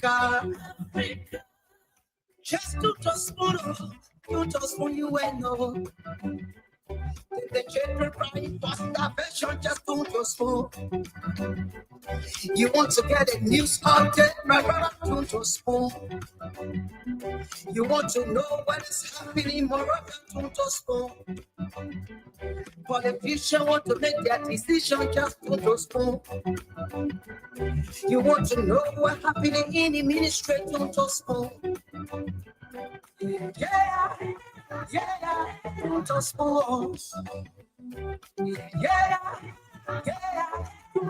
Africa. Just to spoon you and no. The children crying for starvation, just to spoon. You want to get a news update, my brother, to spoon. You want to know what is happening, more often, to spoon. Politicians want to make their decision, just to spoon. You want to know what's happening in the ministry, to spoon. Yeah, to spoon. Yeah,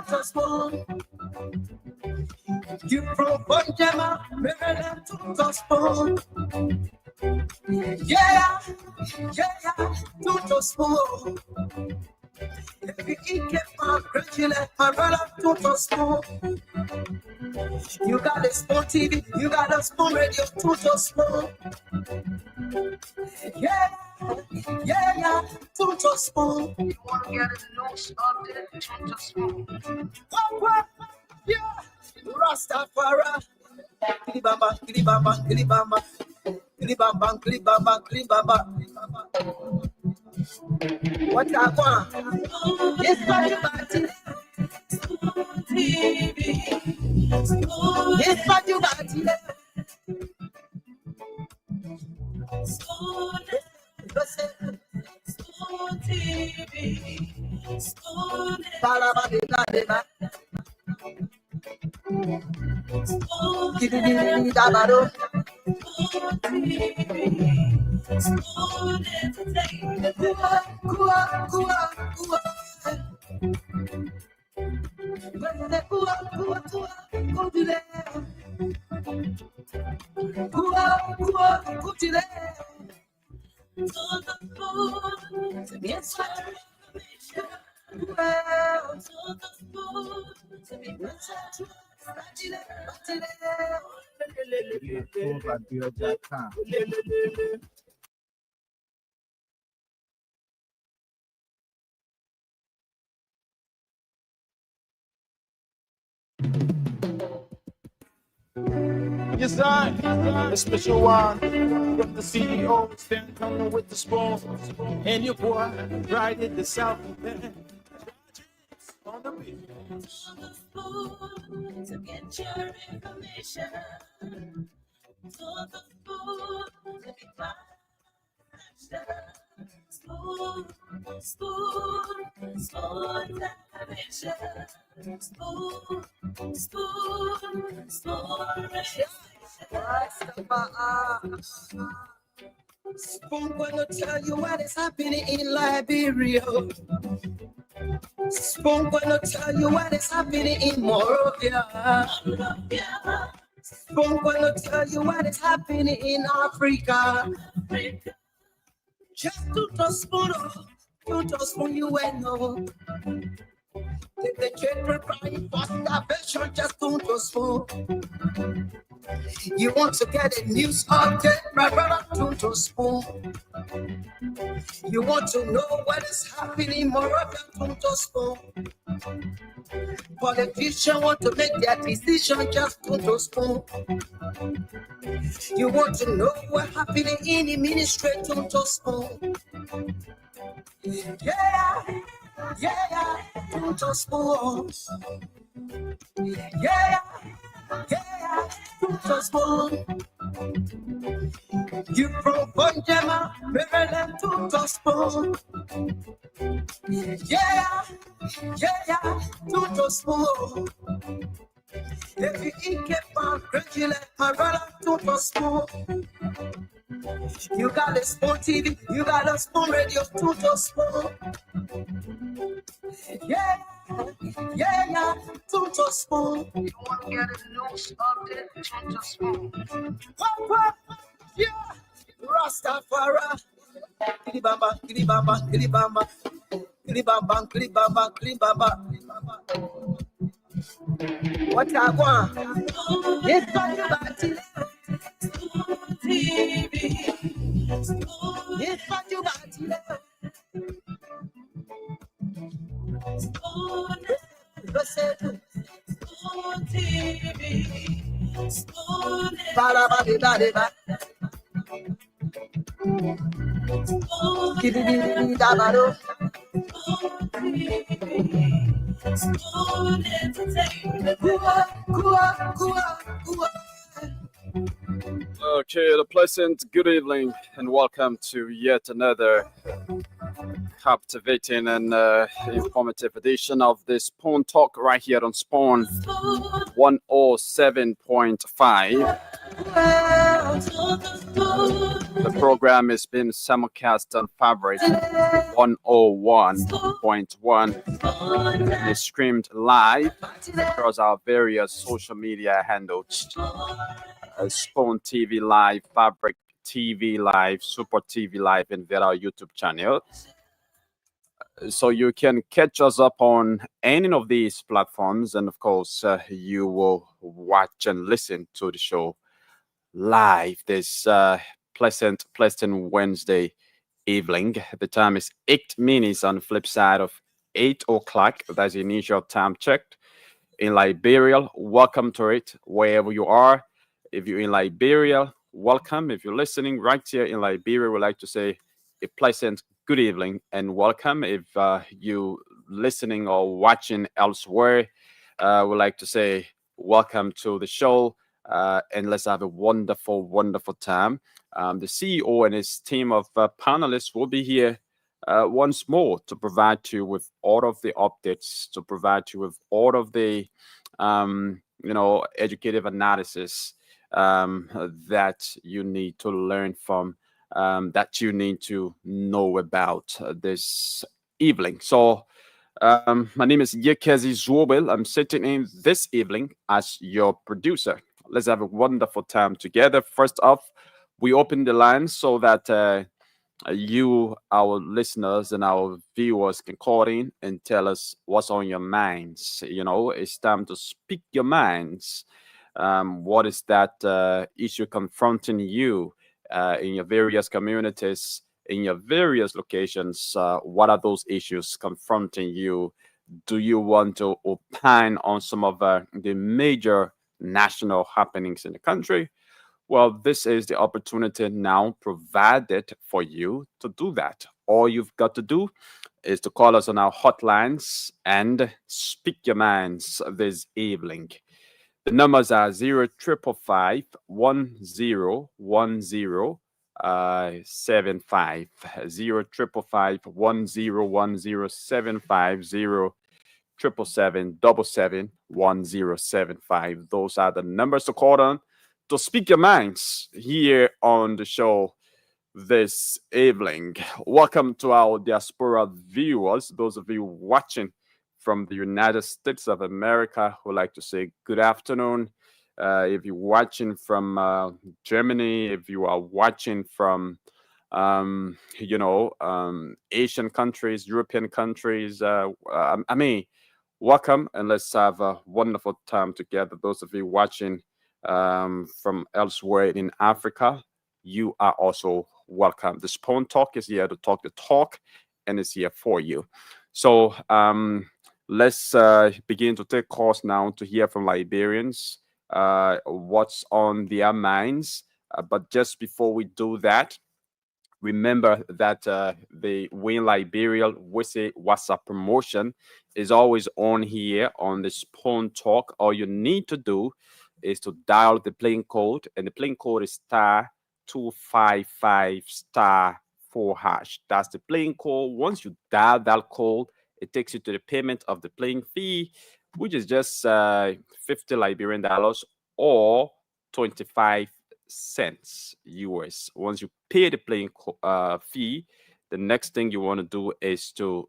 to spoon. You from Bonjama, Maryland, to spoon. Yeah, to spoon. If you eat my grandchildren, my brother, to spoon. You got a spoon TV, you got a spoon radio, to spoon. Yeah, to spoon. You want to get a news update, to spoon. What? Yeah, Rastafari. Kilibamba, kilibamba, kilibamba. Kilibamba, kilibamba, kilibamba. What I want? Yes, buddy. Yes, buddy. Yes, a special one from the CEO, stand coming with the spoon, and your boy right at the South Bend. On the beat. To get your information, to the spoon to be faster. Spoon, television. Spoon gonna tell you what is happening in Liberia. Spoon gonna tell you what is happening in Morovia. Spoon gonna tell you what is happening in Africa. Just to spoon you and no. The children crying for starvation, just to spoon. You want to get a news update, my brother, to spoon. You want to know what is happening, more often, to spoon. Politicians want to make their decision, just to spoon. You want to know what's happening in the ministry, to spoon. Yeah, to spoon. Yeah, to spoon. You from Bonjama, Maryland, to spoon. Yeah, to spoon. If you eat my grandchildren, my brother, to spoon. You got a spoon TV, you got a spoon radio, to spoon. Yeah, to spoon. You want to get a news update, to spoon. What? Yeah, Rastafari. Kilibamba, kilibamba, kilibamba. Kilibamba, kilibamba, kilibamba. What I want? Yes, buddy. Yes, buddy. Ba-da-ba-di-ba-di-ba. Gidi-gidi-gidi-da-ba-do. Okay, a pleasant good evening and welcome to yet another captivating and informative edition of the Spawn Talk right here on Spawn 107.5. The program is being simulcast on Fabric 101.1 and is streamed live across our various social media handles. Spawn TV Live, Fabric TV Live, Super TV Live, and via our YouTube channel. So you can catch us up on any of these platforms, and of course, you will watch and listen to the show live this pleasant Wednesday evening. The time is 8 minutes on the flip side of 8 o'clock. That's the initial time checked in Liberia. Welcome to it, wherever you are. If you're in Liberia, welcome. If you're listening right here in Liberia, we'd like to say a pleasant good evening and welcome. If you listening or watching elsewhere, we'd like to say welcome to the show and let's have a wonderful, wonderful time. The CEO and his team of panelists will be here once more to provide you with all of the updates, to provide you with all of the, educative analysis that you need to learn from, that you need to know about this evening. So, my name is Yekezi Zwobel. I'm sitting in this evening as your producer. Let's have a wonderful time together. First off, we open the lines so that you, our listeners, and our viewers can call in and tell us what's on your minds. You know, it's time to speak your minds. What is that issue confronting you in your various communities, in your various locations? What are those issues confronting you? Do you want to opine on some of the major national happenings in the country? Well, this is the opportunity now provided for you to do that. All you've got to do is to call us on our hotlines and speak your minds this evening. The numbers are 0555 1010 75 0555 101075 777 1075. Those are the numbers to call on to speak your minds here on the show this evening. Welcome to our diaspora viewers, those of you watching from the United States of America, who like to say good afternoon. If you're watching from Germany, if you are watching from Asian countries, European countries, welcome and let's have a wonderful time together. Those of you watching from elsewhere in Africa, you are also welcome. The Spawn Talk is here to talk the talk and is here for you. So let's begin to take calls now to hear from Liberians what's on their minds. But just before we do that, remember that the Win Liberia WhatsApp promotion is always on here on the Spawn Talk. All you need to do is to dial the plain code, and the plain code is *255*4#. That's the plain code. Once you dial that code, it takes you to the payment of the plain fee, which is just 50 Liberian dollars or 25 cents US. Once you pay the plain fee, the next thing you want to do is to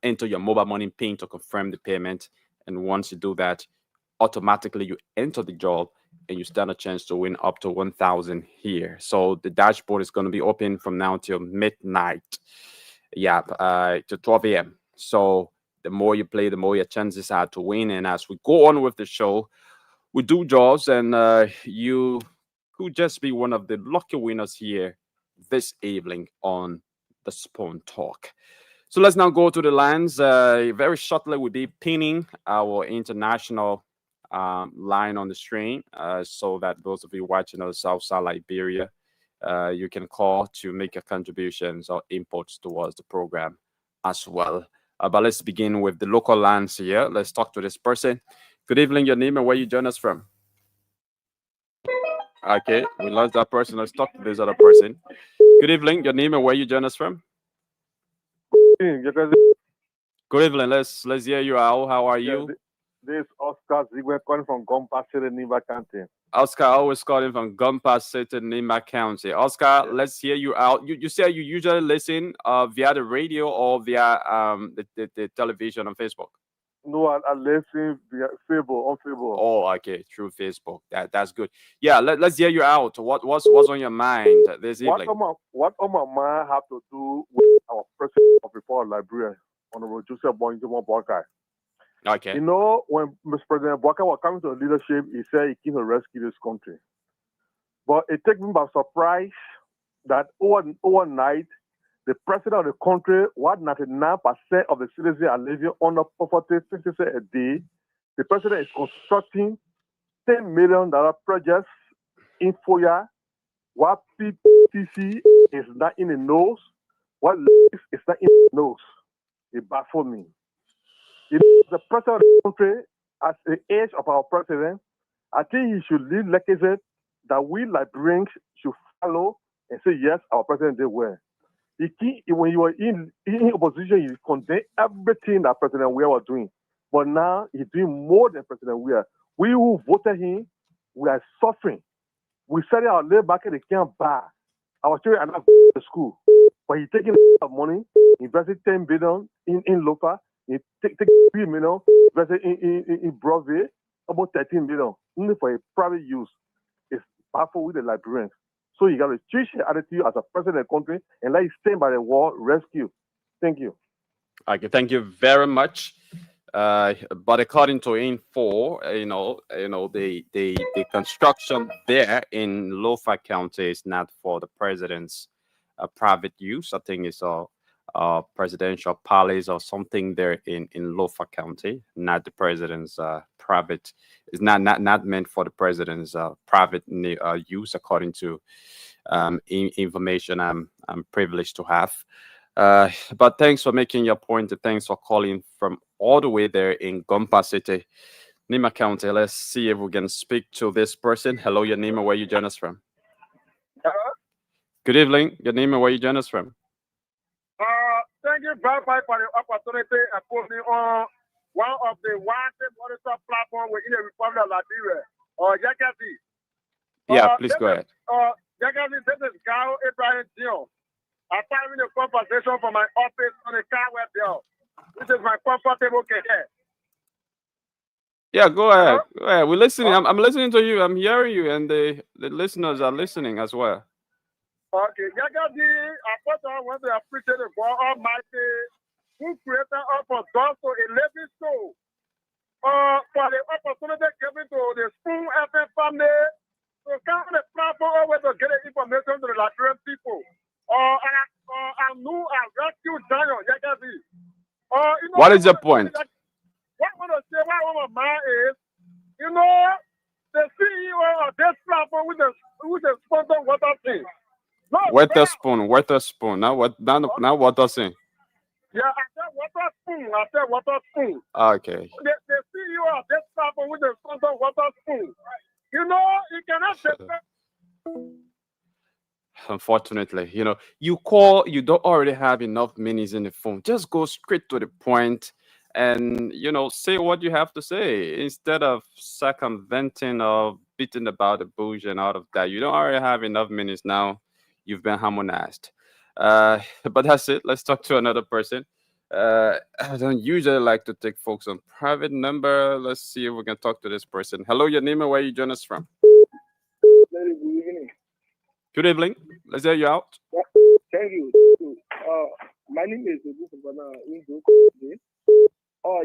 enter your mobile money PIN to confirm the payment. And once you do that, automatically you enter the job and you stand a chance to win up to 1,000 here. So the dashboard is going to be open from now till midnight. To 12 a.m. So the more you play, the more your chances are to win. And as we go on with the show, we do draws, and you could just be one of the lucky winners here this evening on the Spawn Talk. So let's now go to the lines. Very shortly, we'll be pinning our international line on the screen, so that those of you watching us outside Liberia, you can call to make your contributions or inputs towards the program as well. But let's begin with the local lines here. Let's talk to this person. Good evening, your name and where you join us from. Okay, we lost that person. Let's talk to this other person. Good evening, your name and where you join us from. Good evening. Let's hear you out. How are you? This is Oscar Zigwe calling from Gompa City, Nimba County. Oscar, always calling from Gompa City, Nimba County. Oscar, let's hear you out. You say you usually listen via the radio or via the television on Facebook? No, I listen via Facebook, on Facebook. Oh, okay, through Facebook. That's good. Yeah, let's hear you out. What's on your mind this evening? What on my mind have to do with our president of Republic of Liberia, Honorable Joseph Boakai? Okay. You know, when Mr. President Boakai was coming to leadership, he said he came to rescue this country. But it took me by surprise that overnight, the president of the country, what 99% of the citizens are living under poverty, 50 cents a day. The president is constructing $10 million projects in Foya. What PTC is not in the nose, what is not in the nose. It baffled me. The president of the country, at the age of our president, I think he should leave legacy that we Liberians should follow and say, yes, our president did well. When you were in opposition, you condemned everything that President Weah was doing. But now he's doing more than President Weah. We who voted him, we are suffering. We said our labor market, they can't buy. Our children are not going to school. But he's taking a lot of money, investing $10 billion in local, he taking $3 million, investing in Broadway, about $13 million, only for a private use. It's powerful with the Liberians. So you got to change your attitude as a president of the country and let it stand by the wall, rescue. Thank you. Okay, thank you very much. But according to Info, the construction there in Lofa County is not for the president's private use. I think it's a presidential palace or something there in Lofa County, not the president's private. It's not meant for the president's private use, according to information I'm privileged to have. But thanks for making your point. Thanks for calling from all the way there in Gompa City, Nimba County. Let's see if we can speak to this person. Hello, your name and where you join us from. Hello? Good evening. Your name and where you join us from. Thank you very much for the opportunity and put me on one of the wanted monitor platform within the Republic of Liberia. Jakasi. Yeah, please go ahead. Jakasi, this is Gao Ibrahim Dion. I'm having a conversation from my office on the car web bill. This is my comfortable care. Yeah, go ahead. Go ahead. We're listening. I'm listening to you. I'm hearing you, and the listeners are listening as well. Okay, Jakasi, I first want to appreciate the God Almighty who created us for God to a living soul. For the opportunity given to the Spoon FM family to come on the platform always to get the information to the Liberian people. I knew I rescued Zion, Jakasi. What is your point? What I want to say, what my mind is, the CEO of this platform with the sponsor water thing. Water spoon. Now what saying? Yeah, I said water spoon. Okay. The CEO of this platform with the sponsor water spoon. You cannot say. Unfortunately, you call, you don't already have enough minutes in the phone. Just go straight to the point and, say what you have to say instead of circumventing or beating about the bush and out of that. You don't already have enough minutes now. You've been harmonized. But that's it. Let's talk to another person. I don't usually like to take folks on private number. Let's see if we can talk to this person. Hello, your name and where you join us from? Very good evening. Good evening. Let's hear you out. Thank you. My name is Ogunfana Indo.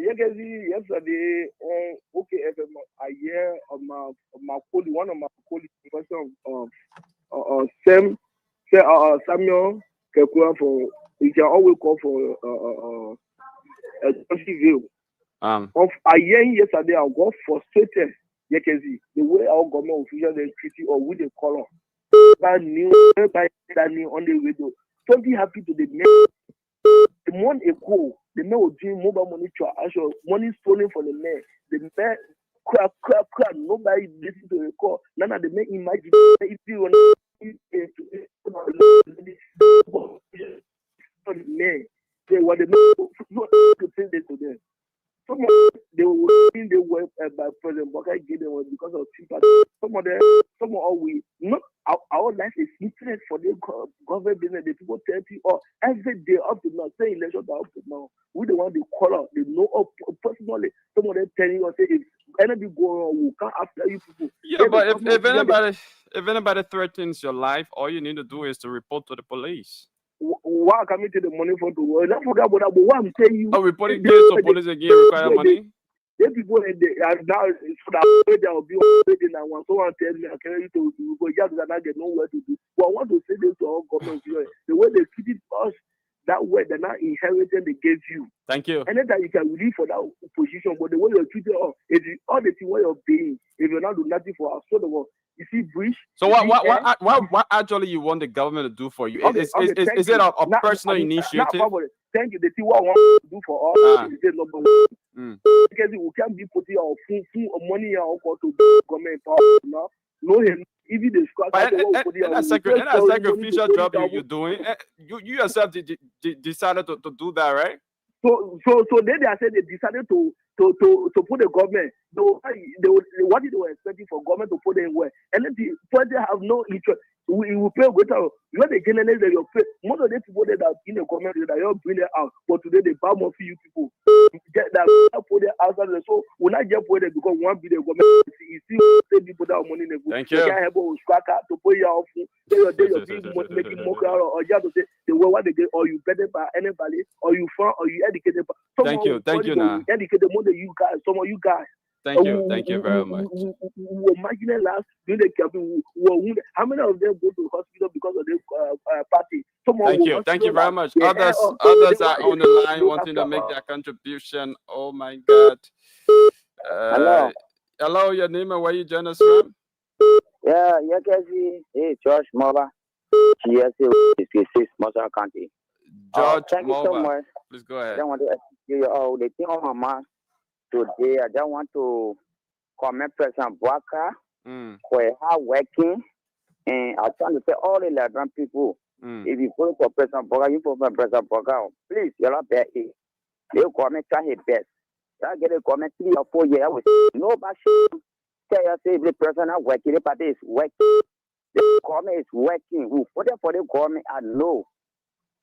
Yesterday on OKFM, I hear of my colleague, one of my colleagues, Samuel Kekua, for you can always call for a view. Of a year yesterday, I got frustrated. You can see the way our government officials they treat you or with the color. That new on the radio. Don't be happy to the men. The one equal, the men will doing mobile money to actual money stolen from the men. The men crap. Nobody listen to the call. None of the men imagine if you want to men. They were the men to say this to them. Some of they were think they were by President Boka gave them because of sympathy. Some of we not our life is interest for the government business. The people tell you every day up to now, say election up to now. We the one they call out, they know up personally. Some of them telling us say if anything go wrong, we can't after you people. Yeah, but if anybody threatens your life, all you need to do is to report to the police. Why come into the money for the world? Don't forget about that. But what I'm telling you, reporting case to police again require money. The people are now so that they will be waiting and when someone tells me I can't to do, but just that I get nowhere to do. But I want to say this to all government, the way they treated us, that way they're not inheriting they gave you. Thank you. And then that you can leave for that position, but the way you're treated us, is all the thing where you're being. If you're not doing nothing for us, so the world. You see, breach. So what actually you want the government to do for you? Okay, is it a personal initiative? Thank you. The thing what I want to do for us is number one. Because we can't be putting our full money to government power now. No, even the sacrificial job you're doing, you yourself decided to do that, right? So then they said they decided to put the government. What did they were expecting for government to put them where? And then the president have no interest. We will pay greater. You know the journalists that you pay. Most of the people that are in the government that you bring it out. But today they buy more for you people. Get that put it outside. So we not just put it because one be the government. You see, say people that money in the book. Thank you. They have to put you off. They making mockery or just to say the way what they get or you better by anybody or you from or you educated. Thank you now. Educated more than you guys. Some of you guys. Thank you very much. We imagine last during the campaign, how many of them go to hospital because of this party? Thank you very much. Others are on the line wanting to make their contribution. Oh my God. Hello, your name and where you join us from? Yeah, you can see. Hey, George Mova, GSA 66, Mosa County. George thank Mova. You so much. Please go ahead. I don't want to ask you all the thing on my mind today. I don't want to comment President Boka for hard working, and I'm trying to say all the 11 people. If you vote for President Boka, you vote for President Boka. Please, you're not bad. They comment try his best. I get a comment 3 or 4 years. Nobody tell us if the person is working, the party is working. The government is working. We vote for the government. I know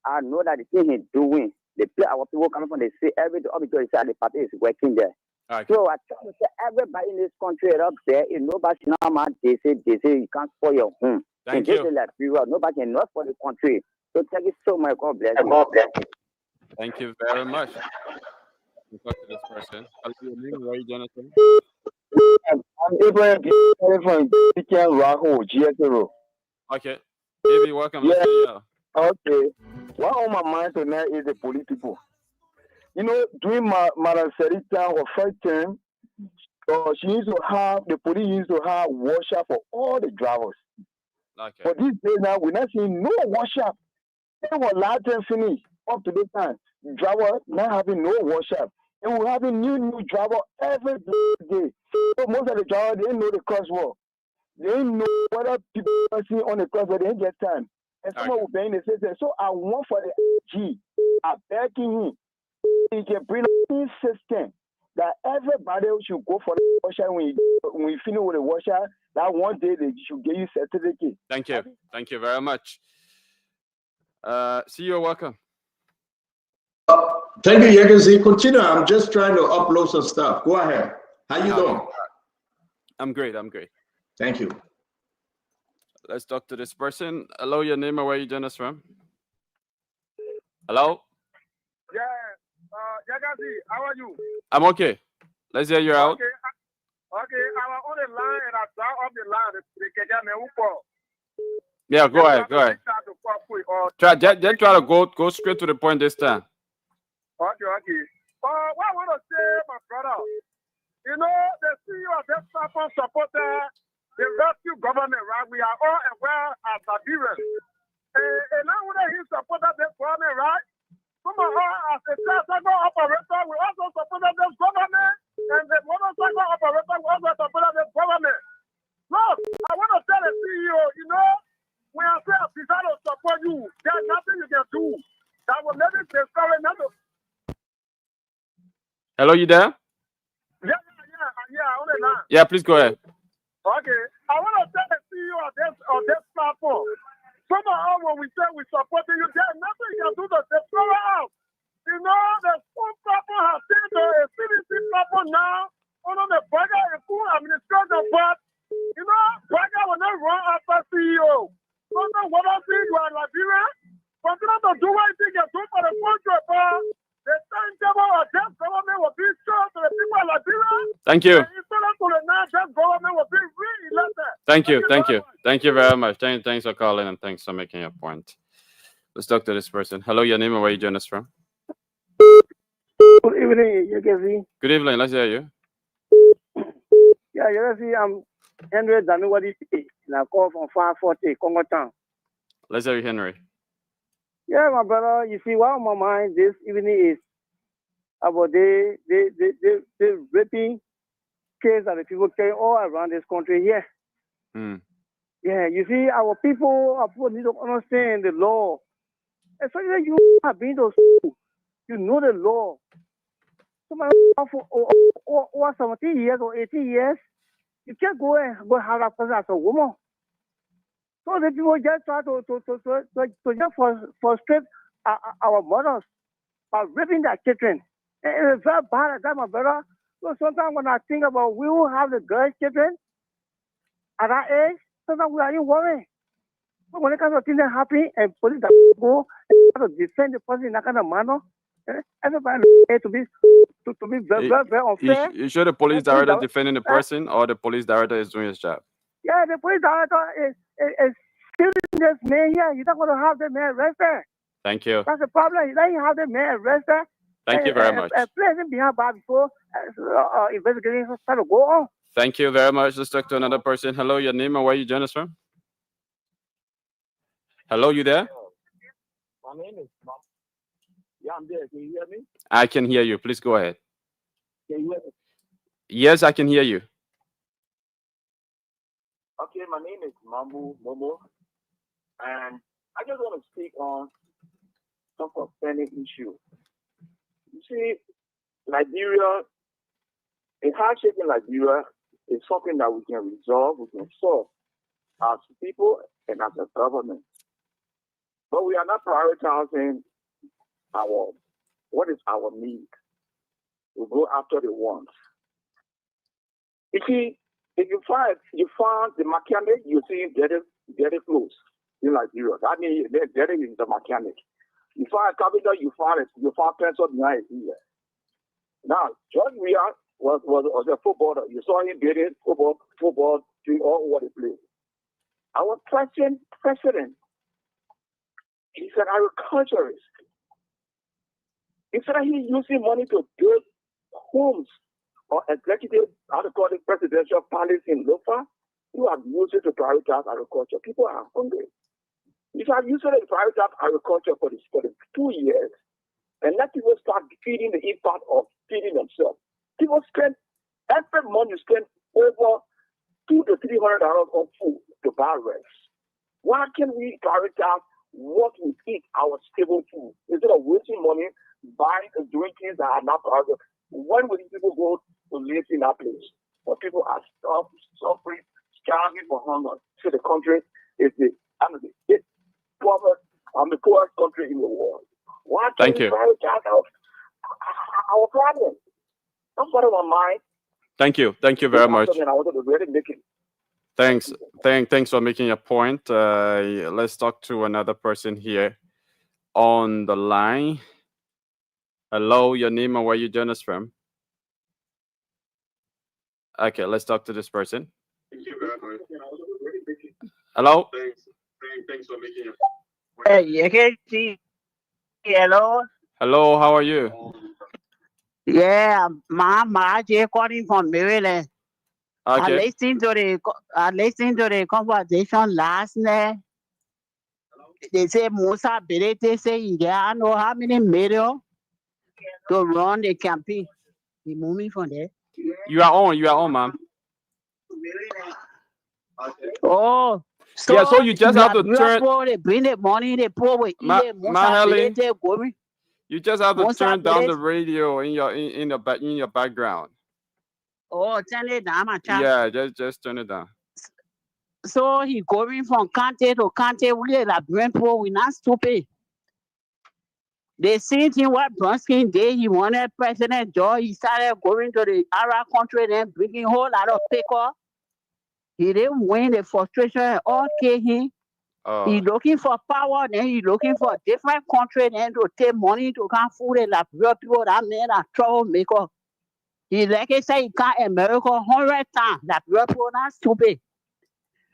that the thing he's doing. They play our people coming from the say everything up because the party is working there. Okay. So I try to say everybody in this country up there, if nobody now man, they say you can't spoil your home. Thank you. Nobody can not for the country. So thank you so much. God bless you. Thank you very much. We'll talk to this person. Where are you, Jonathan? I'm Abraham from GSA. Okay. Baby, welcome. Yeah. Okay. What on my mind tonight is the police people. You know, during Madam Sarita or first term, she used to have, the police used to have workshop for all the drivers. Okay. For these days now, we're not seeing no workshop. They were last time finished up to this time. Driver not having no workshop. And we're having new driver every day. So most of the drivers, they didn't know the crosswalk. They didn't know whether people are seeing on the crosswalk, they didn't get time. And someone will pay in the system. So I want for the G, I'm begging him. He can bring a system that everybody should go for the workshop when you finish with the workshop. That one day they should give you certificate. Thank you. Thank you very much. See you. Welcome. Thank you, Yegazi. Continue. I'm just trying to upload some stuff. Go ahead. How you doing? I'm great. Thank you. Let's talk to this person. Hello, your name and where you join us from? Hello? Yeah, Yegazi, how are you? I'm okay. Let's hear you out. Okay, I was on the line and I dropped off the line. Yeah, go ahead. Try to go straight to the point this time. Okay. But what I want to say, my brother, you know, the CEO of this platform supported the rescue government, right? We are all aware as Nigerians. And now when he supported this government, right? Some of us as a tricycle operator, we also supported this government. And the motorcycle operator, we also supported this government. Look, I want to tell the CEO, you know, when I say I decide to support you, there's nothing you can do that will maybe discourage nothing. Hello, you there? Yeah, on the line. Yeah, please go ahead. Okay, I want to tell the CEO of this platform. Some of us, when we say we support you, there's nothing you can do to destroy us. You know, the school platform has changed to a CDC platform now under the Burger and Food Administration, but you know, Burger will not run after CEO. So no, what I see, you are Liberia. Continue to do what you can do for the country, but the timetable of this government will be shown to the people of Liberia. Thank you. And instead of to the now, this government will be re-elected. Thank you very much. Thanks for calling and thanks for making your point. Let's talk to this person. Hello, your name and where you join us from? Good evening, you can see. Good evening. Let's hear you. Yeah, you can see I'm Henry Danuwadi, and I call from 540 Congo Town. Let's hear you, Henry. Yeah, my brother, you see, what on my mind this evening is about the raping case that the people carry all around this country here. Yeah, you see, our people need to understand the law. Especially you have been to school, you know the law. Somebody over 17 years or 18 years, you can't go have a person as a woman. So the people just try to just frustrate our mothers by raping their children. And it's very bad at that, my brother. So sometimes when I think about we will have the girls' children at our age, sometimes we are in worry. But when it comes to things that happen and police that go and try to defend the person in that kind of manner, everybody to be very, very unfair. You sure the police director defending the person or the police director is doing his job? Yeah, the police director is shooting this man here. You're not going to have the man arrested. Thank you. That's the problem. You don't have the man arrested. Thank you very much. Place him behind bar before investigation start to go on. Thank you very much. Let's talk to another person. Hello, your name and where you join us from? Hello, you there? My name is Mom. Yeah, I'm there. Can you hear me? I can hear you. Please go ahead. Can you hear me? Yes, I can hear you. Okay, my name is Mambu Momo, and I just want to speak on some concerning issue. You see, Nigeria, a hardship in Nigeria is something that we can resolve, we can solve as people and as a government. But we are not prioritizing what is our need. We go after the wants. You see, if you found the mechanic, you see dirty clothes in Nigeria. That means dirty is the mechanic. You find a carpenter, you found pencil behind his ear. Now, George Weah was a footballer. You saw him getting football doing all over the place. Our president, he's an agriculturist. Instead of he using money to build homes or executive, presidential palace in Lofa, you have used it to prioritize agriculture. People are hungry. If you have used it to prioritize agriculture for the 2 years, and let people start feeding the impact of feeding themselves. People spend, every month you spend over $200 to $300 on food to buy rice. Why can't we prioritize what we eat, our stable food, instead of wasting money buying and doing things that are not priority? When will these people go to live in that place? Where people are suffering, starving for hunger. So the country is the poorest country in the world. Why can't we prioritize our problem? That's what on my mind. Thank you very much. I wanted to really make it. Thanks for making your point. Let's talk to another person here on the line. Hello, your name and where you join us from? Okay, let's talk to this person. Thank you very much. Hello. Thanks for making it. Hey, you can see. Hello. Hello, how are you? Yeah, my calling from Maryland. I Okay. listened to the conversation last night. They say Musa Belete say he get I know how many million to run the campaign. He move me from there. You are on, man. Oh, Yeah, so you just have to turn. They bring the money, they pour with Musa Mahali, Belete going. you just have to Musa turn down the Belete. radio in your background. Oh, turn it down, my child. Yeah, just turn it down. So he going from county to county. We like Brentford. We not stupid. The same thing what Brunskin did. He wanted President George. He started going to the Arab country and bringing a whole lot of picker. He didn't win. The frustration and all came him. He looking for power. Then he looking for a different country. Then to take money to come food and like real people. That man a troublemaker. He like I say he can't America 100 times. Like real people not stupid.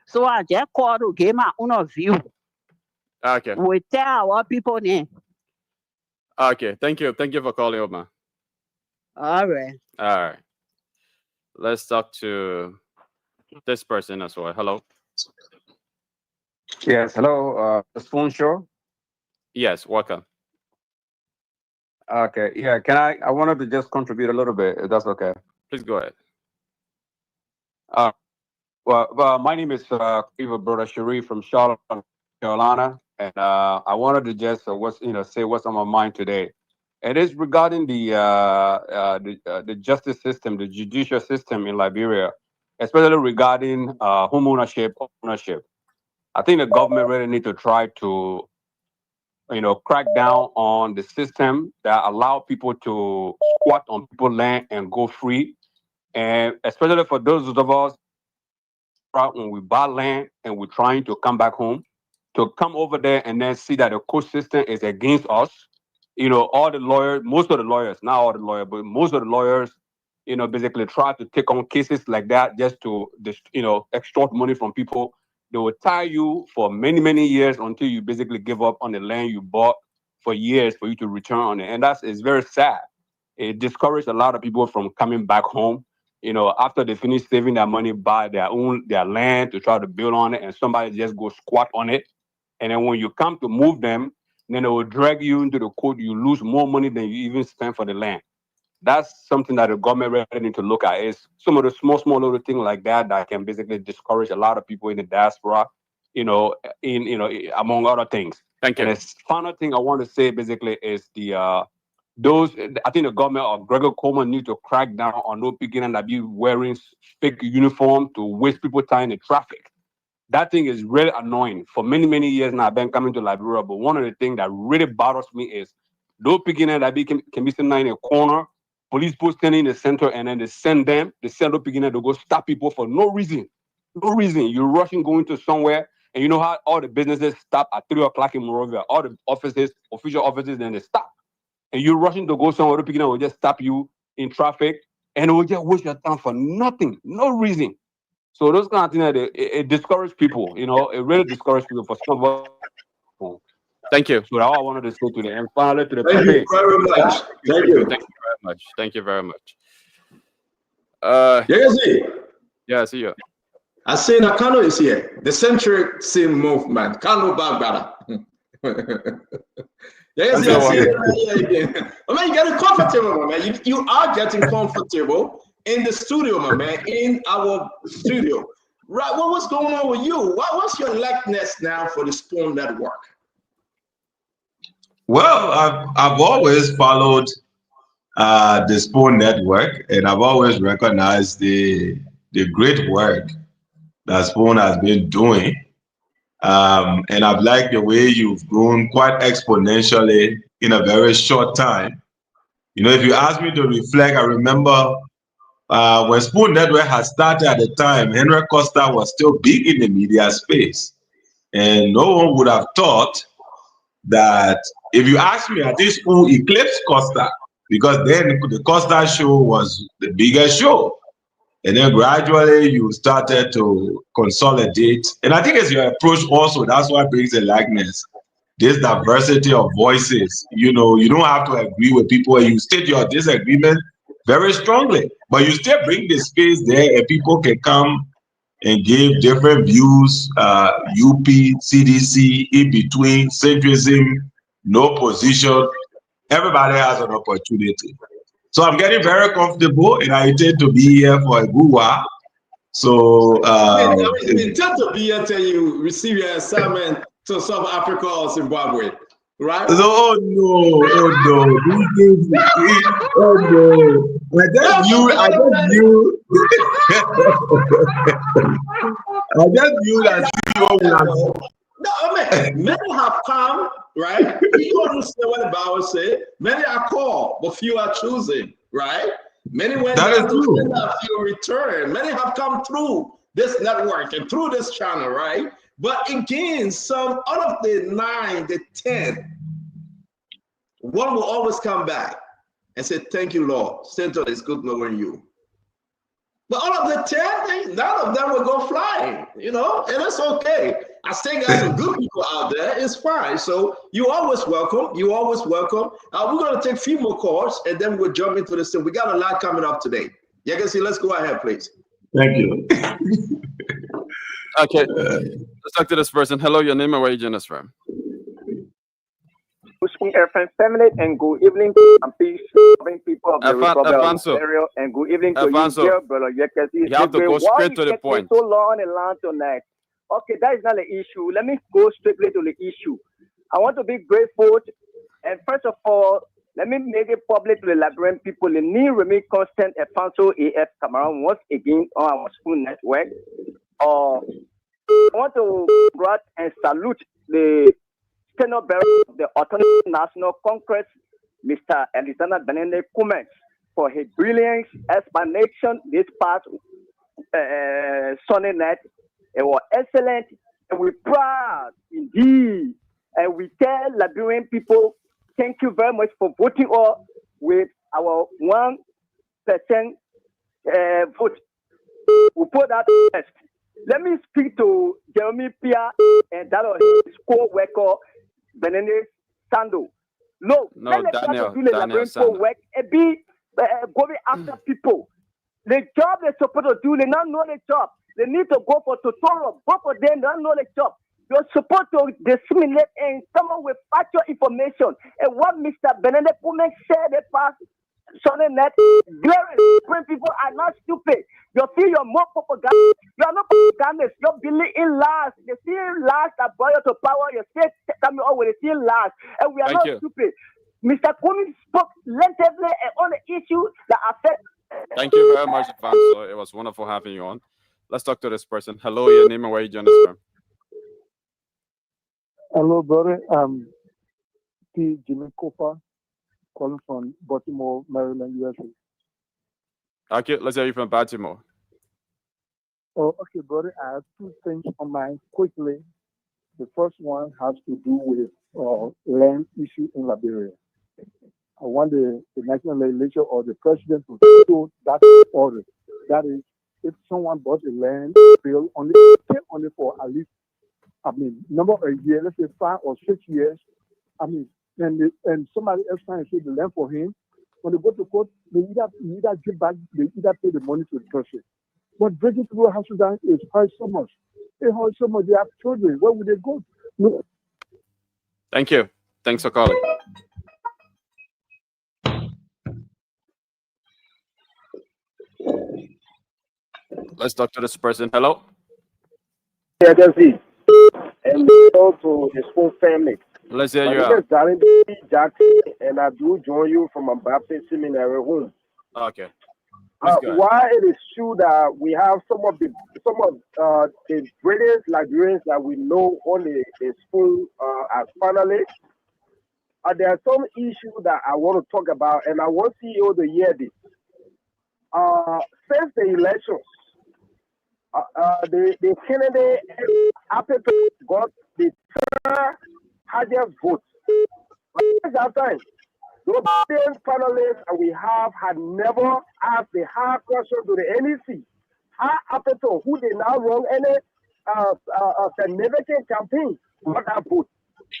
So I just called to give my own view. Okay. We tell our people name. Okay. Thank you for calling up, man. All right. Let's talk to this person as well. Hello. Yes, hello. The Spoon Show. Yes, welcome. Okay, yeah. I wanted to just contribute a little bit, if that's okay. Please go ahead. Well, my name is Brother Sharif from Charlotte, North Carolina, and I wanted to just say what's on my mind today. It is regarding the justice system, the judicial system in Liberia, especially regarding home ownership. I think the government really need to try to, crack down on the system that allow people to squat on people's land and go free, and especially for those of us when we buy land and we're trying to come back home, to come over there and then see that the court system is against us. All the lawyers, most of the lawyers, not all the lawyers, but most of the lawyers, basically try to take on cases like that just to, extort money from people. They will tie you for many, many years until you basically give up on the land you bought for years for you to return on it. And it's very sad. It discourages a lot of people from coming back home. After they finish saving their money, buy their land to try to build on it, and somebody just go squat on it. And then when you come to move them, then they will drag you into the court. You lose more money than you even spend for the land. That's something that the government really need to look at. Is some of the small little things like that can basically discourage a lot of people in the diaspora, among other things. Thank you. And the final thing I want to say basically is I think the government of Gregor Coleman need to crack down on those beginning that be wearing fake uniform to waste people time in traffic. That thing is really annoying. For many, many years now, I've been coming to Liberia, but one of the things that really bothers me is those beginners that can be sitting in a corner, police post standing in the center, and then they send those beginners to go stop people for no reason. No reason. You're rushing, going to somewhere, and you know how all the businesses stop at 3 o'clock in Monrovia, all the official offices, then they stop. And you're rushing to go somewhere, the beginner will just stop you in traffic, and it will just waste your time for nothing, no reason. So those kind of things, it discourages people, it really discourages people for some of us. Thank you. So that's all I wanted to say today. And finally to the Thank you very much. Thank you. Thank you very much. Thank you very much. Yeah, see you. I see Nakano is here. The century sim movement. Kano Bagbara. Yes, I see it again. I mean, you getting comfortable, my man. You are getting comfortable in the studio, my man, in our studio. Right, what's going on with you? What's your likeness now for the Spoon Network? Well, I've always followed the Spoon Network, and I've always recognized the great work that Spoon has been doing. And I've liked the way you've grown quite exponentially in a very short time. If you ask me to reflect, I remember when Spoon Network had started at the time, Henry Costa was still big in the media space. And no one would have thought that, if you ask me, I think Spoon eclipsed Costa, because then the Costa show was the biggest show. And then gradually you started to consolidate. And I think it's your approach also, that's what brings the likeness. This diversity of voices. You don't have to agree with people. You state your disagreement, very strongly. But you still bring the space there, and people can come and give different views. UP, CDC, in between, centrism, no position. Everybody has an opportunity. So I'm getting very comfortable, and I intend to be here for a good while. So you intend to be here until you receive your assignment to South Africa or Zimbabwe, right? Oh no! Oh no! I just knew that CEO was. No, I mean, many have come, right? You understand what the Bible says. Many are called, but few are choosing, right? Many went down to send a few return. Many have come through this network and through this channel, right? But again, some out of the 9, the 10, one will always come back and say, "Thank you, Lord. Center is good knowing you." But all of the 10, none of them will go flying, and it's okay. I still got some good people out there. It's fine. So you're always welcome. You're always welcome. We're going to take a few more calls, and then we'll jump into this thing. We got a lot coming up today. Yagansi, let's go ahead, please. Thank you. Okay, let's talk to this person. Hello, your name and where you joining us from? FM family, and good evening and peace, people of the Republic of Ontario, and good evening to you, dear brother Yagansi. You have to go straight to the point. So long on the line tonight. Okay, that is not the issue. Let me go straight to the issue. I want to be grateful, and first of all, let me make it public to the Liberian people. The need remain constant at Fanso AF Cameroon once again on our school network. I want to grant and salute the Senior Bearer of the Autonomous National Congress, Mr. Alexander Benene Cummins, for his brilliant explanation this past Sunday night. It was excellent, and we're proud indeed. And we tell Liberian people, thank you very much for voting us with our 1% vote. We put that first. Let me speak to Jeremy Pia and that of his co-worker, Benene Sando. No, Daniel Sando. Work and be going after people. The job they're supposed to do, they don't know the job. They need to go for tutorial. Both of them don't know the job. You're supposed to disseminate and come up with factual information. And what Mr. Benedict Cummins said the past Sunday night, Liberian people are not stupid. You feel you're more propaganda. You are not propagandists. You believe in lies. They see lies that brought you to power. You still coming up with the lies. And we are not stupid. Mr. Cummins spoke lengthily on the issue that affect. Thank you very much, Vanso. It was wonderful having you on. Let's talk to this person. Hello, your name and where you joining us from? Hello, brother. I'm T. Jimmy Cooper, calling from Baltimore, Maryland, USA. Okay, let's hear you from Baltimore. Oh, okay, brother. I have two things on mind quickly. The first one has to do with land issue in Liberia. I want the national legislature or the president to do that order. That is, if someone bought a land bill only for at least, number of years, let's say 5 or 6 years, and somebody else trying to sell the land for him, when they go to court, they either give back, they either pay the money to the person. But breaking through a house down is hard so much. They hurt so much. They have children. Where would they go? No. Thank you. Thanks for calling. Let's talk to this person. Hello. Yeah, that's it. And also the Spoon family. Let's hear you out. Jackson, and I do join you from a Baptist seminary home. Okay. Why it is true that we have some of the greatest Liberians that we know on the Spoon as finalists. There are some issues that I want to talk about, and I want CEO to hear this. Since the elections, the candidate got the highest votes. At that time, those panelists that we have had never asked the hard question to the NEC. How Appeto, who they now run any significant campaign for that vote.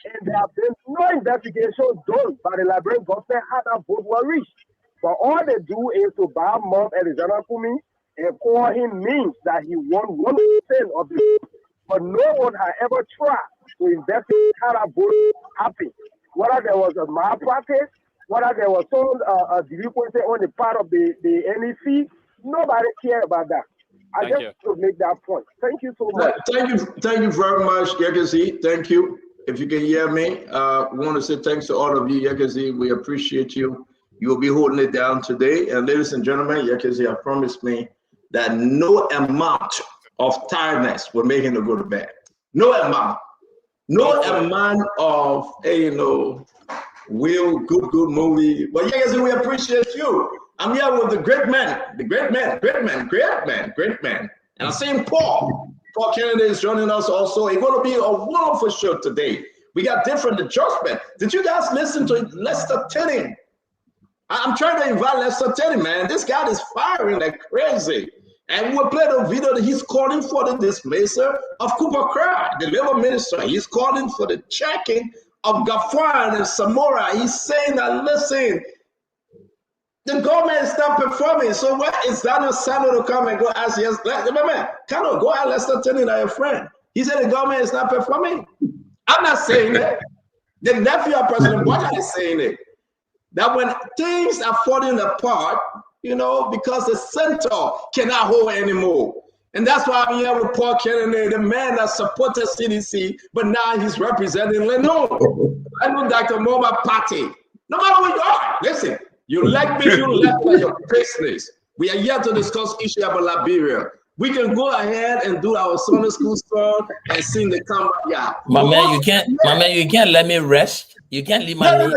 And there have been no investigation done by the Liberian government how that vote was reached. But all they do is to buy Mount Alexander Kumi and call him means that he won 1% of the. But no one has ever tried to investigate how that vote happened. Whether there was a malpractice, whether there was some delinquency on the part of the NEC, nobody cared about that. I just to make that point. Thank you so much. Thank you very much, Yekezi. Thank you. If you can hear me, we want to say thanks to all of you, Yekezi. We appreciate you. You will be holding it down today. And ladies and gentlemen, Yekezi has promised me that no amount of tiredness will make him to go to bed. No amount. No amount of, good movie. But Yekezi, we appreciate you. I'm here with the great man. And I'm saying Paul Kennedy is joining us also. It's going to be a wonderful show today. We got different adjustment. Did you guys listen to Lester Tenney? I'm trying to invite Lester Tenney, man. This guy is firing like crazy. And we'll play the video that he's calling for the dismissal of Cooper Cry, the labor minister. He's calling for the checking of Gafwan and Samora. He's saying that, listen, the government is not performing. So what is Daniel Sano to come and go ask? Yes, remember, kind of go ask Lester Tenney, that your friend. He said the government is not performing. I'm not saying that. The nephew of President Bush is saying it. That when things are falling apart, because the center cannot hold anymore. And that's why I'm here with Paul Kennedy, the man that supported CDC, but now he's representing Leno. I know Dr. Moma Party. No matter where you are, listen, you like me, you like me, your business. We are here to discuss issue about Liberia. We can go ahead and do our Sunday school song and sing the comeback. Yeah. My man, you can't let me rest. You can't leave my knee.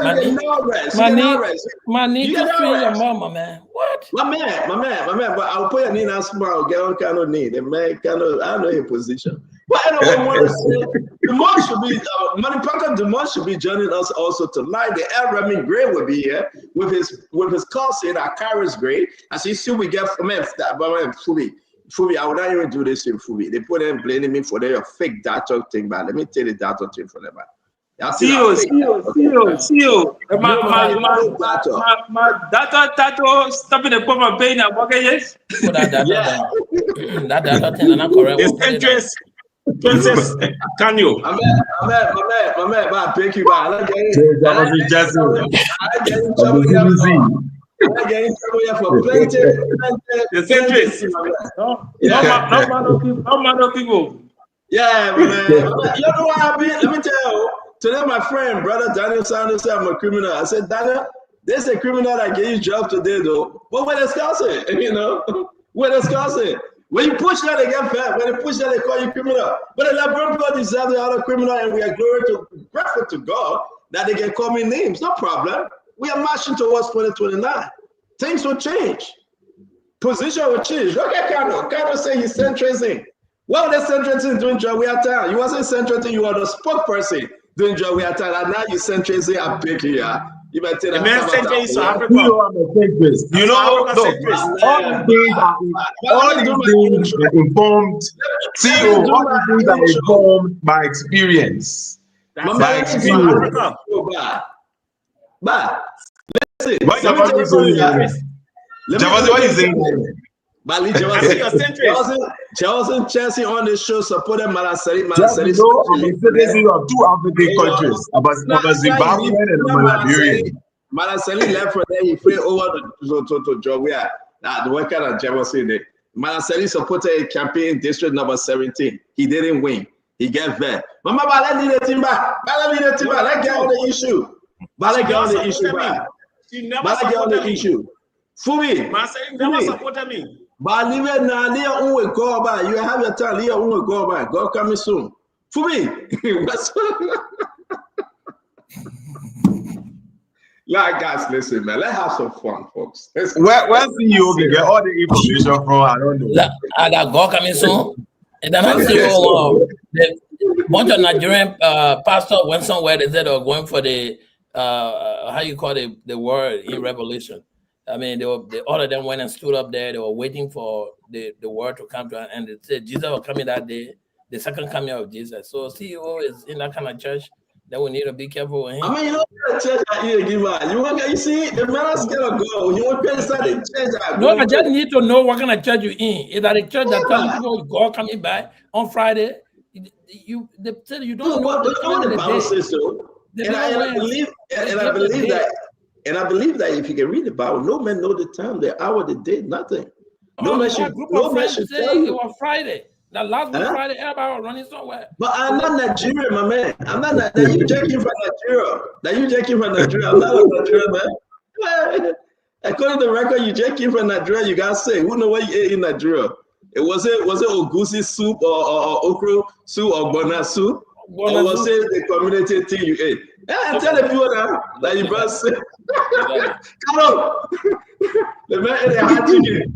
My knee to feel your mama, man. What? My man. But I'll put your knee now tomorrow. Get on kind of knee. The man kind of, I know your position. But anyway, I want to say, Demont should be, Money Parker Demont should be joining us also tonight. The El Remy Gray will be here with his cousin, Akaris Gray. As you see, we get from Fubi, I would not even do this in Fubi. They put them blaming me for their fake data thing, but let me tell you the data thing for them. See you. My data stopping the pump of pain and working, yes? That data thing is not correct. It's interest. Princess, can you? My man, I pick you back. I getting for plenty. No people. Yeah, man. You know what I mean? Let me tell you. Today, my friend, brother Daniel Sanders said I'm a criminal. I said, Daniel, there's a criminal that gave you job today, though. But we're discussing, We're discussing. When you push that, they get fat. When you push that, they call you criminal. But the Liberian people deserve the other criminal, and we are grateful to God that they can call me names. No problem. We are marching towards 2029. Things will change. Position will change. Look at Kano. Kano say he's centralizing. What was the centralizing doing during we time? You wasn't centralizing, you were the spokesperson doing during we time. And now you centralizing a big here. You might tell the man centralizing to Africa. All these things are informed. CEO, all these things are informed by experience. By experience. But listen, what is saying? Chelsea Chelsea on the show supported Malasari. I'm a citizen of 2 African countries, about Zimbabwe and Liberia. Malasari left from there. He played over to Jowea. The worker at Jefferson. Malasari supported a campaign district number 17. He didn't win. He got back. Mama, let's leave the team back. Let's get on the issue. Let's get on the issue. Let's get on the issue. Fumi. Malasari never supported me. But leave it now. Go by. You have your time. Go by. God coming soon. For me. Like guys, listen, man. Let's have some fun, folks. Where CEO can get all the information from? I don't know. I got God coming soon. And then I see a bunch of Nigerian pastors went somewhere. They said they were going for the how you call it, the word in Revelation. I mean, all of them went and stood up there. They were waiting for the word to come to an end. They said Jesus was coming that day, the second coming of Jesus. So CEO is in that kind of church. Then we need to be careful with him. I mean, you don't get a church that you give out. You see, the man is scared of God. You want to start a church that No, I just need to know what kind of church you in. Is that a church that telling people God coming back on Friday? You don't know what the Bible says so. And I believe that if you can read the Bible, no man know the time, the hour, the day, nothing. No man should tell you. It was Friday. The last week Friday, everybody was running somewhere. But I'm not Nigerian, my man. I'm not that you checking from Nigeria. I'm not a Nigerian, man. According to the record, you checking from Nigeria, you gotta say, who know what you ate in Nigeria? Was it Ogusi soup or okra soup or bona soup? Or was it the community thing you ate? Yeah, tell the people that you brought say. Come on. The man ate a hot chicken.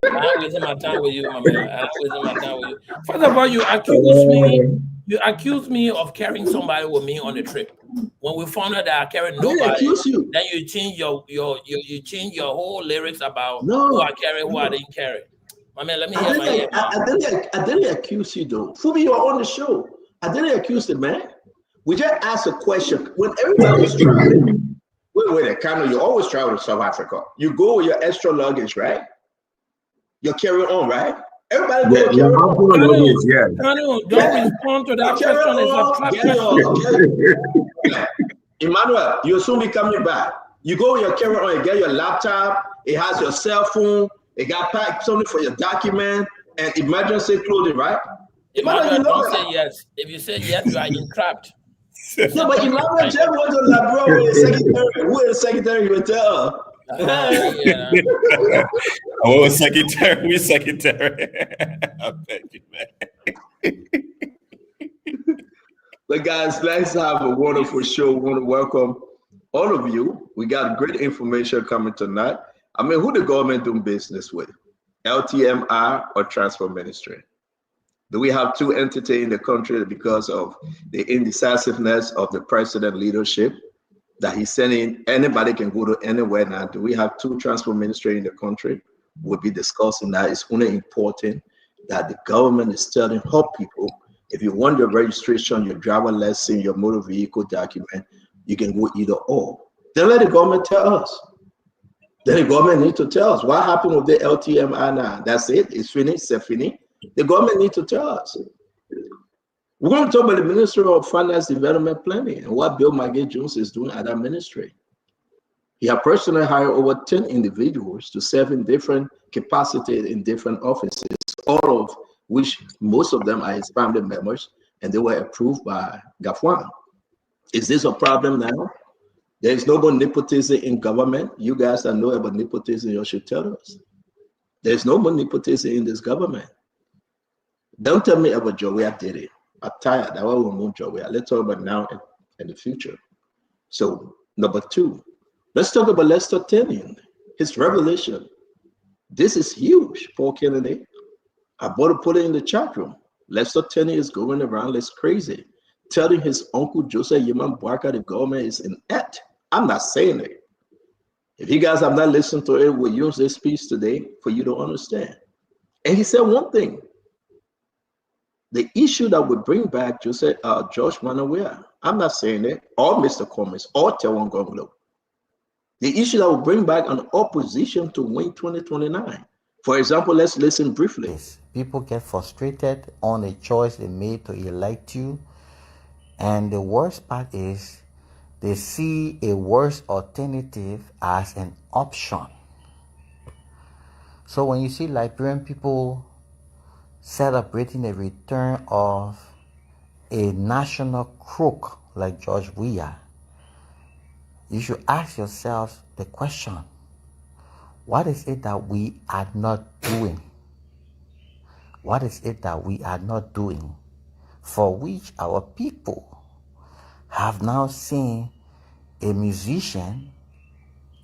I'm wasting my time with you, my man. I'm wasting my time with you. First of all, you accuse me of carrying somebody with me on the trip. When we found out that I carried nobody, then you change your whole lyrics about who I carry, who I didn't carry. My man, let me hear my ear. I didn't accuse you though. Fubi, you are on the show. I didn't accuse the man. We just asked a question. When everybody was traveling, wait, Kano, you always travel to South Africa. You go with your extra luggage, right? You're carrying on, right? Everybody go carry on. Kano, don't respond to that question. It's a trap question. Emmanuel, you'll soon be coming back. You go with your carry on, you get your laptop, it has your cell phone, it got packed something for your document and emergency clothing, right? Emmanuel, don't say yes. If you say yes, you are entrapped. No, but Emmanuel just went to Labrador with the secretary. Who is the secretary? You will tell her. Oh, secretary, we secretary. I beg you, man. But guys, let's have a wonderful show. We want to welcome all of you. We got great information coming tonight. I mean, who the government doing business with? LTMR or Transport Ministry? Do we have two entities in the country because of the indecisiveness of the president leadership that he's sending? Anybody can go to anywhere now. Do we have two transport ministry in the country? We'll be discussing that. It's only important that the government is telling her people, if you want your registration, your driver license, your motor vehicle document, you can go either or. Then let the government tell us. Then the government need to tell us what happened with the LTMR now. That's it. It's finished. C'est fini. The government need to tell us. We're going to talk about the Ministry of Finance Development Planning and what Bill Maggie Jones is doing at that ministry. He has personally hired over 10 individuals to serve in different capacities in different offices, all of which most of them are his family members, and they were approved by Gafwan. Is this a problem now? There is no more nepotism in government. You guys that know about nepotism, you should tell us. There's no more nepotism in this government. Don't tell me about Joey did it. I'm tired. I will move Joey. Let's talk about now and the future. So, number two, let's talk about Lester Tenian, his revelation. This is huge, Paul Kennedy. I bought to put it in the chat room. Lester Tenian is going around like crazy, telling his uncle Joseph Yeman Boakai the government is in debt. I'm not saying it. If you guys have not listened to it, we'll use this piece today for you to understand. And he said one thing. The issue that would bring back George Manawea, I'm not saying it, or Mr. Cummings, or Tewon Gonglo. The issue that will bring back an opposition to win 2029. For example, let's listen briefly. People get frustrated on the choice they made to elect you. And the worst part is they see a worse alternative as an option. So when you see Liberian people celebrating the return of a national crook like George Weah, you should ask yourselves the question, what is it that we are not doing? What is it that we are not doing for which our people have now seen a musician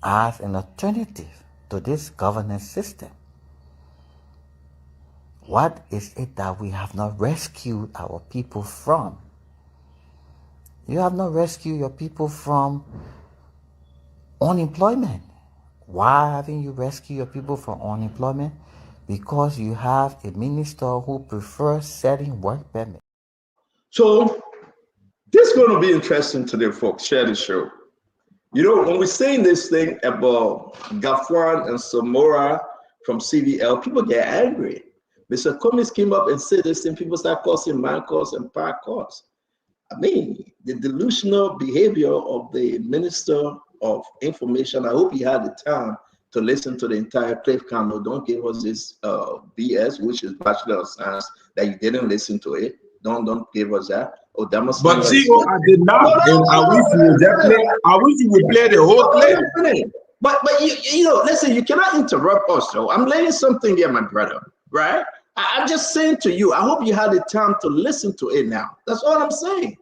as an alternative to this governance system? What is it that we have not rescued our people from? You have not rescued your people from unemployment. Why haven't you rescued your people from unemployment? Because you have a minister who prefers setting work permit. So This is going to be interesting today, folks. Share the show. You know, when we're saying this thing about Gafwan and Samora from CVL, people get angry. Mr. Cummings came up and said this thing, people start causing man cause and power cause. I mean, the delusional behavior of the Minister of Information, I hope he had the time to listen to the entire Cliff Campbell. Don't give us this BS, which is Bachelor of Science, that you didn't listen to it. Don't give us that. Oh, that must but see, I did not, and I wish you would definitely. I wish you would play the whole thing. But you know, listen, you cannot interrupt us. So I'm laying something here, my brother. Right? I'm just saying to you, I hope you had the time to listen to it now. That's all I'm saying.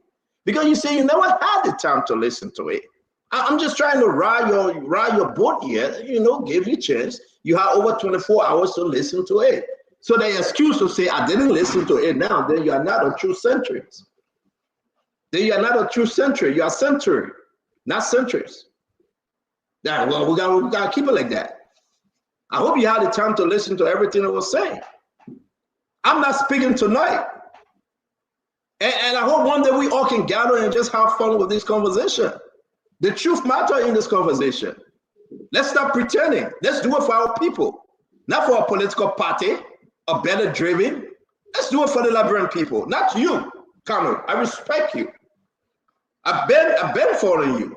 Because you say you never had the time to listen to it. I'm just trying to ride your boat here. You know, give you a chance. You have over 24 hours to listen to it. So the excuse to say I didn't listen to it now, then you are not a true centrist. Then you are not a true century. You are century, not centrist. Yeah, well, we gotta keep it like that. I hope you had the time to listen to everything I was saying. I'm not speaking tonight. And I hope one day we all can gather and just have fun with this conversation. The truth matters in this conversation. Let's stop pretending. Let's do it for our people, not for a political party, a better driven. Let's do it for the Liberian people, not you, Cameron. I respect you. I've been following you.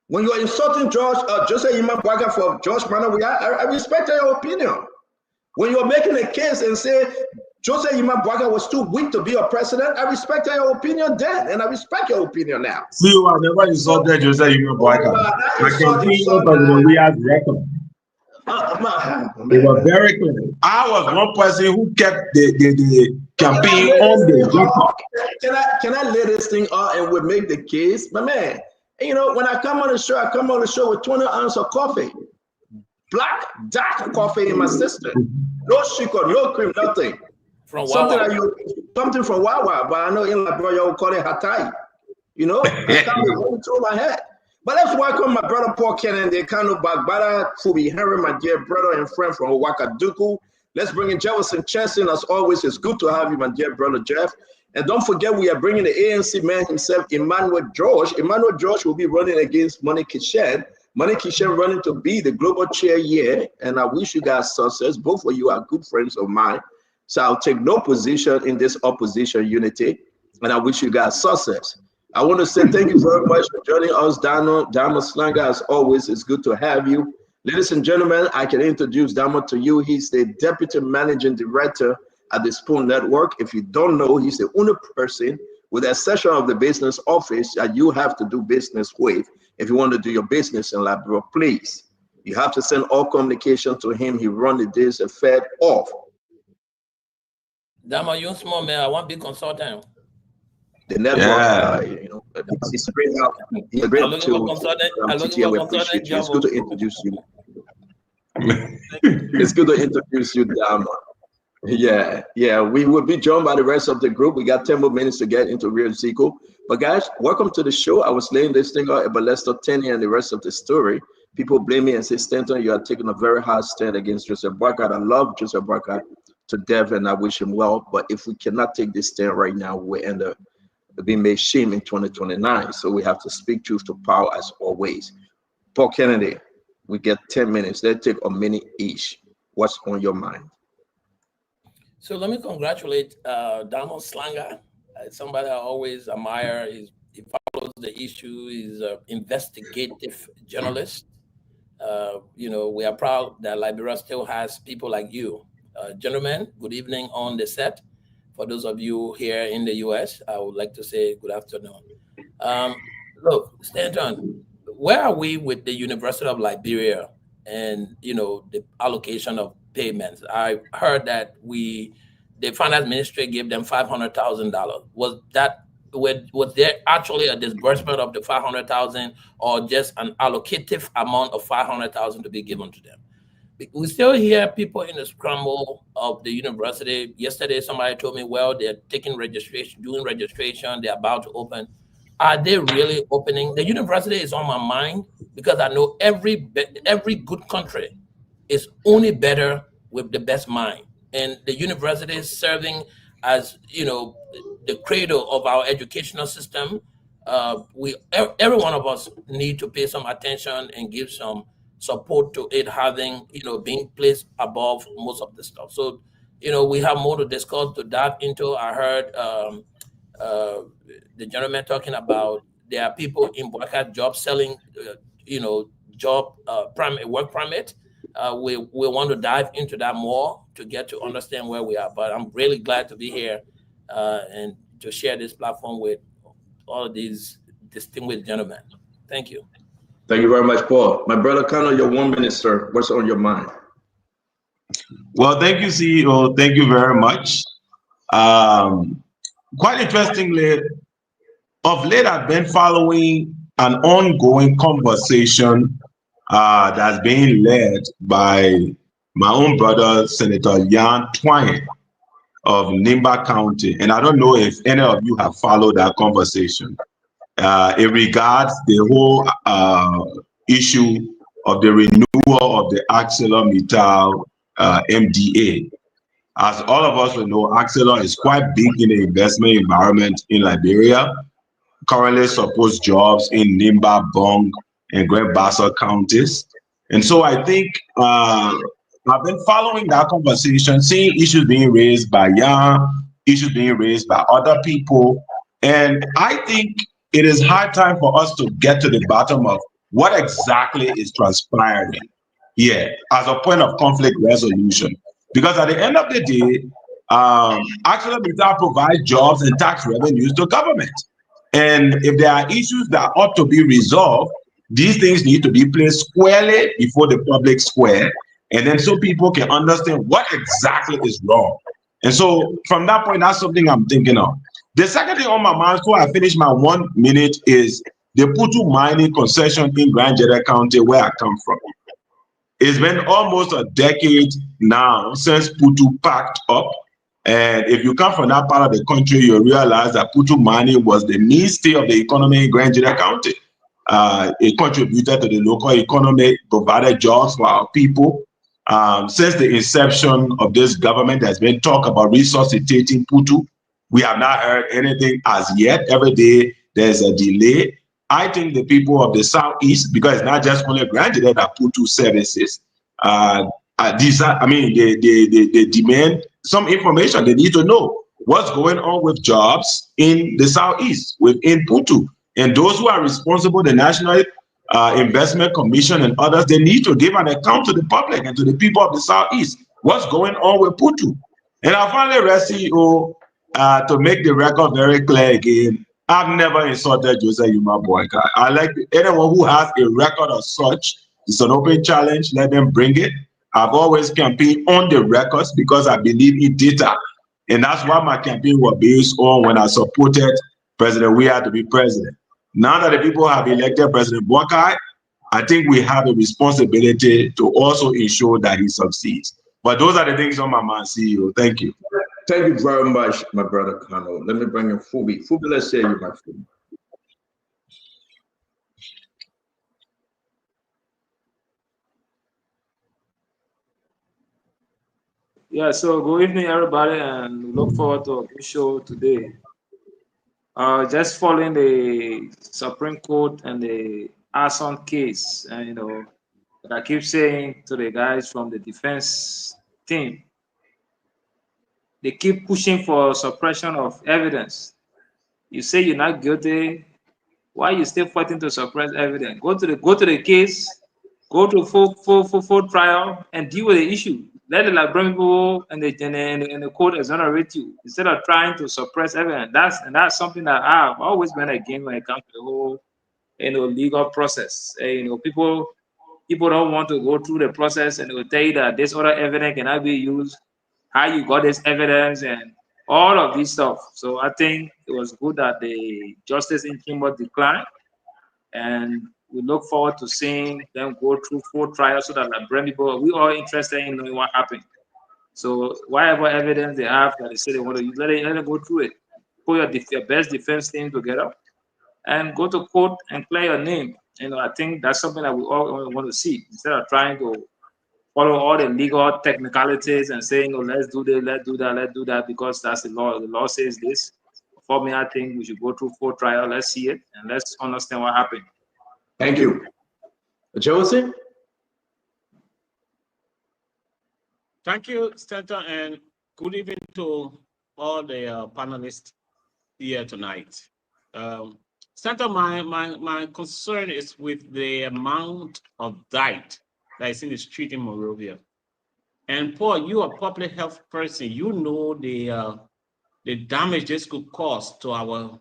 When you are insulting Joseph Yima Bwaga for George Manawi, I respect your opinion. When you are making a case and say Joseph Yima Bwaga was too weak to be a president, I respect your opinion then, and I respect your opinion now. See, I never insulted Joseph Yima Bwaga. I can see when we have record. They were very clear. I was one person who kept the campaign on the record. Can I lay this thing out and we make the case? But man, you know, when I come on the show, I come on the show with 20 ounces of coffee. Black, dark coffee in my system. No sugar, no cream, nothing. From something from Wawa, but I know in Liberia you call it Hatai. You know, I can't be going through my head. But let's welcome my brother Paul Kenan, the Kano Bagbada, Fubi Henry, my dear brother and friend from Wakaduku. Let's bring in Jefferson Chesson. As always, it's good to have you, my dear brother Jeff. And don't forget, we are bringing the ANC man himself, Emmanuel George. Emmanuel George will be running against Money Kishen. Money Kishen running to be the global chair here. And I wish you guys success. Both of you are good friends of mine. So I'll take no position in this opposition unity. And I wish you guys success. I want to say thank you very much for joining us, Damo Slanga. As always, it's good to have you. Ladies and gentlemen, I can introduce Damo to you. He's the Deputy Managing Director at the Spoon Network. If you don't know, he's the only person with a section of the business office that you have to do business with. If you want to do your business in Liberia, please. You have to send all communication to him. He runs the days and fed off. Damo, you small man. I want to be consultant. The network, you know, it's great. It's great it's good to introduce you. It's good to introduce you, Dama. Yeah. We will be joined by the rest of the group. We got 10 more minutes to get into Real Zico. But guys, welcome to the show. I was laying this thing out about Lester Tenney and the rest of the story. People blame me and say, Stanton, you are taking a very hard stand against Joseph Boycott. I love Joseph Boycott to death, and I wish him well. But if we cannot take this stand right now, we end up being made shame in 2029. So we have to speak truth to power as always. Paul Kennedy, we get 10 minutes. Let's take a minute each. What's on your mind? So let me congratulate Donald Slanga. Somebody I always admire. He follows the issue. He's an investigative journalist. You know, we are proud that Liberia still has people like you. Gentlemen, good evening on the set. For those of you here in the US, I would like to say good afternoon. Look, Stanton, where are we with the University of Liberia and, you know, the allocation of payments? I heard that the finance ministry gave them $500,000. Was there actually a disbursement of the $500,000 or just an allocative amount of $500,000 to be given to them? We still hear people in the scramble of the university. Yesterday, somebody told me, well, they're taking registration, doing registration, they're about to open. Are they really opening? The university is on my mind because I know every good country is only better with the best mind. And the university is serving as the cradle of our educational system, every one of us need to pay some attention and give some support to it having being placed above most of the stuff. So we have more to discuss, to dive into. I heard the gentleman talking about there are people in Boaca job selling job work permit. We want to dive into that more to get to understand where we are. But I'm really glad to be here and to share this platform with all of these distinguished gentlemen. Thank you. Thank you very much, Paul. My brother Kano, your 1 minute, sir. What's on your mind? Well, thank you, CEO. Thank you very much. Quite interestingly, of late, I've been following an ongoing conversation that's being led by my own brother, Senator Yan Twine of Nimba County. And I don't know if any of you have followed that conversation. It regards the whole issue of the renewal of the ArcelorMittal MDA. As all of us will know, Arcelor is quite big in the investment environment in Liberia, currently supports jobs in Nimba, Bong, and Great Bassa counties. And so I think I've been following that conversation, seeing issues being raised by Yan, issues being raised by other people. And I think it is high time for us to get to the bottom of what exactly is transpiring here as a point of conflict resolution. Because at the end of the day, ArcelorMittal provides jobs and tax revenues to government. And if there are issues that ought to be resolved, these things need to be placed squarely before the public square, and then so people can understand what exactly is wrong. And so from that point, that's something I'm thinking of. The second thing on my mind before I finish my 1 minute is the Putu mining concession in Grand Jeddah County, where I come from. It's been almost a decade now since Putu packed up. And if you come from that part of the country, you realize that Putu mining was the mainstay of the economy in Grand Jeddah County. It contributed to the local economy, provided jobs for our people. Since the inception of this government, there's been talk about resuscitating Putu. We have not heard anything as yet. Every day there's a delay. I think the people of the Southeast, because it's not just only Grand Jeddah that Putu services, they demand some information. They need to know what's going on with jobs in the Southeast, within Putu. And those who are responsible, the National Investment Commission and others, they need to give an account to the public and to the people of the Southeast. What's going on with Putu? And I finally rest CEO to make the record very clear again. I've never insulted Joseph Yuma Boyka. I like anyone who has a record of such. It's an open challenge. Let them bring it. I've always campaigned on the records because I believe in data. And that's why my campaign was based on when I supported President Weah to be president. Now that the people have elected President Boakai, I think we have a responsibility to also ensure that he succeeds. But those are the things on my mind, CEO. Thank you. Thank you very much, my brother Kano. Let me bring in Fubi. Fubi, let's hear you, my friend. Yeah, so good evening, everybody, and look forward to a good show today. Just following the Supreme Court and the arson case, and but I keep saying to the guys from the defense team, they keep pushing for suppression of evidence. You say you're not guilty, why you still fighting to suppress evidence? Go to the case, go to full trial, and deal with the issue. Let the Liberian people and the court exonerate you instead of trying to suppress evidence. That's something that I've always been against when it comes to the whole legal process. People don't want to go through the process, and they will tell you that this other evidence cannot be used, how you got this evidence, and all of this stuff. So I think it was good that the justice in Kimber declined, and we look forward to seeing them go through full trial so that Liberian people, we are interested in knowing what happened. So whatever evidence they have that they say they want to use, let them go through it. Put your best defense team together and go to court and clear your name. I think that's something that we all want to see instead of trying to follow all the legal technicalities and saying, "Oh, let's do this, let's do that, let's do that," because that's the law. The law says this. For me, I think we should go through full trial. Let's see it and let's understand what happened. Thank you. Josie? Thank you, Stanton, and good evening to all the panelists here tonight. Stanton, my concern is with the amount of diet that is in the street in Monrovia. And Paul, you are a public health person. You know the damage this could cause to our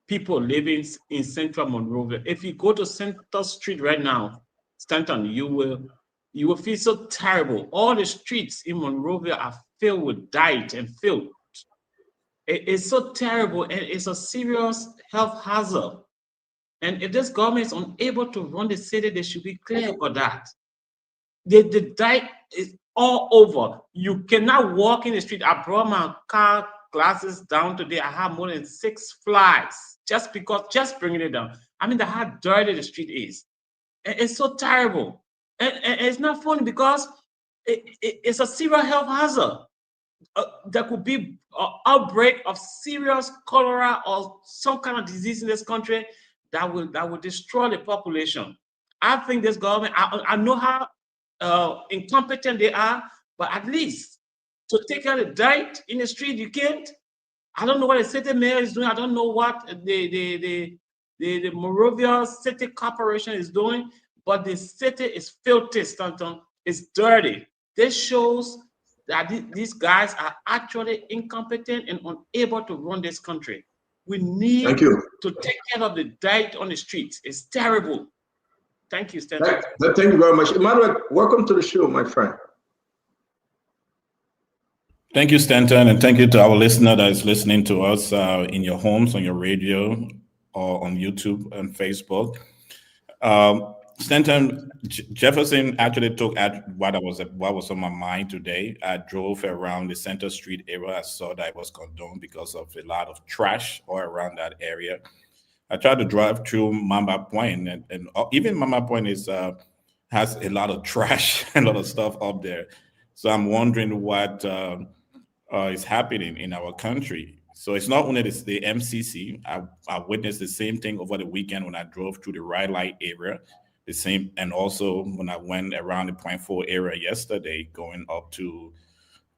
people living in central Monrovia. If you go to Center Street right now, Stanton, you will feel so terrible. All the streets in Monrovia are filled with dirt and filth. It's so terrible, and it's a serious health hazard. And if this government is unable to run the city, they should be clear about that. The dirt is all over. You cannot walk in the street. I brought my car glasses down today. I have more than 6 flies just bringing it down. I mean, how dirty the street is. It's so terrible. And it's not funny because it's a serious health hazard. There could be an outbreak of serious cholera or some kind of disease in this country that will destroy the population. I think this government, I know how incompetent they are, but at least to take out the dirt in the street, you can't. I don't know what the city mayor is doing. I don't know what the Monrovia City Corporation is doing, but the city is filthy, Stanton. It's dirty. This shows that these guys are actually incompetent and unable to run this country. We need to take care of the dirt on the streets. It's terrible. Thank you, Stanton. Thank you very much. Emmanuel, welcome to the show, my friend. Thank you, Stanton, and thank you to our listener that is listening to us in your homes, on your radio, or on YouTube and Facebook. Stanton, Jefferson actually took at what was on my mind today. I drove around the Center Street area. I saw that it was condoned because of a lot of trash all around that area. I tried to drive through Mamba Point, and even Mamba Point has a lot of trash and a lot of stuff up there. So I'm wondering what is happening in our country. So it's not only the MCC. I witnessed the same thing over the weekend when I drove through the Red Light area. The same, and also when I went around the Point 4 area yesterday, going up to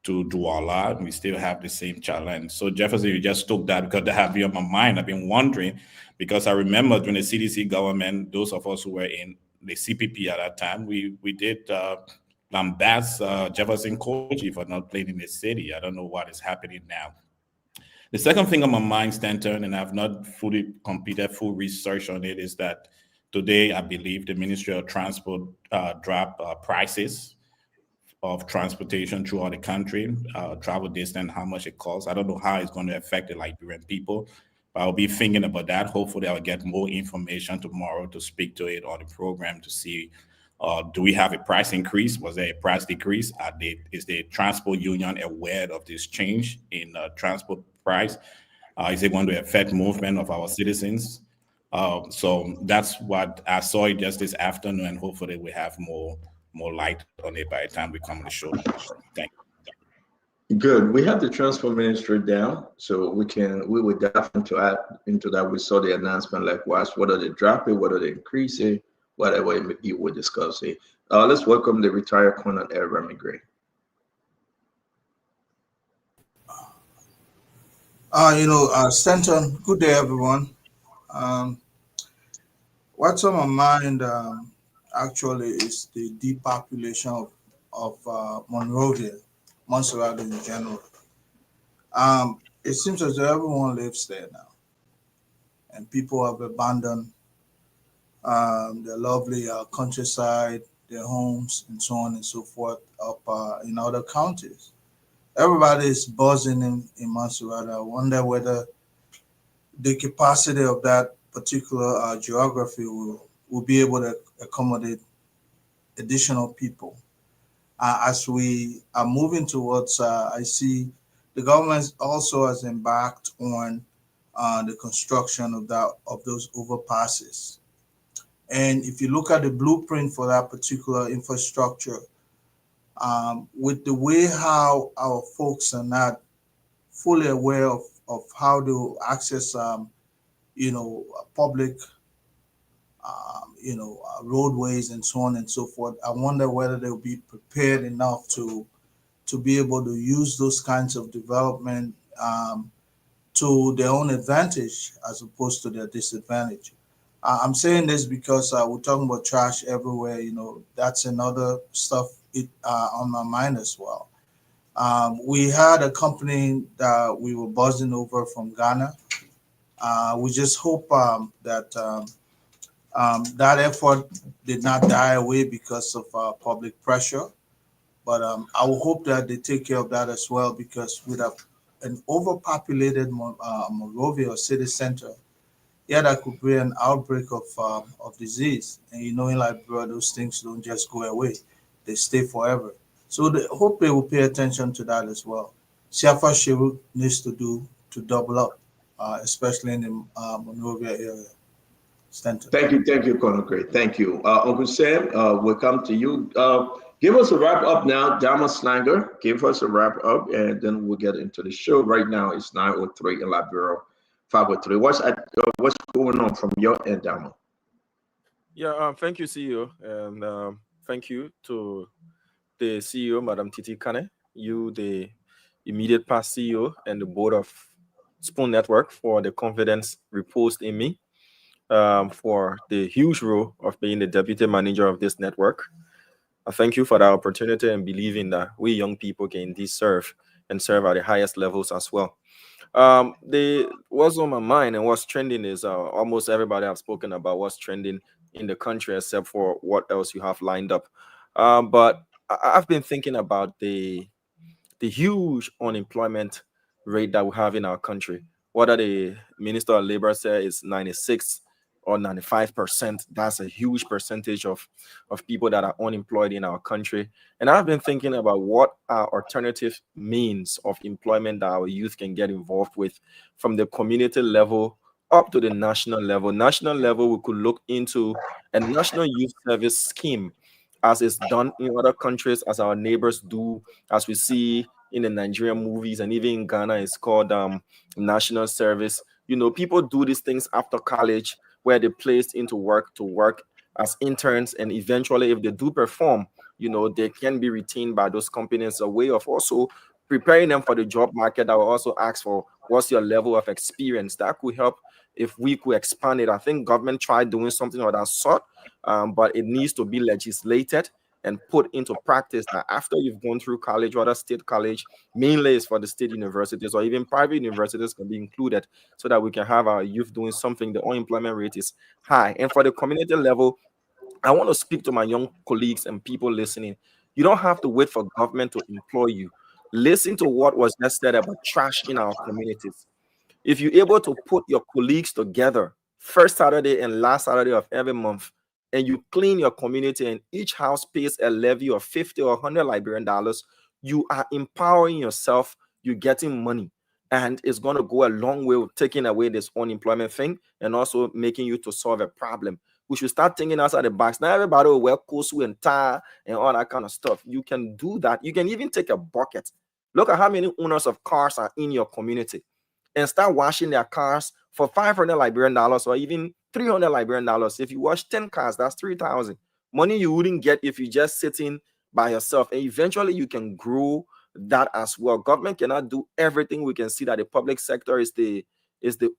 Douala, we still have the same challenge. So Jefferson, you just took that because that had been on my mind. I've been wondering because I remember during the CDC government, those of us who were in the CPP at that time, we did lambast Jefferson Koji for not playing in the city. I don't know what is happening now. The second thing on my mind, Stanton, and I've not fully completed full research on it, is that today, I believe the Ministry of Transport dropped prices of transportation throughout the country, travel distance, how much it costs. I don't know how it's going to affect the Liberian people, but I'll be thinking about that. Hopefully, I'll get more information tomorrow to speak to it on the program to see, do we have a price increase? Was there a price decrease? Is the transport union aware of this change in transport price? Is it going to affect movement of our citizens? So that's what I saw it just this afternoon, and hopefully we have more light on it by the time we come on the show. Thank you. Good. We have the transport ministry down, so we would definitely add into that. We saw the announcement likewise, whether they drop it, whether they increase it, whatever you would discuss it. Let's welcome the retired Colonel Remy Gray. Stanton, good day, everyone. What's on my mind actually is the depopulation of Monrovia, Montserrat in general. It seems as though everyone lives there now, and people have abandoned their lovely countryside, their homes, and so on and so forth up in other counties. Everybody is buzzing in Montserrat. I wonder whether the capacity of that particular geography will be able to accommodate additional people. As we are moving towards, I see the government also has embarked on the construction of those overpasses. And if you look at the blueprint for that particular infrastructure, with the way how our folks are not fully aware of how to access, public, roadways and so on and so forth. I wonder whether they'll be prepared enough to be able to use those kinds of development to their own advantage as opposed to their disadvantage. I'm saying this because we're talking about trash everywhere. That's another stuff on my mind as well. We had a company that we were buzzing over from Ghana. We just hope that that effort did not die away because of public pressure. But I will hope that they take care of that as well, because with an overpopulated Monrovia or city center, that could be an outbreak of disease. And in Liberia, those things don't just go away; they stay forever. So I hope they will pay attention to that as well. Siafa Shiruk needs to double up, especially in the Monrovia area. Center. Thank you, Colonel Gray. Thank you, Uncle Sam. We'll come to you. Give us a wrap up now, Dama Slanger. Give us a wrap up, and then we'll get into the show. Right now, it's 9:03 in Liberia, 5:03. What's going on from your end, Dama? Yeah, thank you, CEO, and thank you to the CEO, Madam Titi Kane, you, the immediate past CEO, and the board of Spoon Network for the confidence reposed in me, for the huge role of being the deputy manager of this network. I thank you for the opportunity and believing that we young people can indeed serve and serve at the highest levels as well. What's on my mind and what's trending is almost everybody have spoken about what's trending in the country, except for what else you have lined up. But I've been thinking about the huge unemployment rate that we have in our country. Whether the Minister of Labor said is 96 or 95%, that's a huge percentage of people that are unemployed in our country. And I've been thinking about what are alternative means of employment that our youth can get involved with, from the community level up to the national level. National level, we could look into a national youth service scheme, as is done in other countries, as our neighbors do, as we see in the Nigerian movies, and even in Ghana, it's called national service. People do these things after college, where they're placed into work to work as interns, and eventually, if they do perform, they can be retained by those companies. A way of also preparing them for the job market. I will also ask for what's your level of experience. That could help if we could expand it. I think government tried doing something of that sort, but it needs to be legislated and put into practice that after you've gone through college, whether state college, mainly is for the state universities, or even private universities can be included, so that we can have our youth doing something. The unemployment rate is high. And for the community level, I want to speak to my young colleagues and people listening. You don't have to wait for government to employ you. Listen to what was just said about trash in our communities. If you're able to put your colleagues together first Saturday and last Saturday of every month, and you clean your community, and each house pays a levy of 50 or 100 Liberian dollars, you are empowering yourself, you're getting money, and it's going to go a long way with taking away this unemployment thing and also making you to solve a problem. We should start thinking outside the box. Now everybody will wear kosu and tie and all that kind of stuff. You can do that. You can even take a bucket. Look at how many owners of cars are in your community, and start washing their cars for 500 Liberian dollars or even 300 Liberian dollars. If you wash 10 cars, that's 3,000. Money you wouldn't get if you just sitting by yourself. And eventually you can grow that as well. Government cannot do everything. We can see that the public sector is the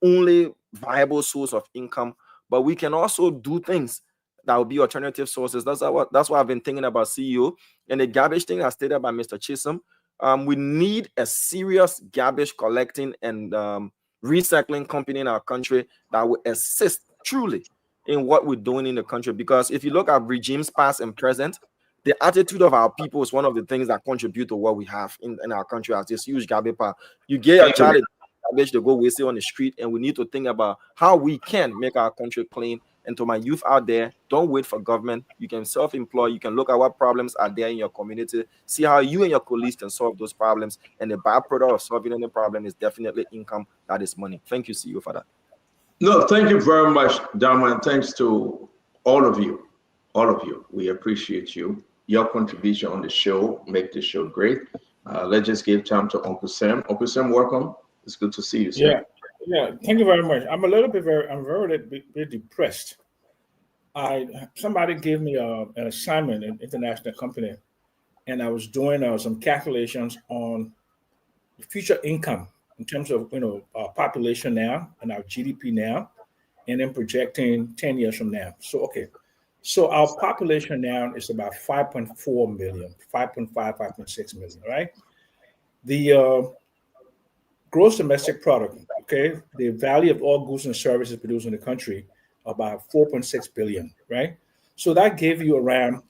only viable source of income, but we can also do things that will be alternative sources. That's what I've been thinking about, CEO. And the garbage thing as stated by Mr. Chisholm, we need a serious garbage collecting and recycling company in our country that will assist truly in what we're doing in the country. Because if you look at regimes past and present, the attitude of our people is one of the things that contribute to what we have in our country as this huge garbage pile. You get a child garbage to go waste it on the street, and we need to think about how we can make our country clean. And to my youth out there, don't wait for government. You can self-employ. You can look at what problems are there in your community, see how you and your colleagues can solve those problems. And the byproduct of solving any problem is definitely income. That is money. Thank you, CEO, for that. No, thank you very much, Dama, and thanks to all of you. All of you. We appreciate you. your contribution on the show, make the show great. Let's just give time to Uncle Sam. Uncle Sam, welcome. It's good to see you, sir. Yeah. Thank you very much. I'm a little bit very depressed. Somebody gave me an assignment in international company, and I was doing some calculations on the future income in terms of our population now and our GDP now, and then projecting 10 years from now. So our population now is about 5.4 million, 5.5, 5.6 million, right? The gross domestic product, okay, the value of all goods and services produced in the country, about 4.6 billion, right? So that gave you around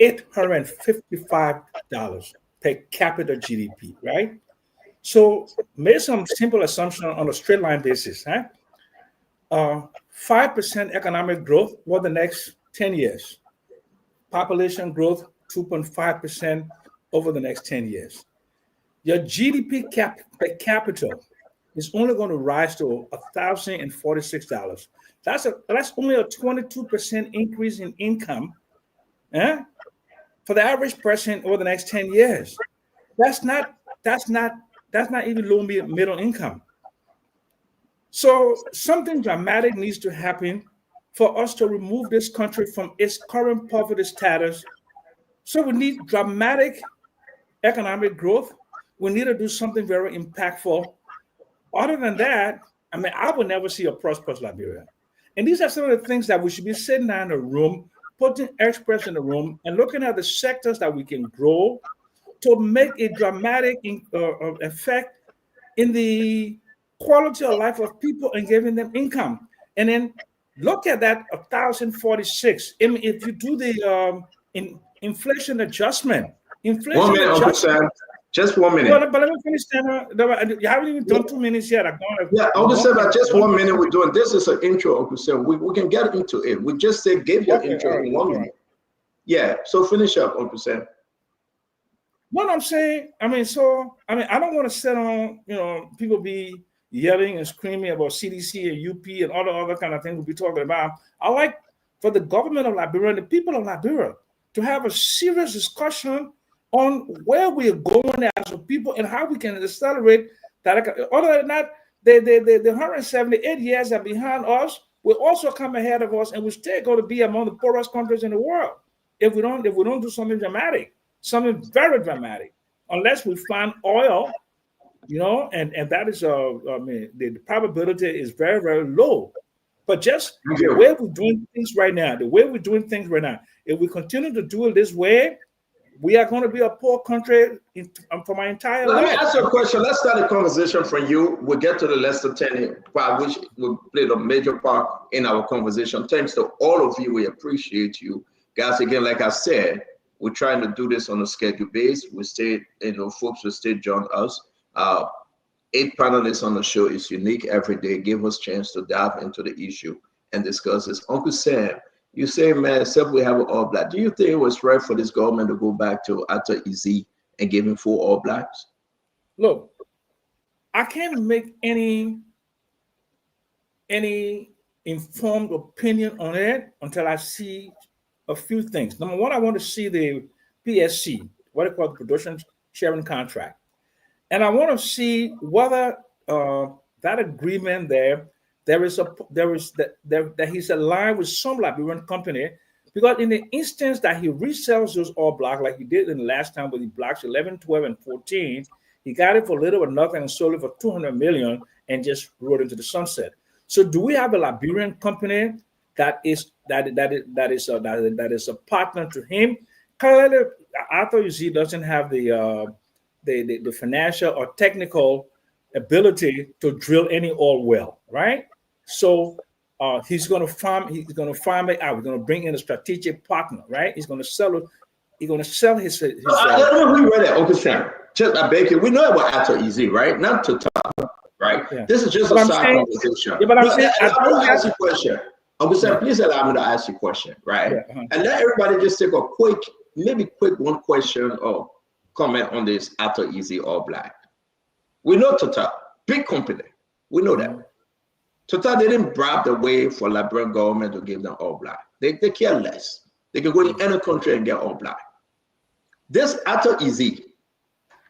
$855 per capita GDP, right? So make some simple assumption on a straight line basis, huh? 5% economic growth for the next 10 years. Population growth, 2.5% over the next 10 years. Your GDP per capita is only going to rise to $1,046. That's only a 22% increase in income for the average person over the next 10 years. That's not even low middle income. So something dramatic needs to happen for us to remove this country from its current poverty status. So we need dramatic economic growth. We need to do something very impactful. Other than that, I would never see a prosperous Liberia. And these are some of the things that we should be sitting down in a room, putting experts in the room, and looking at the sectors that we can grow to make a dramatic effect in the quality of life of people and giving them income. And then look at that 1,046. If you do the inflation adjustment, 1 minute, Uncle Sam. Just 1 minute. But let me finish. You haven't even done 2 minutes yet. Uncle Sam, just 1 minute we're doing. This is an intro, Uncle Sam. We can get into it. We just gave your intro in 1 minute. Yeah, so finish up, Uncle Sam. What I'm saying, I don't want to sit on, people be yelling and screaming about CDC and UP and all the other kind of things we'll be talking about. I like for the government of Liberia and the people of Liberia to have a serious discussion on where we're going as a people and how we can accelerate that. Other than that, the 178 years are behind us. Will also come ahead of us, and we're still going to be among the poorest countries in the world if we don't do something dramatic, something very dramatic. Unless we find oil, and that is the probability is very, very low. But just the way we're doing things right now, if we continue to do it this way, we are going to be a poor country for my entire life. Let me ask you a question. Let's start a conversation from you. We'll get to the Lester 10 part, which will play a major part in our conversation. Thanks to all of you. We appreciate you. Guys, again, like I said, we're trying to do this on a schedule base. We stay, folks will stay join us. 8 panelists on the show is unique every day. Give us a chance to dive into the issue and discuss this. Uncle Sam, you say, man, except we have an all black. Do you think it was right for this government to go back to Ato Eze and give him 4 all blacks? Look, I can't make any informed opinion on it until I see a few things. Number one, I want to see the PSC, what they call the production sharing contract. And I want to see whether that agreement that he's aligned with some Liberian company, because in the instance that he resells those all black, like he did in the last time with the blacks 11, 12, and 14, he got it for little or nothing and sold it for 200 million and just rode into the sunset. So do we have a Liberian company that is a partner to him? Clearly, Ato Eze doesn't have the financial or technical ability to drill any oil well, right? So he's going to farm it out. We're going to bring in a strategic partner, right? He's going to sell it. He's going to sell his. We read that, Uncle Sam. Just I beg you. We know about Ato Eze, right? Not to talk, right? Yeah. This is just a side conversation. Yeah, but I'm saying, I want to ask you a question. Uncle Sam, please allow me to ask you a question, right? Yeah, and let everybody just take a quick one question or comment on this Ato Eze all black. We know Total, big company. We know that. Total didn't bribe the way for Liberian government to give them all black. They care less. They can go to any country and get all black. This Ato Easy,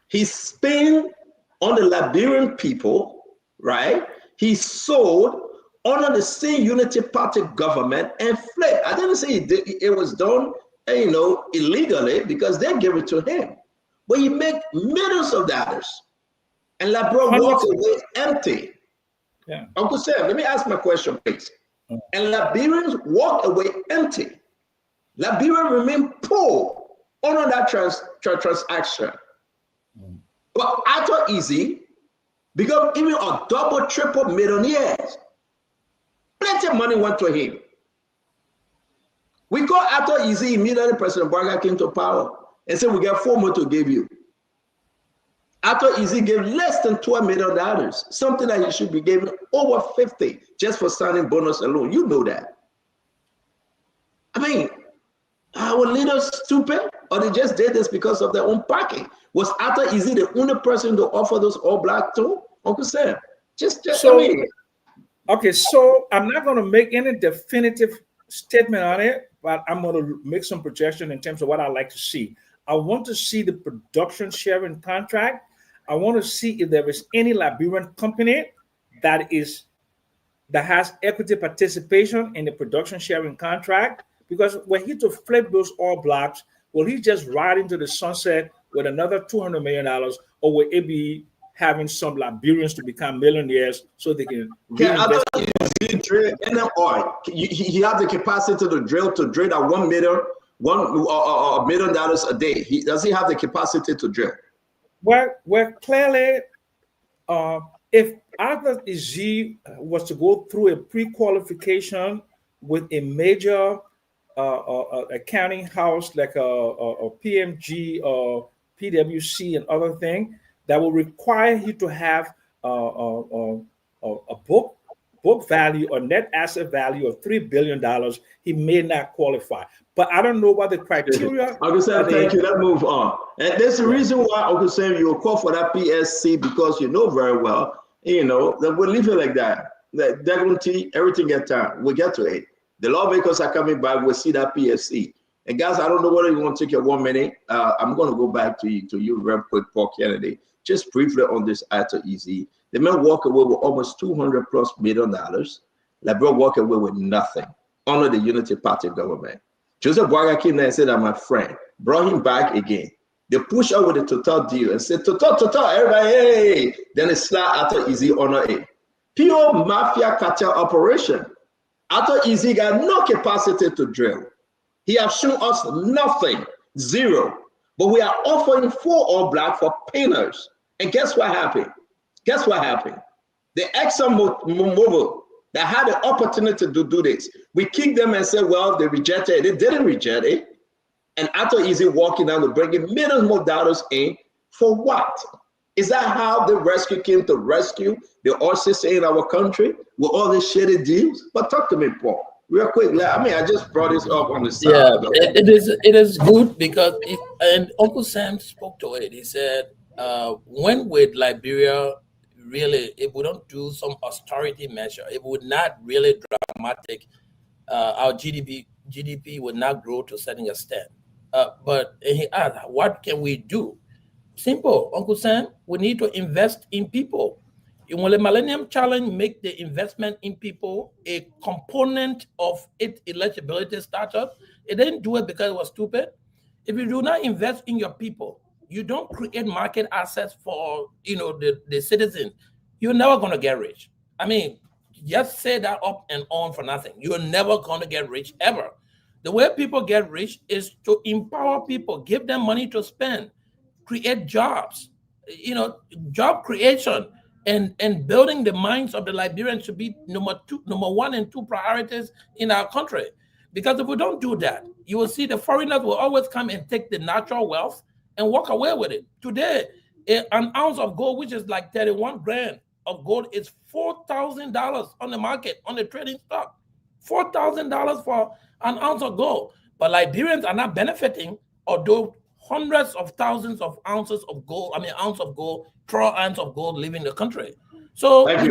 he spent on the Liberian people, right? He sold under the same Unity Party government and fled. I didn't say it was done, illegally, because they gave it to him. But he made millions of dollars. And Labro walked away empty. Yeah. Uncle Sam, let me ask my question, please. And Liberians walked away empty. Liberia remained poor under that transaction. But Ato Easy become even a double, triple millionaires. Plenty of money went to him. We call Ato Easy immediately. President Barga came to power and said, we got 4 more to give you. Ato Easy gave less than $12 million, something that he should be given over 50 just for signing bonus alone. You know that. I mean, our leaders stupid, or they just did this because of their own pocket? Was Ato Easy the only person to offer those all black too? Uncle Sam, Okay, so I'm not going to make any definitive statement on it, but I'm going to make some projection in terms of what I'd like to see. I want to see the production sharing contract. I want to see if there is any Liberian company that has equity participation in the production sharing contract. Because when he to flip those all blocks, will he just ride into the sunset with another $200 million, or will it be having some Liberians to become millionaires so they can reinvest? Drill oil. He has the capacity to drill that $1 million a day. Does he have the capacity to drill? Well, clearly, if Ato Easy was to go through a pre-qualification with a major accounting house like a PMG or PwC and other things, that will require you to have a book value or net asset value of $3 billion, he may not qualify. But I don't know what the criteria. Uncle Sam, thank you. Let's move on. And there's a reason why, Uncle Sam, you will call for that PSC, because you know very well, that we'll leave it like that. That guarantee everything get time. We'll get to it. The lawmakers are coming back. We'll see that PSC. And guys, I don't know whether you want to take your 1 minute. I'm going to go back to you real quick, Paul Kennedy. Just briefly on this Ato Easy. The man walk away with almost $200+ million. Liberia walk away with nothing under the Unity Party government. Joseph Boaga came there and said, I'm my friend. Brought him back again. They push out with the Total deal and said, Total, everybody, hey. Then they slide Ato Easy honor it. Pure mafia cartel operation. Ato Easy got no capacity to drill. He has shown us nothing, zero. But we are offering 4 all black for painters. And guess what happened? Guess what happened? The ExxonMobil that had the opportunity to do this, we kicked them and said, well, they rejected it. They didn't reject it. And Ato Easy walking down to bringing millions more dollars in for what? Is that how the rescue came to rescue the oil system in our country with all these shitty deals? But talk to me, Paul, real quick. I just brought this up on the side. Yeah, it is good because and Uncle Sam spoke to it. He said, when would Liberia really, if we don't do some austerity measure, it would not really dramatic. Our GDP would not grow to a certain extent. But he asked, what can we do? Simple, Uncle Sam, we need to invest in people. When the Millennium Challenge make the investment in people a component of its eligibility startup, it didn't do it because it was stupid. If you do not invest in your people, you don't create market assets for the citizen, you're never going to get rich. I mean, just say that up and on for nothing. You're never going to get rich ever. The way people get rich is to empower people, give them money to spend, create jobs. Job creation and building the minds of the Liberians should be number 1 and 2 priorities in our country. Because if we don't do that, you will see the foreigners will always come and take the natural wealth and walk away with it. Today, an ounce of gold, which is like 31 grand of gold, is $4,000 on the market, on the trading stock. $4,000 for an ounce of gold. But Liberians are not benefiting, although hundreds of thousands of ounces of gold, ounce of gold, troll ounce of gold leaving the country. So we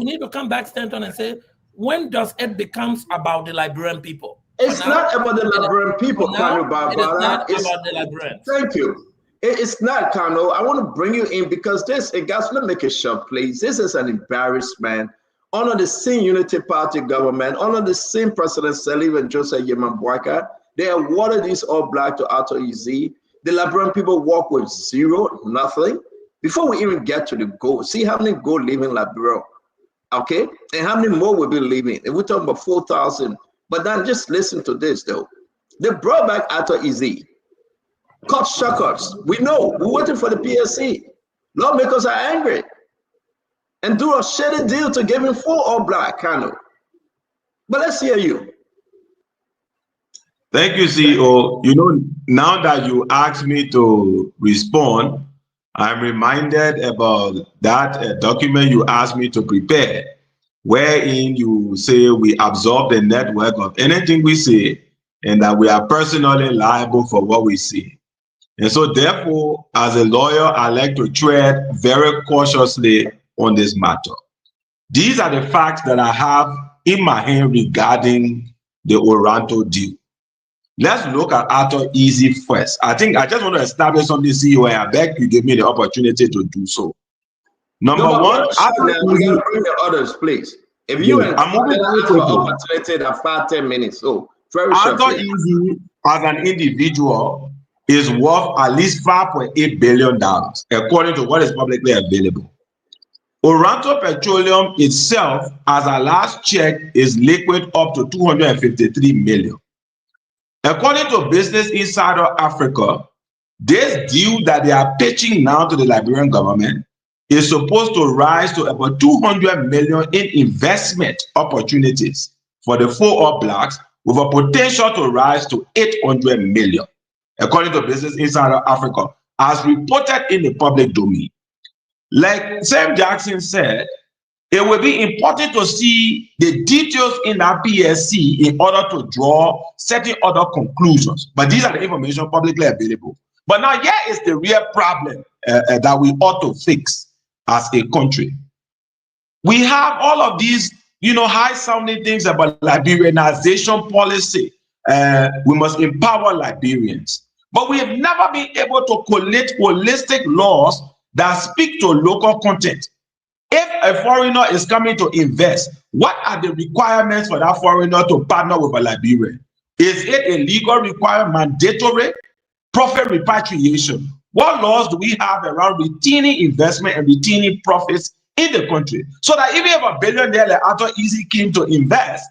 need to come back, Stanton, and say, when does it becomes about the Liberian people? It's not about the Liberian people, Kano It is not Barbara. about the Liberians. Thank you. It's not, Kano. I want to bring you in because guys, let me make it short, please. This is an embarrassment. Under the same Unity Party government, under the same President Salif and Joseph Yeman Boyka, they awarded this all black to Arthur Easy. The Liberian people walk with zero, nothing. Before we even get to the goal, see how many gold live in Liberia, okay? And how many more will be leaving? If we're talking about 4,000. But then just listen to this, though. They brought back Arthur Easy. Cut shortcuts. We know. We're waiting for the PSC. Lawmakers are angry. And do a shady deal to give him 4 all black, Kano. But let's hear you. Thank you, CEO. You know, now that you asked me to respond, I'm reminded about that document you asked me to prepare, wherein you say we absorb the network of anything we say and that we are personally liable for what we say. And so therefore, as a lawyer, I like to tread very cautiously on this matter. These are the facts that I have in my hand regarding the Oranto deal. Let's look at Arthur Easy first. I think I just want to establish something, CEO, and I beg you give me the opportunity to do so. Number one, we got to bring the others, please. If you and I'm opportunity that 5-10 minutes. So very short. Arthur Easy, as an individual, is worth at least $5.8 billion, according to what is publicly available. Oranto Petroleum itself, as a last check, is liquid up to $253 million. According to Business Insider Africa, this deal that they are pitching now to the Liberian government is supposed to rise to about $200 million in investment opportunities for the 4 All Blacks, with a potential to rise to $800 million, according to Business Insider Africa, as reported in the public domain. Like Sam Jackson said, it will be important to see the details in that PSC in order to draw certain other conclusions. But these are the information publicly available. But now here is the real problem that we ought to fix as a country. We have all of these, high-sounding things about Liberianization policy. We must empower Liberians. But we have never been able to collate holistic laws that speak to local content. If a foreigner is coming to invest, what are the requirements for that foreigner to partner with a Liberian? Is it a legal requirement, mandatory? Profit repatriation. What laws do we have around retaining investment and retaining profits in the country? So that even if a billionaire like Arthur Easy came to invest,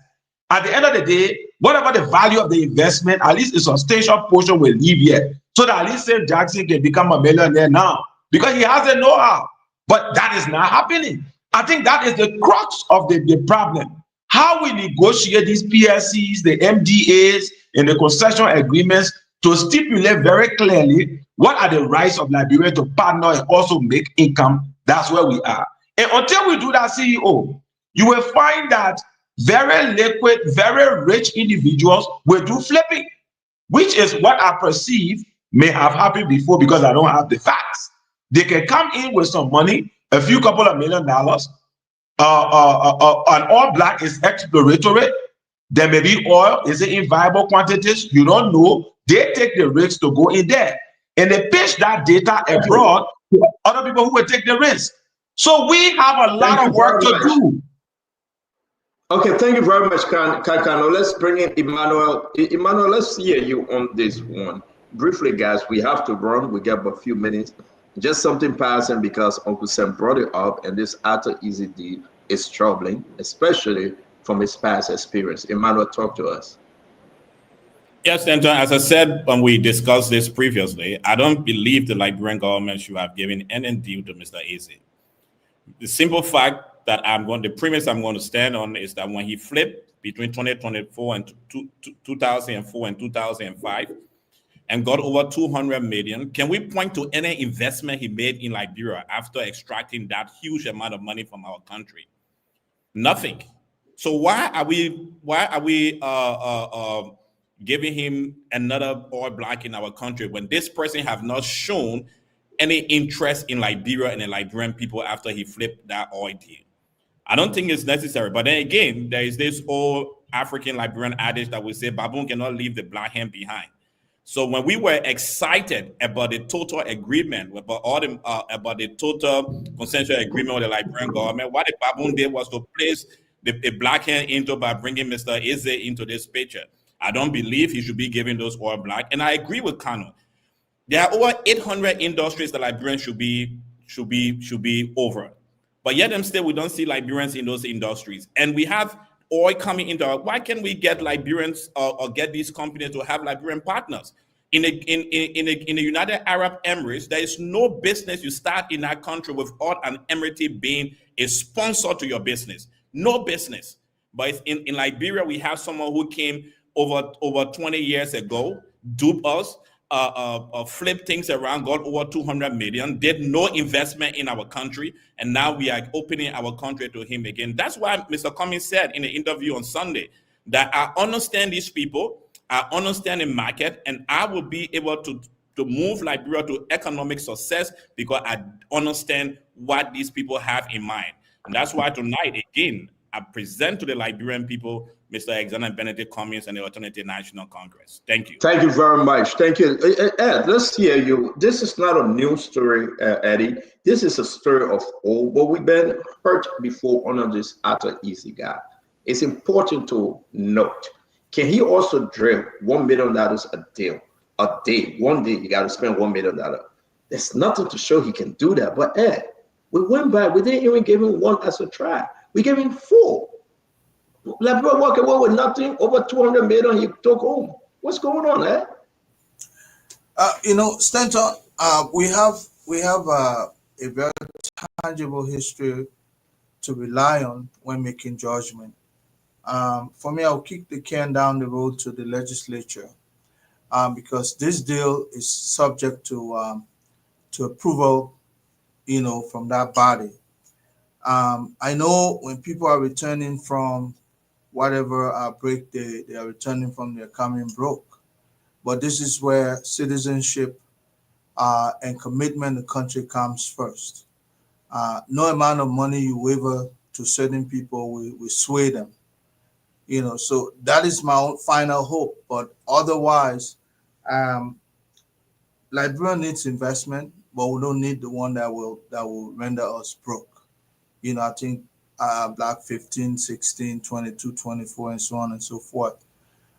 at the end of the day, whatever the value of the investment, at least a substantial portion will leave here. So that at least Sam Jackson can become a millionaire now, because he has the know-how. But that is not happening. I think that is the crux of the problem. How we negotiate these PSCs, the MDAs, and the concession agreements to stipulate very clearly what are the rights of Liberia to partner and also make income. That's where we are. And until we do that, CEO, you will find that very liquid, very rich individuals will do flipping, which is what I perceive may have happened before, because I don't have the facts. They can come in with some money, a few couple of $1 million. An All Black is exploratory. There may be oil. Is it in viable quantities? You don't know. They take the risk to go in there, and they pitch that data abroad to other people who will take the risk. So we have a lot of work to do. Okay, thank you very much, Kakano. Let's bring in Emmanuel. Emmanuel, let's hear you on this one. Briefly, guys, we have to run. We got a few minutes. Just something passing because Uncle Sam brought it up, and this Arthur Easy deal is troubling, especially from his past experience. Emmanuel, talk to us. Yes, Senator, as I said when we discussed this previously, I don't believe the Liberian government should have given any deal to Mr. Easy. The simple fact that the premise I'm going to stand on is that when he flipped between 2024 and 2004 and 2005 and got over 200 million, can we point to any investment he made in Liberia after extracting that huge amount of money from our country? Nothing. So why are we giving him another All Black in our country when this person have not shown any interest in Liberia and the Liberian people after he flipped that oil deal? I don't think it's necessary. But then again, there is this whole African Liberian adage that we say, baboon cannot leave the black hen behind. So when we were excited about the total agreement, about about the total consensual agreement with the Liberian government, what the baboon did was to place the black hen into by bringing Mr. Eze into this picture. I don't believe he should be giving those all black, and I agree with Kanu. There are over 800 industries that Liberians should be over, but yet and still we don't see Liberians in those industries, and we have oil coming into. Why can't we get Liberians or get these companies to have Liberian partners? In the United Arab Emirates, there is no business you start in that country without an emirate being a sponsor to your business. No business. But in Liberia, we have someone who came over 20 years ago, duped us, flipped things around, got over 200 million, did no investment in our country, and now we are opening our country to him again. That's why Mr. Cummings said in the interview on Sunday that I understand these people, I understand the market, and I will be able to move Liberia to economic success because I understand what these people have in mind. And that's why tonight, again, I present to the Liberian people Mr. Alexander Benedict Cummings and the Alternative National Congress. Thank you. Thank you very much. Thank you. Ed, let's hear you. This is not a new story, Eddie. This is a story of old, but we've been hurt before under this Ato Easy guy. It's important to note. Can he also drill $1 million a day? One day you got to spend $1 million. There's nothing to show he can do that. But Ed, we went back. We didn't even give him one as a try. We gave him 4. Liberia walked away with nothing. Over 200 million he took home. What's going on, Ed? Stanton, we have a very tangible history to rely on when making judgment. For me, I'll kick the can down the road to the legislature because this deal is subject to approval, from that body. I know when people are returning from whatever break they are returning from, they're coming broke. But this is where citizenship and commitment to country comes first. No amount of money you waiver to certain people will sway them. So that is my own final hope. But otherwise, Liberia needs investment, but we don't need the one that will render us broke. I think Black 15, 16, 22, 24, and so on and so forth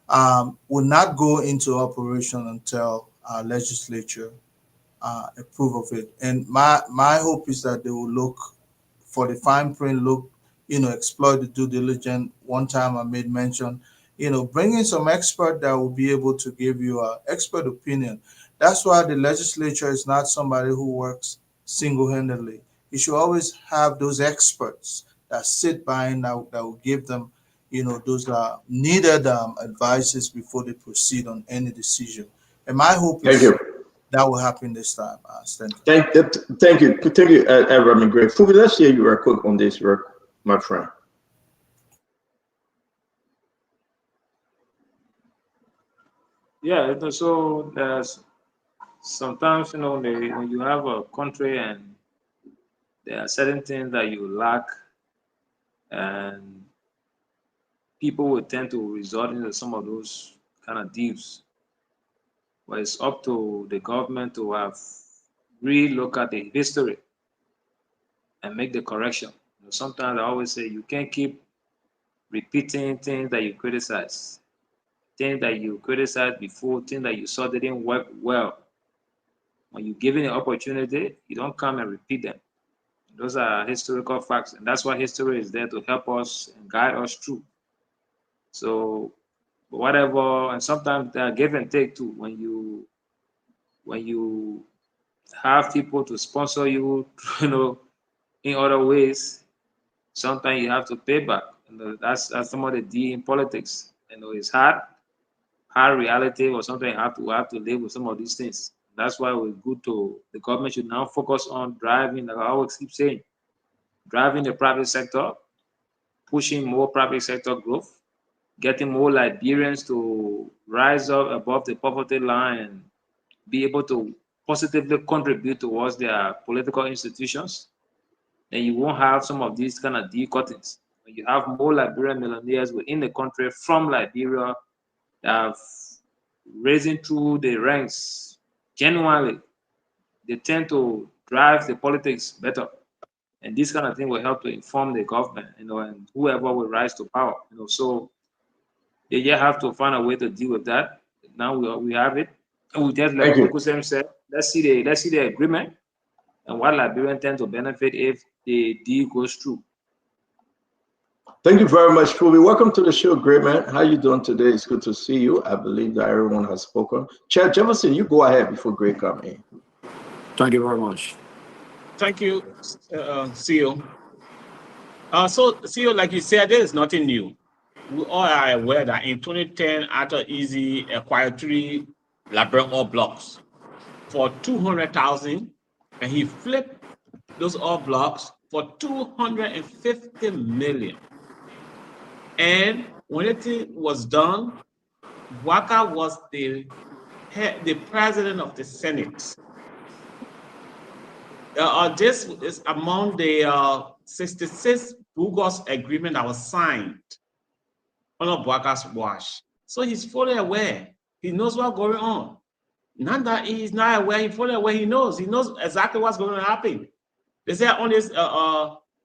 will not go into operation until our legislature approve of it. And my hope is that they will look for the fine print, exploit the due diligence. One time I made mention, bring in some expert that will be able to give you an expert opinion. That's why the legislature is not somebody who works single-handedly. You should always have those experts that sit by and that will give them, those needed advices before they proceed on any decision. And my hope is that will happen this time. Thank you, Reverend Gray. Fubi, let's hear you real quick on this, my friend. Yeah, so there's sometimes, when you have a country and there are certain things that you lack, and people will tend to resort into some of those kind of deals. But it's up to the government to have really look at the history and make the correction. Sometimes I always say you can't keep repeating things that you criticize, things that you criticized before, things that you saw didn't work well. When you're given an opportunity, you don't come and repeat them. Those are historical facts, and that's why history is there to help us and guide us through. So whatever, and sometimes there are give and take too. When you have people to sponsor you, in other ways, sometimes you have to pay back. That's some of the D in politics. It's hard reality, or something you have to live with some of these things. That's why we're good to the government should now focus on driving, like I always keep saying, driving the private sector, pushing more private sector growth, getting more Liberians to rise up above the poverty line and be able to positively contribute towards their political institutions. Then you won't have some of these kind of deal cuttings. when you have more Liberian millionaires within the country from Liberia that have risen through the ranks genuinely, they tend to drive the politics better. And this kind of thing will help to inform the government, and whoever will rise to power, So they just have to find a way to deal with that. Now we have it. And we just like Uncle Sam said, let's see the agreement and what Liberians tend to benefit if the deal goes through. Thank you very much, Kobe. Welcome to the show, great man. How you doing today? It's good to see you. I believe that everyone has spoken. Chad Jefferson, you go ahead before Greg comes in. Thank you very much. Thank you, CEO. So, CEO, like you said, there is nothing new. We all are aware that in 2010, Arthur Easy acquired 3 Liberian ore blocks for $200,000, and he flipped those ore blocks for $250 million. And when it was done, Waka was the president of the Senate. This is among the 66 Burgos agreement that was signed under Waka's watch. So he's fully aware. He knows what's going on. Not that he's not aware, he's fully aware. He knows exactly what's going to happen. They say on this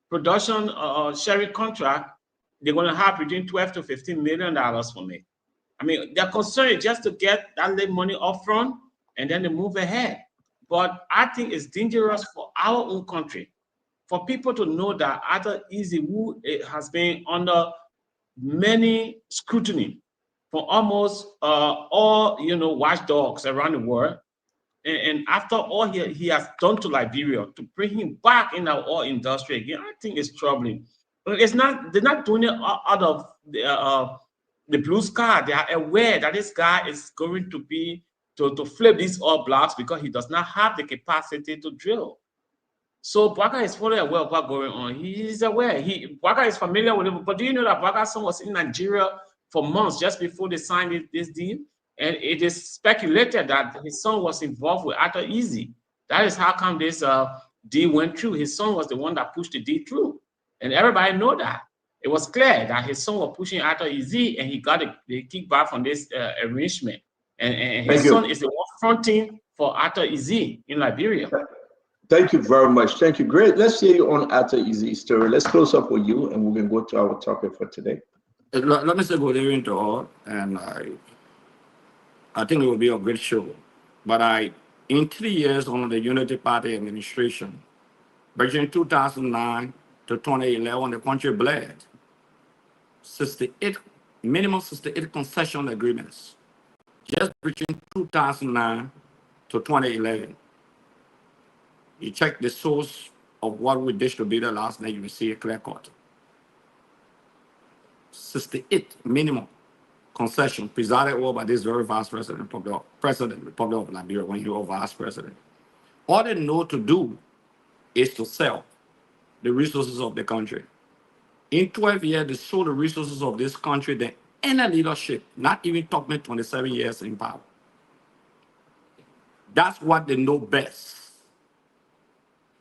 production sharing contract, they're going to have between $12 to $15 million for me. I mean, their concern is just to get that little money up front and then they move ahead. But I think it's dangerous for our own country, for people to know that Arthur Easy, who has been under many scrutiny for almost all watchdogs around the world, and after all he has done to Liberia, to bring him back in our oil industry again, I think it's troubling. They're not doing it out of the blue sky. They are aware that this guy is going to be to flip these oil blocks because he does not have the capacity to drill. So Bwaka is fully aware of what's going on. He's aware. Bwaka is familiar with it. But do you know that Bwaka's son was in Nigeria for months just before they signed this deal? And it is speculated that his son was involved with Arthur Easy. That is how come this deal went through. His son was the one that pushed the deal through. And everybody know that. It was clear that his son was pushing Arthur Easy and he got the kickback from this arrangement. And his son is the one fronting for Arthur Easy in Liberia. Thank you very much. Thank you. Great. Let's hear you on Arthur Easy's story. Let's close up with you and we can go to our topic for today. Let me say good evening to all, and I think it will be a great show. But in 3 years under the Unity Party administration, between 2009 to 2011, the country bled 68 concession agreements just between 2009 to 2011. You check the source of what we distributed last night, you will see a clear cut. 68 minimum concession presided over by this very vice president, Republic of Liberia, when he was vice president. All they know to do is to sell the resources of the country. In 12 years, they sold the resources of this country than any leadership, not even talking 27 years in power. That's what they know best.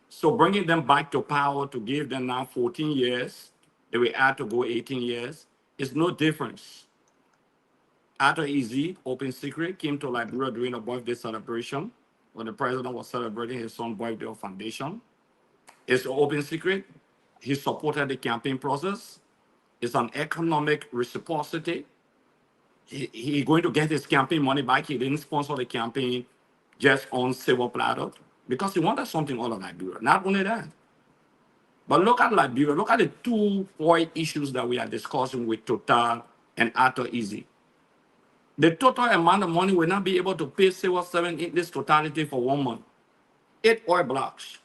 So bringing them back to power to give them now 14 years, they will add to go 18 years, is no difference. Arthur Easy, open secret, came to Liberia during a birthday celebration when the president was celebrating his son's birthday foundation. It's an open secret. He supported the campaign process. It's an economic reciprocity. He's going to get his campaign money back. He didn't sponsor the campaign just on silver platter because he wanted something out of Liberia. Not only that, but look at Liberia. Look at the 2 point issues that we are discussing with Total and Arthur Easy. The total amount of money will not be able to pay Silver 7 in this totality for 1 month. 8 oil blocks.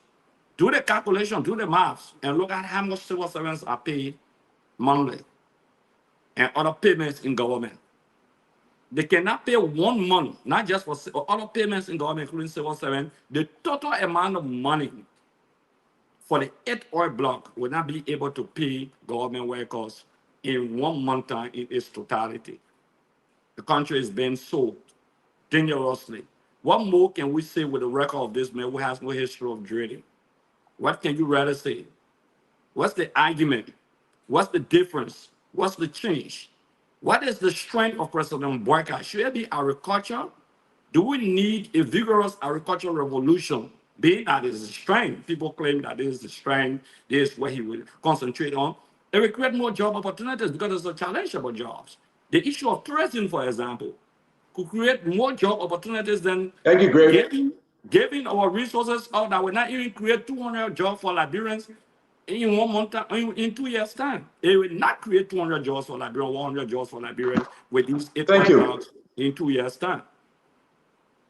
Do the calculation, do the maths, and look at how much Silver 7s are paid monthly and other payments in government. They cannot pay 1 month, not just for other payments in government, including Silver 7. The total amount of money for the 8 oil block will not be able to pay government workers in 1 month time in its totality. The country is being sold dangerously. What more can we say with the record of this man who has no history of drilling? What can you rather say? What's the argument What's the difference? What's the change? What is the strength of President Boyka? Should it be agriculture? Do we need a vigorous agricultural revolution? Being that is the strength, people claim that this is the strength, this is what he will concentrate on. It will create more job opportunities because there's a challenge about jobs. The issue of tourism, for example, could create more job opportunities than Thank you, Greg. giving our resources out that will not even create 200 jobs for Liberians in 1 month, in 2 years' time. It will not create 200 jobs for Liberians, 100 jobs for Liberians with these 8 jobs in 2 years' time.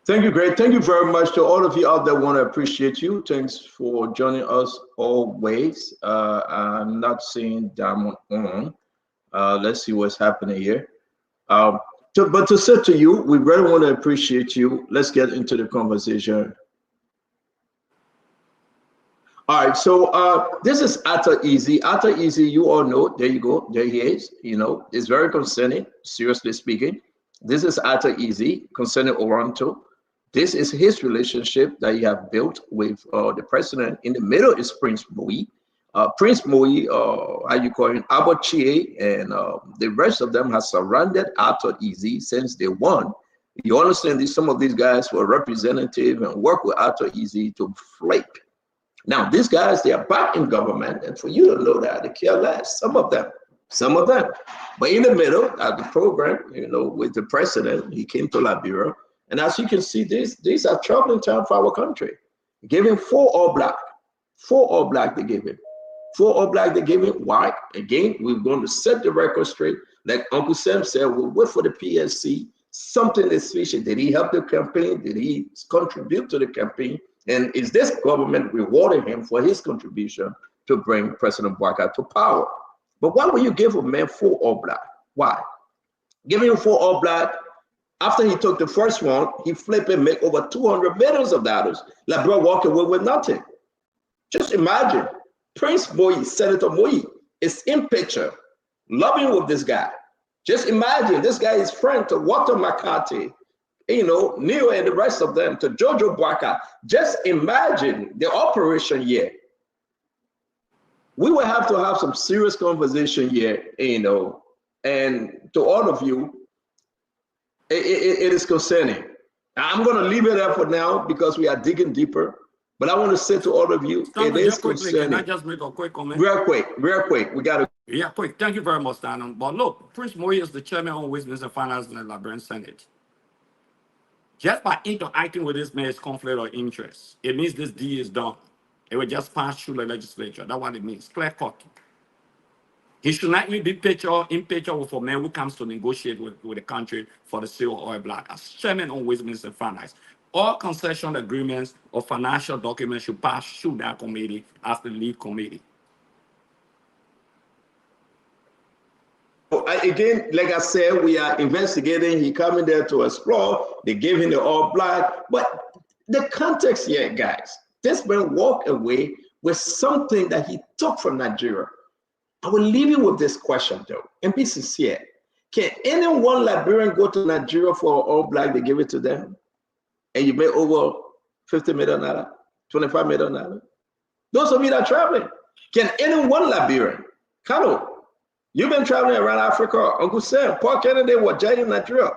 Thank you, Greg. Thank you very much to all of you out there. Want to appreciate you. Thanks for joining us always. I'm not seeing Diamond on. Let's see what's happening here. But to say to you, we really want to appreciate you. Let's get into the conversation. All right, so this is Atta Easy. Atta Easy, you all know. There you go. There he is. You know, it's very concerning. Seriously speaking, this is Atta Easy concerning Oronto. This is his relationship that he have built with the president. In the middle is Prince Moi. Prince Moi, how you call him, Abochie, and the rest of them have surrounded Atta Easy since they won. You understand some of these guys were representative and work with Atta Easy to flake. Now, these guys, they are back in government, and for you to know that, they care less. Some of them. But in the middle, at the program, you know, with the president, he came to Liberia. And as you can see, these are troubling times for our country. Giving 4 all black. 4 all black they gave him. 4 all black they gave him. Why? Again, we're going to set the record straight. Like Uncle Sam said, we'll wait for the PSC. Something is fishy. Did he help the campaign? Did he contribute to the campaign? And is this government rewarding him for his contribution to bring President Boyka to power? But why would you give a man 4 all black? Why? Giving him 4 all black. After he took the first one, he flipped and make over $200 million. Liberia walk away with nothing. Just imagine, Prince Moi, Senator Moi, is in picture, loving with this guy. Just imagine, this guy is friend to Walter McCarthy, you know, Neil and the rest of them, to Jojo Boyka. Just imagine the operation here. We will have to have some serious conversation here, you know, and to all of you, it is concerning. I'm going to leave it there for now because we are digging deeper. But I want to say to all of you, it is concerning. Can I just make a quick comment? Real quick. We got to. Yeah, quick. Thank you very much, Shannon. But look, Prince Moi is the chairman of Business and Finance in the Liberian Senate. Just by interacting with this man's conflict of interest, it means this deal is done. It will just pass through the legislature. That's what it means. Clear cut. He should not even be in picture with a man who comes to negotiate with the country for the sale of oil black. As chairman on Business and Finance, all concession agreements or financial documents should pass through that committee as the lead committee. Again, like I said, we are investigating. He coming there to explore. They gave him the all black. But the context here, guys, this man walked away with something that he took from Nigeria. I will leave you with this question, though, and be sincere. Can any one Liberian go to Nigeria for all black? They give it to them, and you make over $50 million, $25 million. Those of you that are traveling, can any one Liberian? Kano, you've been traveling around Africa. Uncle Sam, Paul Kennedy was in Nigeria.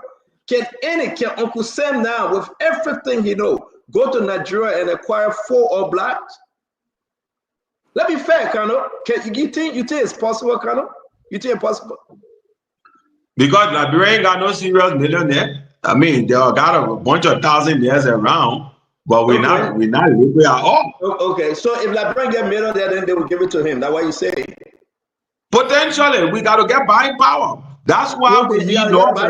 Can Uncle Sam now, with everything he knows, go to Nigeria and acquire 4 all blacks? Let me fair, Kano. You think it's possible, Kano? You think it's possible? Because Liberia ain't got no serious millionaire. I mean, there are got a bunch of thousandaires around, but we're not liquid at all. Okay, so if Liberia get millionaire, then they will give it to him. That's what you say. Potentially, we got to get buying power. That's why we need laws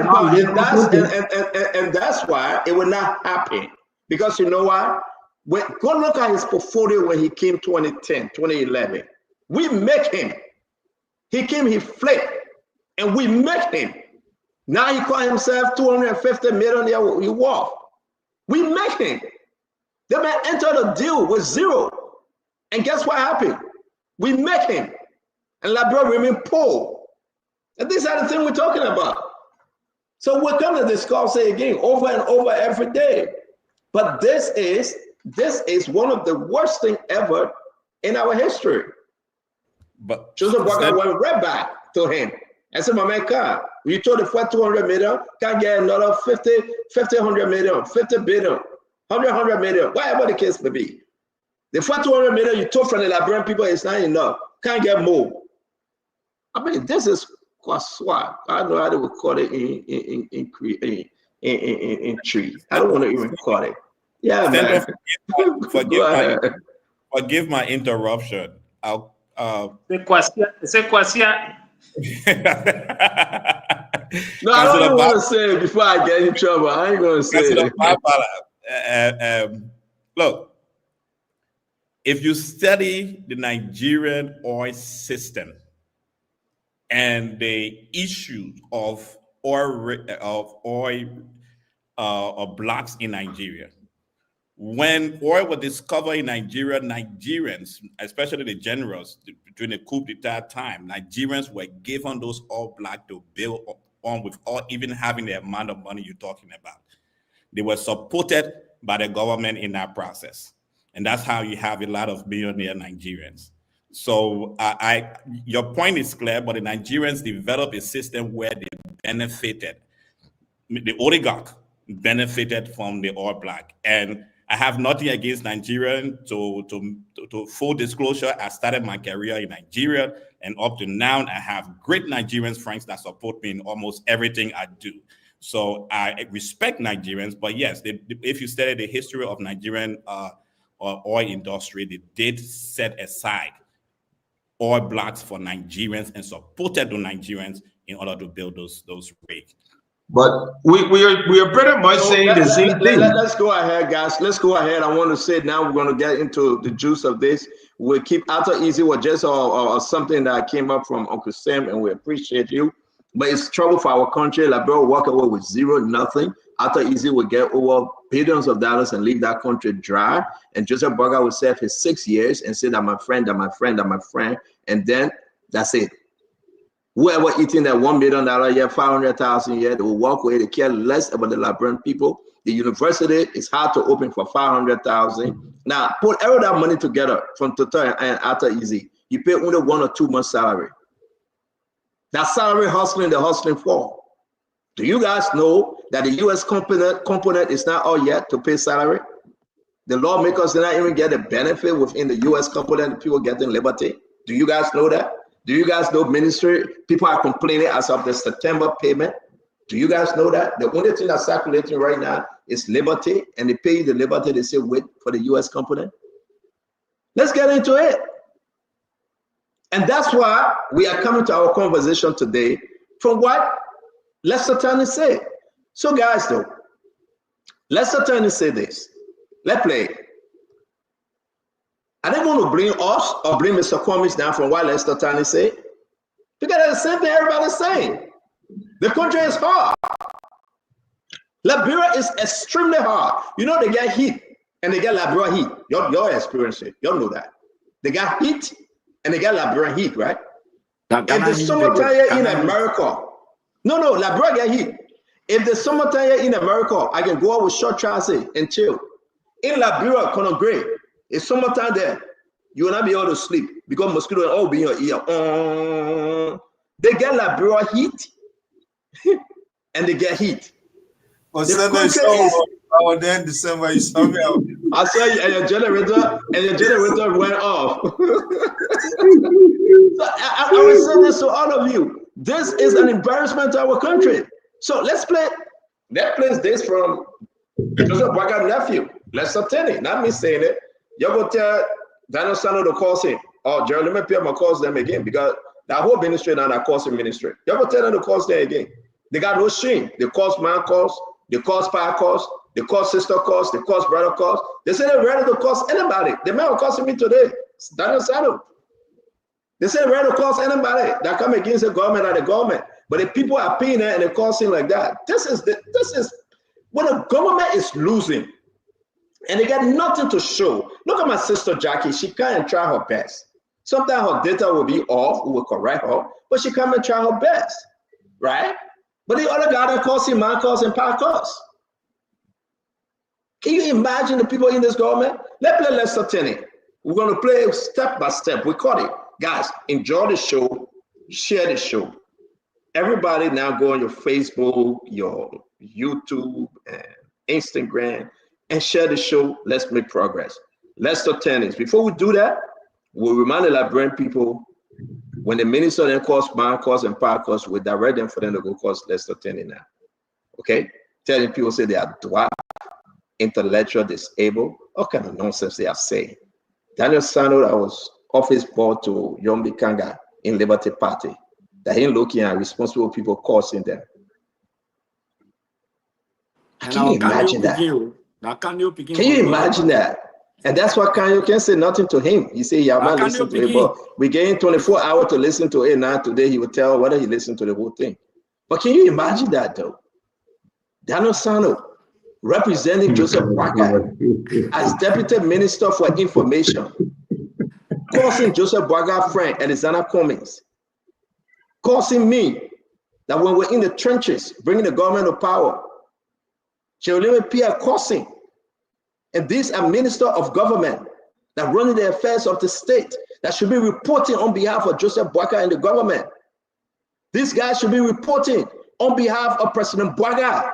and that's why it will not happen. Because you know why? Go look at his portfolio when he came 2010, 2011. We make him. He came, he flipped, and we make him. Now he call himself 250 million he worth. We make him. The man entered a deal with 0. And guess what happened? We make him. And Liberia remain poor. And these are the things we're talking about. So we're going to discuss it again over and over every day. But this is one of the worst things ever in our history. But Joseph Boakai went right back to him and said, my man, you told the for 200 million, can't get another 50, 100 million, 50 billion, 100 million, whatever the case may be. The for 200 million you took from the Liberian people is not enough. Can't get more. I mean, this is quite swag. I don't know how they would call it in tree. I don't want to even call it. Yeah, man. Forgive my interruption. C'est quoi ça? No, I don't even want to say it before I get in trouble. I ain't going to say it. Look, if you study the Nigerian oil system and the issues of oil blocks in Nigeria, when oil was discovered in Nigeria, Nigerians, especially the generals during the coup d'etat time, Nigerians were given those oil blocks to build on without even having the amount of money you're talking about. They were supported by the government in that process. And that's how you have a lot of billionaire Nigerians. So your point is clear, but the Nigerians developed a system where they benefited. The oligarch benefited from the oil block. And I have nothing against Nigerian. To full disclosure, I started my career in Nigeria, and up to now, I have great Nigerian friends that support me in almost everything I do. So I respect Nigerians, but yes, if you study the history of Nigerian oil industry, they did set aside oil blocks for Nigerians and supported the Nigerians in order to build those rigs. But we are pretty much saying the same thing. Let's go ahead, guys. Let's go ahead. I want to say now we're going to get into the juice of this. We'll keep After Easy was just something that came up from Uncle Sam, and we appreciate you. But it's trouble for our country. Liberia will walk away with zero, nothing. After Easy will get over billions of dollars and leave that country dry. And Joseph Boakai will serve his 6 years and say that my friend, that my friend, that my friend. And then that's it. Whoever eating that $1 million a year, 500,000 a year, they will walk away. They care less about the Liberian people. The university is hard to open for 500,000. Now, put all that money together from Total and After Easy. You pay only 1 or 2 months salary. That salary hustling, they're hustling for. Do you guys know that the U.S. component is not all yet to pay salary? The lawmakers did not even get a benefit within the U.S. component, people getting liberty. Do you guys know that? Do you guys know ministry? People are complaining as of the September payment. Do you guys know that? The only thing that's circulating right now is liberty, and they pay the liberty, they say wait for the U.S. component. Let's get into it. And that's why we are coming to our conversation today from what Lester Turney said. So guys, though, Lester Turney said this. Let's play it. Are they going to bring us or bring Mr. Cummings down from what Lester Turney said? Because that's the same thing everybody's saying. The country is hard. Liberia is extremely hard. You know, they get heat and they get Liberia heat. Y'all experience it. Y'all know that. They got heat and they get Liberian heat, right? If the summertime in America, no, Liberia get heat. If the summertime in America, I can go out with short trousers and chill. In Liberia, Conagray, it's summertime there. You will not be able to sleep because mosquitoes will all be in your ear. They get Liberia heat and they get heat. Well, then December, you saw me out. I saw you, and your generator went off. So I will say this to all of you. This is an embarrassment to our country. So let's play this from Joseph Boakai's nephew, Lester Turney. Not me saying it. You're going to tell Daniel Sano to call him. Oh, Gerald, let me pay my calls them again because that whole ministry now that calls him ministry. You're going to tell them to call them again. They got no shame. They cause man calls. They cause power calls. They cause sister calls. They cause brother calls. They say they're ready to cause anybody. The man who calls me today, Daniel Sano. They say they're ready to cause anybody that come against the government or the government. But if people are paying it and they cause him like that, this is when the government is losing and they got nothing to show. Look at my sister Jackie. She can't try her best. Sometimes her data will be off. We will correct her, but she can't try her best, right? But the other guy that calls him man calls and power calls. Can you imagine the people in this government? Let's play Lester Turney. We're going to play step by step. We caught it. Guys, enjoy the show, share the show. Everybody now go on your Facebook, your YouTube, and Instagram, and share the show. Let's make progress. Let's start tennis. Before we do that, we'll remind the Liberian people when the minister then calls bond course and power course, we direct them for them to go course Leicester tennis now. Okay? Telling people say they are dwarf, intellectual, disabled, all kind of nonsense they are saying. Daniel Sano, that was office board to Yombi Kanga in Liberty Party, that he looking at responsible people causing them. Can you imagine that? Can you imagine that? And that's why Kanyo can say nothing to him. He say, yeah, I'm not listening to him, but we gave him 24 hours to listen to it. Now today he will tell whether he listened to the whole thing. But can you imagine that though? Daniel Sano representing Joseph Boakai as Deputy Minister for Information, causing Joseph Boakai friend Alexander Cummings, causing me that when we're in the trenches, bringing the government to power, Cheolime Pia causing, and these are minister of government that running the affairs of the state that should be reporting on behalf of Joseph Boakai and the government. These guys should be reporting on behalf of President Boakai.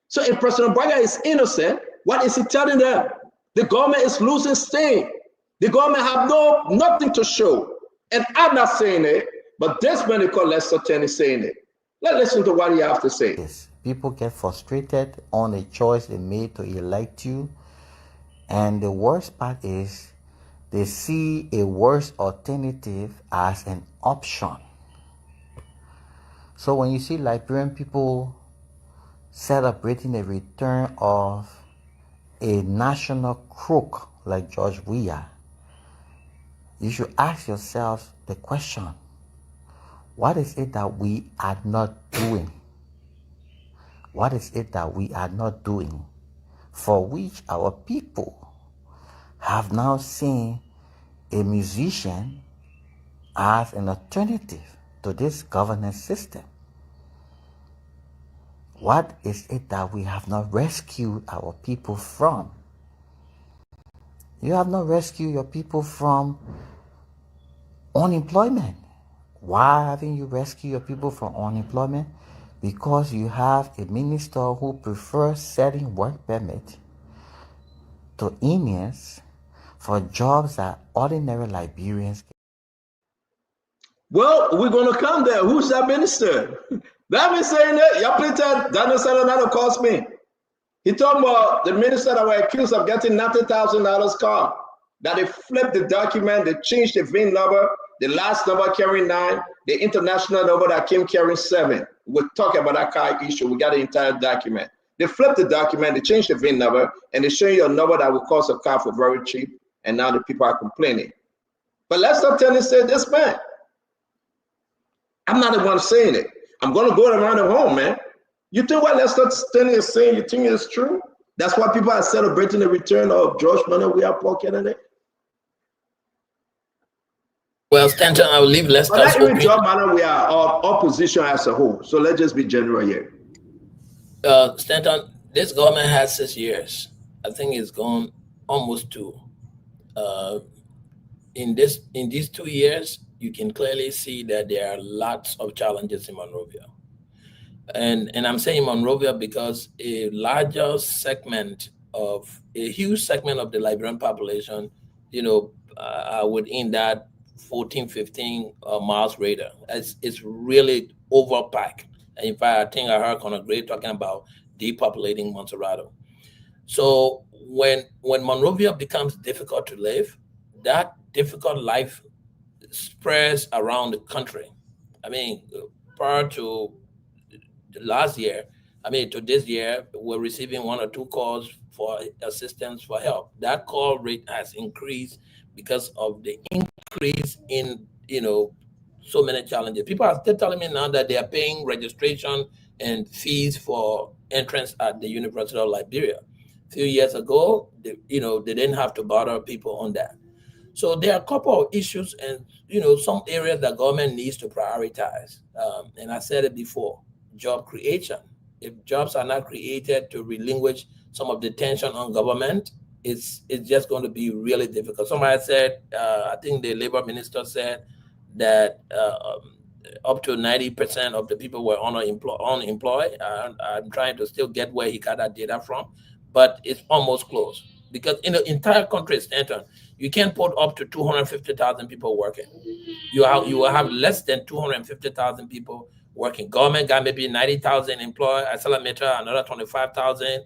So if President Boakai is innocent, what is he telling them? The government is losing steam. The government have nothing to show. And I'm not saying it, but this man called Lester Ten is saying it. Let's listen to what he has to say. Yes, people get frustrated on a choice they made to elect you. And the worst part is they see a worse alternative as an option. So when you see Liberian people celebrating the return of a national crook like George Weah, you should ask yourselves the question, what is it that we are not doing? What is it that we are not doing for which our people have now seen a musician as an alternative to this governance system? What is it that we have not rescued our people from? You have not rescued your people from unemployment. Why haven't you rescued your people from unemployment? Because you have a minister who prefers selling work permit to Indians for jobs that ordinary Liberians. Well, we're going to come there. Who's that minister? That been saying that. Y'all please tell Daniel Sano cost me. He talking about the minister that were accused of getting $90,000 car. That they flipped the document, they changed the VIN number, the last number carrying 9, the international number that came carrying 7. We'll talk about that car issue. We got the entire document. They flipped the document, they changed the VIN number, and they show you a number that will cost a car for very cheap. And now the people are complaining. But let's not tell you, say this man. I'm not the one saying it. I'm going to go around the home, man. You think what Lester Stanley is saying, you think it's true? That's why people are celebrating the return of George Manuel Weah Paul Kennedy. Well, Stanton, I will leave Lester. But not even George Manuel Weah or opposition as a whole. So let's just be general here. Stanton, this government has 6 years. I think it's gone almost 2. In these 2 years, you can clearly see that there are lots of challenges in Monrovia. And I'm saying Monrovia because a huge segment of the Liberian population, within that 14, 15 miles radius. It's really overpacked. And in fact, I think I heard Conor Gray talking about depopulating Montserrado. So when Monrovia becomes difficult to live, that difficult life spreads around the country. I mean, prior to last year, to this year, we're receiving 1 or 2 calls for assistance for help. That call rate has increased because of the increase in, so many challenges. People are still telling me now that they are paying registration and fees for entrance at the University of Liberia. A few years ago, they didn't have to bother people on that. So there are a couple of issues and, some areas that government needs to prioritize. And I said it before, job creation. If jobs are not created to relinquish some of the tension on government, it's just going to be really difficult. Somebody said, I think the labor minister said that up to 90% of the people were unemployed. I'm trying to still get where he got that data from, but it's almost close. Because in the entire country, Stanton, you can't put up to 250,000 people working. You will have less than 250,000 people working. Government got maybe 90,000 employed. Accelerator, another 25,000.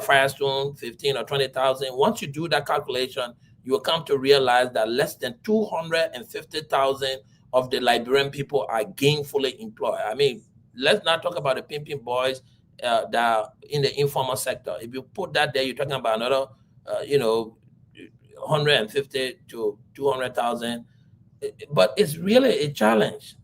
Firestone, 15 or 20,000. Once you do that calculation, you will come to realize that less than 250,000 of the Liberian people are gainfully employed. I mean, let's not talk about the pimping boys that are in the informal sector. If you put that there, you're talking about another, 150 to 200,000. But it's really a challenge.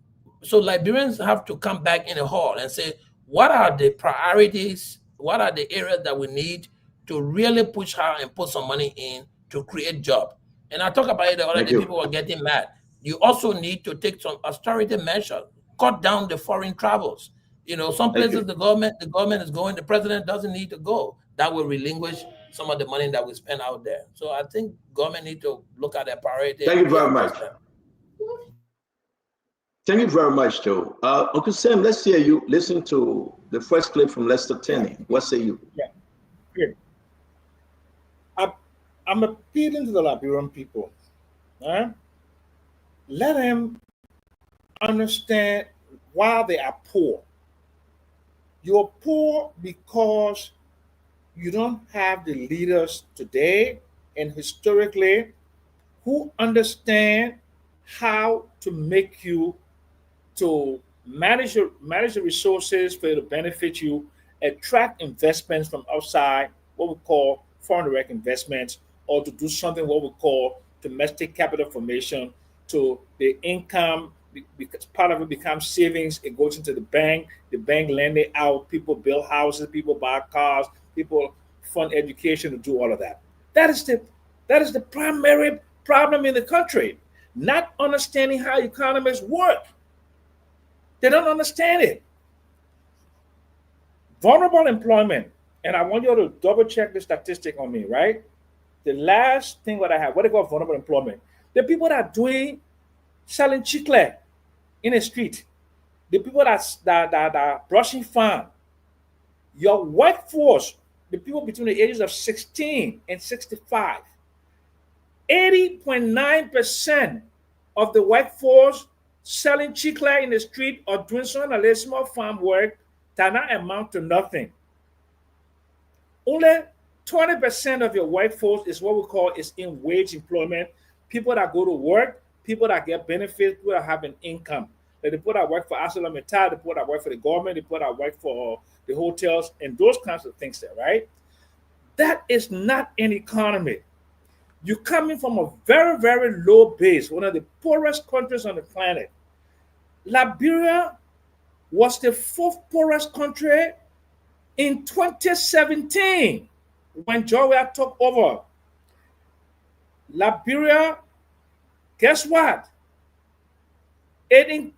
So Liberians have to come back in the hall and say, what are the priorities? What are the areas that we need to really push hard and put some money in to create jobs? And I talk about it the other day, people are getting mad. You also need to take some austerity measures, cut down the foreign travels. Some places the government is going, the president doesn't need to go. That will relinquish some of the money that we spend out there. So I think government need to look at their priorities. Thank you very much. Thank you very much, Joe. Uncle Sam, let's hear you listen to the first clip from Lester Tenney. What say you? Yeah, good. I'm appealing to the Liberian people. Let them understand why they are poor. You're poor because you don't have the leaders today and historically who understand how to make you to manage the resources for it to benefit you, attract investments from outside, what we call foreign direct investments, or to do something what we call domestic capital formation, to the income, because part of it becomes savings, it goes into the bank lend it out, people build houses, people buy cars, people fund education to do all of that. That is the primary problem in the country, not understanding how economies work. They don't understand it. Vulnerable employment, and I want you to double check the statistic on me, right? The last thing that I have, what they call vulnerable employment, the people that are selling chicle in the street, the people that are brushing farm, your workforce, the people between the ages of 16 and 65, 80.9% of the workforce selling chicle in the street or doing some of small farm work that not amount to nothing. Only 20% of your workforce is what we call is in wage employment. People that go to work, people that get benefits, people that have an income. Like the people that work for ArcelorMittal, the people that work for the government, the people that work for the hotels, and those kinds of things there, right? That is not an economy. You're coming from a very, very low base, one of the poorest countries on the planet. Liberia was the 4th poorest country in 2017 when Georgia took over. Liberia, guess what? It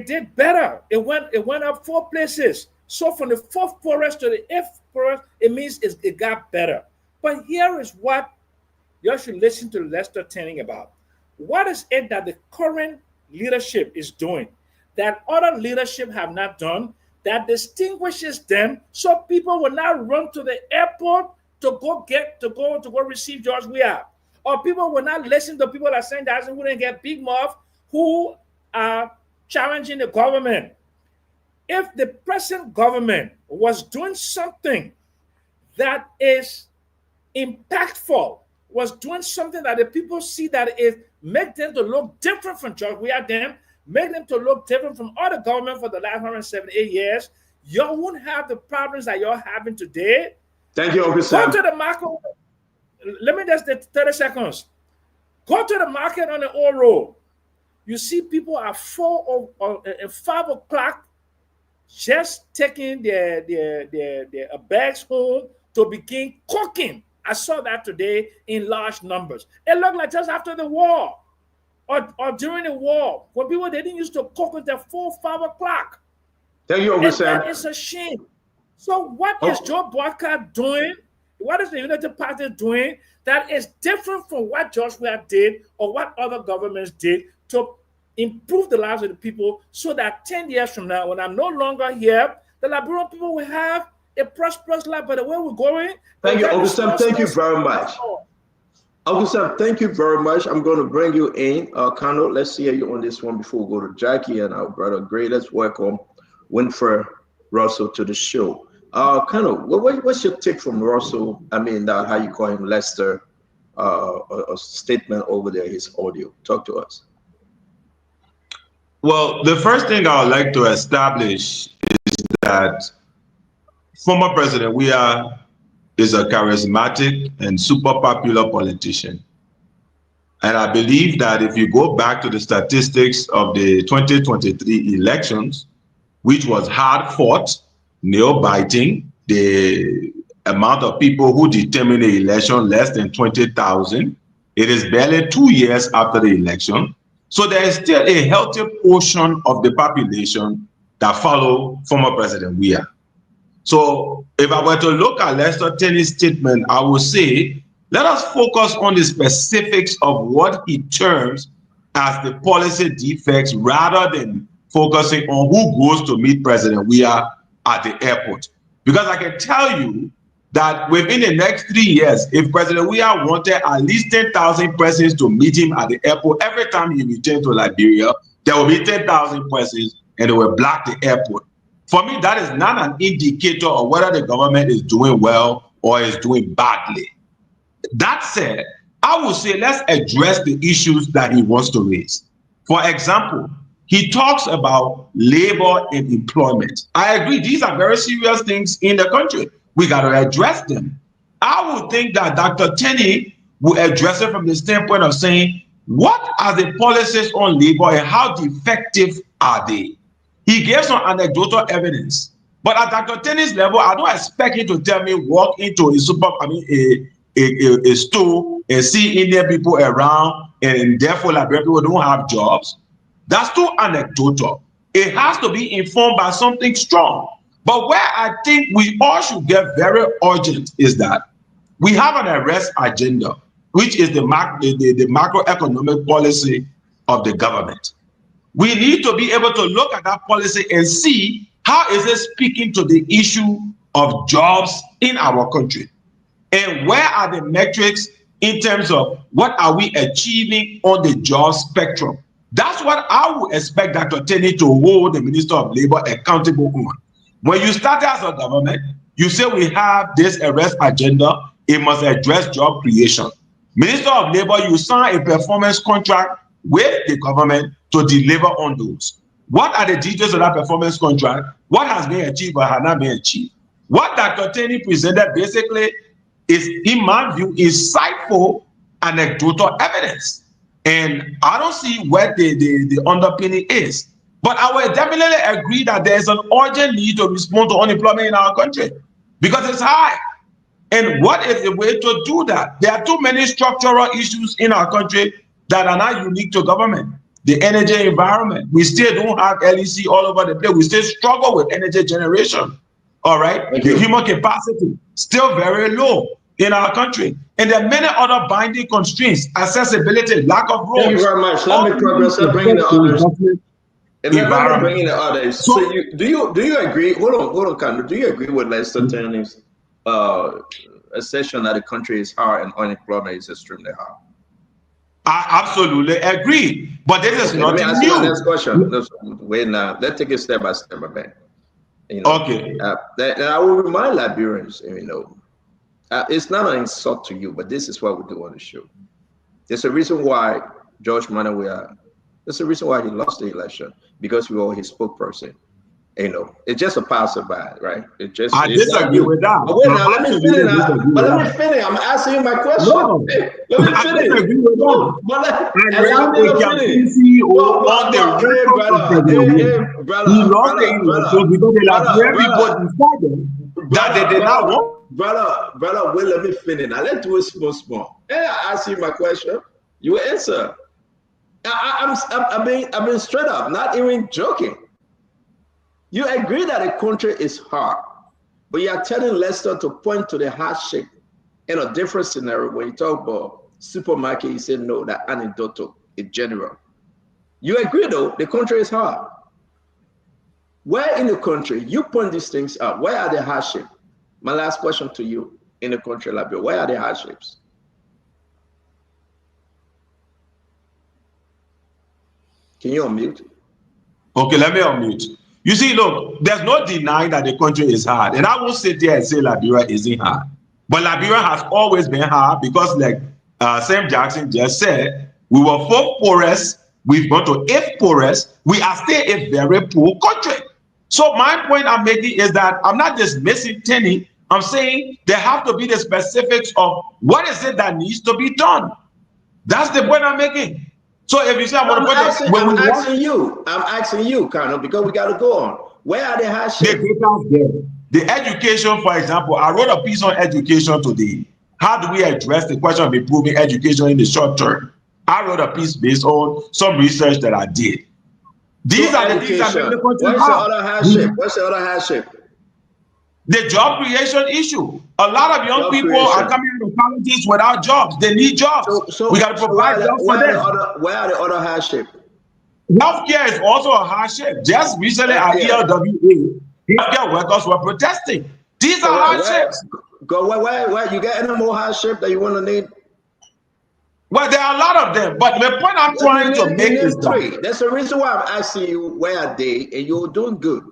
did better. It went up 4 places. So from the 4th poorest to the 8th poorest, it means it got better. But here is what you should listen to Lester Tenney about. What is it that the current leadership is doing that other leadership have not done that distinguishes them, so people will not run to the airport to go receive George Weah, or people will not listen to people that are saying that who didn't get Big Mouth, who are challenging the government. If the present government was doing something that is impactful, was doing something that the people see that it make them to look different from George Weah, make them to look different from other government for the last 178 years, you won't have the problems that you're having today. Thank you, Uncle Sam. Go to the market. Let me just 30 seconds. Go to the market on the old road. You see people at 4 or 5 o'clock just taking their bags home to begin cooking. I saw that today in large numbers. It looked like just after the war or during the war when people they didn't used to cook until 4 or 5 o'clock. Thank you, Uncle Sam. That is a shame. So what is Joe Boycott doing What is the Unity Party doing that is different from what George Weah did or what other governments did to improve the lives of the people so that 10 years from now, when I'm no longer here, the Liberian people will have a prosperous life. But the way we're going, thank you, Uncle Sam. Thank you very much. Uncle Sam, thank you very much. I'm going to bring you in. Kano, let's hear you on this one before we go to Jackie and our brother Gray. Let's welcome Winfred Russell to the show. Kano, what's your take from Russell? I mean, how you call him, Lester, a statement over there, his audio. Talk to us. Well, the first thing I would like to establish is that former President Weah is a charismatic and super popular politician. And I believe that if you go back to the statistics of the 2023 elections, which was hard fought, nail-biting, the amount of people who determined the election, less than 20,000. It is barely 2 years after the election. So there is still a healthy portion of the population that follow former President Weah. So if I were to look at Lester Tenney's statement, I would say, let us focus on the specifics of what he terms as the policy defects rather than focusing on who goes to meet President Weah at the airport. Because I can tell you that within the next 3 years, if President Weah wanted at least 10,000 persons to meet him at the airport, every time he returned to Liberia, there will be 10,000 persons and they will block the airport. For me, that is not an indicator of whether the government is doing well or is doing badly. That said, I would say let's address the issues that he wants to raise. For example, he talks about labor and employment. I agree, these are very serious things in the country. We got to address them. I would think that Dr. Tenney will address it from the standpoint of saying, what are the policies on labor and how effective are they? He gave some anecdotal evidence, but at Dr. Tenney's level, I don't expect him to tell me walk into a store and see Indian people around and therefore Liberian people don't have jobs. That's too anecdotal. It has to be informed by something strong. But where I think we all should get very urgent is that we have an arrest agenda, which is the macroeconomic policy of the government. We need to be able to look at that policy and see how is it speaking to the issue of jobs in our country. And where are the metrics in terms of what are we achieving on the job spectrum? That's what I would expect Dr. Tenney to hold the Minister of Labor accountable on. When you start as a government, you say we have this arrest agenda, it must address job creation. Minister of Labor, you sign a performance contract with the government to deliver on those. What are the details of that performance contract? What has been achieved or has not been achieved? What Dr. Tenney presented basically is, in my view, insightful anecdotal evidence. And I don't see what the underpinning is. But I will definitely agree that there is an urgent need to respond to unemployment in our country because it's high. And what is the way to do that? There are too many structural issues in our country that are not unique to government. The energy environment, we still don't have LEC all over the place. We still struggle with energy generation. All right, the human capacity still very low in our country. And there are many other binding constraints, accessibility, lack of roads. Thank you very much. Let me progress. Let's bring in the others. And let me bring in the others. So do you agree? Hold on, Kano. Do you agree with Lester Tenney's assertion that the country is high and unemployment is extremely high? I absolutely agree, but this is not new. Let me ask you the next question. Wait now. Let's take it step by step, man. You know, okay. And I will remind Liberians, you know, it's not an insult to you, but this is what we do on the show. There's a reason why George Weah, there's a reason why he lost the election, because we were his spokesperson. You know, it's just a passerby, right? It just. I disagree with that. But wait, now let me finish. Let me finish. I'm asking you my question. No, let me finish. I disagree with that. That they did not want. Brother, wait, let me finish. Now let's do it small. Hey, I ask you my question. You answer. I'm being straight up, not even joking. You agree that the country is hard, but you are telling Lester to point to the hardship In a different scenario, when you talk about supermarket, you say no, that anecdotal, it's general. You agree though, the country is hard. Where in the country, you point these things out, where are the hardships? My last question to you, in the country, Liberia, where are the hardships? Can you unmute? Okay, let me unmute. You see, look, there's no denying that the country is hard. And I won't sit there and say Liberia isn't hard. But Liberia has always been hard because, like Sam Jackson just said, we were 4 poorest, we've gone to 8 poorest, we are still a very poor country. So my point I'm making is that I'm not dismissing Tenny. I'm saying there have to be the specifics of what is it that needs to be done. That's the point I'm making. So if you say I'm asking you, Colonel, because we got to go on. Where are the hardships? The education, for example, I wrote a piece on education today. How do we address the question of improving education in the short term? I wrote a piece based on some research that I did. These are the things that make the country What's the other hardship? What's the other hardship? The job creation issue. A lot of young people are coming out of colleges without jobs. They need jobs. We got to provide jobs for them. Where are the other hardships? Healthcare is also a hardship. Just recently at ELWA, healthcare workers were protesting. These are hardships. Where you got any more hardship that you want to name? Well, there are a lot of them, but the point I'm trying to make is that. That's the reason why I'm asking you where are they, and you're doing good.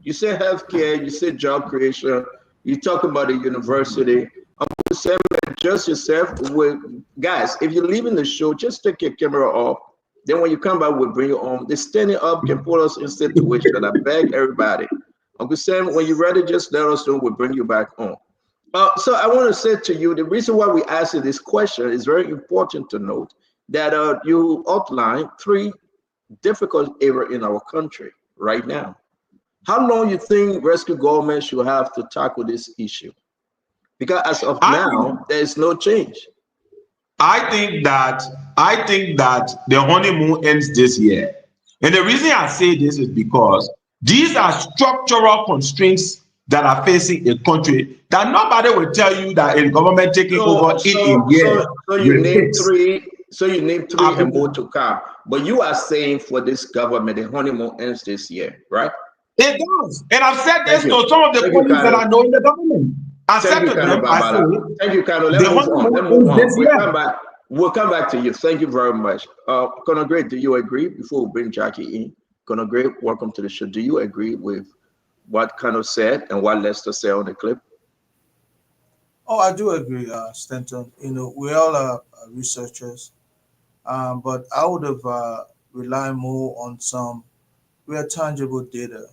You say healthcare, you say job creation, you talk about the university. I'm saying adjust yourself with guys. If you're leaving the show, just take your camera off. Then when you come back, we'll bring you on. The standing up can put us in situation. I beg everybody. Uncle Sam, when you're ready, just let us know. We'll bring you back on. So I want to say to you, the reason why we asked you this question is very important to note that you outlined 3 difficult areas in our country right now. How long you think rescue government should have to tackle this issue? Because as of now, there is no change. I think that the honeymoon ends this year. And the reason I say this is because these are structural constraints that are facing a country that nobody will tell you that a government taking over in a year. So you name 3. So you name 3 and more to come. But you are saying for this government, the honeymoon ends this year, right? It does. And I've said this to some of the colleagues that I know in the government. I said to them, thank you, Carlo. Let's move on. We'll come back to you. Thank you very much. Colonel Gray, do you agree? Before we bring Jackie in, Colonel Gray, welcome to the show. Do you agree with what Colonel said and what Lester said on the clip? Oh, I do agree, Stanton. You know, we all are researchers, but I would have relied more on some real tangible data.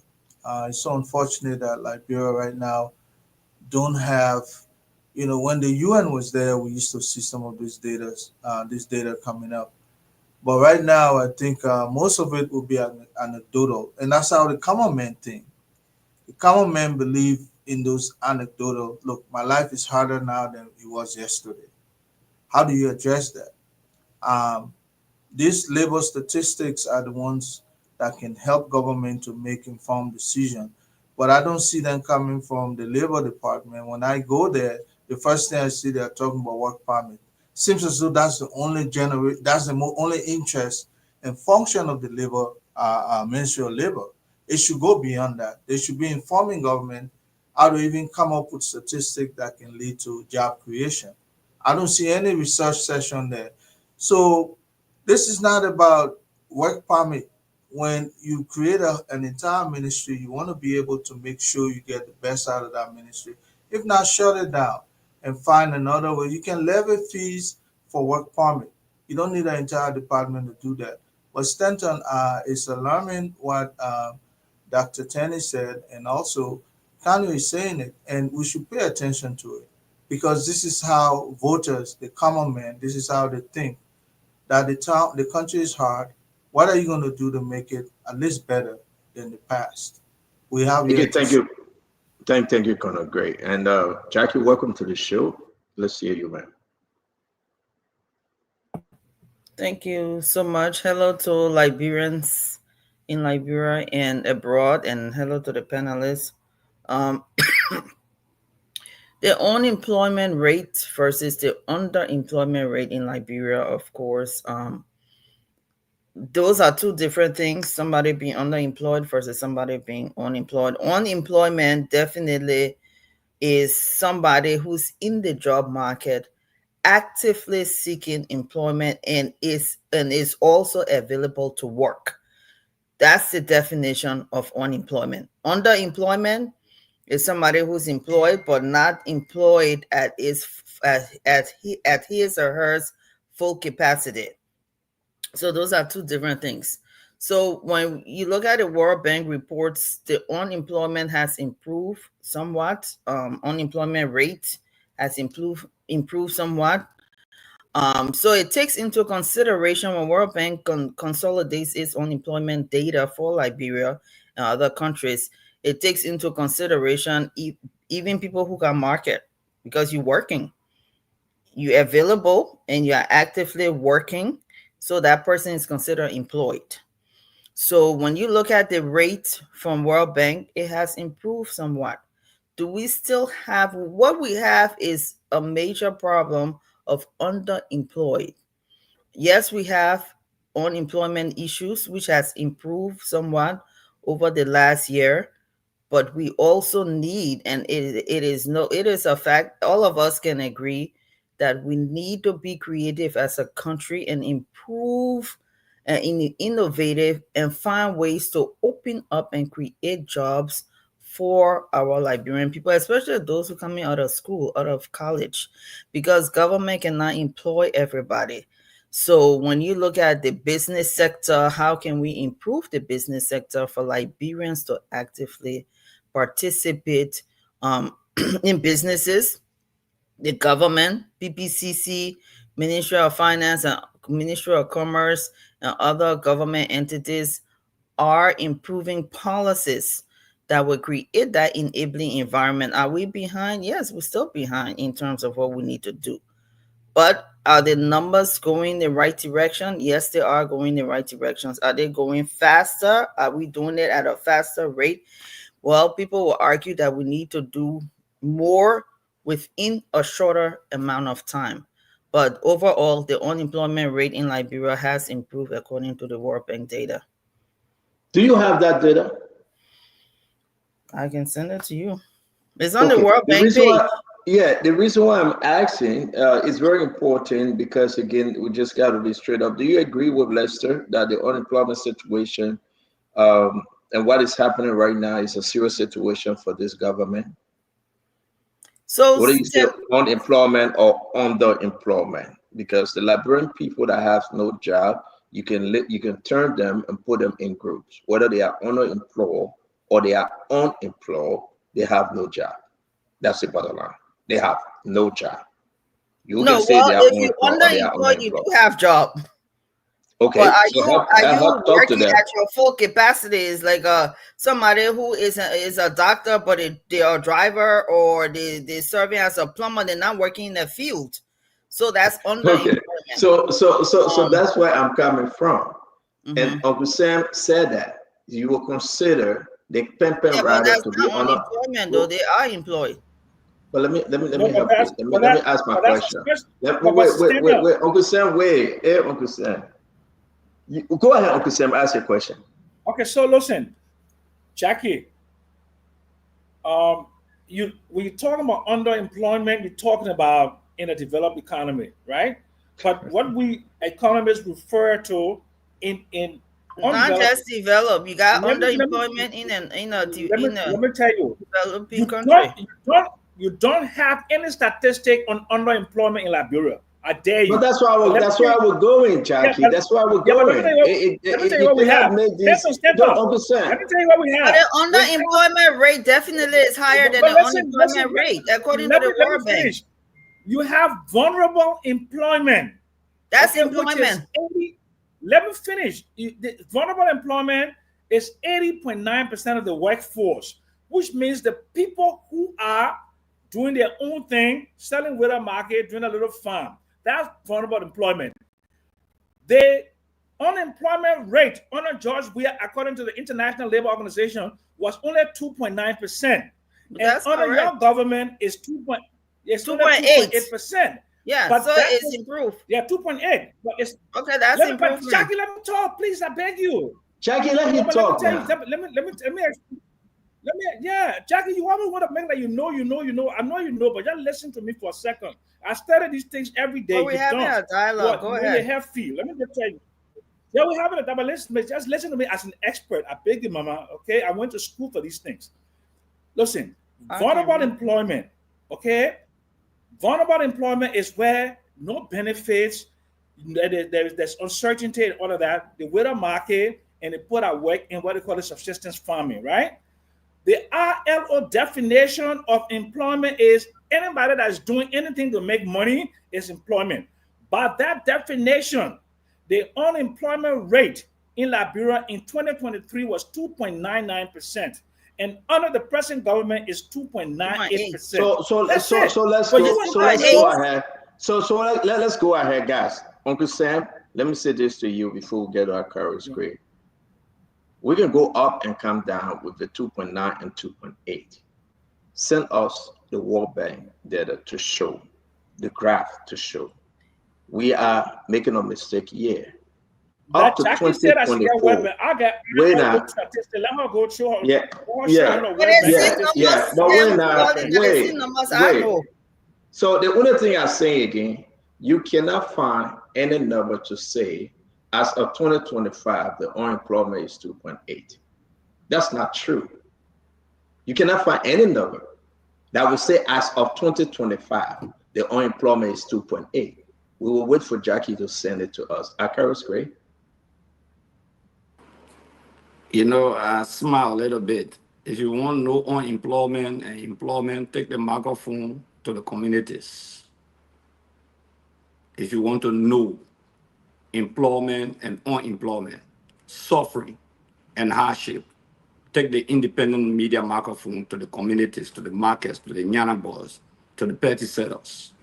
It's so unfortunate that Liberia right now don't have, you know, when the UN was there, we used to see some of this data coming up. But right now, I think most of it will be anecdotal. And that's how the common man think. The common man believe in those anecdotal, look, my life is harder now than it was yesterday. How do you address that? These labor statistics are the ones that can help government to make informed decisions. But I don't see them coming from the Labor Department. When I go there, the first thing I see, they're talking about work permit. Seems as though that's the only interest and function of the labor Ministry of Labor. It should go beyond that. They should be informing government how to even come up with statistics that can lead to job creation. I don't see any research session there. So this is not about work permit. When you create an entire ministry, you want to be able to make sure you get the best out of that ministry. If not, shut it down and find another way. You can levy fees for work permit. You don't need an entire department to do that. But Stanton is alarming what Dr. Tenney said, and also Kanye is saying it, and we should pay attention to it because this is how voters, the common man, this is how they think, that the country is hard. What are you going to do to make it at least better than the past? We have. Thank you, Colonel Gray. And Jackie, welcome to the show. Let's hear you, man. Thank you so much. Hello to Liberians in Liberia and abroad, and hello to the panelists. The unemployment rate versus the underemployment rate in Liberia, of course, those are two different things. Somebody being underemployed versus somebody being unemployed. Unemployment definitely is somebody who's in the job market, actively seeking employment, and is also available to work. That's the definition of unemployment. Underemployment is somebody who's employed but not employed at his or her full capacity. So those are two different things. So when you look at the World Bank reports, the unemployment has improved somewhat. Unemployment rate has improved somewhat. So it takes into consideration when World Bank consolidates its unemployment data for Liberia and other countries. It takes into consideration even people who can market, because you're working, you're available, and you're actively working. So that person is considered employed. So when you look at the rate from World Bank, it has improved somewhat. Do we still have what we have is a major problem of underemployed? Yes, we have unemployment issues, which has improved somewhat over the last year, but we also need, and it is a fact, all of us can agree that we need to be creative as a country and improve and innovative and find ways to open up and create jobs for our Liberian people, especially those who are coming out of school, out of college, because government cannot employ everybody. So when you look at the business sector, how can we improve the business sector for Liberians to actively participate in businesses? The government, PPCC, Ministry of Finance, and Ministry of Commerce, and other government entities are improving policies that will create that enabling environment. Are we behind? Yes, we're still behind in terms of what we need to do. But are the numbers going in the right direction? Yes, they are going in the right directions. Are they going faster? Are we doing it at a faster rate? Well, people will argue that we need to do more within a shorter amount of time. But overall, the unemployment rate in Liberia has improved according to the World Bank data. Do you have that data? I can send it to you. It's on the World Bank page. The reason why I'm asking is very important because, again, we just got to be straight up. Do you agree with Lester that the unemployment situation and what is happening right now is a serious situation for this government? So what do you say, unemployment or underemployment? Because the Liberian people that have no job, you can turn them and put them in groups. Whether they are underemployed or they are unemployed, they have no job. That's the bottom line. They have no job. You can say they are if you're underemployed, you do have job. Okay, but are you working at your full capacity? Is like somebody who is a doctor, but they are a driver, or they're serving as a plumber. They're not working in the field, so that's underemployment. Okay. So that's where I'm coming from. And Uncle Sam said that you will consider the pen rider to be unemployment, though they are employed. But let me help you. Let me ask my question. Wait, Uncle Sam, wait. Hey, Uncle Sam. Go ahead, Uncle Sam, ask your question. Okay, so listen, Jackie, when you're talking about underemployment, you're talking about in a developed economy, right? But what we economists refer to in not just developed, you got underemployment let me tell you, developing country. You don't have any statistic on underemployment in Liberia. I dare you. But that's why we're going, Jackie. That's why we're going. Let me tell you what we have. Let me tell you what we have. The underemployment rate definitely is higher than the unemployment rate, according to the World Bank. You have vulnerable employment. That's employment. Let me finish. The vulnerable employment is 80.9% of the workforce, which means the people who are doing their own thing, selling with a market, doing a little farm. That's vulnerable employment. The unemployment rate under George Weah, according to the International Labor Organization, was only 2.9%. But And that's under your correct. government is 2.8. 2.8%. Yeah, But so that it's was, improved. yeah, 2.8. But it's Okay, that's but improvement. Jackie, let me talk, please. I beg you. Jackie, let No, him but let me talk tell you. now. Yeah, Jackie, you always want to make like you know. I know you know, but just listen to me for a second. I study these things every day. Well, we're You having don't. a dialogue. Go When ahead. you have feel, let me just tell you. Yeah, we're having a dialogue. Just listen to me as an expert. I beg you, Mama. Okay, I went to school for these things. Listen, vulnerable employment. Okay, vulnerable employment is where no benefits, there's uncertainty and all of that. They wait a market and they put our work in what they call subsistence farming, right? The ILO definition of employment is anybody that's doing anything to make money is employment. By that definition, the unemployment rate in Liberia in 2023 was 2.99%. And under the present government is 2.98%. So let's go. So let's go ahead. Let's go ahead, guys. Uncle Sam, let me say this to you before we get our courage great. We can go up and come down with the 2.9 and 2.8. Send us the World Bank data to show, the graph to show. We are making a mistake here. Up to 2024. Wait now. Yeah. But wait now. Wait. So the only thing I say again, you cannot find any number to say as of 2025, the unemployment is 2.8. That's not true. You cannot find any number that will say as of 2025, the unemployment is 2.8. We will wait for Jackie to send it to us. Akaris Gray. You know, I smile a little bit. If you want to know unemployment and employment, take the microphone to the communities. If you want to know employment and unemployment, suffering and hardship, take the independent media microphone to the communities, to the markets, to the Nyana boys, to the petty sellers.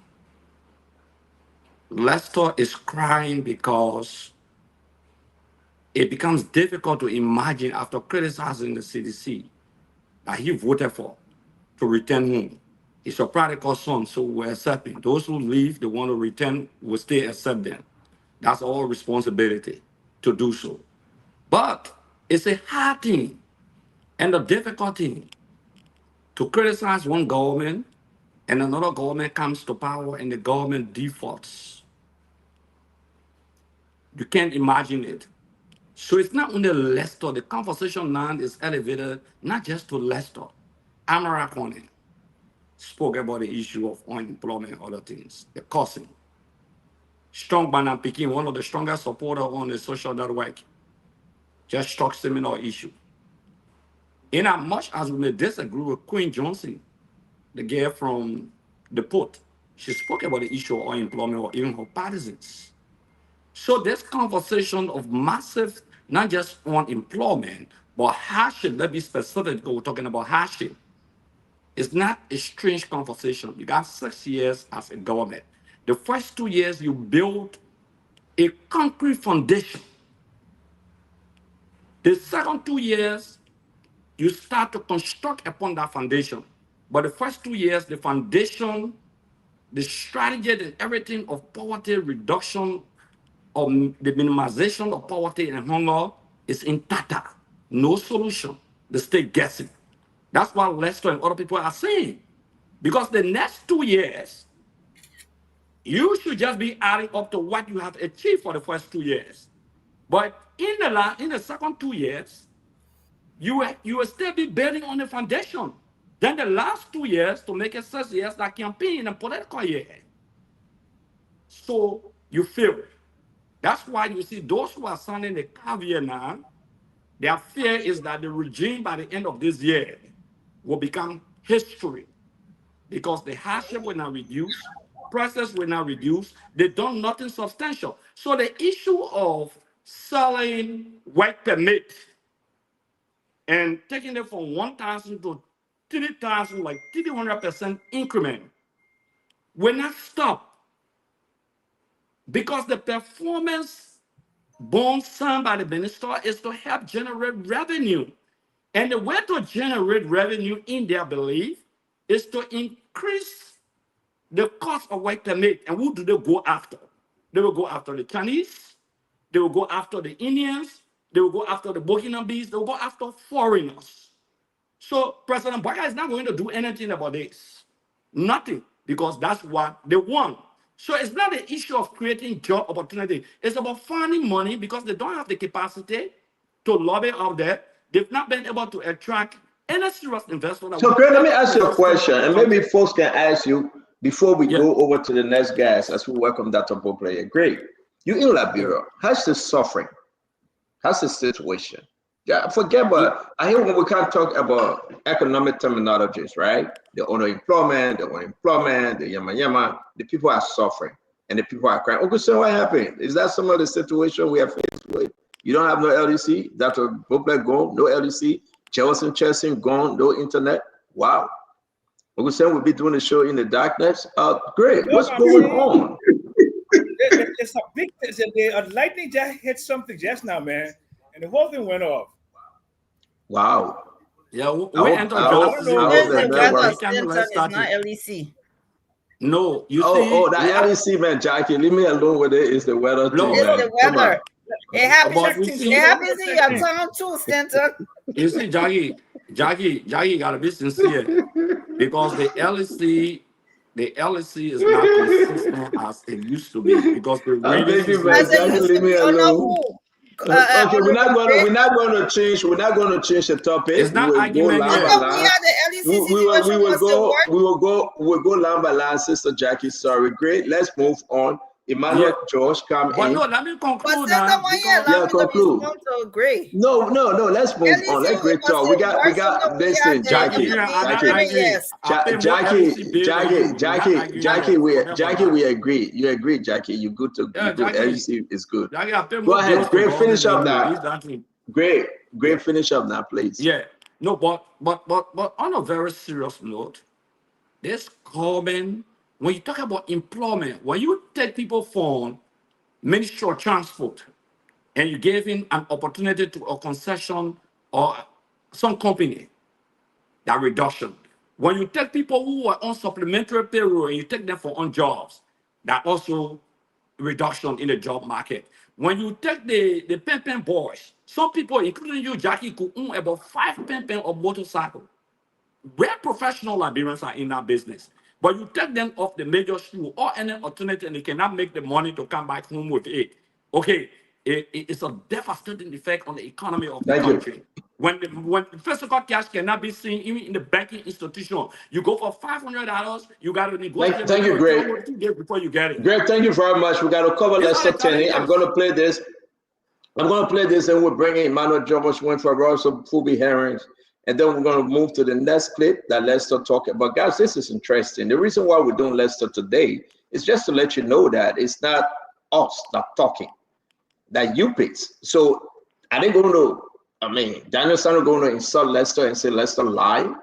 Leicester is crying because it becomes difficult to imagine after criticizing the CDC that he voted for to return home. He's a prodigal son, so we're accepting. Those who leave, they want to return, will still accept them. That's our responsibility to do so. But it's a hard thing and a difficult thing to criticize one government and another government comes to power and the government defaults. You can't imagine it. So it's not only Leicester. The conversation now is elevated not just to Leicester. Amara Kone spoke about the issue of unemployment and other things, the causing. Strong Banana Peking, one of the strongest supporters on the social network, just struck similar issue. In as much as we may disagree with Queen Johnson, the girl from the port, she spoke about the issue of unemployment or even her partisans. So this conversation of massive, not just unemployment, but hardship, let's be specific because we're talking about hardship. It's not a strange conversation. You got 6 years as a government. The first 2 years, you build a concrete foundation. The second 2 years, you start to construct upon that foundation. But the first 2 years, the foundation, the strategy and everything of poverty reduction, or the minimization of poverty and hunger is in tata. No solution. The state gets it. That's what Leicester and other people are saying. Because the next 2 years, you should just be adding up to what you have achieved for the first 2 years. But in the second 2 years, you will still be building on the foundation. Then the last 2 years to make it 6 years, that campaign and political year. So you fail. That's why you see those who are signing the caveat now, their fear is that the regime by the end of this year will become history because the hardship will not reduce, prices will not reduce, they done nothing substantial. So the issue of selling work permit and taking it from 1,000 to 3,000, like 300% increment, will not stop because the performance bond signed by the minister is to help generate revenue. And the way to generate revenue in their belief is to increase the cost of work permit. And who do they go after? They will go after the Chinese, they will go after the Indians, they will go after the Burkinabes, they will go after foreigners. So President Baka is not going to do anything about this. Nothing, because that's what they want. So it's not an issue of creating job opportunity. It's about finding money because they don't have the capacity to lobby out there. They've not been able to attract any serious investor. So, Greg, let me ask you a question, and maybe folks can ask you before we go over to the next guest as we welcome Dr. Player. Great. You in Liberia, how's the suffering? How's the situation? Yeah, forget about, I hear when we can't talk about economic terminologies, right? The underemployment, the yama, the people are suffering and the people are crying. Okay, so what happened? Is that some of the situation we are faced with? You don't have no LDC, Dr. Bopler gone, no LDC, Jefferson Chesson gone, no internet. Wow. Okay, so we'll be doing the show in the darkness. Great, what's going on? There's a big, a lightning just hit something just now, man, and the whole thing went off. Wow. Yeah, we enter it's not LEC. No, you see. Oh, the LEC, man, Jackie, leave me alone with it. It's the weather. No, it's the weather. It happens in your town too, Stanton. You see, Jackie gotta be sincere because the LEC is not consistent as it used to be because the leave me alone. Okay, we're not going to change the topic. It's not argument. We'll go line by line, Sister Jackie. Sorry, great. Let's move on. Emmanuel George, come in. No, let me conclude. Conclude. No, let's move on. Let's great talk. We got listen, Jackie, we agree. You agree, Jackie. You good to LEC is good. Go ahead, great. Finish up now. Great, finish up now, please. Yeah. No, but on a very serious note, this government, when you talk about employment, when you take people from Ministry of Transport and you give him an opportunity to a concession or some company, that reduction. When you take people who are on supplementary payroll and you take them for on jobs, that also reduction in the job market. When you take the pen boys, some people, including you, Jackie, could own about 5 pen of motorcycle. Where professional Liberians are in that business. But you take them off the major shoe or any alternative and they cannot make the money to come back home with it. Okay, it's a devastating effect on the economy of the country. When physical cash cannot be seen even in the banking institution, you go for $500, you got to negotiate. Thank you, Greg. Before you get it. Greg, thank you very much. We got to cover Lester Tenney. I'm going to play this. And we'll bring in Emmanuel George Winfrey, also Phoebe Herrings. And then we're going to move to the next clip that Lester talked about. Guys, this is interesting. The reason why we're doing Lester today is just to let you know that it's not us not talking, that you picks. So are they going to, Daniel Sanders going to insult Lester and say Lester lied?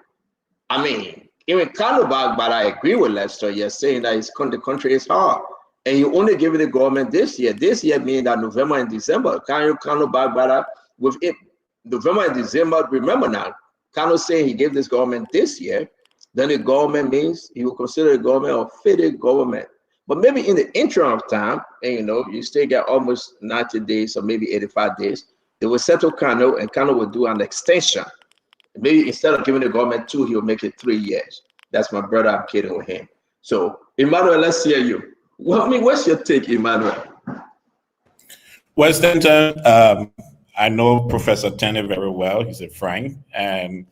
Even Kanubag, but I agree with Lester. You're saying that the country is hard. And you only give it the government this year. This year means that November and December. Kanubag, but with it, November and December, remember now, Kano saying he gave this government this year, then the government means he will consider the government a fitted government. But maybe in the interim of time, and you still get almost 90 days or maybe 85 days, they will settle Kano and Kano will do an extension. Maybe instead of giving the government 2, he will make it 3 years. That's my brother, I'm kidding with him. So, Emmanuel, let's hear you. Well, what's your take, Emmanuel? Well, Stanton, I know Professor Tenney very well. He's a friend. And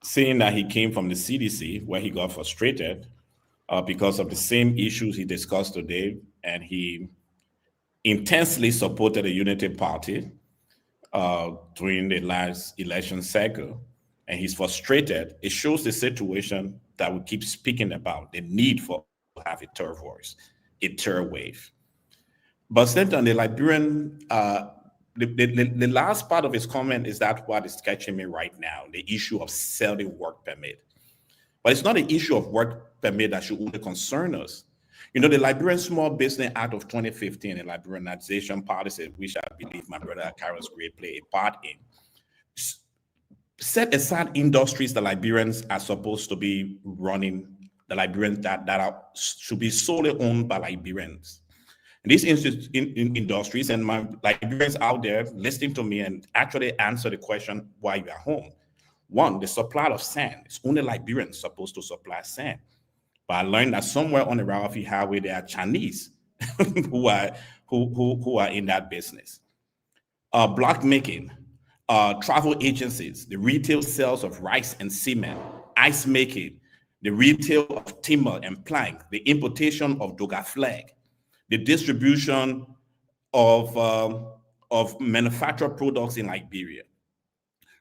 seeing that he came from the CDC, where he got frustrated because of the same issues he discussed today, and he intensely supported the Unity Party during the last election cycle, and he's frustrated, it shows the situation that we keep speaking about, the need for to have a third voice, a third wave. But Stanton, the Liberian, the last part of his comment is that what is catching me right now, the issue of selling work permit. But it's not an issue of work permit that should only concern us. The Liberian Small Business Act of 2015, the Liberianization policy, which I believe my brother Carlos Gray played a part in, set aside industries that Liberians are supposed to be running, the Liberians that should be solely owned by Liberians. And these industries, and my Liberians out there listening to me and actually answer the question why you are home. One, the supply of sand. It's only Liberians supposed to supply sand. But I learned that somewhere on the Ralphie Highway, there are Chinese who are in that business. Block making, travel agencies, the retail sales of rice and cement, ice making, the retail of timber and plank, the importation of Doga flag, the distribution of manufactured products in Liberia.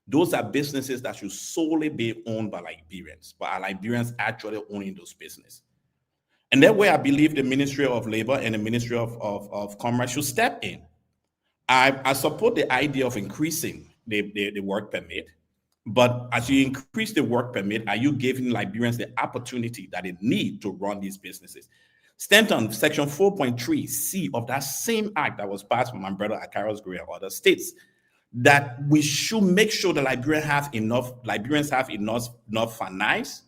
Those are businesses that should solely be owned by Liberians, but are Liberians actually owning those businesses? And that way, I believe the Ministry of Labor and the Ministry of Commerce should step in. I support the idea of increasing the work permit, but as you increase the work permit, are you giving Liberians the opportunity that they need to run these businesses? Stanton, Section 4.3C of that same act that was passed by my brother Akaros Gray and other states, that we should make sure that Liberians have enough finance.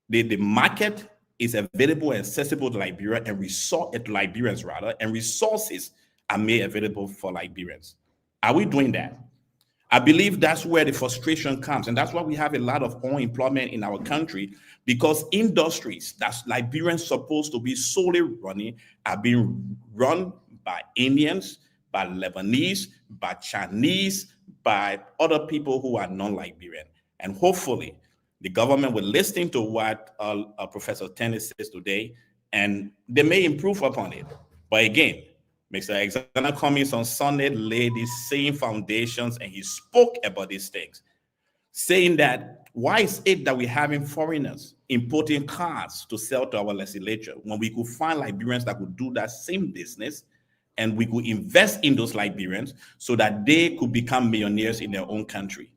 The market is available and accessible to Liberia, and Liberians rather, and resources are made available for Liberians. Are we doing that? I believe that's where the frustration comes, and that's why we have a lot of unemployment in our country, because industries that Liberians supposed to be solely running are being run by Indians, by Lebanese, by Chinese, by other people who are non-Liberian. And hopefully, the government will listen to what Professor Tennis says today, and they may improve upon it. But again, Mr. Alexander Cummings on Sunday laid these same foundations, and he spoke about these things, saying that why is it that we're having foreigners importing cars to sell to our legislature when we could find Liberians that could do that same business, and we could invest in those Liberians so that they could become millionaires in their own country?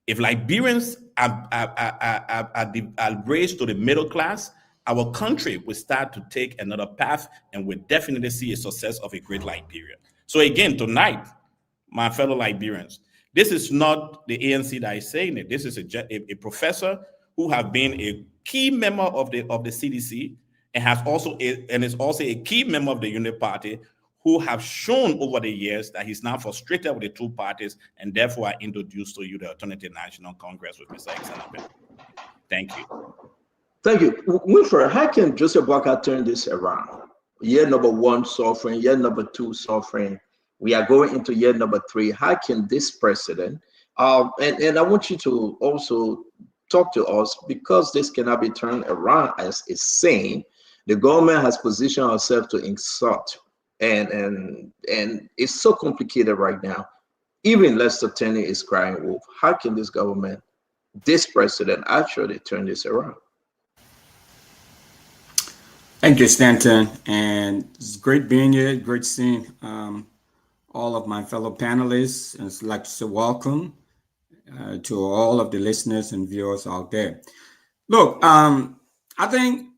If Liberians are raised to the middle class, our country will start to take another path, and we'll definitely see a success of a great Liberia. So again, tonight, my fellow Liberians, this is not the ANC that is saying it. This is a professor who have been a key member of the CDC and is also a key member of the Unity Party, who have shown over the years that he's now frustrated with the two parties, and therefore I introduced to you the Alternative National Congress with Mr. Exanabe. Thank you. Thank you. Winfred, how can Joseph Boakai turn this around? Year number 1 suffering, year number 2 suffering. We are going into year number 3. How can this president, and I want you to also talk to us, because this cannot be turned around as is saying, the government has positioned herself to insult, and it's so complicated right now. Even Lester Tenney is crying wolf. How can this government, this president, actually turn this around? Thank you, Stanton, and it's great being here. Great seeing all of my fellow panelists, and I'd like to say welcome to all of the listeners and viewers out there. Look, I think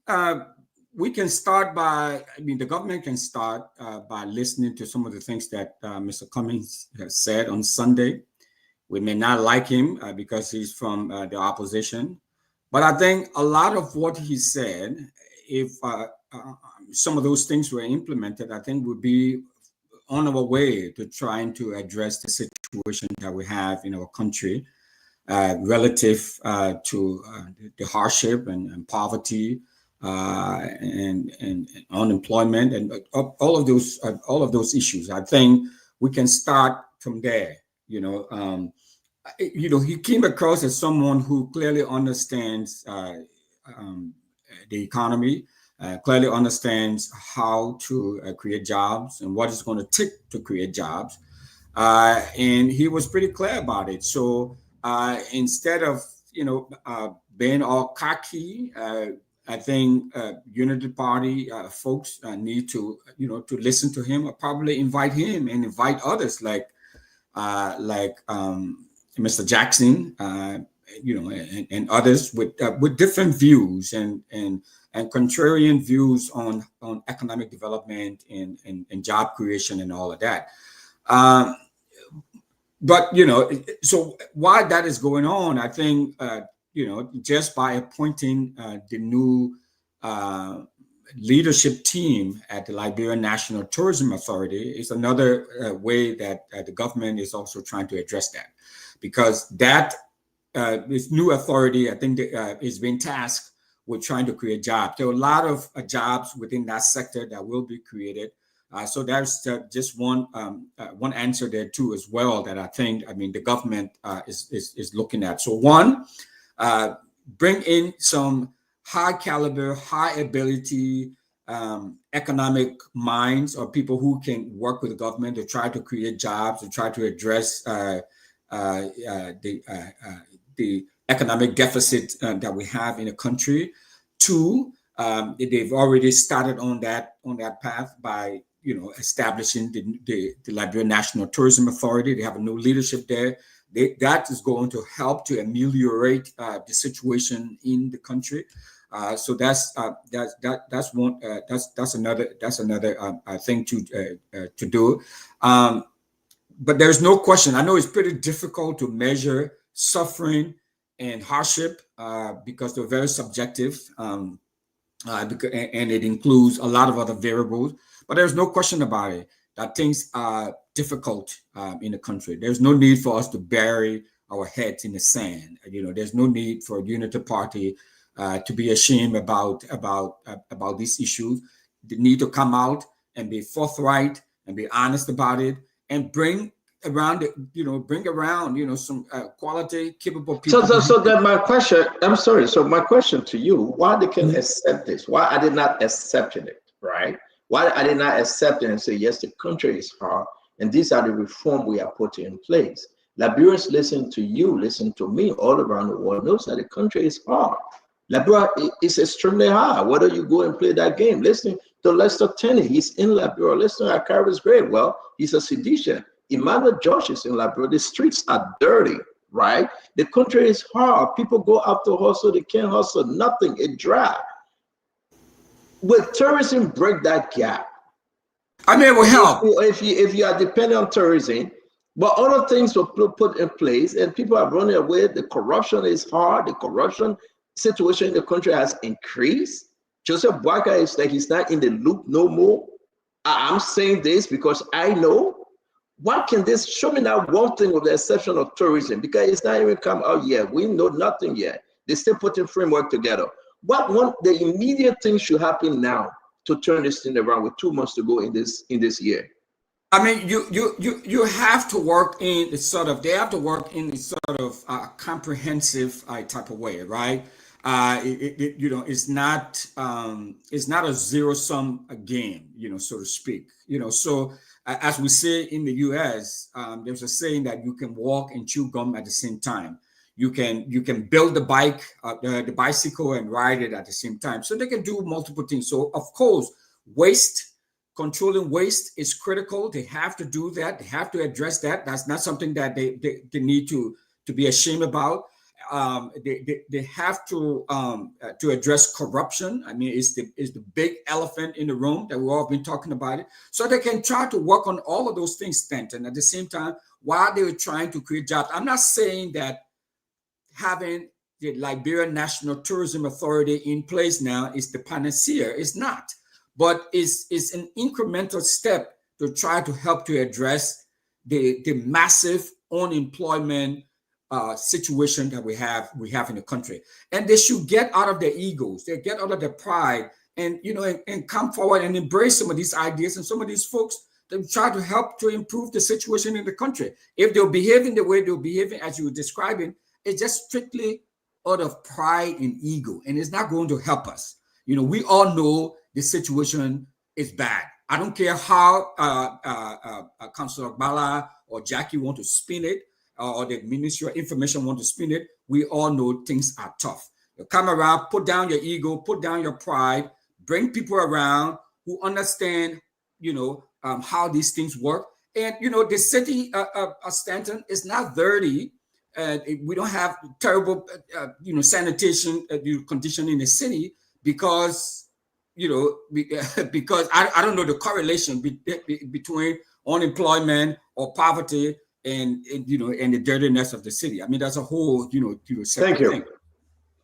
we can start by, the government can start by listening to some of the things that Mr. Cummings has said on Sunday. We may not like him because he's from the opposition, but I think a lot of what he said, if some of those things were implemented, I think would be on our way to trying to address the situation that we have in our country relative to the hardship and poverty and unemployment and all of those issues. I think we can start from there. He came across as someone who clearly understands the economy, clearly understands how to create jobs and what it's going to take to create jobs. And he was pretty clear about it. So instead of, being all cocky, I think Unity Party folks need to, to listen to him, or probably invite him and invite others like Mr. Jackson, and others with different views and contrarian views on economic development and job creation and all of that. but so while that is going on, I think just by appointing the new leadership team at the Liberian National Tourism Authority is another way that the government is also trying to address that, because that this new authority, I think, is being tasked with trying to create jobs. There are a lot of jobs within that sector that will be created. So there's just one answer there too as well that I think, the government is looking at. So one, bring in some high caliber, high ability economic minds, or people who can work with the government to try to create jobs, to try to address the economic deficit that we have in the country. Two, they've already started on that path by establishing the Liberian National Tourism Authority. They have a new leadership there. That is going to help to ameliorate the situation in the country. So that's one. That's another thing to do. But there's no question. I know it's pretty difficult to measure suffering and hardship because they're very subjective, and it includes a lot of other variables. But there's no question about it that things are difficult in the country. There's no need for us to bury our heads in the sand. There's no need for the Unity Party to be ashamed about these issues. They need to come out and be forthright and be honest about it, and bring around some quality, capable people. So then my question, I'm sorry. So my question to you: why they can accept this? Why are they not accepting it? Right? Why are they not accepting and say, yes, the country is hard, and these are the reforms we are putting in place? Liberians listen to you, listen to me, all around the world knows that the country is hard. Liberia is extremely hard. Whether you go and play that game, listen to Lester Tenney, he's in Liberia. Listen to Akaris Gray, well, he's a seditious. Emmanuel Josh is in Liberia. The streets are dirty, right? The country is hard. People go out to hustle, they can't hustle, nothing, it dry. Will tourism break that gap? It will help. If you are dependent on tourism, but other things were put in place and people are running away. The corruption is hard. The corruption situation in the country has increased. Joseph Boakai is like he's not in the loop no more. I'm saying this because I know. What can this show me now? One thing with the exception of tourism, because it's not even come out yet. We know nothing yet. They're still putting framework together. The immediate thing should happen now to turn this thing around with 2 months to go in this year? You have to work in the sort of, they have to work in the sort of comprehensive type of way, right? It's not a zero-sum game, so to speak. So as we say in the U.S., there's a saying that you can walk and chew gum at the same time. You can build the bicycle and ride it at the same time. So they can do multiple things. So of course, controlling waste is critical. They have to do that. They have to address that. That's not something that they need to be ashamed about. They have to address corruption. It's the big elephant in the room that we've all been talking about it. So they can try to work on all of those things, Stanton, at the same time while they're trying to create jobs. I'm not saying that having the Liberian National Tourism Authority in place now is the panacea. It's not, but it's an incremental step to try to help to address the massive unemployment situation that we have in the country. And they should get out of their egos, they get out of their pride, and and come forward and embrace some of these ideas and some of these folks that try to help to improve the situation in the country. If they're behaving the way they're behaving as you were describing, it's just strictly out of pride and ego, and it's not going to help us. We all know the situation is bad. I don't care how Councilor Bala or Jackie want to spin it, or the Ministry of Information want to spin it. We all know things are tough. You come around, put down your ego, put down your pride, bring people around who understand, how these things work. And, the city of Stanton is not dirty. We don't have terrible, sanitation condition in the city because I don't know the correlation between unemployment or poverty and and the dirtiness of the city. I mean, that's a whole separate thing.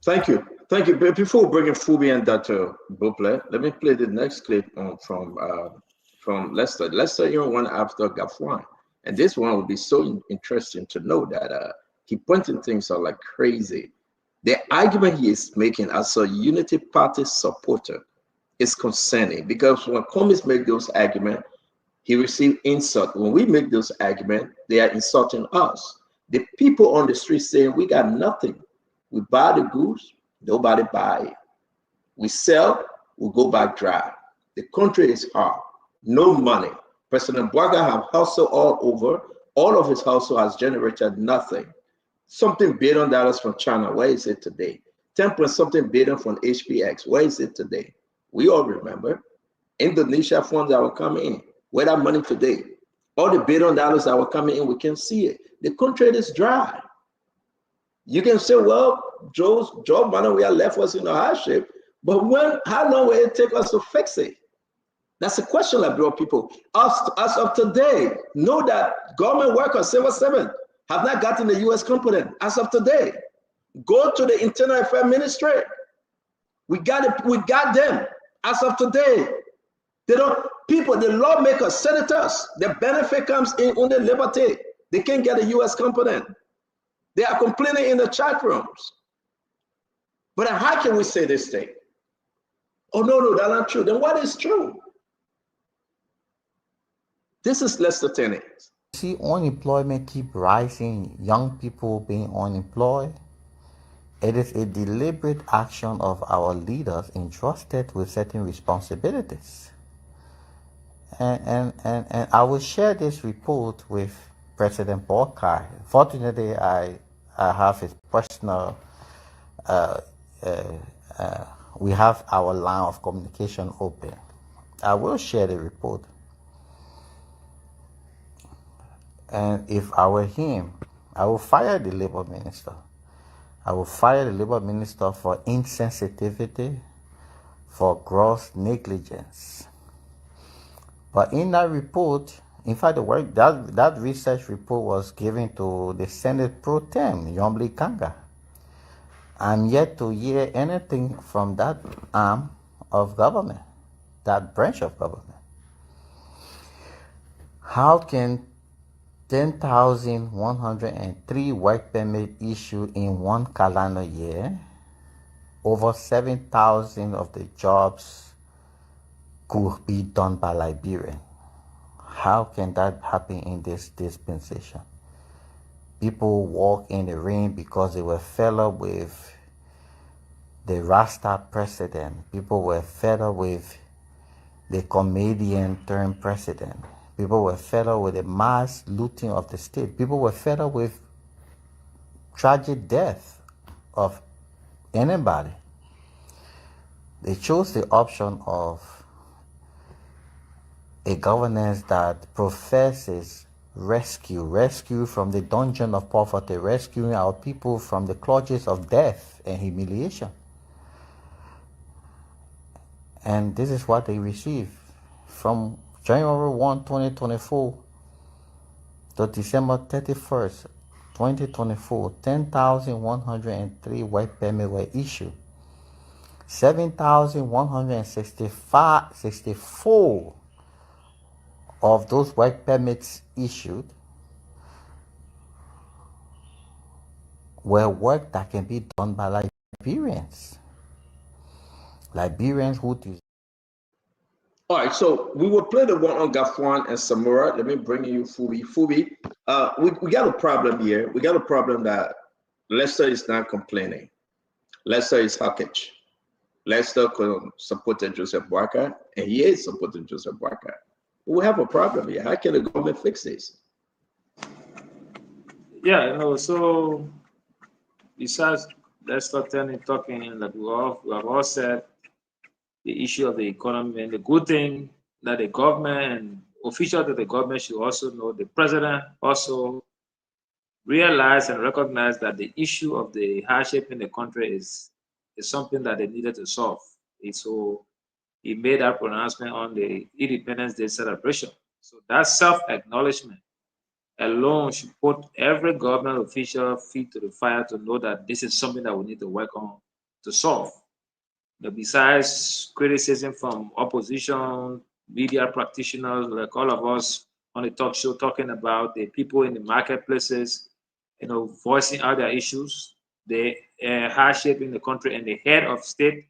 Thank you. But before bringing Fubi and Dr. Buple, let me play the next clip from Lester. Lester, one after Gafwan. And this one will be so interesting to know that he pointing things out like crazy. The argument he is making as a Unity Party supporter is concerning, because when Commies make those arguments, he received insult. When we make those arguments, they are insulting us. The people on the street saying we got nothing. We buy the goods, nobody buy it. We sell, we go back dry. The country is hard, no money. President Bwaga have hustled all over. All of his hustle has generated nothing. Something $1 billion from China, where is it today? 10-something billion from HPX, where is it today? We all remember. Indonesia funds that were coming in, where that money today? All the $1 billion that were coming in, we can see it. The country is dry. You can say, well, Joe Biden, we are left us in a hardship, but how long will it take us to fix it? That's a question that brought people. As of today, know that government workers, civil servants, have not gotten the U.S. component as of today. Go to the Internal Affairs Ministry. We got it. We got them as of today. They don't. People, the lawmakers, senators, the benefit comes in on the liberty. They can't get a U.S. component. They are complaining in the chat rooms. But how can we say this thing? Oh, no, that's not true. Then what is true? This is Lester Tenney. See unemployment keep rising, young people being unemployed. It is a deliberate action of our leaders entrusted with certain responsibilities. And I will share this report with President Borkai. Fortunately, I have his personal, we have our line of communication open. I will share the report. And if I were him, I will fire the labor minister. I will fire the labor minister for insensitivity, for gross negligence. But in that report, in fact, that research report was given to the Senate Pro Tem, Yombli Kanga. I'm yet to hear anything from that arm of government, that branch of government. How can 10,103 work permit issued in one calendar year, over 7,000 of the jobs could be done by Liberians? How can that happen in this dispensation? People walk in the rain because they were fed up with the Rasta president. People were fed up with the comedian turned president. People were fed up with the mass looting of the state. People were fed up with tragic death of anybody. They chose the option of a governance that professes rescue from the dungeon of poverty, rescuing our people from the clutches of death and humiliation. And this is what they receive from January 1, 2024 to December 31st, 2024, 10,103 work permits were issued. 7,164 of those work permits issued were work that can be done by Liberians. Liberians who do. All right, so we will play the one on Gafwan and Samora. Let me bring you Fubi. Fubi, we got a problem here. We got a problem that Lester is not complaining. Lester is hawkish. Lester supported Joseph Boakai, and he is supporting Joseph Boakai. We have a problem here. How can the government fix this? Yeah, so besides Lester Tenney talking that we have all said the issue of the economy, and the good thing that the government and officials of the government should also know, the president also realized and recognized that the issue of the hardship in the country is something that they needed to solve. And so he made that pronouncement on the Independence Day celebration. So that self-acknowledgement alone should put every government official feet to the fire to know that this is something that we need to work on to solve. Besides criticism from opposition, media practitioners, like all of us on the talk show, talking about the people in the marketplaces, voicing out their issues, the hardship in the country, and the head of state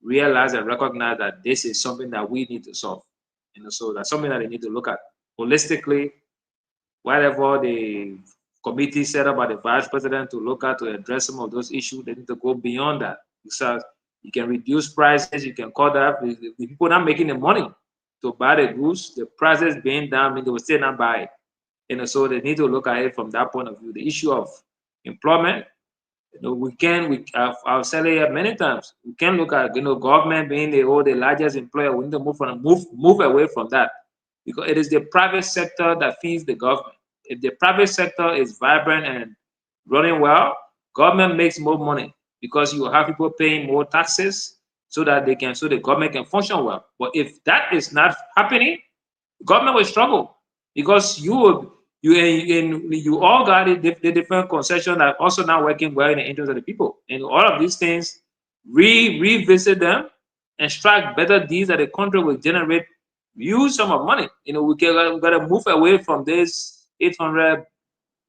realize and recognize that this is something that we need to solve. So that's something that they need to look at holistically. Whatever the committee set up by the vice president to look at to address some of those issues, they need to go beyond that. Because you can reduce prices, you can cut that. The people not making the money to buy the goods, the prices being down, they will still not buy it. So they need to look at it from that point of view. The issue of employment, I've said it here many times. We can look at government being the largest employer. We need to move away from that, because it is the private sector that feeds the government. If the private sector is vibrant and running well, government makes more money because you have people paying more taxes so that the government can function well. But if that is not happening, government will struggle, because you all got the different concessions that are also not working well in the interest of the people. And all of these things, revisit them and strike better deals that the country will generate huge sum of money. We got to move away from this 800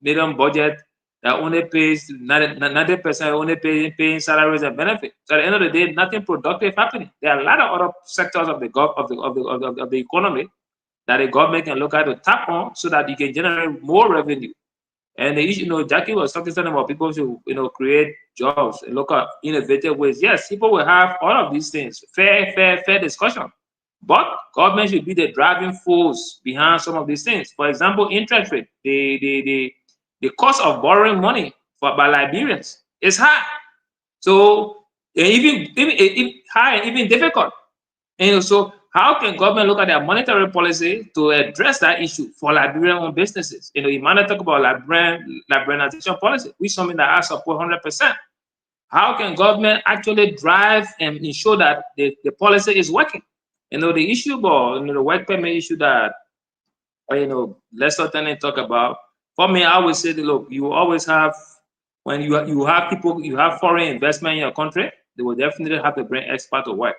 million budget that only pays 90% only paying salaries and benefits. So at the end of the day, nothing productive happening. There are a lot of other sectors of the economy that the government can look at to tap on so that you can generate more revenue. And the issue, Jackie was talking about people to create jobs and look at innovative ways. Yes, people will have all of these things, fair discussion. But government should be the driving force behind some of these things. For example, interest rate, the cost of borrowing money by Liberians is high. So even high, even difficult. So how can government look at their monetary policy to address that issue for Liberian-owned businesses? You might not talk about Liberianization policy, which is something that I support 100%. How can government actually drive and ensure that the policy is working? The issue about the work permit issue that Lester Tenney talk about. For me, I would say that, look, you always have, when you have people, you have foreign investment in your country, they will definitely have to bring experts to work.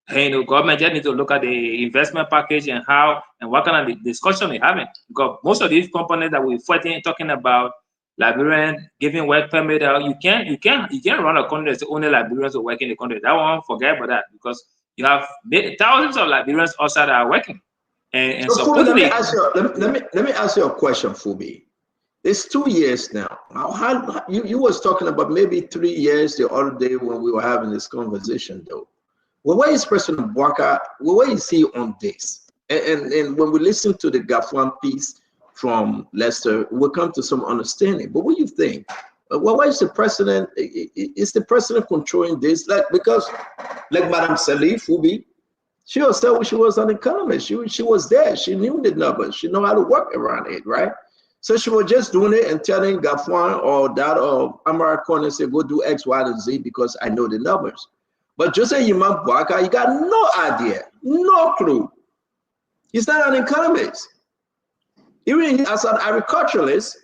Government just need to look at the investment package and how and what kind of discussion we're having, because most of these companies that we're talking about, Liberian giving work permit, you can't run a country that's only Liberians who work in the country. That one, forget about that, because you have thousands of Liberians outside that are working. And so supposedly, let me ask you a question, Fubi. It's 2 years now. How you was talking about maybe 3 years the other day when we were having this conversation, though. Well, where is President Bouaka? Well, where is he on this? And when we listen to the Gafwan piece from Lester, we'll come to some understanding. But what do you think? Well, why is the president? Is the president controlling this? Because Madam Salif Fubi, she herself, she was an economist. She was there. She knew the numbers. She knew how to work around it, right? So she was just doing it and telling Gafwan or that or Amara Corner, say, go do X, Y, and Z because I know the numbers. But Joseph Yimam Bouaka, you got no idea, no clue. He's not an economist. Even as an agriculturalist,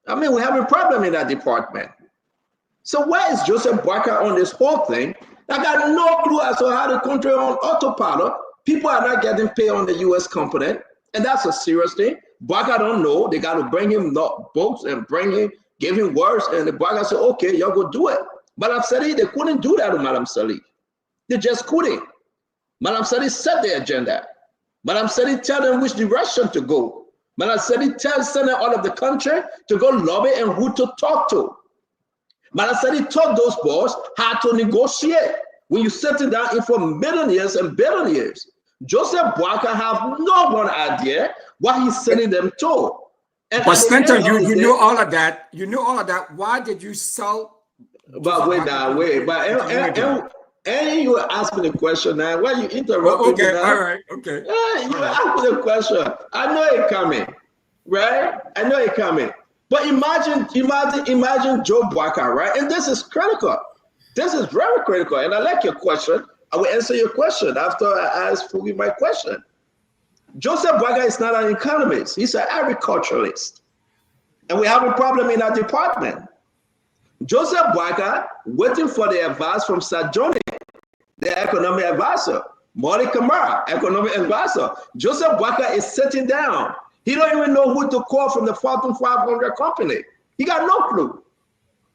we have a problem in that department. So where is Joseph Bouaka on this whole thing? I got no clue as to how the country on autopilot. People are not getting paid on the U.S. component, and that's a serious thing. Bouaka don't know. They got to bring him boats and give him words, and the Bouaka said, okay, y'all go do it. Madam Salih, they couldn't do that to Madam Salih. They just couldn't. Madam Salih set the agenda. Madam Salih tell them which direction to go. Madam Salih tells Senate all of the country to go lobby and who to talk to. Madam Salih taught those boys how to negotiate. When you settle down in for millionaires and billionaires, Joseph Bouaka have no one idea what he's sending them to. But Stanton, you knew all of that. You knew all of that. Why did you sell? But wait now, wait. But and you were asking the question now. Why you interrupting? Okay, now? All right, okay. Yeah, you asked the question. I know it coming, right? I know it coming. But imagine Joe Bouaka, right? And this is critical. This is very critical. And I like your question. I will answer your question after I ask for you my question. Joseph Bouaka is not an economist. He's an agriculturalist. And we have a problem in our department. Joseph Boakai waiting for the advice from Sajoni, the economic advisor. Molly Kamara, economic advisor. Joseph Boakai is sitting down. He don't even know who to call from the Fortune 500 company. He got no clue.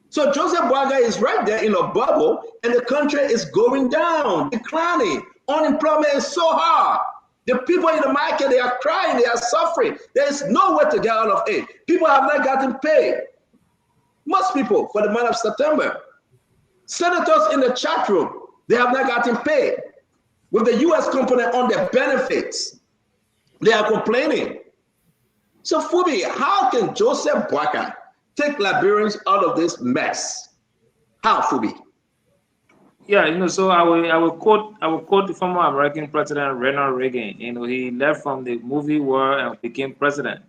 So Joseph Boakai is right there in a bubble, and the country is going down, declining. Unemployment is so hard. The people in the market, they are crying, they are suffering. There is no way to get out of it. People have not gotten paid. Most people for the month of September. Senators in the chat room, they have not gotten paid. With the U.S. company on their benefits, they are complaining. So Fubi, how can Joseph Boakai take Liberians out of this mess? How, Fubi? Yeah, so I will quote the former American president Ronald Reagan. He left from the movie world and became president,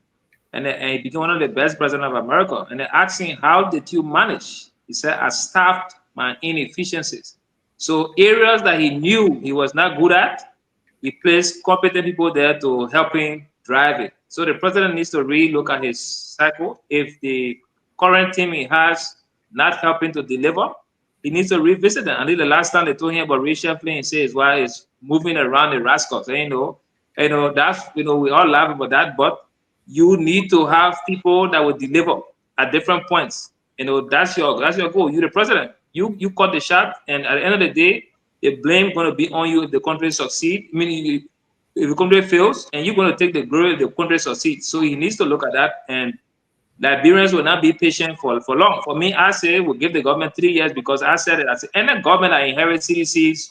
and he became one of the best presidents of America. And they asked him, "How did you manage?" He said, "I staffed my inefficiencies." So areas that he knew he was not good at, he placed competent people there to help him drive it. So the president needs to really look at his cycle. If the current team he has not helping to deliver, he needs to revisit them. I think the last time they told him about reshuffling, he says, "Why is moving around the rascals?" That's we all laugh about that, but you need to have people that will deliver at different points. That's your goal. You're the president. You cut the shot, and at the end of the day, the blame going to be on you if the country succeed. I mean, if the country fails, and you're going to take the glory if the country succeeds. So he needs to look at that, and Liberians will not be patient for long. For me, I say we'll give the government 3 years, because I said it. I said any government that inherits CDCs,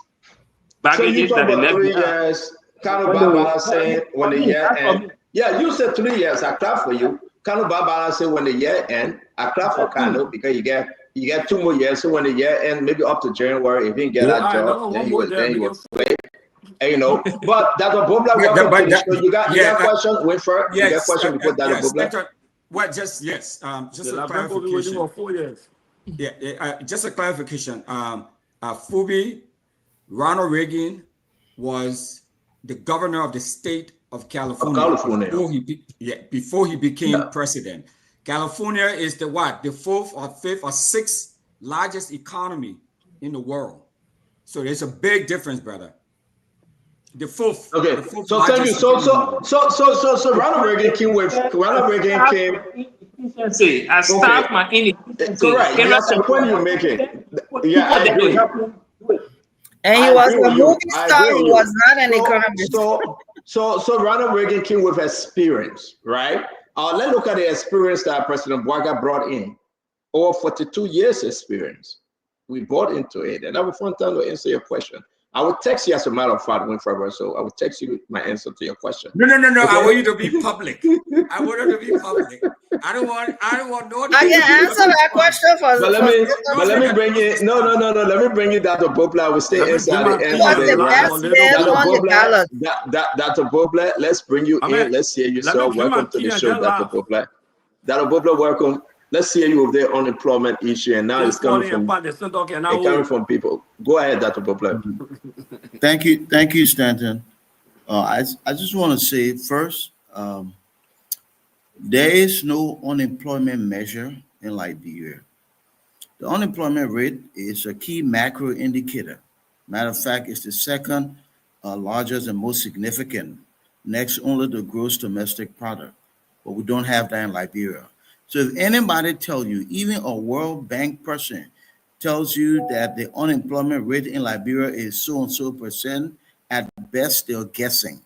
baggages that they left 3 years. Kanu Barbara said when the year end. Yeah, you said 3 years. I clap for you. Kanu Barbara said when the year end. I clap for Kanu because you get 2 more years. So when the year end, maybe up to January, if he didn't get that job, then he was late. But Dr. Bobla, welcome to the show. You got questions? Wait for it. You got questions before Dr. Bobla? Well, just a clarification. 4 years. Just a clarification. Fubi, Ronald Reagan was the governor of the state of California. Before he became president. California is the 4th or 5th or 6th largest economy in the world. So there's a big difference, brother. The fourth. Okay. So thank you. So Ronald Reagan came with efficiency. I staff my inefficiency. Correct. That's the point you're making. Yeah, I agree. And he was a movie star. He was not an economist. So Ronald Reagan came with experience, right? Let's look at the experience that President Boakai brought in. Over 42 years experience. We bought into it. And I will find time to answer your question. I will text you as a matter of fact, Winfrey, so I will text you my answer to your question. No. Okay? I want you to be public. I want you to be public. I don't want no. I can answer that question for. But let me bring you. No. Let me bring you Dr. Bobla. I will stay inside the end. What's the best man on the ballot? Dr. Bobla, let's bring you in. Let's hear you, sir. Welcome to the show, Dr. Bobla. Dr. Bobla, welcome. Let's hear you with the unemployment issue, and now it's coming from people. Go ahead, Dr. Bobla. Thank you, Stanton. I just want to say first, there is no unemployment measure in Liberia. The unemployment rate is a key macro indicator. Matter of fact, it's the second largest and most significant, next only to gross domestic product. But we don't have that in Liberia. So if anybody tells you, even a World Bank person tells you that the unemployment rate in Liberia is so and so percent, at best they're guessing.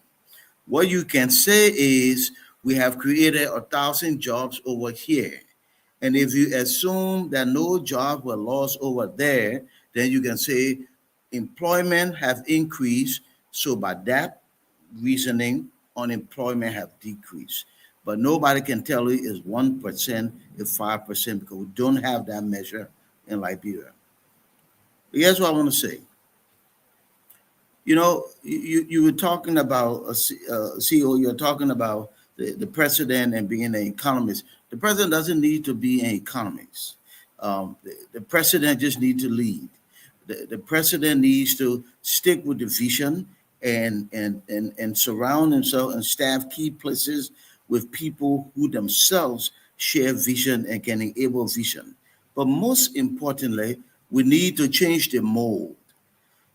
What you can say is we have created 1,000 jobs over here. And if you assume that no jobs were lost over there, then you can say employment have increased. So by that reasoning, unemployment have decreased. But nobody can tell you it's 1%, it's 5%, because we don't have that measure in Liberia. But here's what I want to say. You were talking about CEO, you're talking about the president and being an economist. The president doesn't need to be an economist. The president just needs to lead. The president needs to stick with the vision and surround himself and staff key places with people who themselves share vision and can enable vision. But most importantly, we need to change the mold.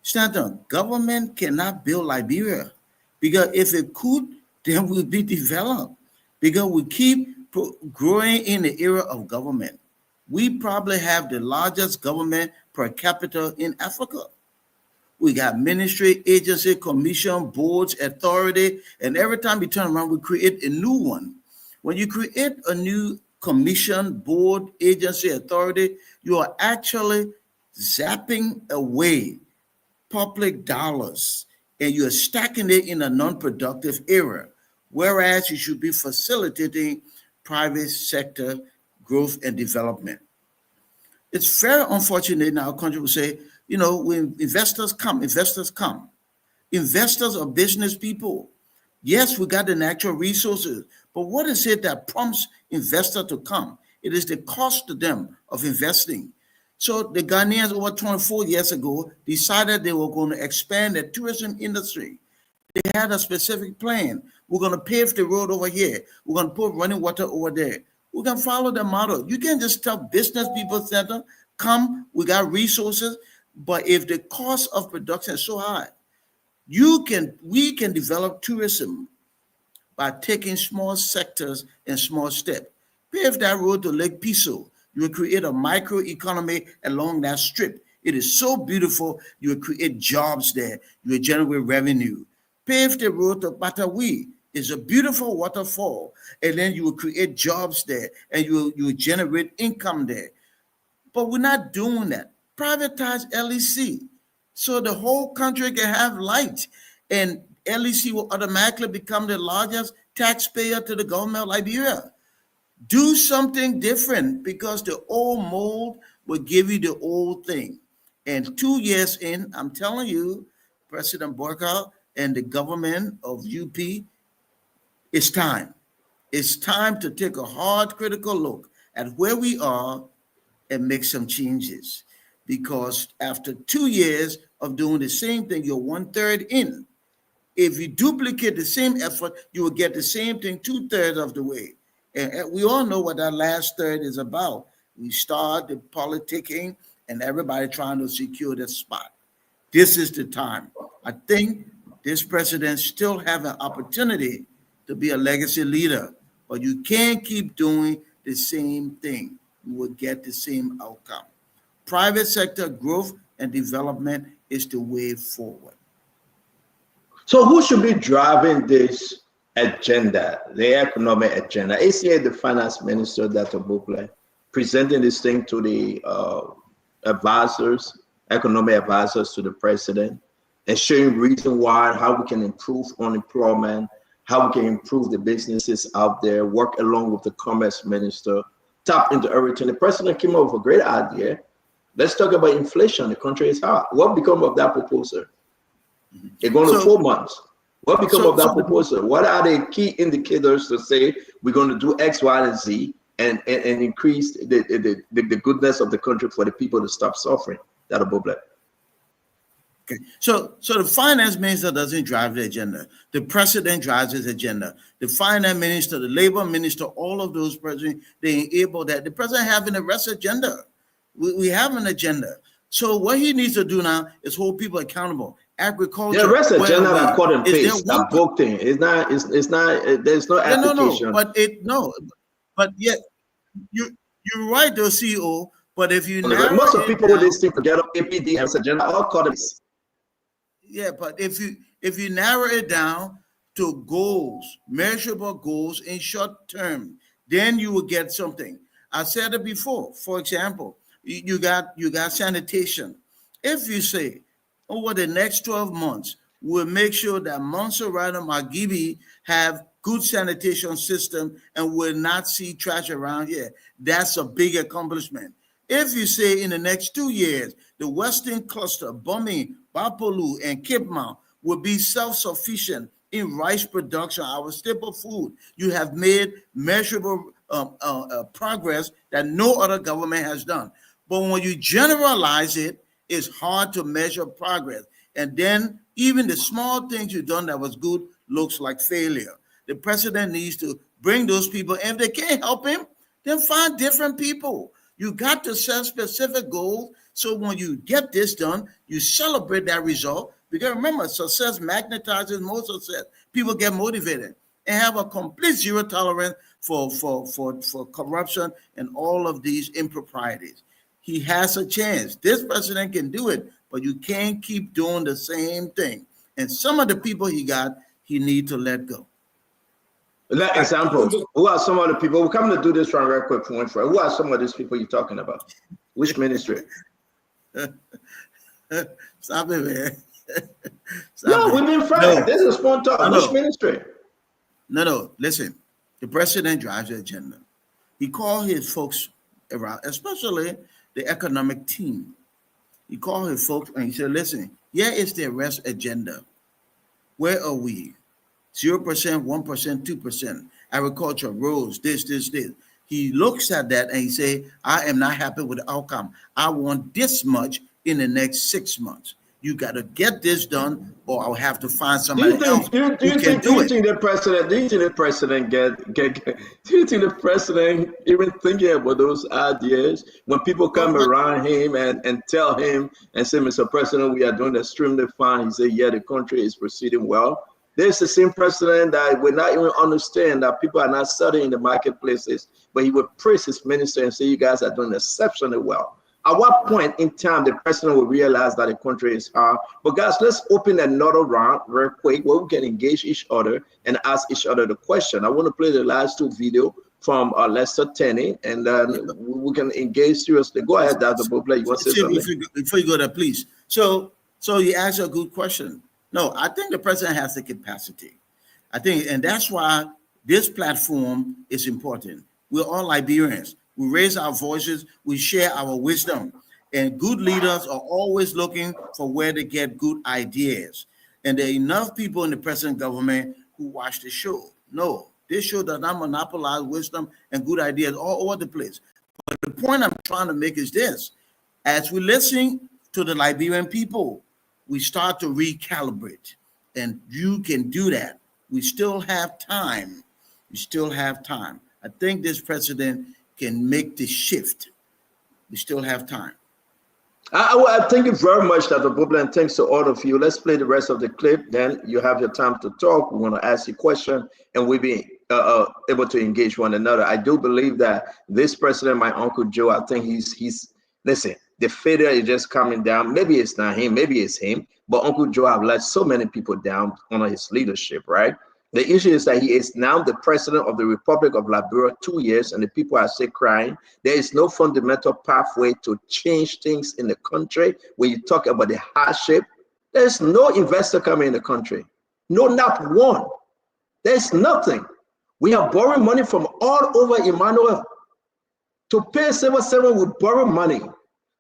Stanton, government cannot build Liberia because if it could, then we'll be developed. Because we keep growing in the era of government. We probably have the largest government per capita in Africa. We got ministry, agency, commission, boards, authority, and every time we turn around, we create a new one. When you create a new commission, board, agency, authority, you are actually zapping away public dollars and you're stacking it in a non-productive era, whereas you should be facilitating private sector growth and development. It's very unfortunate in our country we say, when investors come. Investors are business people. Yes, we got the natural resources, but what is it that prompts investors to come? It is the cost to them of investing. So the Ghanaians over 24 years ago decided they were going to expand the tourism industry. They had a specific plan. We're going to pave the road over here. We're going to put running water over there. We can follow the model. You can't just tell business people, center, come, we got resources, but if the cost of production is so high, we can develop tourism by taking small sectors and small steps. Pave that road to Lake Piso. You will create a micro economy along that strip. It is so beautiful. You will create jobs there. You will generate revenue. Pave the road to Batawi. It's a beautiful waterfall. And then you will create jobs there and you will generate income there. But we're not doing that. Privatize LEC so the whole country can have light. And LEC will automatically become the largest taxpayer to the government of Liberia. Do something different because the old mold will give you the old thing. And 2 years in, I'm telling you, President Burkhardt and the government of UP, it's time. It's time to take a hard, critical look at where we are and make some changes. Because after 2 years of doing the same thing, you're 1/3 in. If you duplicate the same effort, you will get the same thing 2/3 of the way. And we all know what that last third is about. We start the politicking and everybody trying to secure the spot. This is the time. I think this president still have an opportunity to be a legacy leader, but you can't keep doing the same thing. You will get the same outcome. Private sector growth and development is the way forward. So who should be driving this agenda, the economic agenda? Is here the finance minister, Dr. Bukle, presenting this thing to the advisors, economic advisors to the president, and showing reason why, how we can improve unemployment, how we can improve the businesses out there, work along with the commerce minister, tap into everything. The president came up with a great idea. Let's talk about inflation. The country is hot. What become of that proposal? They're going to 4 months. What become of that proposal? What are the key indicators to say we're going to do X, Y, and Z and increase the goodness of the country for the people to stop suffering? That'll be black. Okay. So the finance minister doesn't drive the agenda. The president drives his agenda. The finance minister, the labor minister, all of those presidents, they enable that. The president having a rest agenda. We have an agenda. So what he needs to do now is hold people accountable. Agriculture. The rest agenda that cut and paste, that book thing. It's not. There's no application. But yet you're right, though, CEO. But if you most of people with this thing forget APD and agenda all cut and paste. Yeah, but if you narrow it down to goals, measurable goals in short term, then you will get something. I said it before. For example, you got sanitation. If you say over the next 12 months, we'll make sure that Montserrat and Margibi have good sanitation system and will not see trash around here. That's a big accomplishment. If you say in the next 2 years, the Western Cluster, Bomi, Bapolu, and Cape Mount will be self-sufficient in rice production, our staple food, you have made measurable progress that no other government has done. But when you generalize it, it's hard to measure progress. And then even the small things you've done that was good looks like failure. The president needs to bring those people, and if they can't help him, then find different people. You got to set specific goals. So when you get this done, you celebrate that result. Because remember, success magnetizes more success. People get motivated and have a complete zero tolerance for corruption and all of these improprieties. He has a chance. This president can do it, but you can't keep doing the same thing. And some of the people he need to let go. Let example. Who are some of the people? We're coming to do this one real quick for one. Who are some of these people you're talking about? Which ministry? Stop it, man. No, we've been friends. This is fun talk. Which ministry? No. Listen, the president drives the agenda. He called his folks around, especially the economic team. He called his folks and he said, listen, here is the arrest agenda. Where are we? 0%, 1%, 2%. Agriculture, roads, this. He looks at that and he say, I am not happy with the outcome. I want this much in the next 6 months. You got to get this done, or I'll have to find somebody else who can do it. Do you think the president even thinking about those ideas when people come around him and tell him and say, Mr. President, we are doing extremely fine. He said, yeah, the country is proceeding well. There's the same president that would not even understand that people are not studying in the marketplaces, but he would praise his minister and say, you guys are doing exceptionally well. At what point in time the president will realize that the country is hard? But guys, let's open another round real quick where we can engage each other and ask each other the question. I want to play the last two videos from Lester Tenney, and then we can engage seriously. Go ahead, Dr. Bobler. You want to say something? Before you go there, please. So you asked a good question. No, I think the president has the capacity. I think, and that's why this platform is important. We're all Liberians. We raise our voices, we share our wisdom, and good leaders are always looking for where to get good ideas. And there are enough people in the present government who watch the show. No, this show does not monopolize wisdom and good ideas all over the place. But the point I'm trying to make is this: as we listen to the Liberian people, we start to recalibrate, and you can do that. We still have time. I think this president can make the shift. We still have time. I thank you very much, Dr. Bobler, and thanks to all of you. Let's play the rest of the clip. Then you have your time to talk. We want to ask you a question, and we'll be able to engage one another. I do believe that this president, my Uncle Joe, I think he's listen, the failure is just coming down. Maybe it's not him, maybe it's him, but Uncle Joe have let so many people down under his leadership, right? The issue is that he is now the president of the Republic of Liberia 2 years, and the people are still crying. There is no fundamental pathway to change things in the country. When you talk about the hardship, there's no investor coming in the country. No, not one. There's nothing. We are borrowing money from all over Emmanuel. To pay civil servant, we borrow money.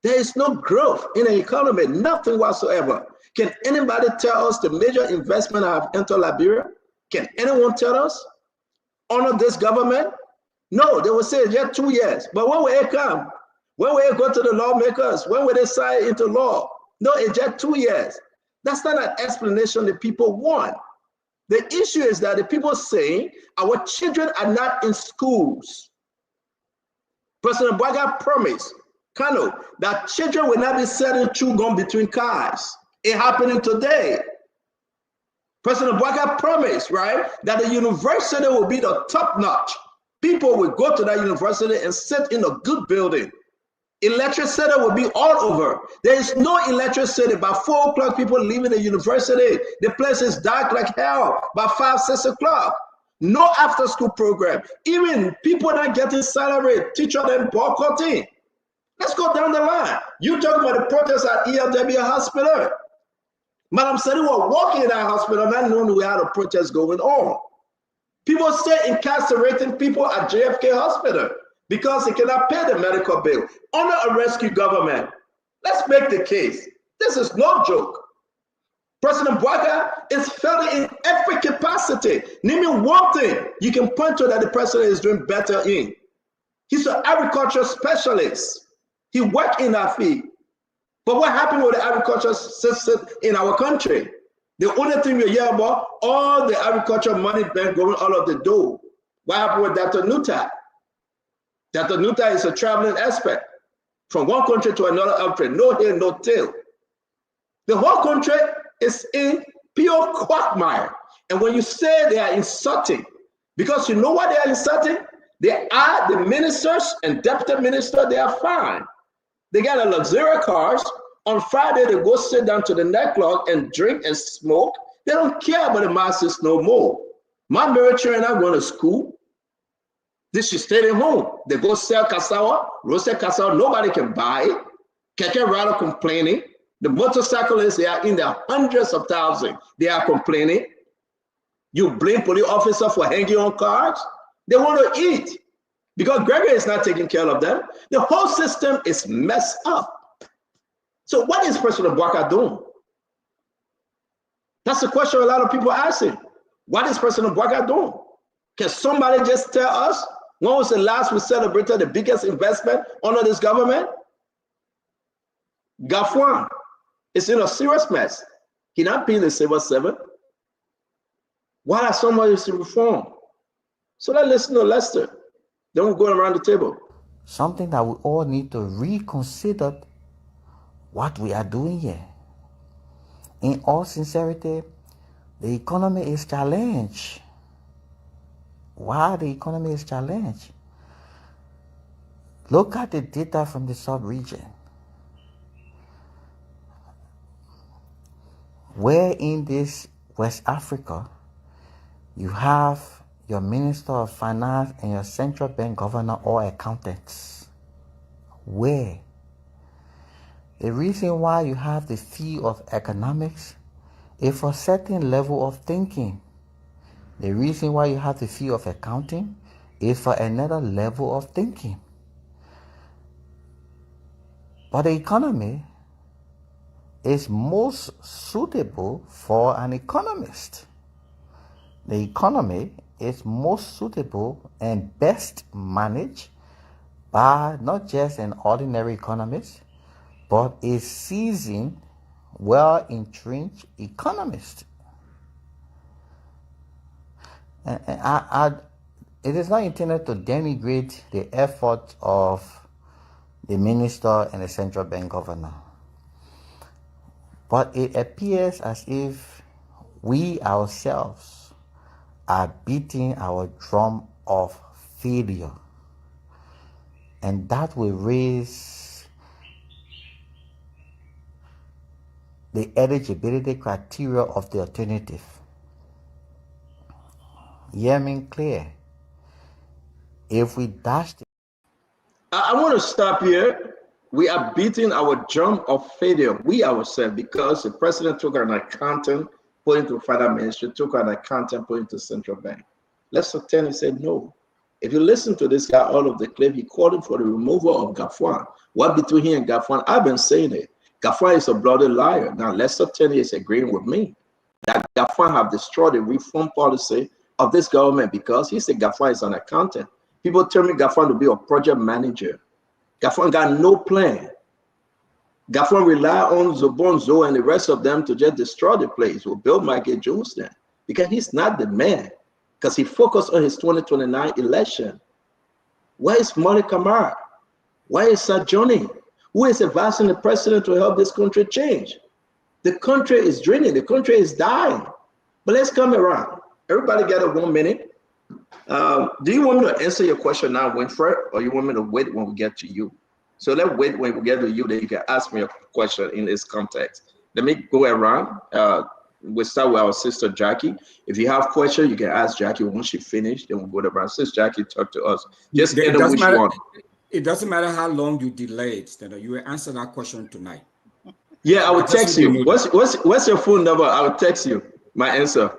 There is no growth in the economy, nothing whatsoever. Can anybody tell us the major investment have entered Liberia? Can anyone tell us? Honor this government? No, they will say just 2 years. But when will it come? When will it go to the lawmakers? When will they sign into law? No, it's just 2 years. That's not an explanation the people want. The issue is that the people saying our children are not in schools. President Bwaga promised Kano that children will not be selling chew gum between cars. It's happening today. President Bwaga promised, right, that the university will be the top notch. People will go to that university and sit in a good building. Electricity will be all over. There is no electricity. By 4 o'clock, people leaving the university. The place is dark like hell. By 5, 6 o'clock. No after school program. Even people not getting salary, teacher them boycotting. Let's go down the line. You talk about the protests at ELW Hospital. Madam Sadi was walking in that hospital, not knowing we had a protest going on. People stay incarcerating people at JFK Hospital because they cannot pay the medical bill. Under a rescue government. Let's make the case. This is no joke. President Bwaga is failing in every capacity. Name me one thing you can point to that the president is doing better in. He's an agriculture specialist. He worked in that field. But what happened with the agriculture system in our country? The only thing we hear about, all the agriculture money been going out of the door. What happened with Dr. Nuta? Dr. Nuta is a traveling expert from one country to another country, no hair, no tail. The whole country is in pure quagmire. And when you say they are insulting, because you know what they are insulting? They are the ministers and deputy ministers, they are fine. They got a luxury cars. On Friday, they go sit down to the nightclub and drink and smoke. They don't care about the masses no more. My married children are going to school. They should stay at home. They go sell cassava, roasted cassava. Nobody can buy it. Keke rider complaining. The motorcyclists, they are in the hundreds of thousands. They are complaining. You blame police officers for hanging on cars. They want to eat because Gregory is not taking care of them. The whole system is messed up. So what is President Bouaka doing? That's the question a lot of people are asking. What is President Bouaka doing? Can somebody just tell us when was the last we celebrated the biggest investment under this government? Gafwan is in a serious mess. He not being the civil servant. Why are somebody to reform? So let's listen to Lester. Then we'll go around the table. Something that we all need to reconsider what we are doing here. In all sincerity, the economy is challenged. Why the economy is challenged? Look at the data from the sub-region. Where in this West Africa, you have your Minister of Finance and your central bank governor all accountants. Where? The reason why you have the field of economics is for a certain level of thinking. The reason why you have the field of accounting is for another level of thinking. But the economy is most suitable for an economist. The economy is most suitable and best managed by not just an ordinary economist, but a seasoned, well-entrenched economist. And it is not intended to denigrate the effort of the minister and the central bank governor. But it appears as if we ourselves are beating our drum of failure. And that will raise the eligibility criteria of the alternative. Hear me clear. If we dash the I want to stop here. We are beating our drum of failure, we ourselves, because the president took an accountant, put into finance ministry, took an accountant, put into central bank. Lester Tenney said no. If you listen to this guy, all of the clip, he called him for the removal of Gafwan. What between him and Gafwan? I've been saying it. Gafwan is a bloody liar. Now, Lester Tenney is agreeing with me that Gafwan have destroyed the reform policy of this government because he said Gafwan is an accountant. People tell me Gafwan to be a project manager. Gafwan got no plan. Gafwan rely on Zobonzo and the rest of them to just destroy the place. Will Bill Michael Jones then? Because he's not the man. Because he focused on his 2029 election. Where is Monica Kamara? Where is Sir Johnny? Who is advising the president to help this country change? The country is draining. The country is dying. But let's come around. Everybody got a 1 minute. Do you want me to answer your question now, Winfred, or you want me to wait when we get to you? So let's wait when we get to you, then you can ask me a question in this context. Let me go around. We'll start with our sister Jackie. If you have questions, you can ask Jackie once she finished, then we'll go around. Sister Jackie, talk to us. Just get which one. It doesn't matter how long you delayed, you will answer that question tonight. Yeah, I will text you. What's your phone number? I will text you my answer.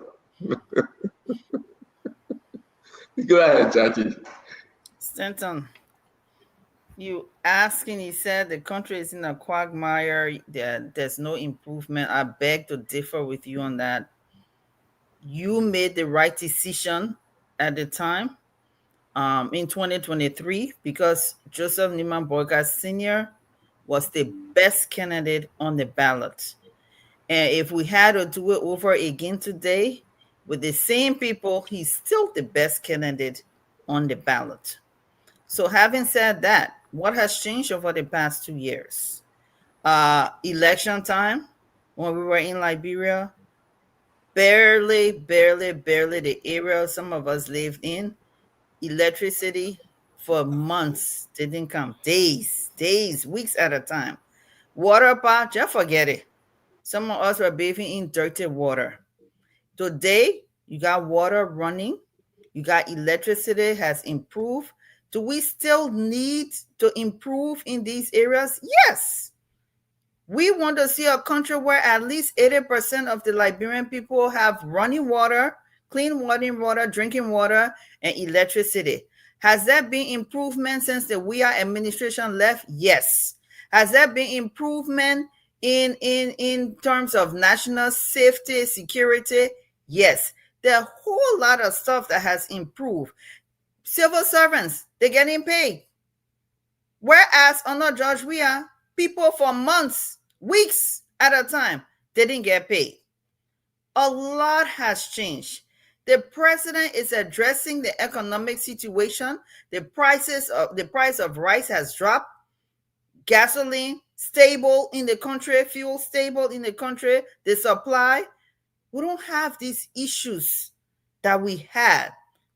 Go ahead, Jackie. Stanton, you asking, he said the country is in a quagmire, there's no improvement. I beg to differ with you on that. You made the right decision at the time in 2023 because Joseph Neiman Boyka Sr. was the best candidate on the ballot. And if we had to do it over again today, with the same people, he's still the best candidate on the ballot. So having said that, what has changed over the past 2 years? Election time, when we were in Liberia, barely the area some of us lived in, electricity for months didn't come. Days, weeks at a time. Water power, just forget it. Some of us were bathing in dirty water. Today, you got water running. You got electricity has improved. Do we still need to improve in these areas? Yes. We want to see a country where at least 80% of the Liberian people have running water, clean water, drinking water, and electricity. Has there been improvement since the WIA administration left? Yes. Has there been improvement in terms of national safety, security? Yes. There are a whole lot of stuff that has improved. Civil servants, they're getting paid. Whereas under George Weah, people for months, weeks at a time, they didn't get paid. A lot has changed. The president is addressing the economic situation. The price of rice has dropped. Gasoline stable in the country, fuel stable in the country, the supply. We don't have these issues that we had.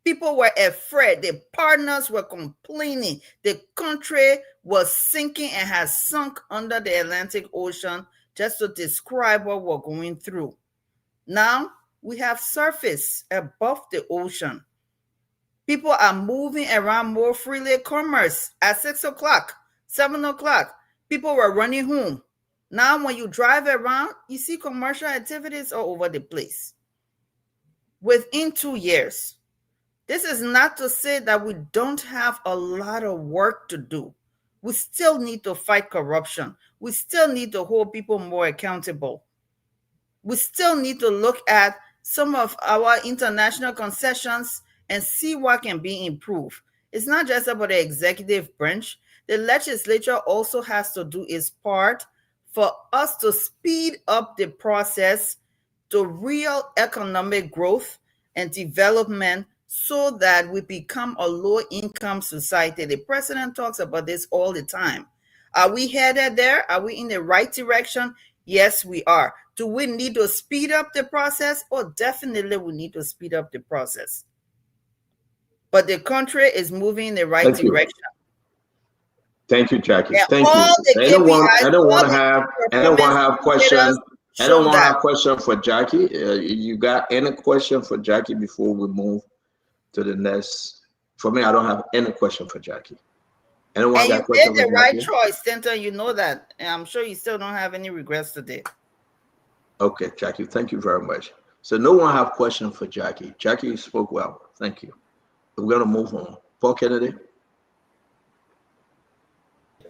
People were afraid. The partners were complaining. The country was sinking and has sunk under the Atlantic Ocean, just to describe what we're going through. Now we have surface above the ocean. People are moving around more freely. Commerce at 6 o'clock, 7 o'clock, people were running home. Now when you drive around, you see commercial activities all over the place. Within 2 years, this is not to say that we don't have a lot of work to do. We still need to fight corruption. We still need to hold people more accountable. We still need to look at some of our international concessions and see what can be improved. It's not just about the executive branch. The legislature also has to do its part for us to speed up the process to real economic growth and development, so that we become a low-income society. The president talks about this all the time. Are we headed there? Are we in the right direction? Yes, we are. Do we need to speed up the process? Oh, definitely we need to speed up the process. But the country is moving in the right direction. Thank you, Jackie. Yeah, Thank you. I don't want to have questions. I don't want to have question for Jackie. You got any question for Jackie before we move to the next? For me, I don't have any question for Jackie. Anyone and got you question made the for right Jackie? choice, Stanton. You know that. And I'm sure you still don't have any regrets today. Okay, Jackie, thank you very much. So no one have question for Jackie. Jackie, you spoke well. Thank you. We're going to move on. Paul Kennedy.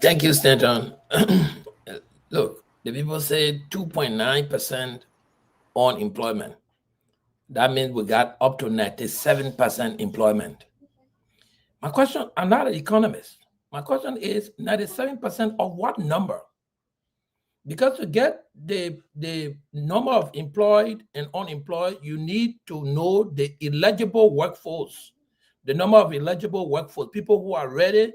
Thank you, Stanton. Look, the people say 2.9% unemployment. That means we got up to 97% employment. My question, I'm not an economist. My question is 97% of what number? Because to get the number of employed and unemployed, you need to know the eligible workforce, the number of eligible workforce, people who are ready,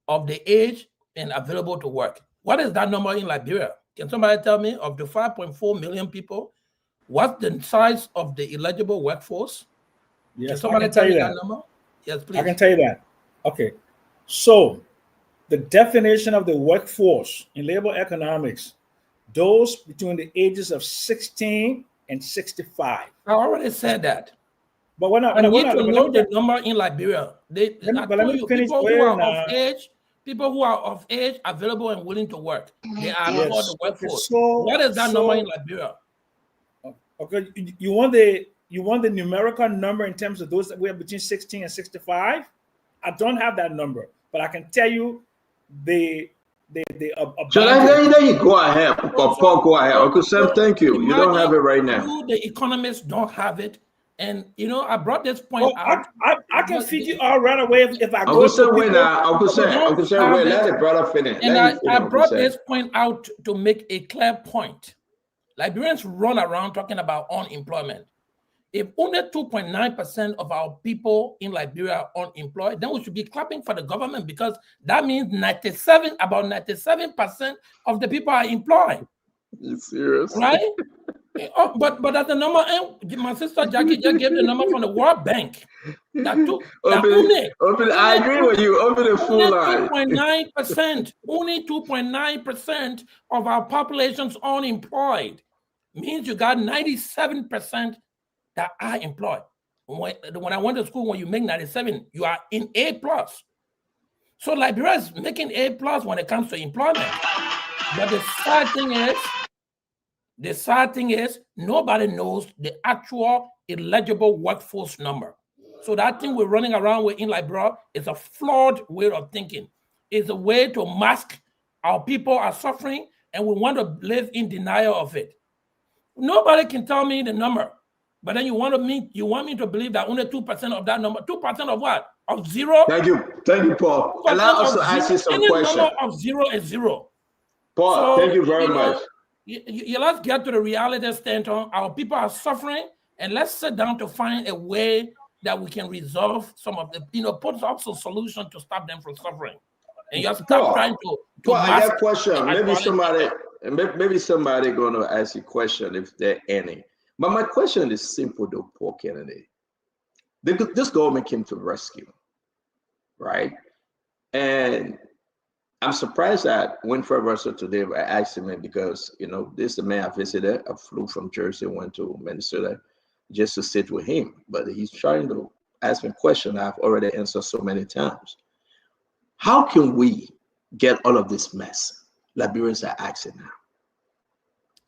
of the age, and available to work. What is that number in Liberia? Can somebody tell me, of the 5.4 million people, what's the size of the eligible workforce? Yes, can somebody I can tell you me that number? Yes, please. I can tell you that. Okay. So the definition of the workforce in labor economics, those between the ages of 16 and 65. I already said that. But we're not. I need to know the number in Liberia. Let me finish. People who are of age, available and willing to work. They are Yes. called the workforce. So- what is that so- number in Liberia? Okay, you want the numerical number in terms of those that we have between 16 and 65? I don't have that number, but I can tell you the So there you go ahead. Paul, go ahead. Uncle Sam, thank you. You don't have it right now. You, the economists, don't have it. And, I brought this point out. I can feed you all right away if I Uncle go Sam, to wait people. now. Uncle Sam, wait. Let the brother finish. And Let him finish, I Uncle brought Sam. this point out to make a clear point. Liberians run around talking about unemployment. If only 2.9% of our people in Liberia are unemployed, then we should be clapping for the government, because that means about 97% of the people are employed. You serious? Right? Oh, but at the number, my sister Jackie just gave the number from the World Bank. I agree with you. Open the full line. 2.9%, only 2.9% of our population's unemployed. Means you got 97% that are employed. When I went to school, when you make 97, you are in A+. So Liberia is making A+ when it comes to employment. But the sad thing is, nobody knows the actual eligible workforce number. So that thing we're running around with in Liberia is a flawed way of thinking. It's a way to mask our people are suffering, and we want to live in denial of it. Nobody can tell me the number, but then you want me to believe that only 2% of that number. 2% of what? Of zero? Thank you, Paul. And I also ask you some questions. Number of zero is zero. Paul, so, thank you very much. Let's get to the reality, Stanton. Our people are suffering, and let's sit down to find a way that we can resolve some of the, put up some solution to stop them from suffering. And you have to stop trying to I got a question. Maybe somebody gonna ask you a question if there any. But my question is simple though, Paul Kennedy. This government came to rescue, right? And I'm surprised that Winfred Russell today I asked him because this is the man I visited. I flew from Jersey, went to Minnesota just to sit with him. But he's trying to ask me a question I've already answered so many times. How can we get all of this mess Liberians are asking now?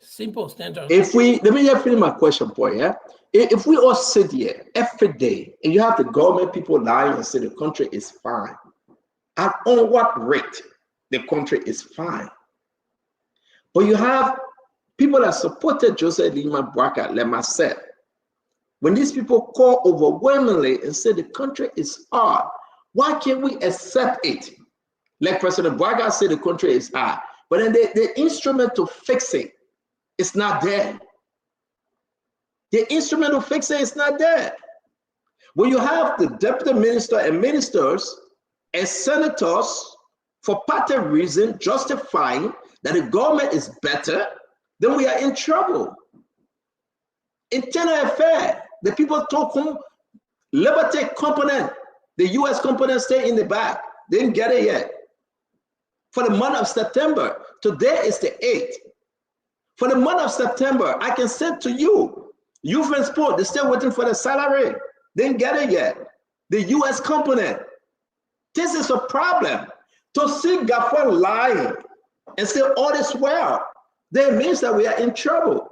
Simple, Stanton. Let me just finish my question, Paul. Yeah. If we all sit here every day and you have the government people lying and say the country is fine, and on what rate the country is fine? But you have people that supported Joseph Lima Bwaka, like myself. When these people call overwhelmingly and say the country is hard, why can't we accept it? Like President Bwaka said, the country is hard, but then the instrument to fix it is not there. The instrument to fix it is not there. When you have the deputy minister and ministers and senators for party reason justifying that the government is better, then we are in trouble. Internal affair, the people talk home, Liberty component, the US component stay in the back. They didn't get it yet. For the month of September, today is the 8th. For the month of September, I can send to you, Youth and Sport, they're still waiting for the salary. They didn't get it yet. The US component. This is a problem. To see Gafon lying and say all is well, that means that we are in trouble.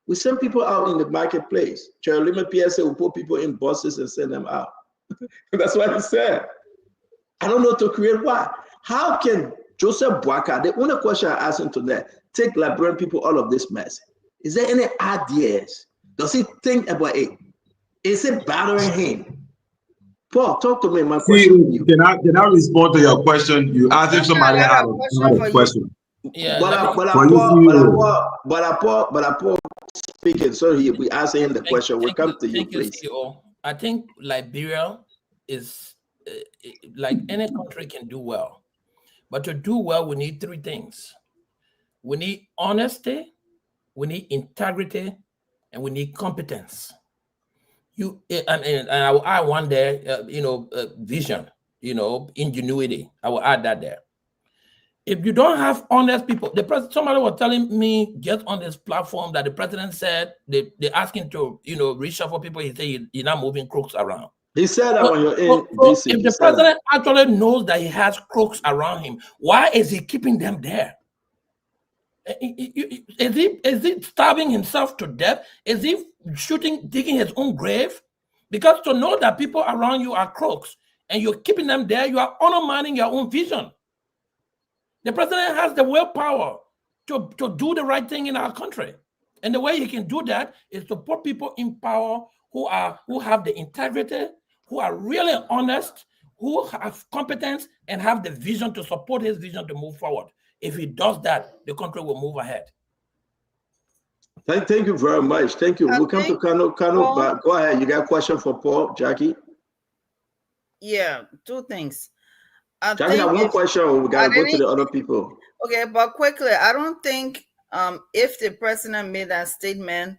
We send people out in the marketplace. Cherolima PSA will put people in buses and send them out. That's what he said. I don't know to create what. How can Joseph Bwaka, the only question I asked him today, take Liberian people out of this mess? Is there any ideas? Does he think about it? Is it bothering him? Paul, talk to me. My question. Can I respond to your question? You asked if somebody had a question. Yeah, but Paul speaking, so we ask him the question. We come to you, please. I think Liberia is like any country can do well, but to do well, we need three things: we need honesty, we need integrity, and we need competence. I will add one there, vision, ingenuity. I will add that there. If you don't have honest people, somebody was telling me just on this platform that the president said they asking to reshuffle people. He said you're not moving crooks around. He said that on your DC. If the president actually knows that he has crooks around him, why is he keeping them there? Is he starving himself to death? Is he digging his own grave? Because to know that people around you are crooks and you're keeping them there, you are undermining your own vision. The president has the willpower to do the right thing in our country. And the way he can do that is to put people in power who have the integrity, who are really honest, who have competence and have the vision to support his vision to move forward. If he does that, the country will move ahead. Thank you very much. Thank you. We'll come to Kano, but go ahead. You got a question for Paul, Jackie? Yeah, two things. Jackie, I have one question. We got to go to the other people. Okay, but quickly, I don't think if the president made that statement,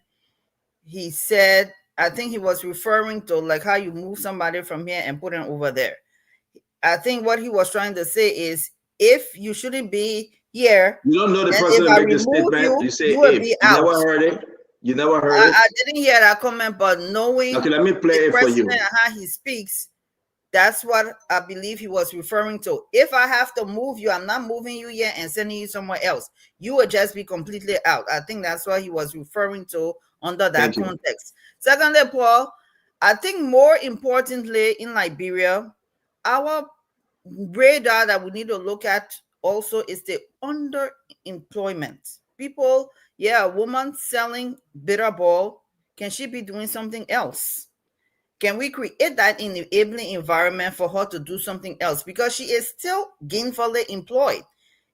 he said, I think he was referring to like how you move somebody from here and put him over there. I think what he was trying to say is, if you shouldn't be here, you don't know the president make the statement. You say, hey, you never heard it. You never heard it. I didn't hear that comment, but knowing okay, let me play it for you. And how he speaks, that's what I believe he was referring to. If I have to move you, I'm not moving you here and sending you somewhere else. You will just be completely out. I think that's what he was referring to under that context. Secondly, Paul, I think more importantly in Liberia, our radar that we need to look at also is the underemployment. People, a woman selling bitter ball, can she be doing something else? Can we create that enabling environment for her to do something else? Because she is still gainfully employed,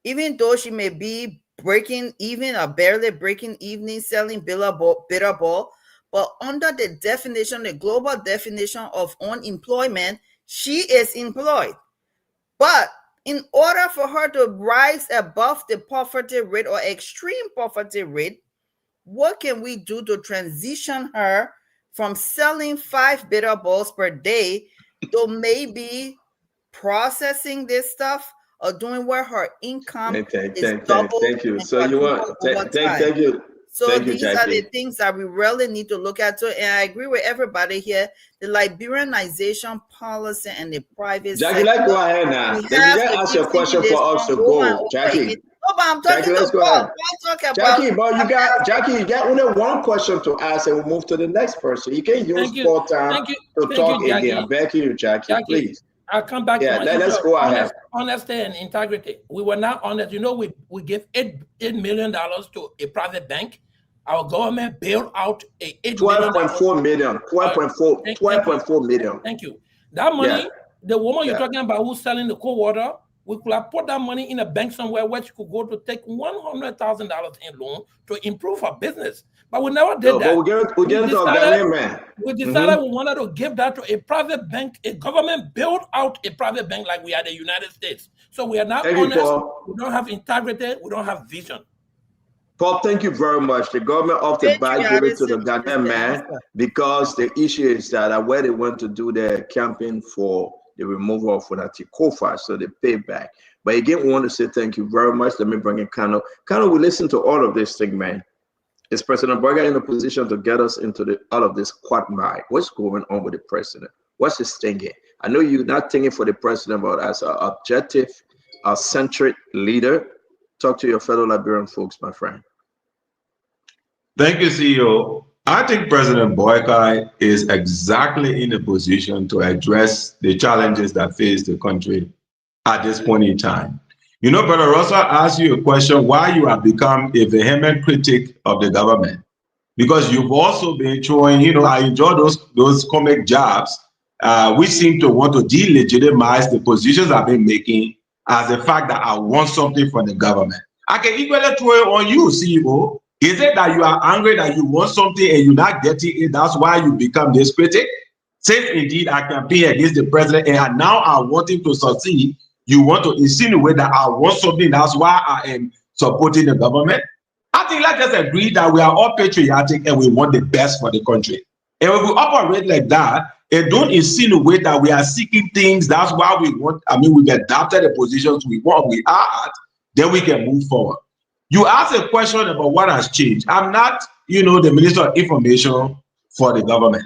even though she may be breaking even or barely breaking even selling bitter ball. But under the definition, the global definition of unemployment, she is employed. But in order for her to rise above the poverty rate or extreme poverty rate, what can we do to transition her from selling 5 bitter balls per day to maybe processing this stuff or doing where her income is double? Thank you. So you want thank you. So these are the things that we really need to look at. And I agree with everybody here. The Liberianization policy and the private Jackie, let's go ahead now. Then you can ask your question for us to go, Jackie. No, but I'm talking let's go ahead. Jackie, but you got only one question to ask, and we'll move to the next person. You can use full time to talk again. Back to you, Jackie, please. I'll come back. Yeah, let's go ahead. Honesty and integrity. We were not honest. You know, we give $8 million to a private bank. Our government bailed out a $12.4 million. 12.4 million. Thank you. That money, the woman you're talking about who's selling the cold water, we could have put that money in a bank somewhere where she could go to take $100,000 in loan to improve her business. But we never did that. We decided we wanted to give that to a private bank. A government built out a private bank like we are the United States. So we are not honest. We don't have integrity. We don't have vision. Paul, thank you very much. The government of the back gave it to the Ghanaian man because the issue is that where they went to do their campaign for the removal of Funati Kofa, so they pay back. But again, we want to say thank you very much. Let me bring in Kano. Kano, we listen to all of this thing, man. Is President Boyka in a position to get us into all of this quagmire? What's going on with the president? What's his thinking? I know you're not thinking for the president, but as an objective, a centric leader, talk to your fellow Liberian folks, my friend. Thank you, CEO. I think President Boyka is exactly in a position to address the challenges that face the country at this point in time. You know, Brother Russell asked you a question why you have become a vehement critic of the government. Because you've also been showing, you know, I enjoy those comic jabs, which seem to want to delegitimize the positions I've been making as the fact that I want something from the government. I can equally throw it on you, CEO. Is it that you are angry that you want something and you're not getting it? That's why you become this critic? Since indeed I campaign against the president and now I want him to succeed, you want to insinuate that I want something, that's why I am supporting the government? I think let's just agree that we are all patriotic and we want the best for the country. And if we operate like that, and don't insinuate that we are seeking things, that's why we want, we've adapted the positions we want, we are at, then we can move forward. You asked a question about what has changed. I'm not, the Minister of Information for the government.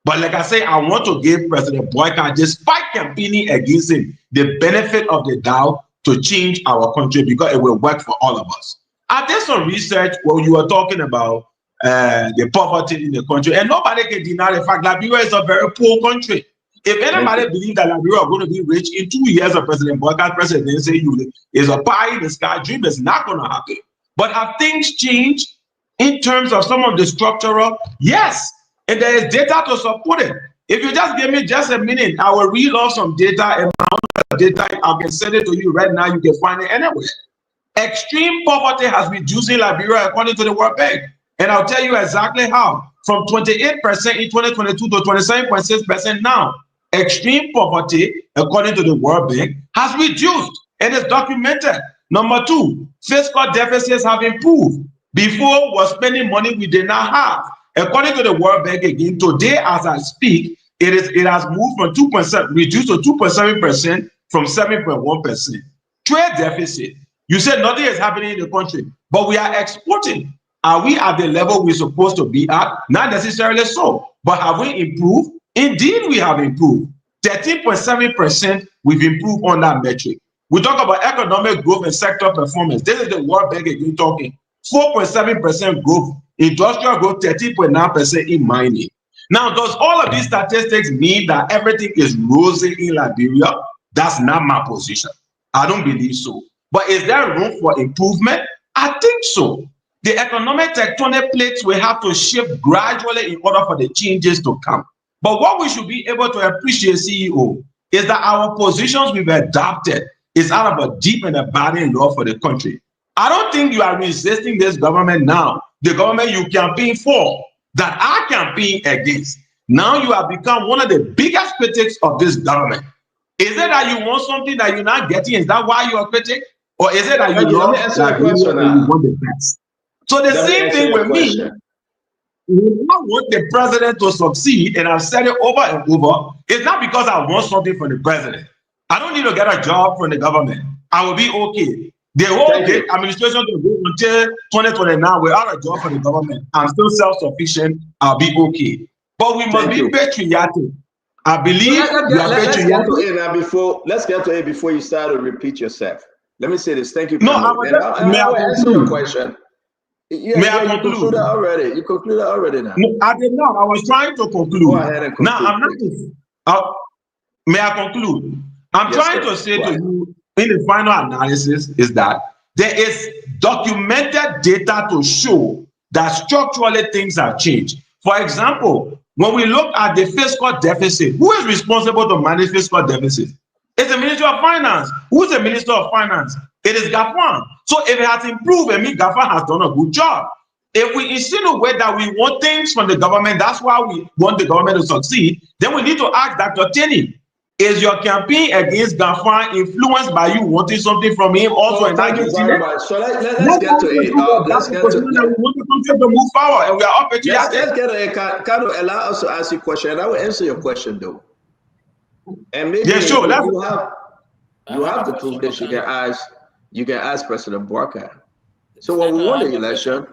But like I say, I want to give President Boyka, despite campaigning against him, the benefit of the doubt to change our country because it will work for all of us. I did some research when you were talking about the poverty in the country, and nobody can deny the fact that Liberia is a very poor country. If anybody believes that Liberia are going to be rich in 2 years of President Boyka's presidency, is a pie in the sky dream. It's not going to happen. But have things changed in terms of some of the structural? Yes. And there is data to support it. If you just give me just a minute, I will read off some data, and data I can send it to you right now. You can find it anywhere. Extreme poverty has reduced in Liberia according to the World Bank. And I'll tell you exactly how. From 28% in 2022 to 27.6% now. Extreme poverty, according to the World Bank, has reduced and is documented. Number two, fiscal deficits have improved. Before was spending money we did not have. According to the World Bank again, today as I speak, it has moved from 2%, reduced to 2.7% from 7.1%. Trade deficit. You said nothing is happening in the country, but we are exporting. Are we at the level we're supposed to be at? Not necessarily so, but have we improved? Indeed, we have improved. 13.7% we've improved on that metric. We talk about economic growth and sector performance. This is the World Bank again talking. 4.7% growth, industrial growth, 13.9% in mining. Now, does all of these statistics mean that everything is rosy in Liberia? That's not my position. I don't believe so. But is there room for improvement? I think so. The economic tectonic plates will have to shift gradually in order for the changes to come. But what we should be able to appreciate, CEO, is that our positions we've adopted is out of a deep and abiding love for the country. I don't think you are resisting this government now, the government you campaign for, that I campaign against. Now you have become one of the biggest critics of this government. Is it that you want something that you're not getting? Is that why you're a critic? Or is it that you love Liberia and you want the best? So the same thing with me. When I want the president to succeed, and I've said it over and over, it's not because I want something from the president. I don't need to get a job from the government. I will be okay. The whole administration will go until 2029 without a job from the government. I'm still self-sufficient. I'll be okay. But we must be patriotic. I believe let's get to it now before you start to repeat yourself. Let me say this. Thank you. No, I will answer your question. Yeah, May I you concluded already. You concluded already now. No, I did not. I was trying to conclude. Go ahead and conclude. Now, I'm not. May I conclude? I'm trying to say to you in the final analysis is that there is documented data to show that structurally things have changed. For example, when we look at the fiscal deficit, who is responsible to manage fiscal deficit? It's the Ministry of Finance. Who's the Minister of Finance? It is GAFAN. So if it has improved, it means GAFAN has done a good job. If we insinuate that we want things from the government, that's why we want the government to succeed, then we need to ask Dr. Tenney, is your campaign against GAFAN influenced by you wanting something from him also? So thank you very much. So let's get to it. Let's get to it. We want the country to move forward, and we are up to let's get it. Kind of allow us to ask you a question, and I will answer your question though. And maybe sure. You have the privilege. You can ask President Boakai. So when we won the election,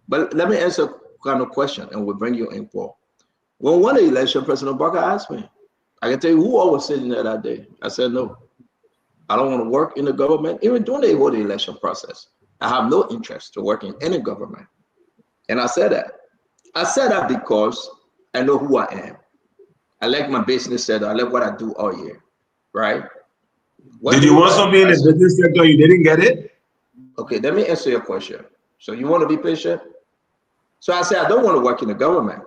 but let me answer kind of question, and we'll bring you in, Paul. When we won the election, President Boakai asked me. I can tell you who I was sitting there that day. I said, no, I don't want to work in the government, even during the whole election process. I have no interest to work in any government. And I said that. I said that because I know who I am. I like my business sector. I like what I do all year, right? Did you want something in the business sector? You didn't get it? Okay, let me answer your question. So you want to be patient? So I said, I don't want to work in the government.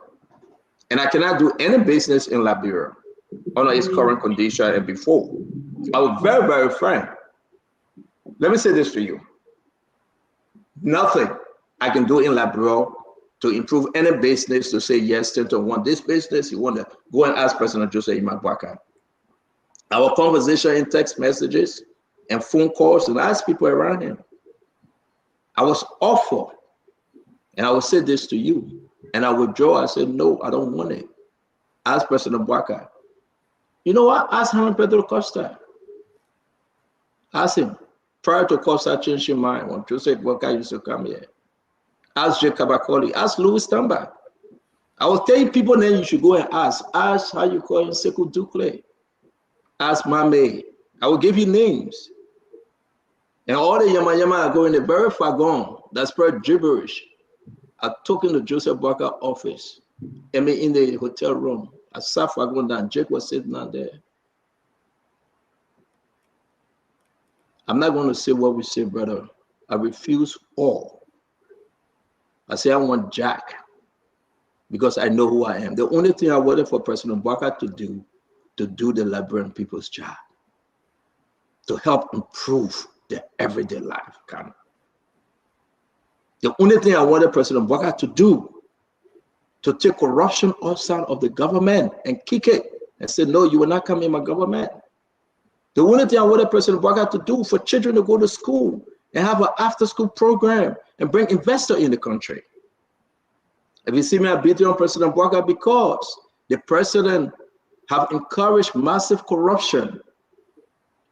And I cannot do any business in Liberia under its current condition and before. I was very, very frank. Let me say this to you. Nothing I can do in Liberia to improve any business to say, yes, Stanton want this business. You want to go and ask President Joseph Ayi Boakai. Our conversation in text messages and phone calls, and I ask people around him. I was awful. And I will say this to you. And I withdraw. I said, no, I don't want it. Ask President Boakai. You know what? Ask Juan Pedro Costa. Ask him. Prior to Costa changed his mind when Joseph Boakai used to come here. Ask Jacob Akoli. Ask Louis Tamba. I was telling people then you should go and ask. Ask how you call him Sekou Dukle. Ask Mame. I will give you names. And all the Yama are going there very far gone. That's spread gibberish. I took in the Joseph Boakai office. And in the hotel room. I sat for going down. Jake was sitting down there. I'm not going to say what we say, brother. I refuse all. I say I want Jack because I know who I am. The only thing I wanted for President Boakai to do the Liberian people's job, to help improve their everyday life. The only thing I wanted President Bouakai to do, to take corruption outside of the government and kick it and say, no, you will not come in my government. The only thing I wanted President Bouakai to do for children to go to school and have an after-school program and bring investors in the country. If you see me, I beat on President Bouakai because the president have encouraged massive corruption,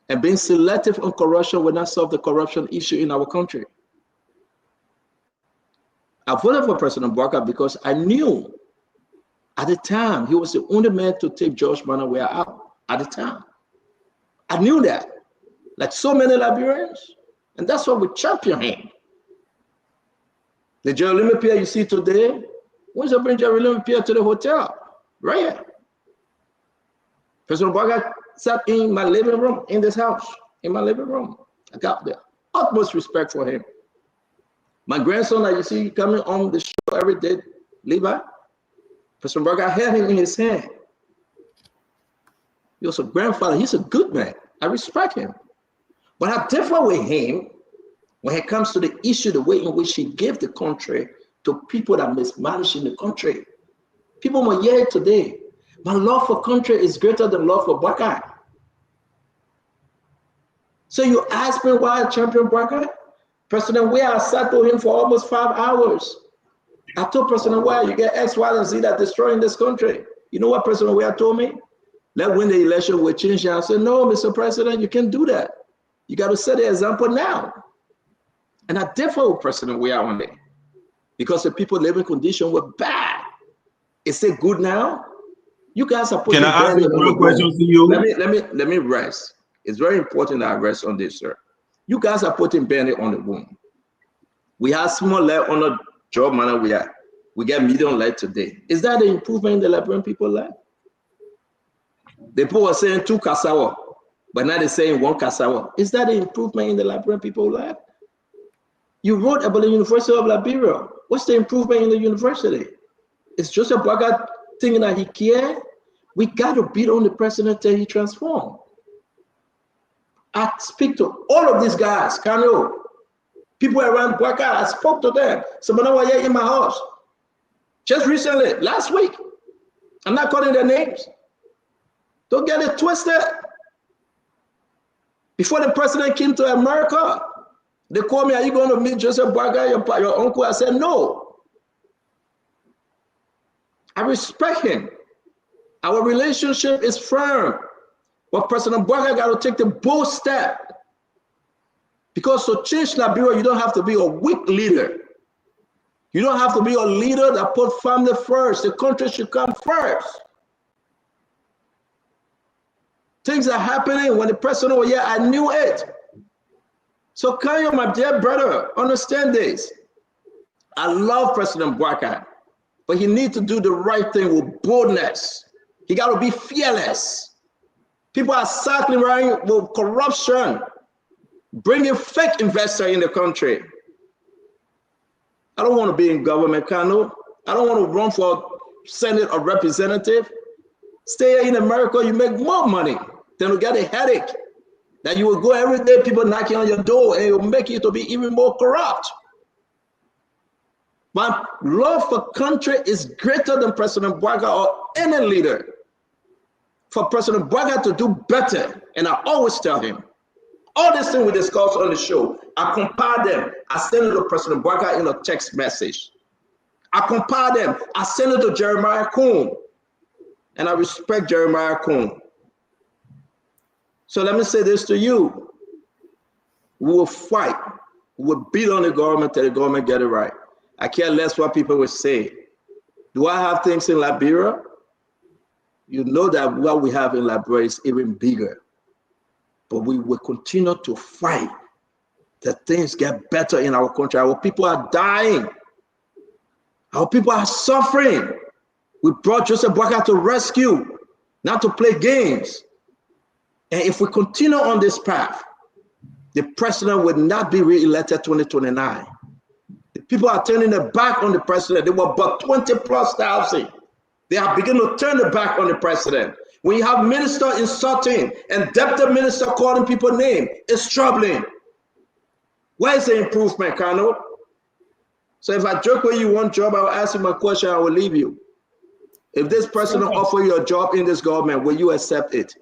and being selective on corruption will not solve the corruption issue in our country. I voted for President Bouakai because I knew at the time he was the only man to take George Manneh out at the time. I knew that, like so many Liberians, and that's why we champion him. The Jeremy Pierre you see today, when's I bring Jeremy Pierre to the hotel? Right here. President Bouakai sat in my living room in this house, in my living room. I got the utmost respect for him. My grandson that you see coming on the show every day, Levi, President Bouakai had him in his hand. He was a grandfather. He's a good man. I respect him. But I differ with him when it comes to the issue, the way in which he gave the country to people that mismanage in the country. People might hear it today. My love for country is greater than love for Bouakai. So you ask me why I champion Bouakai? President Weah, I sat to him for almost 5 hours. I told President Weah, you get X, Y, and Z that destroying this country. You know what President Weah told me? Let's win the election, we'll change it. I said, no, Mr. President, you can't do that. You got to set the example now. And I differ with President Weah on it because the people living conditions were bad. Is it good now? You guys are putting. Can I ask you one question to you? Let me rest. It's very important that I rest on this, sir. You guys are putting bandit on the wound. We have small light on the job manner we get medium light today. Is that the improvement in the Liberian people life? The people were saying 2 Kasawa, but now they're saying 1 Kasawa. Is that the improvement in the Liberian people life? You wrote about the University of Liberia. What's the improvement in the university? It's Joseph Bouakai thinking that he cared. We got to beat on the president till he transforms. I speak to all of these guys, Kano, people around Bouakai. I spoke to them. Some of them were here in my house just recently, last week. I'm not calling their names. Don't get it twisted. Before the president came to America, they called me, are you going to meet Joseph Bouakai, your uncle? I said, no. I respect him. Our relationship is firm. But President Bouakai got to take the bold step. Because to change Liberia, you don't have to be a weak leader. You don't have to be a leader that put family first. The country should come first. Things are happening when the president was here, I knew it. So Kanyo, my dear brother, understand this. I love President Bouakai, but he needs to do the right thing with boldness. He got to be fearless. People are circling around with corruption, bringing fake investors in the country. I don't want to be in government, Kano. I don't want to run for Senate or representative. Stay here in America, you make more money than to get a headache. That you will go every day, people knocking on your door, and it will make you to be even more corrupt. My love for country is greater than President Bouakai or any leader. For President Bouakai to do better, and I always tell him, all these things we discuss on the show, I compare them. I send it to President Bouakai in a text message. I compare them. I send it to Jeremiah Coon. And I respect Jeremiah Coon. So let me say this to you. We will fight. We will beat on the government till the government get it right. I care less what people will say. Do I have things in Liberia? You know that what we have in Liberia is even bigger. But we will continue to fight that things get better in our country. Our people are dying. Our people are suffering. We brought Joseph Bouakai to rescue, not to play games. And if we continue on this path, the president will not be re-elected 2029. The people are turning their back on the president. They were about 20,000+. They are beginning to turn their back on the president. When you have minister insulting and deputy minister calling people names, it's troubling. Where is the improvement, Kano? So if I joke with you one job, I will ask you my question, I will leave you. If this person will offer you a job in this government, will you accept it?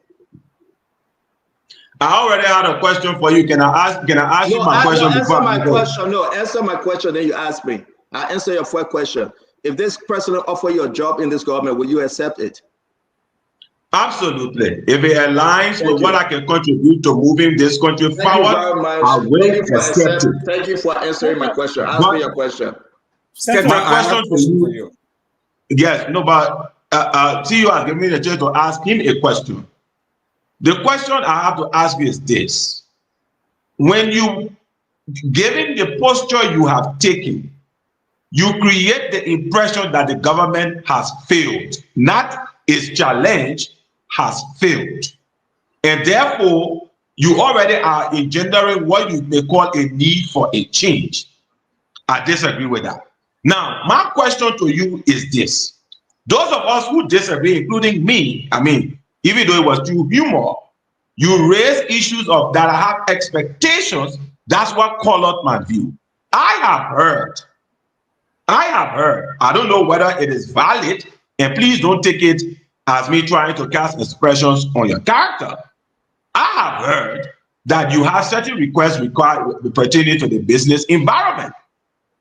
I already had a question for you. Can I ask you my question answer before my I go? question. No, answer my question, then you ask me. I answer your first question. If this person will offer you a job in this government, will you accept it? Absolutely. If it aligns with what I can contribute to moving this country forward, I will accept it. Thank you for answering my question. Ask me your question. My question for you. Yes, no, but CEO has given me the chance to ask him a question. The question I have to ask you is this. When you, given the posture you have taken, you create the impression that the government has failed, not its challenge has failed. And therefore, you already are engendering what you may call a need for a change. I disagree with that. Now, my question to you is this. Those of us who disagree, including me, I mean, even though it was through humor, you raise issues of that I have expectations. That's what colored my view. I have heard, I don't know whether it is valid, and please don't take it as me trying to cast expressions on your character. I have heard that you have certain requests pertaining to the business environment,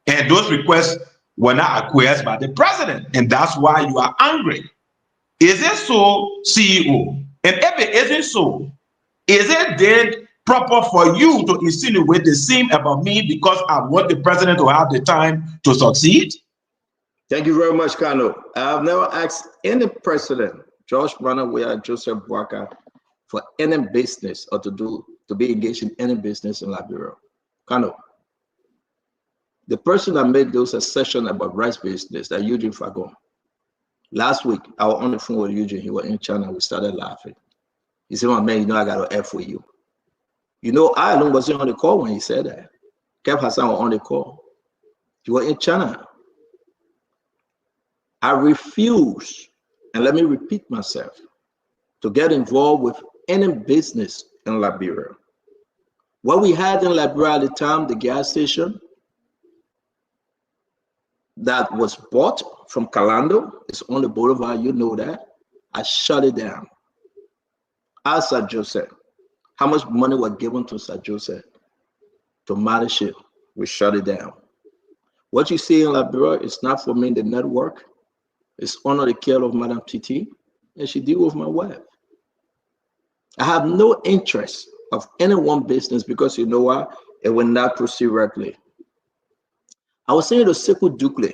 and those requests were not acquiesced by the president, and that's why you are angry. Is it so, CEO? And if it isn't so, is it then proper for you to insinuate the same about me because I want the president to have the time to succeed? Thank you very much, Kano. I have never asked any president, George Ranaway, Joseph Boakai, for any business or to be engaged in any business in Liberia. Kano, the person that made those assertions about rice business, that Eugene Fagon. Last week, I was on the phone with Eugene. He was in China. We started laughing. He said, "My man, you know I got an F with you." You know, I alone wasn't on the call when he said that. Kev Hassan was on the call. He was in China. I refuse, and let me repeat myself, to get involved with any business in Liberia. What we had in Liberia at the time, the gas station that was bought from Calando, it's on the boulevard, you know that. I shut it down. Ask Sir Joseph, how much money was given to Sir Joseph to manage it? We shut it down. What you see in Liberia is not for me in the network. It's under the care of Madam TT, and she deals with my wife. I have no interest of any one business because you know what? It will not proceed correctly. I was saying to Sekou Dukle,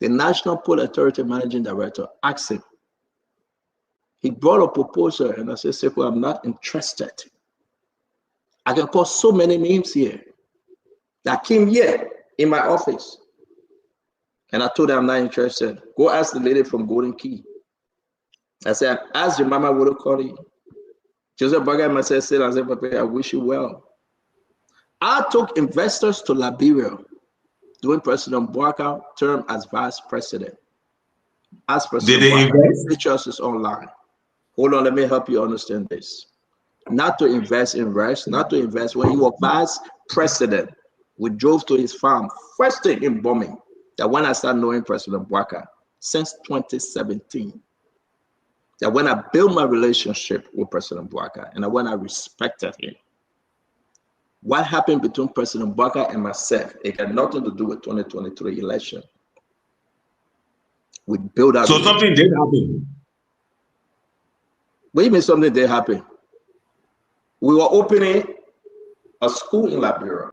the National Port Authority Managing Director, asked him. He brought a proposal, and I said, Sekou, I'm not interested. I can call so many names here that came here in my office. And I told her I'm not interested. Go ask the lady from Golden Key. I said, ask your mama what to call you. Joseph Boakai myself said, I said, Papa, I wish you well. I took investors to Liberia during President Boakai term as vice president. As President Did they invest? Pictures is online. Hold on, let me help you understand this. Not to invest in rice, not to invest. When he was vice president, we drove to his farm, first thing in bombing. That when I started knowing President Boakai, since 2017, that when I built my relationship with President Boakai and when I respected him, what happened between President Boakai and myself, it had nothing to do with 2023 election. We built out. So something did happen. What do you mean something did happen? We were opening a school in Liberia.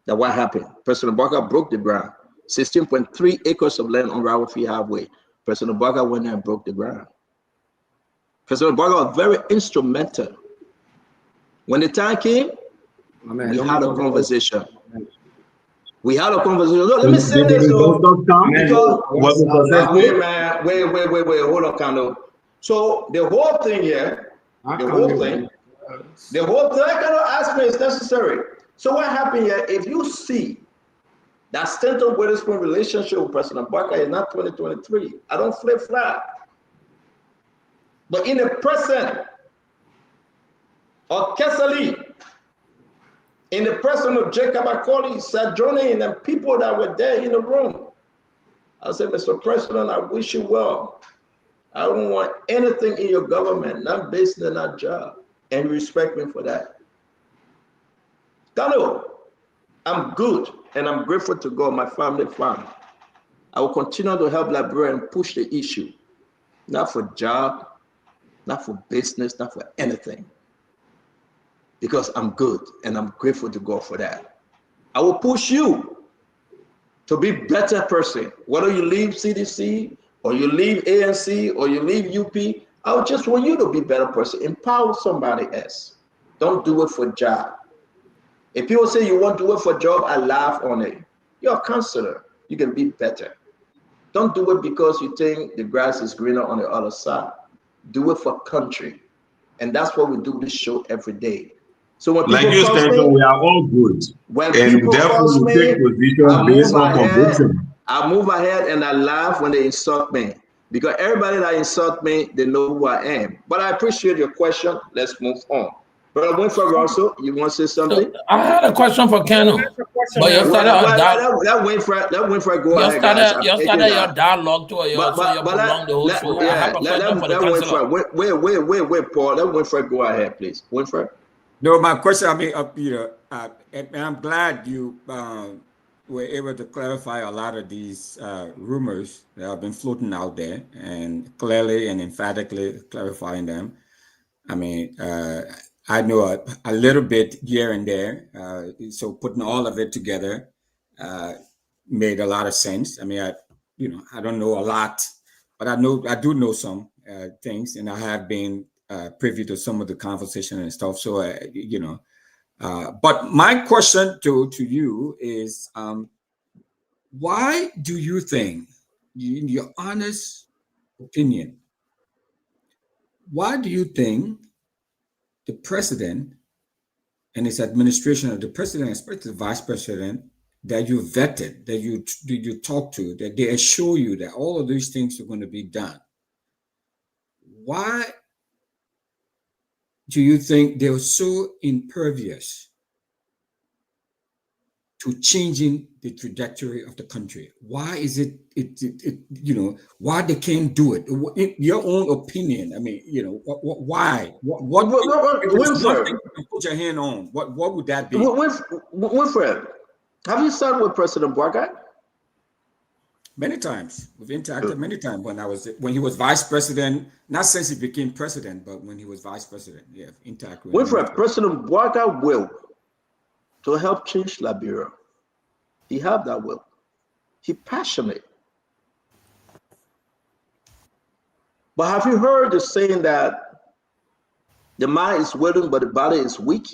That what happened? President Boakai broke the ground. 16.3 acres of land on Rawafie Highway. President Boakai went there and broke the ground. President Boakai was very instrumental. When the time came, we had a conversation. We had a conversation. No, let me say this. Wait, hold on, Kano. So the whole thing here, I cannot ask me it's necessary. So what happened here, if you see that Stanton Witherspoon relationship with President Boakai is not 2023, I don't flip-flop. But in the present of Kesali, In the person of Jacob Akoli, Sojourner, and people that were there in the room, I said, Mr. President, I wish you well. I don't want anything in your government, not based on that job, and respect me for that. Hello, I'm good, and I'm grateful to God, my family farm. I will continue to help Liberia and push the issue, not for job, not for business, not for anything. Because I'm good and I'm grateful to God for that. I will push you to be a better person. Whether you leave CDC or you leave ANC or you leave UP, I just want you to be a better person. Empower somebody else. Don't do it for job. If people say you won't do it for job, I laugh on it. You're a counselor. You can be better. Don't do it because you think the grass is greener on the other side. Do it for country. And that's what we do this show every day. So when like people you cross said, me, we are all good. when And people therefore, cross we me, take position based on conviction. I move ahead and I laugh when they insult me. Because everybody that insult me, they know who I am. But I appreciate your question. Let's move on. Brother Winfred Russell, you want to say something? I had a question for Kenu, but you started on that. Let Winfred go ahead, guys. You started your dialogue to your, so you prolonged the whole show. I have a question for the councillor. Wait, Paul. Let Winfred go ahead, please. Winfred? No, my question, I mean, Peter, and I'm glad you were able to clarify a lot of these rumors that have been floating out there, and clearly and emphatically clarifying them. I mean, I know a little bit here and there, so putting all of it together made a lot of sense. I mean, I don't know a lot, but I do know some things, and I have been privy to some of the conversation and stuff. So, but my question to you is, why do you think, in your honest opinion, why do you think the president and his administration, or the president, especially the vice president, that you vetted, that you talked to, that they assure you that all of these things are going to be done? Why do you think they're so impervious to changing the trajectory of the country? Why is it why they can't do it? In your own opinion, I mean, why? What Winfred, put your hand on? What would that be? Winfred, have you sat with President Boakai? Many times. We've interacted many times when he was vice president, not since he became president, but when he was vice president. Yeah, interacted with Winfred, President Boakai will to help change Liberia. He have that will. He passionate. But have you heard the saying that the mind is willing, but the body is weak?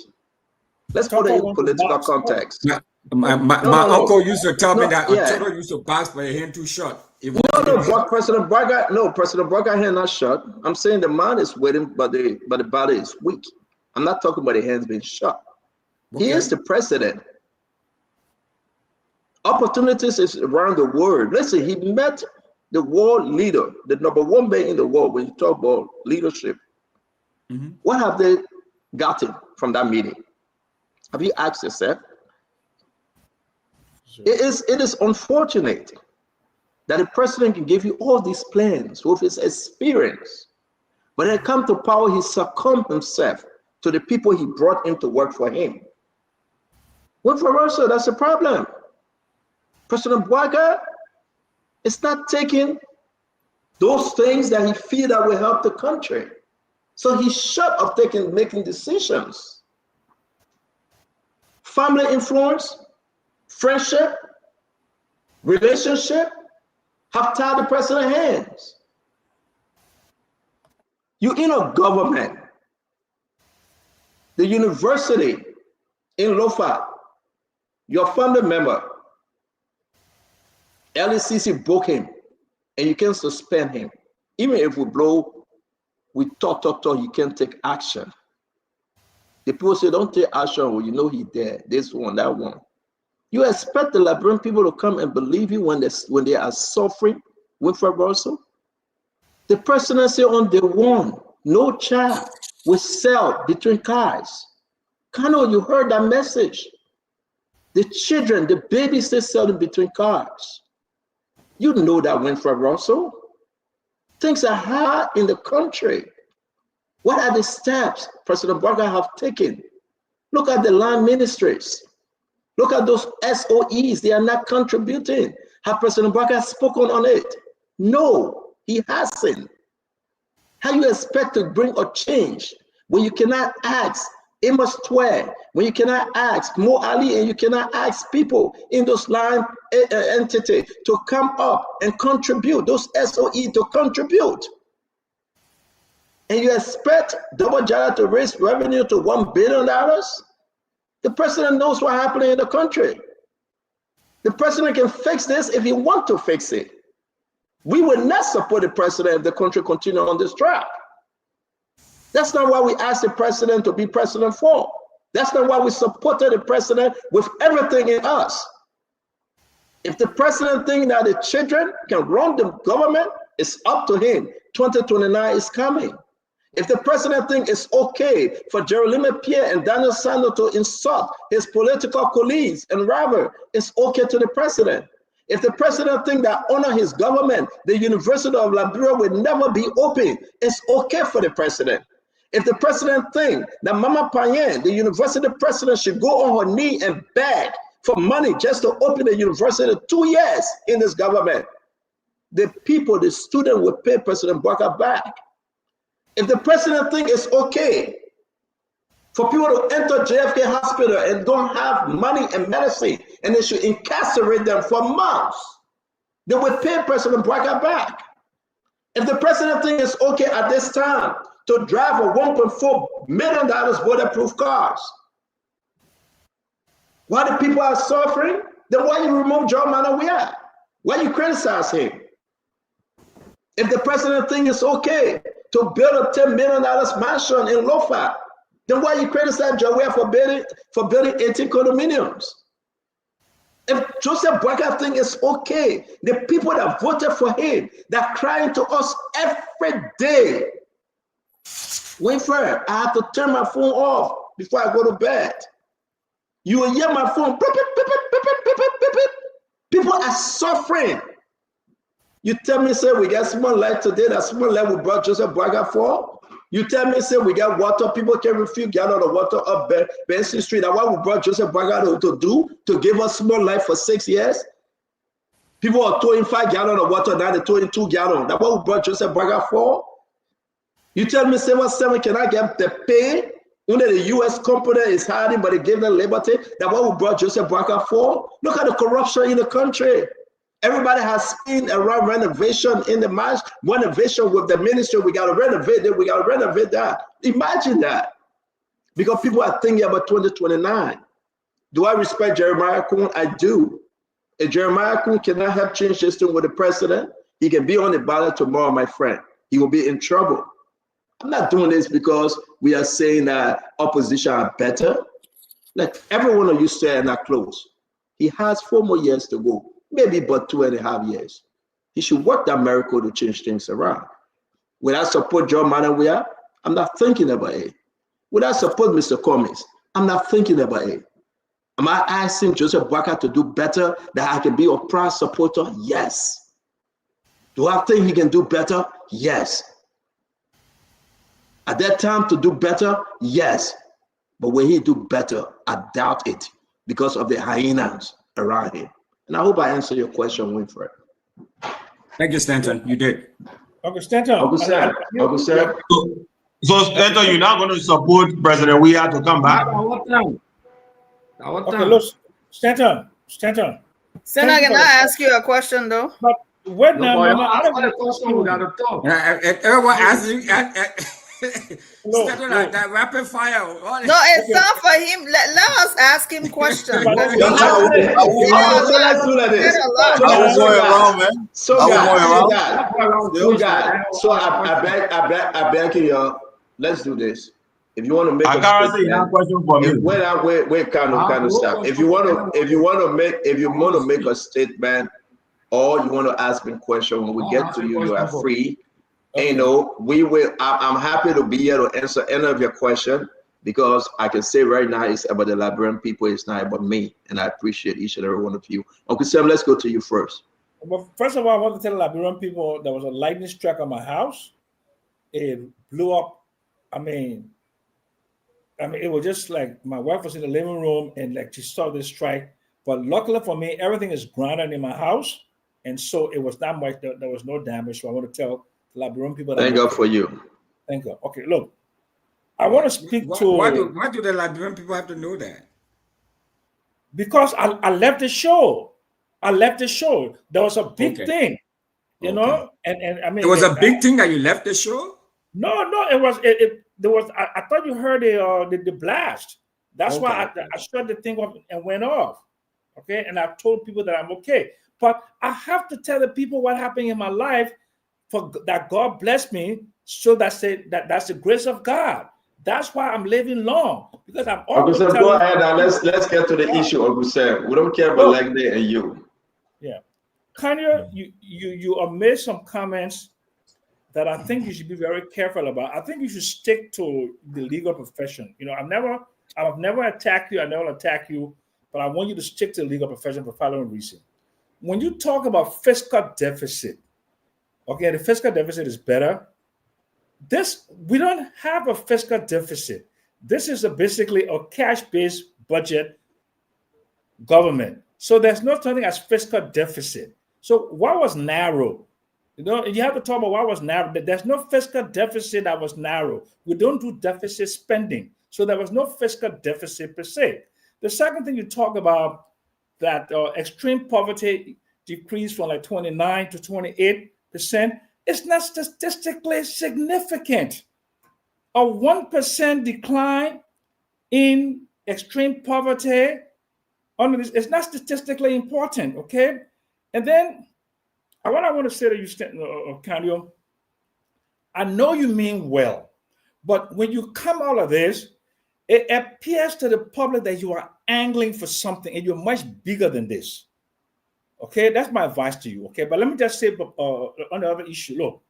Let's put it in political context. My uncle used to tell me that Arturo used to box, but his hand too short. President Boakai hand not short. I'm saying the mind is willing, but the body is weak. I'm not talking about the hands being short. Okay. He is the president. Opportunities is around the world. Listen, he met the world leader, the number one man in the world. When you talk about leadership, what have they gotten from that meeting? Have you asked yourself? Sure. It is unfortunate that a president can give you all these plans with his experience, but when it comes to power, he succumbed himself to the people he brought in to work for him. Well, for Russia, that's a problem. President Boakai is not taking those things that he feels that will help the country. So he's shut of making decisions. Family influence, friendship, relationship have tied the president's hands. You in a government, the university in Lofa, your family member, LECC broke him, and you can suspend him. Even if we blow, we talk, you can't take action. The people say, don't take action, well, you know he's there, this one, that one. You expect the Liberian people to come and believe you when they are suffering with Russell? The president said on day one, no child will sell between cars. Kano, you heard that message. The children, the babies, they selling between cars. You know that, Winfred Russell. Things are hard in the country. What are the steps President Barker have taken? Look at the land ministries. Look at those SOEs. They are not contributing. Have President Barker spoken on it? No, he hasn't. How you expect to bring a change when you cannot ask Amos Tware, when you cannot ask Mo Ali, and you cannot ask people in those line entity to come up and contribute, those SOE to contribute? And you expect Double Jara to raise revenue to $1 billion? The president knows what's happening in the country. The president can fix this if he wants to fix it. We will not support the president if the country continues on this track. That's not why we asked the president to be president for. That's not why we supported the president with everything in us. If the president thinks that the children can run the government, it's up to him. 2029 is coming. If the president thinks it's okay for Jeremy Pierre and Daniel Sando to insult his political colleagues and rivals, it's okay to the president. If the president thinks that under his government, the University of Liberia will never be open, it's okay for the president. If the president thinks that Mama Payen, the university president, should go on her knee and beg for money just to open the university 2 years in this government, the people, the student will pay President Barker back. If the president thinks it's okay for people to enter JFK Hospital and don't have money and medicine, and they should incarcerate them for months, they will pay President Barker back. If the president thinks it's okay at this time to drive a $1.4 million bulletproof cars, while the people are suffering, then why you remove Joe Manawia? Why you criticize him? If the president thinks it's okay to build a $10 million mansion in Lofa, then why you criticize Joe for building 18 condominiums? If Joseph Barker thinks it's okay, the people that voted for him, that crying to us every day. Winfred, I have to turn my phone off before I go to bed. You will hear my phone. Beep, beep, beep, beep, beep, beep, beep, beep. People are suffering. You tell me, say, we got small light today, that small light we brought Joseph Barker for. You tell me, say, we got water, people can refuse gallon of water up Benson Street. That's what we brought Joseph Barker to give us small light for 6 years. People are throwing 5 gallons of water, now they're throwing 2 gallons. That's what we brought Joseph Barker for. You tell me 7 can I get the pay under the U.S. company is hiding, but they give them liberty? That's what we brought Joseph Barker for. Look at the corruption in the country. Everybody has been around renovation in the march, renovation with the ministry. We got to renovate it. We got to renovate that. Imagine that. Because people are thinking about 2029. Do I respect Jeremiah Kuhn? I do. If Jeremiah Kuhn cannot help change this thing with the president, he can be on the ballot tomorrow, my friend. He will be in trouble. I'm not doing this because we are saying that opposition are better. Like every one of you said, not close. He has 4 more years to go. Maybe but 2.5 years. He should work that miracle to change things around. Will I support John Manawia? I'm not thinking about it. Will I support Mr. Cummings? I'm not thinking about it. Am I asking Joseph Barker to do better, that I can be a proud supporter? Yes. Do I think he can do better? Yes. At that time to do better? Yes. But will he do better? I doubt it because of the hyenas around him. And I hope I answered your question, Winfred. Thank you, Stanton. You did. Uncle Stanton. Uncle Sam. Uncle Sam. So Stanton, you're not going to support President Weah to come back? Okay, look, Stanton. Senna, can I ask you a question though? But wait now, everyone asking. That rapid fire. No, it's not for him. Let us ask him questions. Let's do like this. So I beg you, let's do this. If you want to make a question for me. Wait, kind of stuff. If you want to make a statement, or you want to ask me a question, when we get to you, you are free. Okay. You know, we will. I'm happy to be here to answer any of your questions. because I can say right now it's about the Liberian people, it's not about me. And I appreciate each and every one of you. Uncle Sam, let's go to you first. Well, first of all, I want to tell the Liberian people there was a lightning strike on my house. It blew up. I mean, it was just like my wife was in the living room and like she saw this strike. But luckily for me, everything is grounded in my house. And so it was not much, there was no damage. So I want to tell the Liberian people that. Thank God for you. Thank God. Okay, look, I want to speak to. Why do the Liberian people have to know that? Because I left the show. There was a big thing, you know, and I mean. It was a big thing that you left the show? No, it was, there was, I thought you heard the blast. That's why I shut the thing off and went off. Okay, and I told people that I'm okay. But I have to tell the people what happened in my life for that God blessed me. So that's the grace of God. That's why I'm living long, because I'm always. Uncle Sam, go ahead and let's get to the issue, Uncle Sam. We don't care about Leg Day and you. Yeah, Kanye, you made some comments that I think you should be very careful about. I think you should stick to the legal profession. You know, I've never attacked you. I never attack you, but I want you to stick to the legal profession for the following reason. When you talk about fiscal deficit, okay, the fiscal deficit is better. We don't have a fiscal deficit. This is basically a cash-based budget government. So there's no such thing as fiscal deficit. So what was narrow? You know, you have to talk about what was narrow. There's no fiscal deficit that was narrow. We don't do deficit spending. So there was no fiscal deficit per se. The second thing you talk about, that extreme poverty decreased from like 29 to 28%. It's not statistically significant. A 1% decline in extreme poverty under this, it's not statistically important, okay? And then what I want to say to you, Candio, I know you mean well, but when you come out of this, it appears to the public that you are angling for something and you're much bigger than this. Okay, that's my advice to you. Okay, but let me just say on the other issue, look,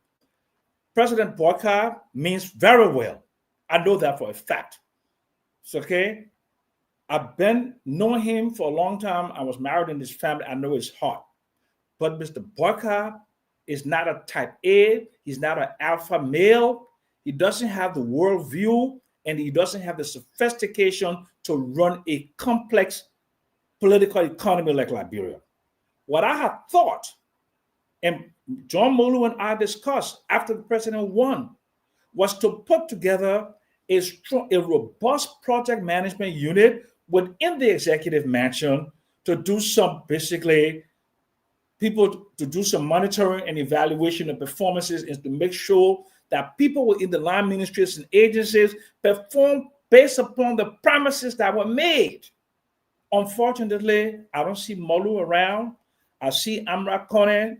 President Boyka means very well. I know that for a fact. So, okay, I've been knowing him for a long time. I was married in this family. I know his heart. But Mr. Boyka is not a type A. He's not an alpha male. He doesn't have the worldview, and he doesn't have the sophistication to run a complex political economy like Liberia. What I had thought, and John Molu and I discussed after the president won, was to put together a robust project management unit within the executive mansion to do some monitoring and evaluation of performances, and to make sure that people within the line ministries and agencies perform based upon the promises that were made. Unfortunately, I don't see Molu around. I see Amra Kone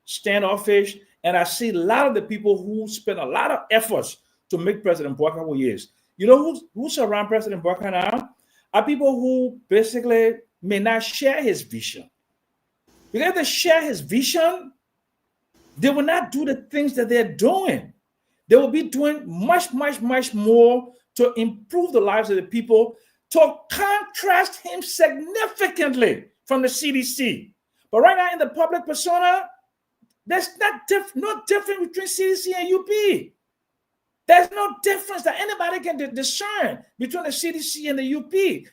standoffish, and I see a lot of the people who spend a lot of efforts to make President Boyka who he is. You know who's around President Boyka now? Are people who basically may not share his vision. Because if they share his vision, they will not do the things that they're doing. They will be doing much, much, much more to improve the lives of the people, to contrast him significantly from the CDC. But right now in the public persona, there's no difference between CDC and UP. There's no difference that anybody can discern between the CDC and the UP.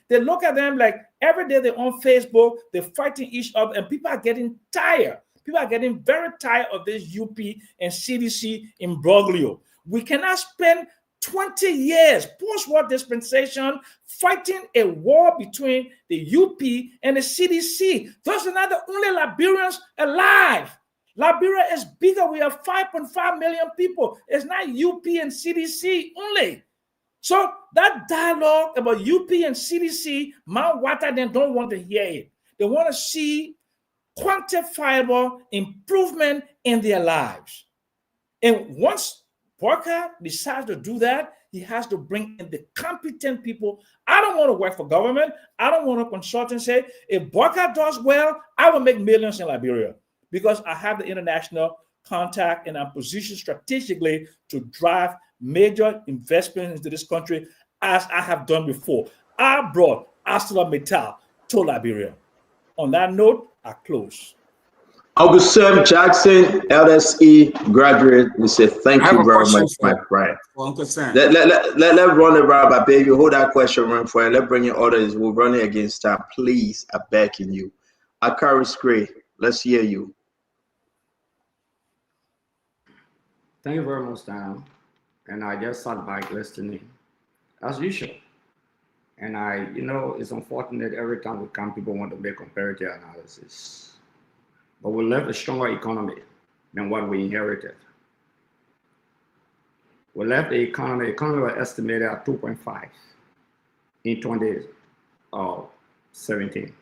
They look at them like every day they're on Facebook, they're fighting each other, and people are getting tired. People are getting very tired of this UP and CDC imbroglio. We cannot spend 20 years post-war dispensation fighting a war between the UP and the CDC. Those are not the only Liberians alive. Liberia is bigger. We have 5.5 million people. It's not UP and CDC only. So that dialogue about UP and CDC, Mount Wata, they don't want to hear it. They want to see quantifiable improvement in their lives. And once Boyka decides to do that, he has to bring in the competent people. I don't want to work for government. I don't want to consult and say, if Boyka does well, I will make millions in Liberia, because I have the international contact and I'm positioned strategically to drive major investments into this country. as I have done before. I brought ArcelorMittal to Liberia. On that note, I close. Uncle Sam Jackson, LSE graduate, we say thank I have you a very question much, my for friend. Uncle Sam. Let run it right by baby. Hold that question run for it. Let's bring in others. We'll run it against time. Please, I beg you. Akari Scray, let's hear you. Thank you very much, Dan. And I just sat back listening, as usual. And it's unfortunate every time we come, people want to make comparative analysis. But we left a stronger economy than what we inherited. We left the economy was estimated at 2.5 in 2017.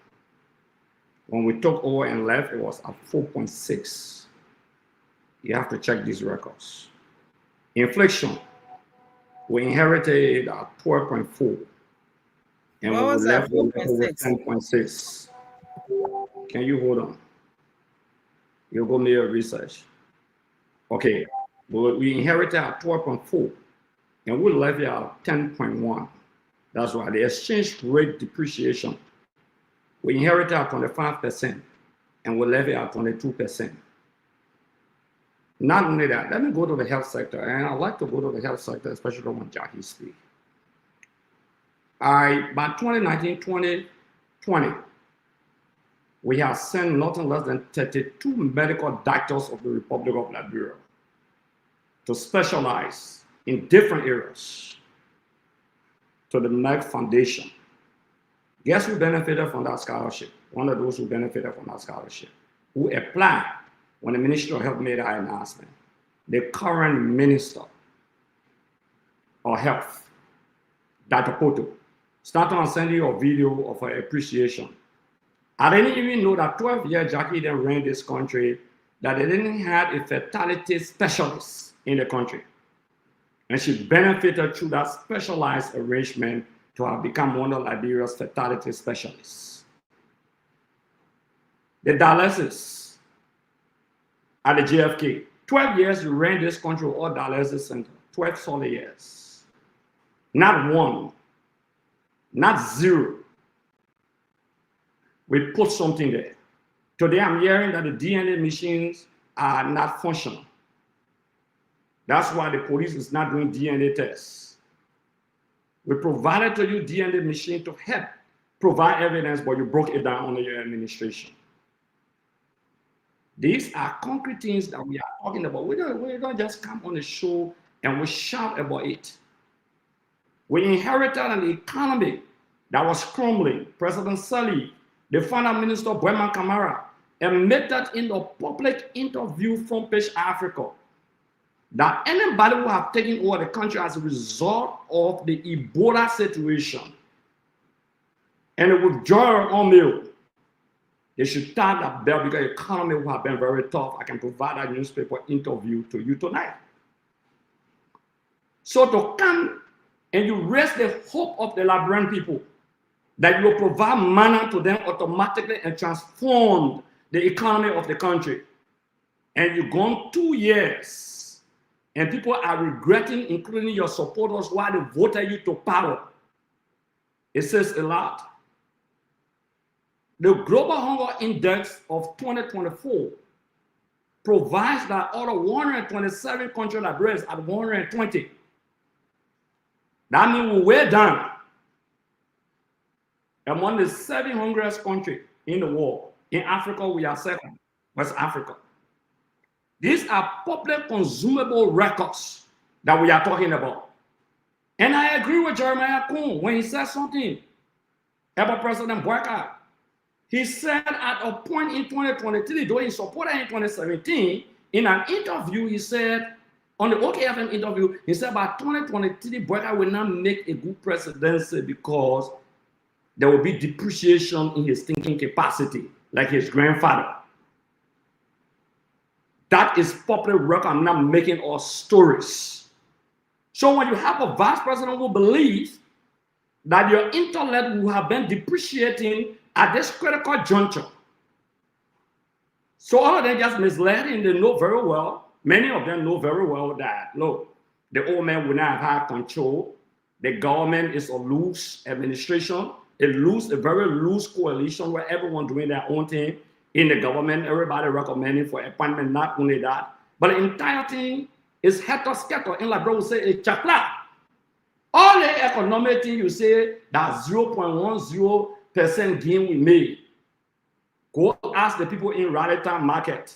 When we took over and left, it was at 4.6. You have to check these records. Inflation, we inherited at 12.4. And What when was we that? left, we were 4.6. 10.6. Can you hold on? You go make your research. Okay, we inherited at 12.4 and we left at 10.1. That's why the exchange rate depreciation, we inherited at 25% and we left at 22%. Not only that, let me go to the health sector, and I like to go to the health sector, especially when Jackie speaks. By 2019, 2020, we have sent nothing less than 32 medical doctors of the Republic of Liberia to specialize in different areas to the MEC Foundation. Guess who benefited from that scholarship? One of those who benefited from that scholarship, who applied when the Ministry of Health made that announcement. The current Minister of Health, Dr. Poto, started on sending you a video of her appreciation. I didn't even know that 12 years Jackie then ran this country, that they didn't have a fertility specialist in the country. And she benefited through that specialized arrangement to have become one of Liberia's fertility specialists. The dialysis at the JFK, 12 years you ran this country with all dialysis center, 12 solid years. Not one, not zero. We put something there. Today I'm hearing that the DNA machines are not functional. That's why the police is not doing DNA tests. We provided to you DNA machine to help provide evidence, but you broke it down under your administration. These are concrete things that we are talking about. We don't just come on the show and we shout about it. We inherited an economy that was crumbling. President Sali, the former minister Boyman Kamara, admitted in the public interview from Page Africa that anybody who have taken over the country as a result of the Ebola situation and the withdrawal on meal, they should start that bell because the economy will have been very tough. I can provide that newspaper interview to you tonight. So to come and you raise the hope of the Liberian people that you will provide manna to them automatically and transform the economy of the country. And you've gone 2 years and people are regretting, including your supporters, why they voted you to power. It says a lot. The Global Hunger Index of 2024 provides that out of 127 countries, Liberia is at 120. That means we're way down. Among the 7 hungriest countries in the world. In Africa, we are second, West Africa. These are public consumable records that we are talking about. And I agree with Jeremiah Kuhn when he says something about President Boyka. He said at a point in 2023, though he supported in 2017, in an interview, he said, on the OKFM interview, he said by 2023, Boyka will not make a good presidency because there will be depreciation in his thinking capacity, like his grandfather. That is popular record. I'm not making all stories. So when you have a vice president who believes that your intellect will have been depreciating at this critical juncture, so all of them just misled and they know very well, many of them know very well that, look, the old man will not have control The government is a loose administration, a very loose coalition where everyone doing their own thing in the government, everybody recommending for appointment, not only that, but the entire thing is scatter. And like bro will say, a chapla. All the economic thing you say that 0.10% gain we made. Go ask the people in Raritan market.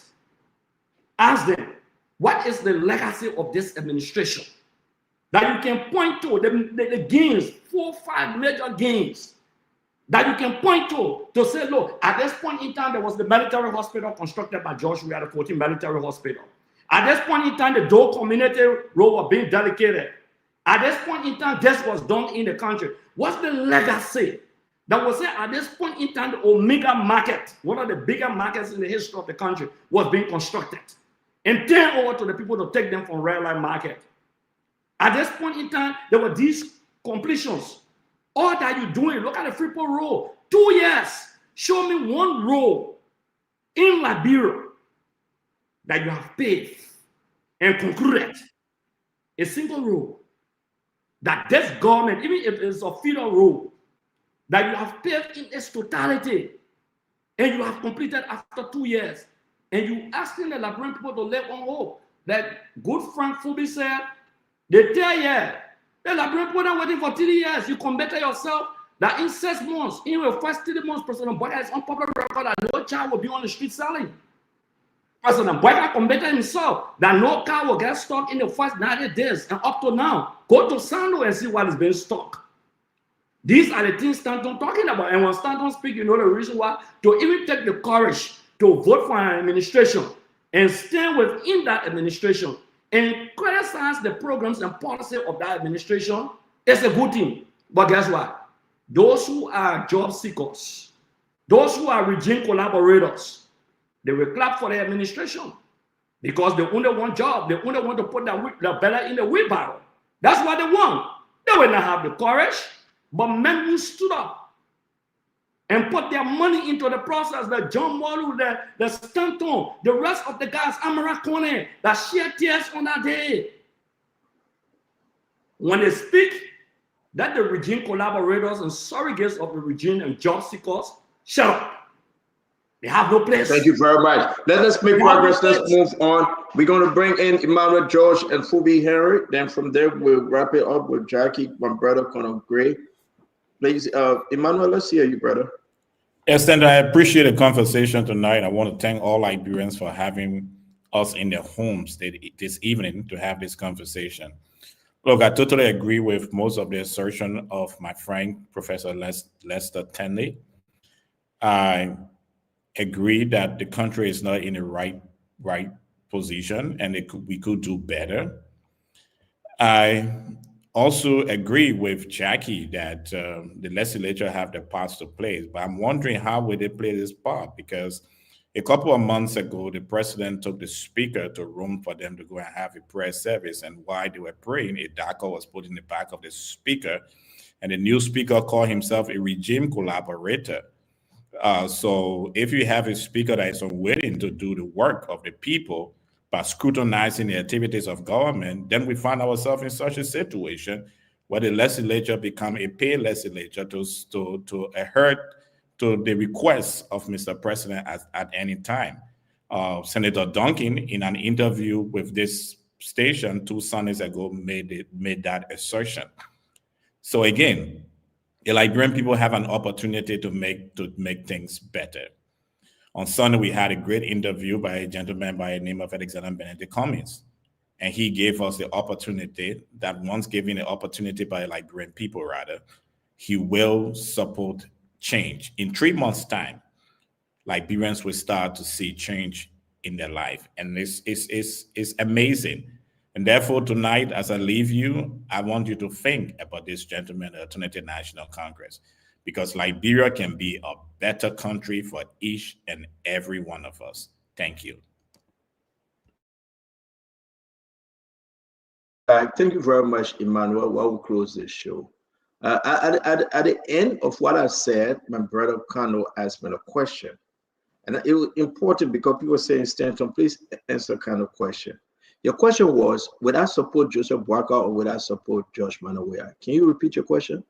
Ask them, what is the legacy of this administration? That you can point to the gains, 4 or 5 major gains that you can point to say, look, at this point in time, there was the military hospital constructed by George Weah, the 14th military hospital. At this point in time, the Dole community road was being dedicated. At this point in time, this was done in the country. What's the legacy? That was say at this point in time, the Omega market, one of the bigger markets in the history of the country, was being constructed and turned over to the people to take them from Red Line Market. At this point in time, there were these completions. All that you're doing, look at the Freeport Road. 2 years. Show me one road in Liberia that you have paved and concluded. A single road that this government, even if it's a feeder road, that you have paved in its totality and you have completed after 2 years. And you asking the Liberian people to live on hope. That good Frank Fubi said, they tell you, the Liberian people are waiting for 3 years. You can better yourself that in 6 months, in the first 3 months, President Boyka is on public record that no child will be on the street selling. President Boyka can better himself that no car will get stuck in the first 90 days. And up to now, go to Sando and see what is being stuck. These are the things Stanton talking about. And when Stanton speaks, you know the reason why, to even take the courage to vote for an administration and stand within that administration and criticize the programs and policy of that administration is a good thing. But guess what? Those who are job seekers, those who are regime collaborators, they will clap for the administration because they only want job. They only want to put the belly in the wheelbarrow. That's what they want. They will not have the courage. But men who stood up and put their money into the process, the John Molu, the Stanton, the rest of the guys, Amara Kone, that shed tears on that day. When they speak, that the regime collaborators and surrogates of the regime and job seekers, shut up. They have no place. Thank you very much. Let us make progress. Let's move on. We're going to bring in Emmanuel George and Fubi Henry. Then from there, we'll wrap it up with Jackie, my brother, Conor Gray. Please, Emmanuel, let's hear you, brother. Yes, and I appreciate the conversation tonight. I want to thank all Liberians for having us in their homes this evening to have this conversation. Look, I totally agree with most of the assertion of my friend, Professor Lester Tenley. I agree that the country is not in the right position and we could do better. I also agree with Jackie that the legislature have the parts to play, but I'm wondering how will they play this part, because a couple of months ago, the president took the speaker to Rome for them to go and have a prayer service, and while they were praying, a DACA was put in the back of the speaker, and the new speaker called himself a regime collaborator. So if you have a speaker that is unwilling to do the work of the people by scrutinizing the activities of government, then we find ourselves in such a situation where the legislature become a paid legislature to adhere to the requests of Mr. President at any time. Senator Duncan, in an interview with this station 2 Sundays ago, made that assertion. So again, the Liberian people have an opportunity to make things better. On Sunday, we had a great interview by a gentleman by the name of Alexander Benedict Cummings. And he gave us the opportunity that once given the opportunity by Liberian people, rather, he will support change. In 3 months' time, Liberians will start to see change in their life. And it's amazing. And therefore, tonight, as I leave you, I want you to think about this gentleman at the United National Congress, because Liberia can be a better country for each and every one of us. Thank you. Thank you very much, Emmanuel. While we close this show, at the end of what I said, my brother Kano asked me a question. And it was important because people were saying, Stanton, please answer kind of question. Your question was, would I support Joseph Boakai or would I support George Manneh Weah? Can you repeat your question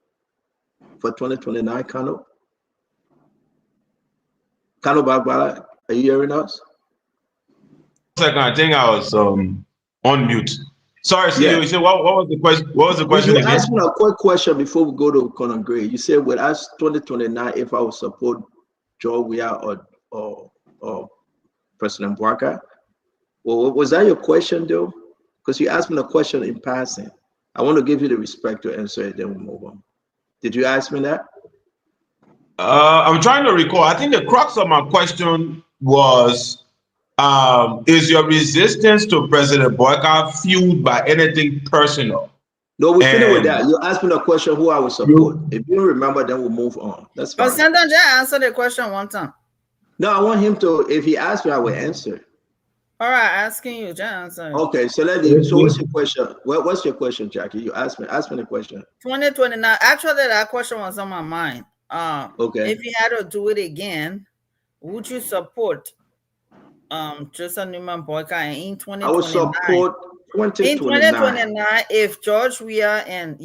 for 2029, Kano? Kano Bagbala, are you hearing us? Second, I think I was on mute. Sorry, CEO. Yeah. You said what was the question? What was the question You again? asked me a quick question before we go to Conor Gray. You said, would I 2029 if I would support George Weah or President Boakai? Well, was that your question, though? Because you asked me the question in passing. I want to give you the respect to answer it, then we'll move on. Did you ask me that? I'm trying to recall. I think the crux of my question was, is your resistance to President Boakai fueled by anything personal? No, we finished with that. You asked me the question who I would support. If you remember, then we'll move on. That's fine. But Senator, just answer the question one time. No, I want him to, if he asks me, I will answer. All right, asking you, just answer. Okay, so what's your question? What's your question, Jackie? You ask me the question. 2029. Actually, that question was on my mind. Okay. If you had to do it again, would you support Joseph Newman Boakai in 2029? I would support 2029. In 2029, if George Weah and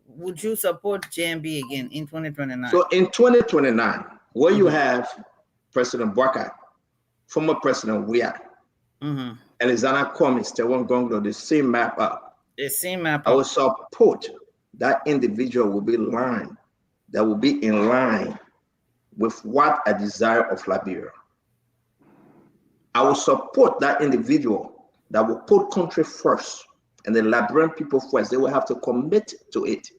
would you support JMB again in 2029? So in 2029, where you have President Boakai, former President Weah, Alexander Cummings, Tewon Gonglo, the same map up. The same map up. I would support that individual will be in line with what I desire of Liberia. I will support that individual that will put country first and the Liberian people first. They will have to commit to it.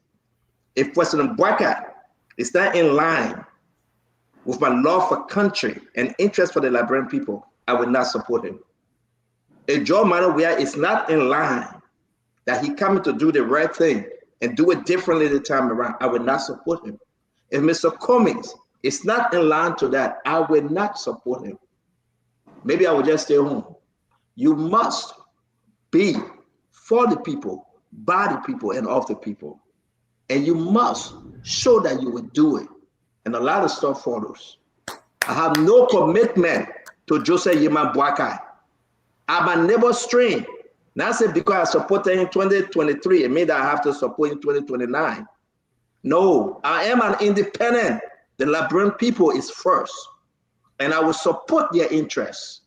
If President Boakai is not in line with my love for country and interest for the Liberian people, I will not support him. If George Manneh Weah is not in line, that he coming to do the right thing and do it differently the time around, I will not support him. If Mr. Cummings is not in line to that, I will not support him. Maybe I will just stay home. You must be for the people, by the people, and of the people. And you must show that you will do it. And a lot of stuff follows. I have no commitment to Joseph Nyeman Boakai. I'm a neighbor stream. Not say because I supported him in 2023, it means that I have to support in 2029. No, I am an independent. The Liberian people is first. And I will support their interests.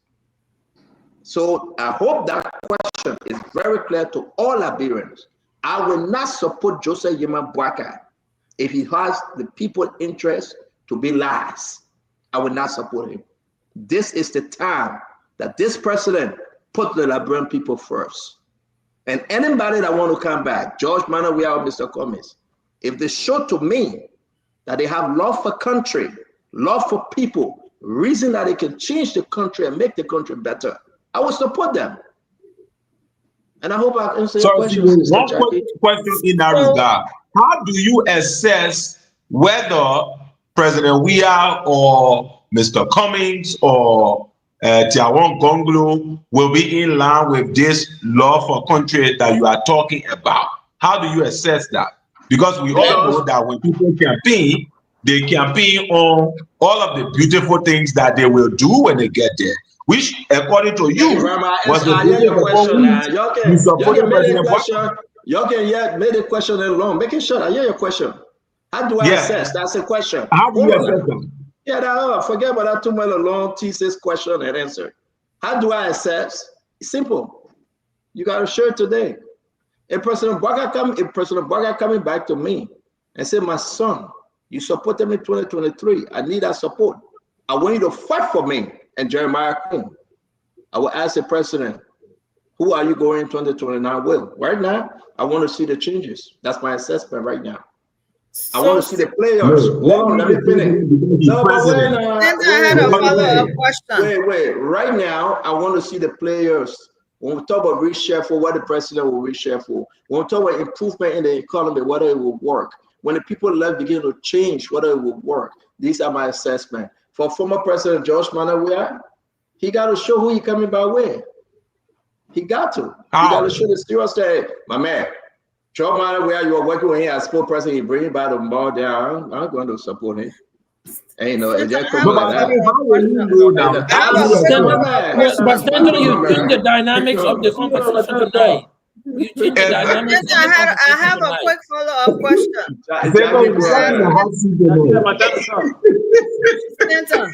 So I hope that question is very clear to all Liberians. I will not support Joseph Nyeman Boakai if he has the people's interest to be last. I will not support him. This is the time that this president put the Liberian people first. And anybody that want to come back, George Manneh Weah or Mr. Cummings, if they show to me that they have love for country, love for people, reason that they can change the country and make the country better, I will support them. And I hope I answer your question. One question in that regard. How do you assess whether President Weah or Mr. Cummings or Tewon Gonglo will be in line with this love for country that you are talking about? How do you assess that? Because we all know that when people campaign, they campaign on all of the beautiful things that they will do when they get there, which, according to you, was the you supported President Boakai. Y'all can make the question alone. Making sure I hear your question. How do I assess? That's a question. How do you assess them? Yeah, forget about that 2 minute long thesis question and answer. How do I assess? It's simple. You got to share today. If President Boakai coming back to me and say, my son, you supported me in 2023. I need that support. I want you to fight for me and Jeremiah Queen. I will ask the president, who are you going in 2029 with? Right now, I want to see the changes. That's my assessment right now. I want to see the players. Hold on, let me finish. No, but wait. Right now, I want to see the players. When we talk about reshuffle, what the president will reshuffle. When we talk about improvement in the economy, whether it will work. When the people left begin to change, whether it will work. These are my assessment. For former President George Manneh Weah, he got to show who he coming by where. He got to. He got to show the serious that, my man, George Manneh Weah, you are working with him as spokesperson, he bring him by the ball down. I'm going to support him. Ain't no, it just I come have like a that. follow-up question. How will you know that? But Stanton, you change the dynamics of the conversation tonight. You change the dynamics of the I conversation have a tonight. quick follow-up question. Stanton.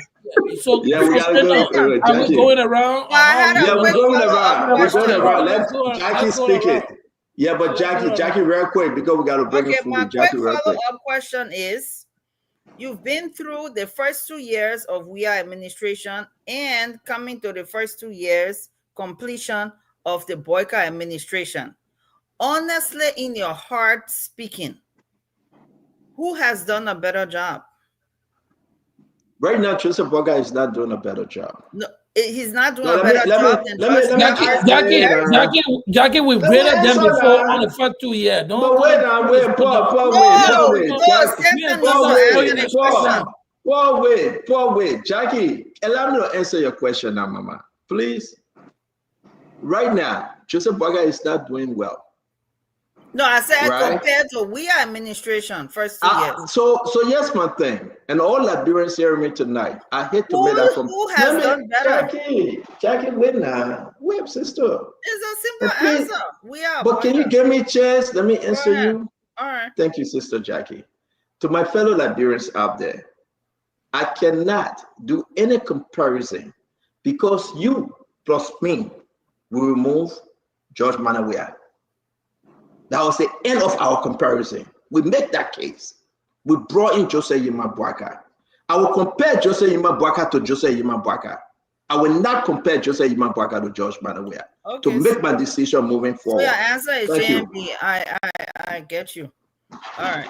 So, Yeah, we gotta Stanton, go. are we Jackie. going around? Or how Yeah, we're going around. We're going around. Let Let's go Jackie speak around. it. Yeah, but Jackie, real quick, because we gotta bring it Okay, through my with quick Jackie real quick. follow-up question is, you've been through the first 2 years of WIA administration and coming to the first 2 years completion of the Boyka administration. Honestly, in your heart speaking, who has done a better job? Right now, Joseph Boyka is not doing a better job. No, he's not doing No, a better job than Jackie, we've Let me graded them answer before that. on the first 2 years. Don't But wait now, wait, wait, Jackie, allow me to answer your question now, Mama. Please. Right now, Joseph Boyka is not doing well. No, I said Right? compared to WIA administration first 2 years. So here's my thing, and all Liberians hearing me tonight. I hate to make that from. Who has done better? Jackie, wait now, wait, sister. It's a simple answer. WIA. But can you give me a chance? Let me answer you. All right. Thank you, Sister Jackie. To my fellow Liberians out there, I cannot do any comparison because you plus me will remove George Manawia. That was the end of our comparison. We make that case. We brought in Joseph Yima Boyka. I will compare Joseph Yima Boyka to Joseph Yima Boyka. I will not compare Joseph Yima Boyka to George Manawia to make my decision moving forward. So your answer is Thank you. JMB. I get you. All right.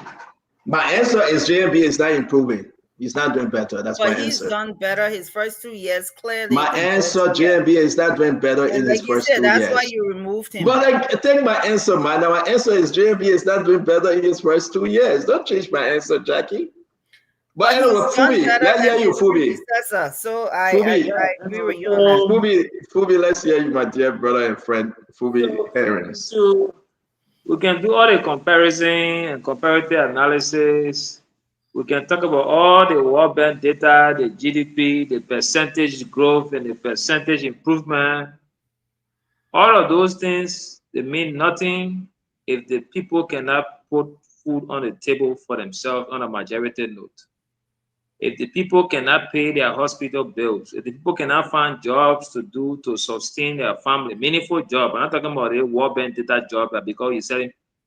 My answer is JMB is not improving. He's not doing better. That's my But he's answer. done better his first 2 years, clearly. My answer, JMB is not doing better in his first 2 years. That's why you removed him. But I take my answer, man. Now my answer is JMB is not doing better in his first 2 years. Don't change my answer, Jackie. But anyway, Fubi, let's hear you, Fubi. So I agree with you on that. Fubi, let's hear you, my dear brother and friend, Fubi Herons. So we can do all the comparison and comparative analysis. We can talk about all the World Bank data, the GDP, the percentage growth, and the percentage improvement. All of those things, they mean nothing if the people cannot put food on the table for themselves on a majority note. If the people cannot pay their hospital bills, if the people cannot find jobs to do to sustain their family, meaningful job. I'm not talking about a World Bank data job that because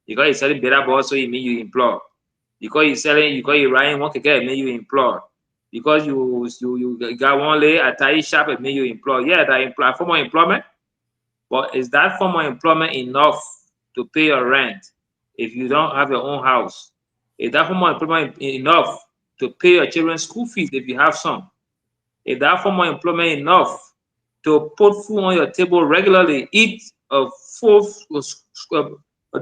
you're selling better balls, so it means you employ. Because you're riding one keke, it means you employ. Because you got one lay at tie shop, it means you employ. Yeah, that form of employment. But is that form of employment enough to pay your rent if you don't have your own house? Is that form of employment enough to pay your children's school fees if you have some? Is that form of employment enough to put food on your table regularly, eat a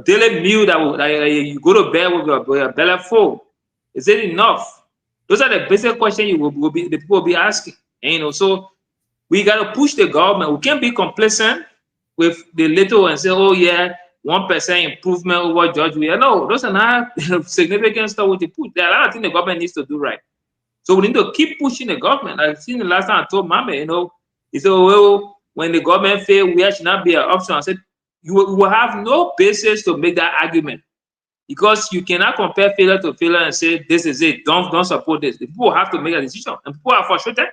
daily meal that you go to bed with your belly full? Is it enough? Those are the basic questions the people will be asking. And so we got to push the government. We can't be complacent with the little and say, oh yeah, 1% improvement over George Weah. No, those are not significant stuff with the push. There are a lot of things the government needs to do right. So we need to keep pushing the government. I've seen the last time I told Mama, he said, well, when the government failed, we should not be an option. I said, you will have no basis to make that argument because you cannot compare failure to failure and say, this is it, don't support this. The people have to make a decision, and people are frustrated.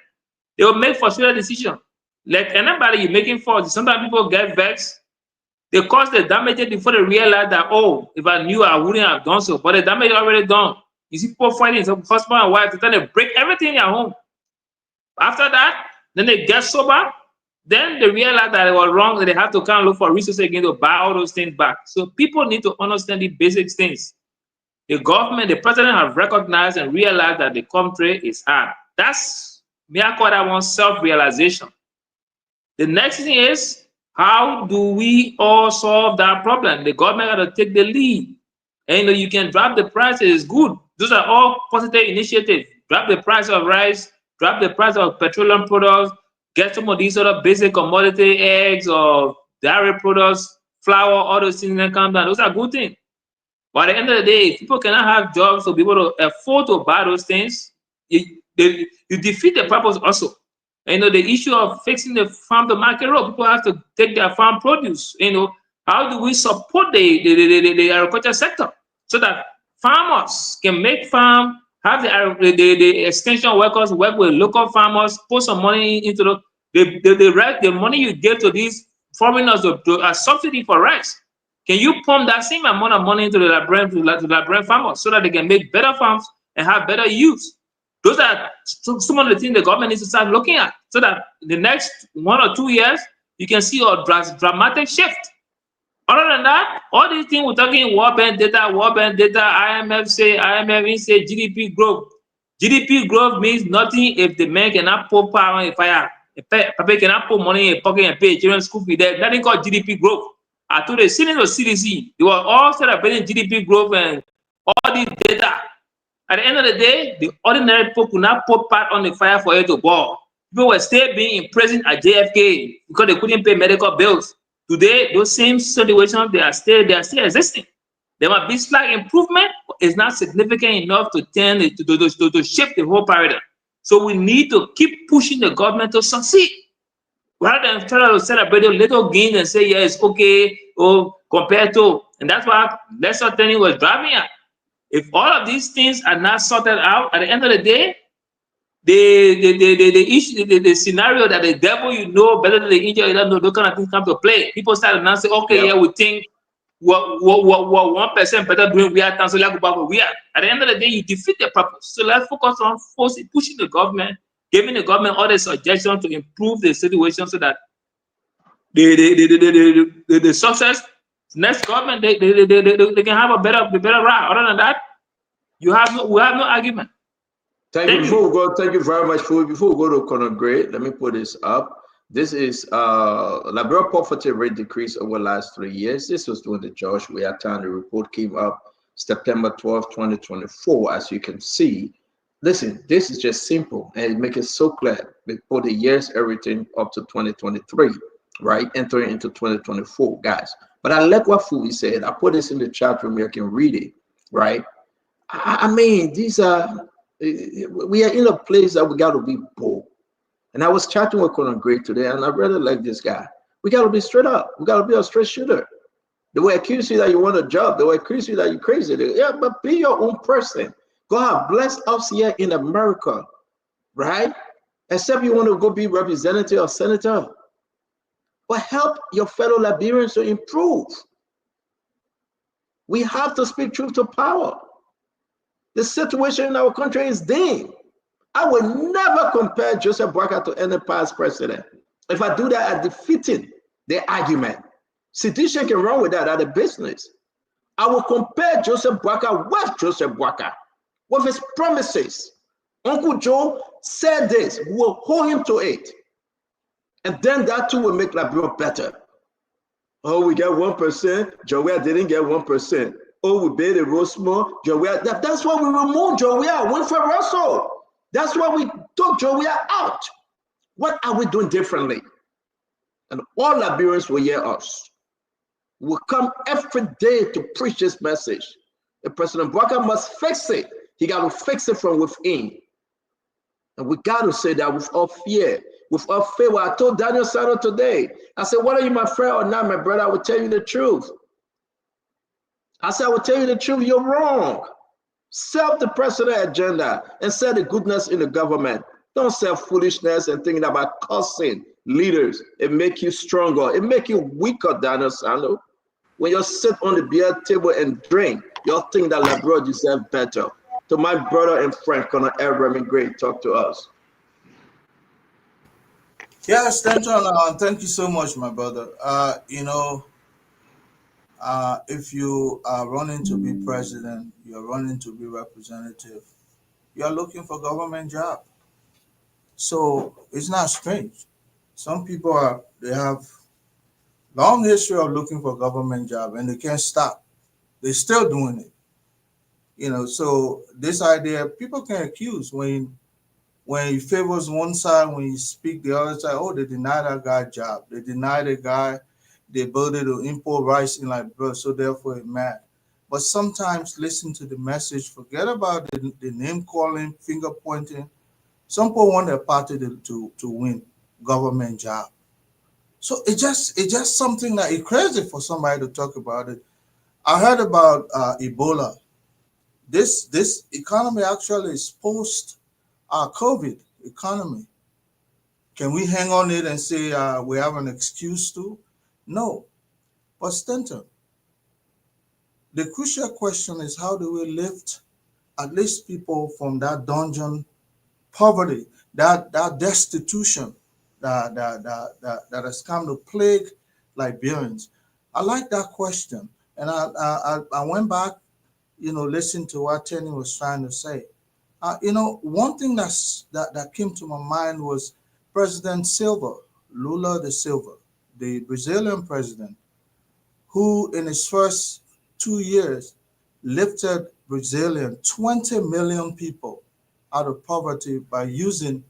They will make frustrated decisions. Like anybody you're making faults, sometimes people get vexed. They cause the damage before they realize that, oh, if I knew, I wouldn't have done so. But the damage is already done. You see people fighting, so husband and wife, they're trying to break everything in their home. After that, then they get sober. Then they realize that they were wrong, and they have to kind of look for resources again to buy all those things back. So people need to understand the basic things. The government, the president have recognized and realized that the country is hard. That's, me, I call that one self-realization. The next thing is, how do we all solve that problem? The government got to take the lead. And you can drop the prices, good. Those are all positive initiatives. Drop the price of rice, drop the price of petroleum products, get some of these sort of basic commodity eggs or dairy products, flour, all those things that come down. Those are good things. But at the end of the day, if people cannot have jobs to be able to afford to buy those things, you defeat the purpose also. You know, the issue of fixing the farm to market road, people have to take their farm produce. You know, how do we support the agriculture sector so that farmers can make farm, have the extension workers work with local farmers, put some money into the money you give to these foreigners to a subsidy for rice. Can you pump that same amount of money into the Liberian farmers so that they can make better farms and have better use? Those are some of the things the government needs to start looking at so that the next 1 or 2 years, you can see a dramatic shift. Other than that, all these things we're talking World Bank data, IMF say GDP growth. GDP growth means nothing if the man cannot put power on a fire. If Papa cannot put money in a pocket and pay children's school fee. There's nothing called GDP growth. I told the Senate or CDC, they were all celebrating GDP growth and all these data. At the end of the day, the ordinary people could not put part on the fire for it to boil. People were still being imprisoned at JFK because they couldn't pay medical bills. Today, those same situations, they are still existing. There might be slight improvement, but it's not significant enough to to shift the whole paradigm. So we need to keep pushing the government to succeed. Rather than try to celebrate a little gain and say, yeah, it's okay, compared to, and that's why Lester Tenney was driving at. If all of these things are not sorted out, at the end of the day, the issue, the scenario that the devil you know better than the angel you don't know, those kind of things come to play. People start to say, okay, yeah, we think what 1% better doing we are, so let's go back where we are. At the end of the day, you defeat the purpose. So let's focus on pushing the government, giving the government all the suggestions to improve the situation so that the success next government they can have a better route. Other than that, we have no argument. Thank you. Thank you very much. Before we go to Conor Gray, let me put this up. This is Liberia poverty rate decrease over the last 3 years. This was during the George Weah time. The report came up September 12, 2024. As you can see, listen, this is just simple and it makes it so clear. For the years, everything up to 2023, right? Entering into 2024, guys. But I like what Fubi said. I put this in the chat room. You can read it, right? I mean, these are, we are in a place that we got to be bold. And I was chatting with Conor Gray today, and I really like this guy. We got to be straight up. We got to be a straight shooter. They will accuse you that you want a job. They will accuse you that you're crazy. Yeah, but be your own person. God bless us here in America, right? Except you want to go be representative or senator. But help your fellow Liberians to improve. We have to speak truth to power. The situation in our country is dim. I will never compare Joseph Boakai to any past president. If I do that, I'm defeating the argument. Sidisha can run with that at a business. I will compare Joseph Boakai with Joseph Boakai, with his promises. Uncle Joe said this, we will hold him to it. And then that too will make Liberia better. Oh, we get 1%. Joe Weah didn't get 1%. Oh, we paid the roast more. Joe Weah, that's why we removed Joe Weah. Winfred Russell. That's why we took Joe Weah out. What are we doing differently? And all Liberians will hear us. We'll come every day to preach this message. The President Boakai must fix it. He got to fix it from within. And we got to say that without fear. Without favor. I told Daniel Sano today, I said, whether you're my friend or not, my brother, I will tell you the truth. I said, I will tell you the truth, you're wrong. Serve the president agenda and say the goodness in the government. Don't say foolishness and thinking about cursing leaders. It make you stronger. It make you weaker, Daniel Sano. When you sit on the beer table and drink, you'll think that Liberia deserve better. To my brother and friend, Conor Abraham, great, talk to us. Yeah, Stanton, thank you so much, my brother. If you are running to be president, you're running to be representative, you're looking for government job. So it's not strange. Some people they have long history of looking for government job and they can't stop. They're still doing it. So this idea, people can accuse when he favors one side, when you speak the other side, oh, they deny that guy job. They deny the guy the ability to import rice in Liberia, so therefore it's mad. but sometimes listen to the message, forget about the name calling, finger pointing. Some people want their party to win government job. So it's just something that is crazy for somebody to talk about it. I heard about Ebola. This economy actually is post COVID economy. Can we hang on it and say we have an excuse to? No. But Stanton, the crucial question is, how do we lift at least people from that dungeon poverty, that destitution that has come to plague Liberians? I like that question, and I went back, listened to what Tenny was trying to say. One thing that came to my mind was President Silva, Lula da Silva, the Brazilian president, who in his first 2 years lifted 20 million people out of poverty by using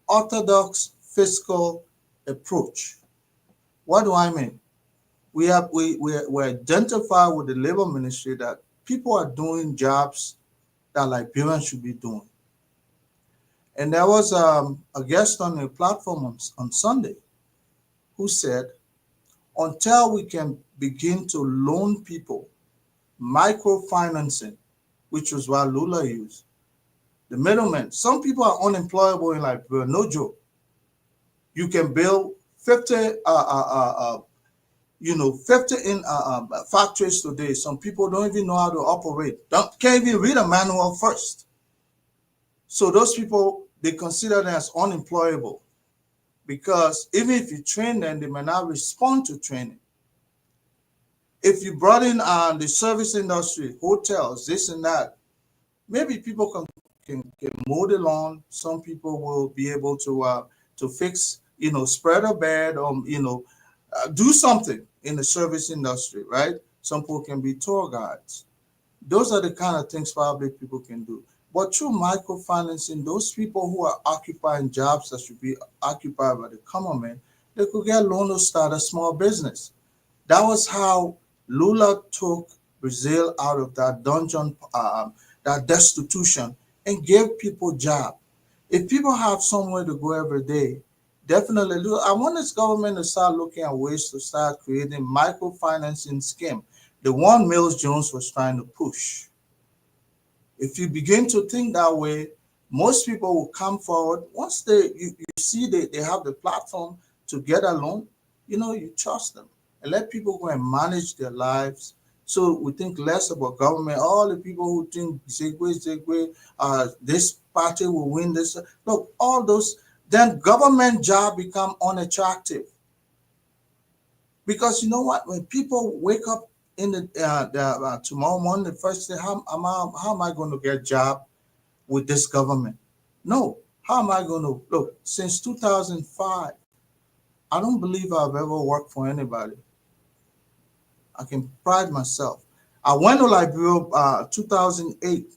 orthodox fiscal approach. What do I mean? We identify with the labor ministry that people are doing jobs that Liberians should be doing. And there was a guest on the platform on Sunday who said, until we can begin to loan people microfinancing, which was what Lula used, the middlemen, some people are unemployable in Liberia, no joke. You can build 50 in factories today. Some people don't even know how to operate, can't even read a manual first. So those people, they consider them as unemployable, because even if you train them, they may not respond to training. If you brought in the service industry, hotels, this and that, maybe people can mow the lawn. Some people will be able to fix, spread a bed, or do something in the service industry, right? Some people can be tour guides. Those are the kind of things probably people can do. But through microfinancing, those people who are occupying jobs that should be occupied by the common man, they could get loan to start a small business. That was how Lula took Brazil out of that dungeon, that destitution, and gave people jobs. If people have somewhere to go every day, definitely, I want this government to start looking at ways to start creating microfinancing scheme, the one Mills Jones was trying to push. If you begin to think that way, most people will come forward. Once you see they have the platform to get a loan, you trust them and let people go and manage their lives. So we think less about government. All the people who think Zegwe, this party will win this. Look, all those, then government job become unattractive. Because you know what? When people wake up in the tomorrow morning, the first day, how am I going to get a job with this government? No. How am I going to look? Since 2005, I don't believe I've ever worked for anybody. I can pride myself. I went to Liberia 2008.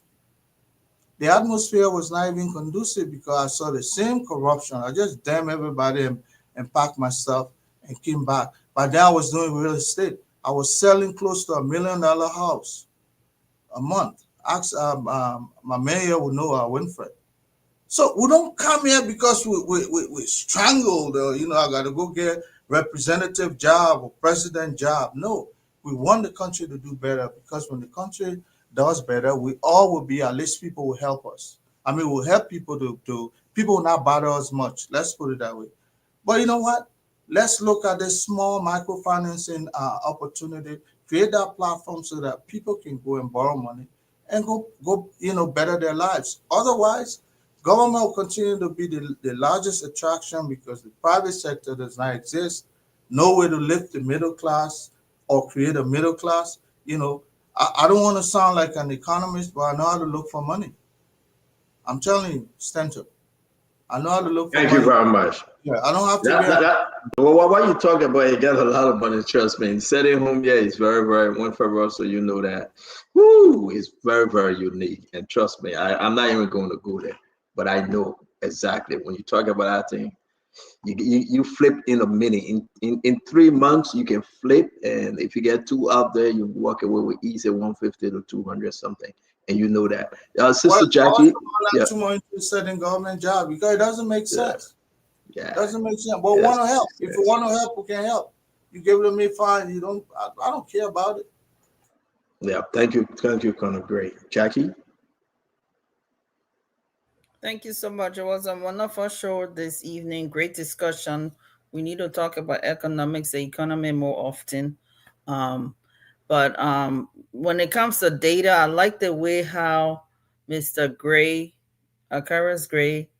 The atmosphere was not even conducive because I saw the same corruption. I just damn everybody and packed myself and came back. By then I was doing real estate. I was selling close to $1 million house a month. Ask my mayor would know Winfred. So we don't come here because we strangled, or I got to go get representative job or president job. No, we want the country to do better, because when the country does better, we all will be, at least people will help us. I mean, we'll help people to people will not bother us much. Let's put it that way. But you know what? Let's look at this small microfinancing opportunity, create that platform so that people can go and borrow money and go better their lives. Otherwise, government will continue to be the largest attraction, because the private sector does not exist. No way to lift the middle class or create a middle class. I don't want to sound like an economist, but I know how to look for money. I'm telling you, Stanton, I know how to look for money. Thank you very much. Yeah, I don't have to what you talking about, you got a lot of money, trust me. Setting home, yeah, it's very, very Winfred, so you know that. Woo, it's very, very unique. And trust me, I'm not even going to go there, but I know exactly when you talk about that thing. You flip in a minute. In 3 months, you can flip, and if you get 2 out there, you walk away with easy 150 to 200 something, and you know that. Sister Why Jackie, not too more interested in government job? Because it doesn't make sense. Yeah. It doesn't make sense. But want to help. If you want to help, we can help. You give it to me, fine. You don't. I don't care about it. Yeah. Thank you, Connor. Great, Jackie. Thank you so much. It was a wonderful show this evening. Great discussion. We need to talk about economics, the economy more often. But when it comes to data, I like the way how Mr. Gray, Akaras Gray,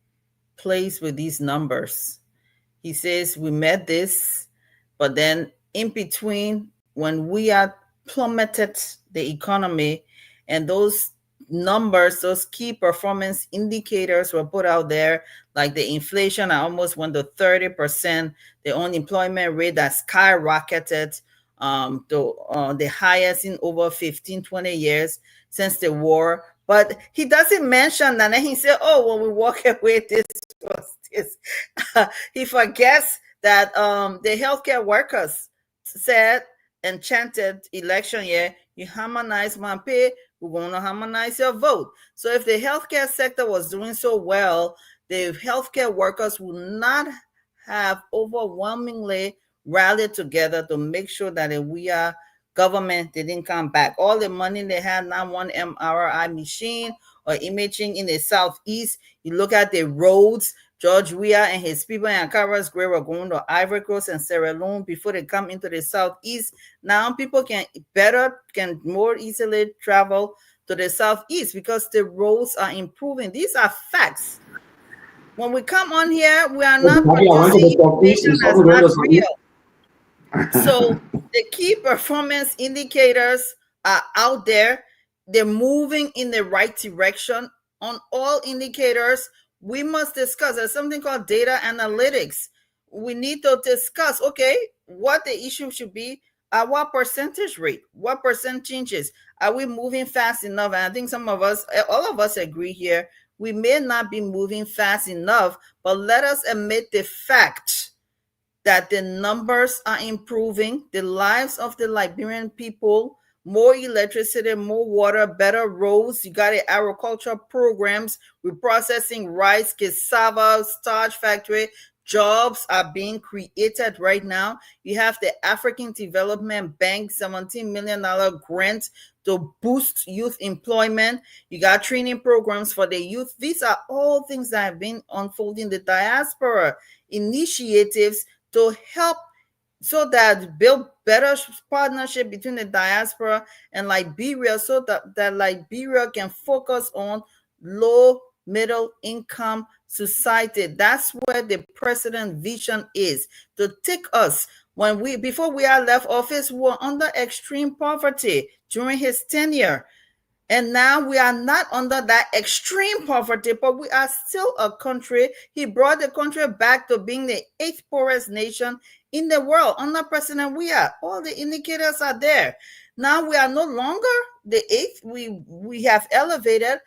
plays with these numbers. He says we met this, but then in between, when we are plummeted the economy and those numbers, those key performance indicators were put out there, like the inflation almost went to 30%, the unemployment rate that skyrocketed, the highest in over 15-20 years since the war. But he doesn't mention that. And he said, oh, when we walk away, this was this. He forgets that the healthcare workers said and chanted election year, you harmonize my pay, we're going to harmonize your vote. So if the healthcare sector was doing so well, the healthcare workers would not have overwhelmingly rallied together to make sure that if we are government didn't come back. All the money they had, not one MRI machine or imaging in the Southeast. You look at the roads, George Weah and his people in Akaras Gray were going to Ivory Coast and Sierra Leone before they come into the Southeast. Now people can more easily travel to the Southeast because the roads are improving. These are facts. When we come on here, we are not producing information that's not real. So the key performance indicators are out there. They're moving in the right direction on all indicators. We must discuss. There's something called data analytics. We need to discuss, okay, what the issue should be, at what percentage rate, what percent changes. Are we moving fast enough? And I think some of us, all of us agree here, we may not be moving fast enough, but let us admit the fact that the numbers are improving, the lives of the Liberian people, more electricity, more water, better roads. You got the agriculture programs, we're processing rice, cassava, starch factory. Jobs are being created right now. You have the African Development Bank, $17 million grant to boost youth employment. You got training programs for the youth. These are all things that have been unfolding. The diaspora initiatives to help so that build better partnership between the diaspora and Liberia so that Liberia can focus on low middle income society. That's where the president's vision is, to take us. Before we are left office, we were under extreme poverty during his tenure. And now we are not under that extreme poverty, but we are still a country. He brought the country back to being the 8th poorest nation in the world. Under President Weah, all the indicators are there. Now we are no longer the 8th. We have elevated,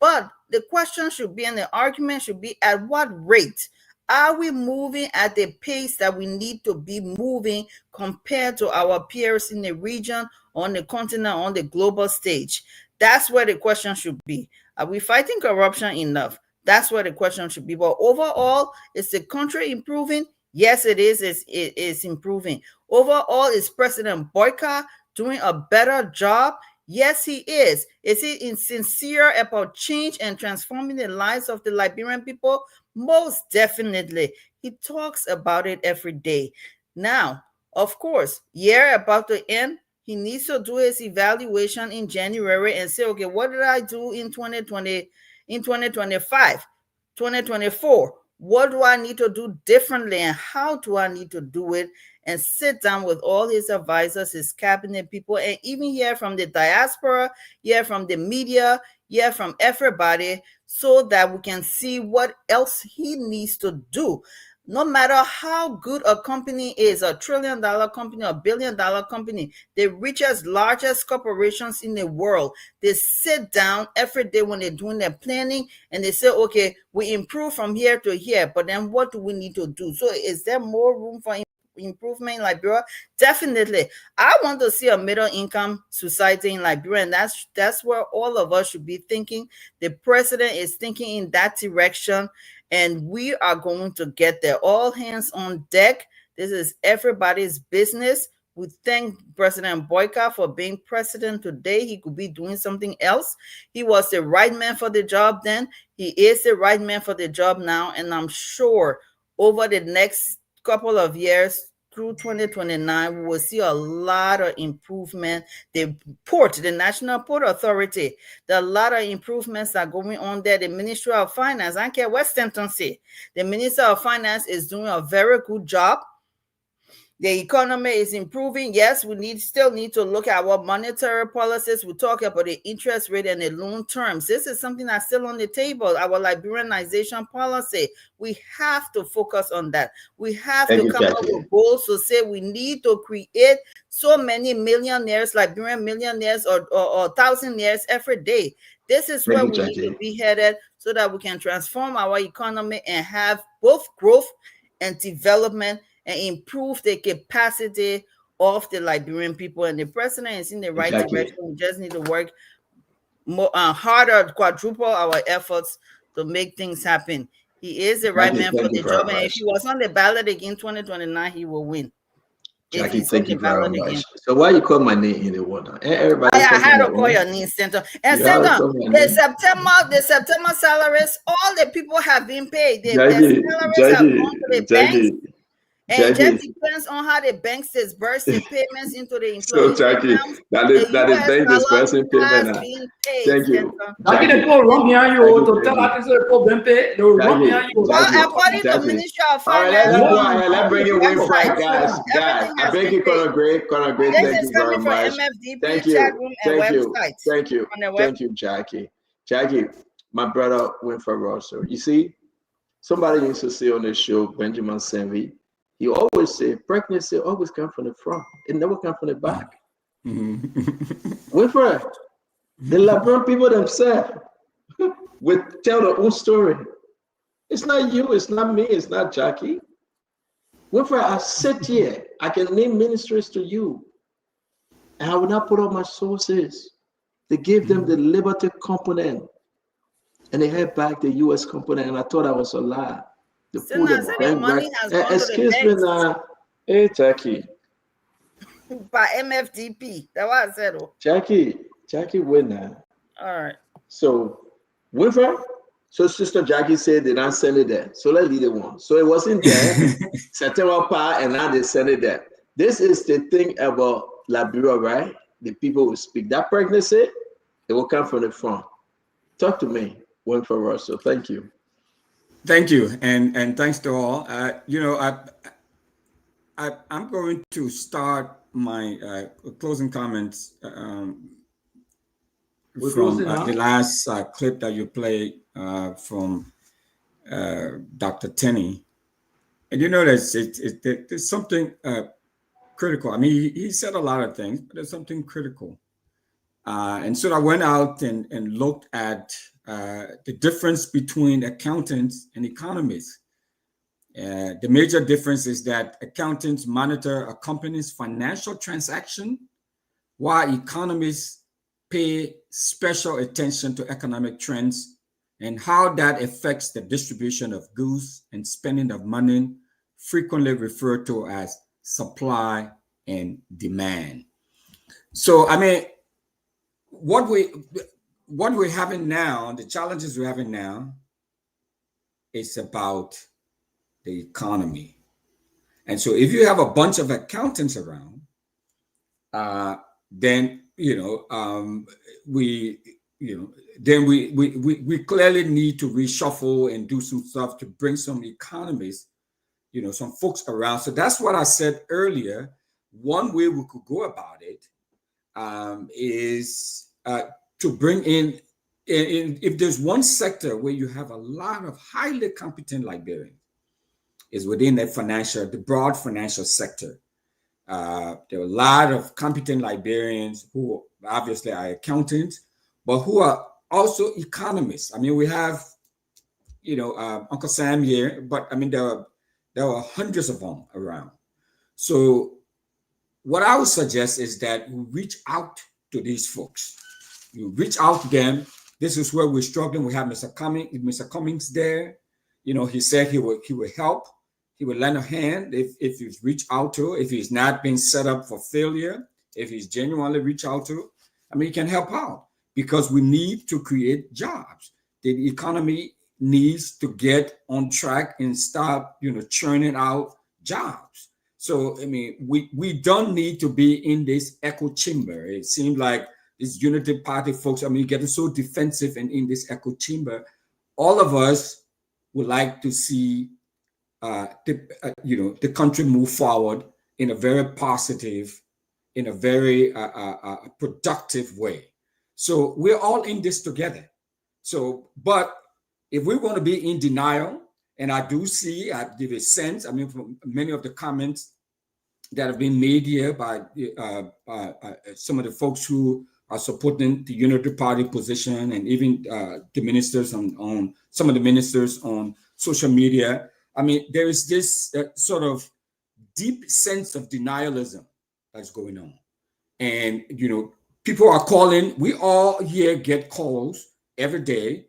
but the question should be and the argument should be, at what rate are we moving at the pace that we need to be moving compared to our peers in the region, on the continent, on the global stage? That's where the question should be. Are we fighting corruption enough? That's where the question should be. But overall, is the country improving? Yes, it is. It's improving. Overall, is President Boyka doing a better job? Yes, he is. Is he sincere about change and transforming the lives of the Liberian people? Most definitely. He talks about it every day. Now, of course, year about to end. He needs to do his evaluation in January and say, okay, what did I do in 2020, in 2025, 2024? What do I need to do differently and how do I need to do it? And sit down with all his advisors, his cabinet people, and even hear from the diaspora, hear from the media, hear from everybody, so that we can see what else he needs to do. No matter how good a company is, a $1 trillion company, a $1 billion company, the richest, largest corporations in the world, they sit down every day when they're doing their planning and they say, okay, we improve from here to here, but then what do we need to do? So is there more room for improvement in Liberia? Definitely. I want to see a middle income society in Liberia, and that's where all of us should be thinking. The president is thinking in that direction, and we are going to get there. All hands on deck. This is everybody's business. We thank President Boyka for being president today. He could be doing something else. He was the right man for the job then. He is the right man for the job now, and I'm sure over the next couple of years through 2029, we will see a lot of improvement. The National Port Authority, there are a lot of improvements that are going on there. The Ministry of Finance, I don't care what Stanton say, the Minister of Finance is doing a very good job. The economy is improving. Yes, we still need to look at our monetary policies. We talk about the interest rate and the loan terms. This is something that's still on the table. Our Liberianization policy. We have to focus on that. We have to come up with goals to say we need to create so many millionaires, Liberian millionaires or thousandaires every day. This is where we need to be headed so that we can transform our economy and have both growth and development and improve the capacity of the Liberian people. And the president is in the right direction. We just need to work more harder, quadruple our efforts to make things happen. He is the right man for the job. And if he was on the ballot again 2029, he will win. Jackie, thank you very much. So why you call my name in the water? Everybody, I had to call your name, Senator. And Senator, the September salaries, all the people have been paid. The salaries have gone to the banks. And it just depends on how the banks disburse the payments into the employees. So, Jackie, that is bank disbursing payment. Thank you. Jackie, they go wrong behind you to tell us the problem pay. They will run behind you. Well, according to the Ministry of Finance, let's bring it in right, guys. I beg you, Conor Gray. Thank you very much. Thank you, Jackie. Jackie, my brother Winfred Russell. You see, somebody used to say on the show, Benjamin Senvi. He always said pregnancy always comes from the front. It never comes from the back. Winfred, the Liberian people themselves would tell the whole story. It's not you, it's not me, it's not Jackie. Winfred, I sit here, I can name ministries to you, and I will not put up my sources to give them the liberty component, and they had back the US component, and I thought I was a lie. Excuse me now. Hey, Jackie. By MFDP. That's what I said. Jackie win now. All right. So, Winfred, so Sister Jackie said they not send it there. So let's leave it one. So it wasn't there. September part, and now they send it there. This is the thing about Liberia, right? The people will speak. That pregnancy, it will come from the front. Talk to me, Winfred Russell. Thank you. Thank you, and thanks to all. I'm going to start my closing comments from the last clip that you played from Dr. Tenney. And you know, there's something critical. I mean, he said a lot of things, but there's something critical. And so I went out and looked at the difference between accountants and economists. The major difference is that accountants monitor a company's financial transaction, while economists pay special attention to economic trends and how that affects the distribution of goods and spending of money, frequently referred to as supply and demand. So, I mean, what we're having now, the challenges we're having now, is about the economy. And so if you have a bunch of accountants around, then we clearly need to reshuffle and do some stuff to bring some economists, some folks around. So that's what I said earlier. One way we could go about it is to bring in, if there's one sector where you have a lot of highly competent Liberians, is within the broad financial sector. There are a lot of competent Liberians who obviously are accountants, but who are also economists. I mean, we have, Uncle Sam here, but I mean, there are hundreds of them around. So what I would suggest is that we reach out to these folks. You reach out to them. This is where we're struggling. We have Mr. Cummings there. He said he will help. He will lend a hand if he's reached out to, if he's not been set up for failure, if he's genuinely reached out to. I mean, he can help out because we need to create jobs. The economy needs to get on track and start, churning out jobs. So, I mean, we don't need to be in this echo chamber. It seems like these Unity Party folks, I mean, getting so defensive and in this echo chamber. All of us would like to see the country move forward in a very positive, in a very productive way. So we're all in this together. So, but if we're going to be in denial, and I do see, I give a sense, I mean, from many of the comments that have been made here by some of the folks who are supporting the Unity Party position, and even the ministers on some of the ministers on social media. I mean, there is this sort of deep sense of denialism that's going on. And, people are calling. We all here get calls every day.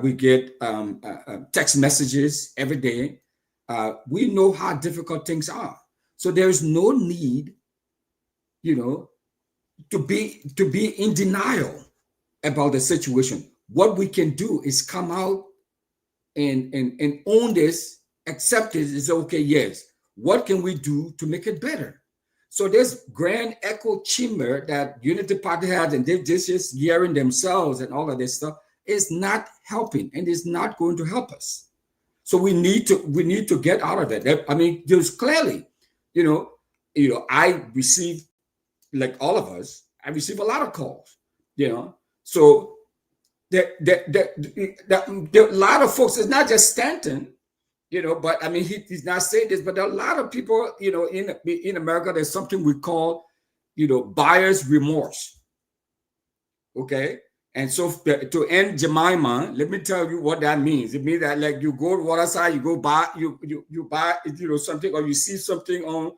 We get text messages every day. We know how difficult things are. So there's no need, to be in denial about the situation. What we can do is come out and own this, accept it, is okay, yes. What can we do to make it better? So this grand echo chamber that Unity Party has, and they're just hearing themselves and all of this stuff, is not helping, and is not going to help us. So we need to get out of it. I mean, there's clearly, I receive, like all of us, I receive a lot of calls, So there are a lot of folks. It's not just Stanton, but I mean, he's not saying this, but there are a lot of people, in America, there's something we call, buyer's remorse. Okay. And so to end Jemima, let me tell you what that means. It means that, like, you go to Waterside, you go buy, you buy, something, or you see something on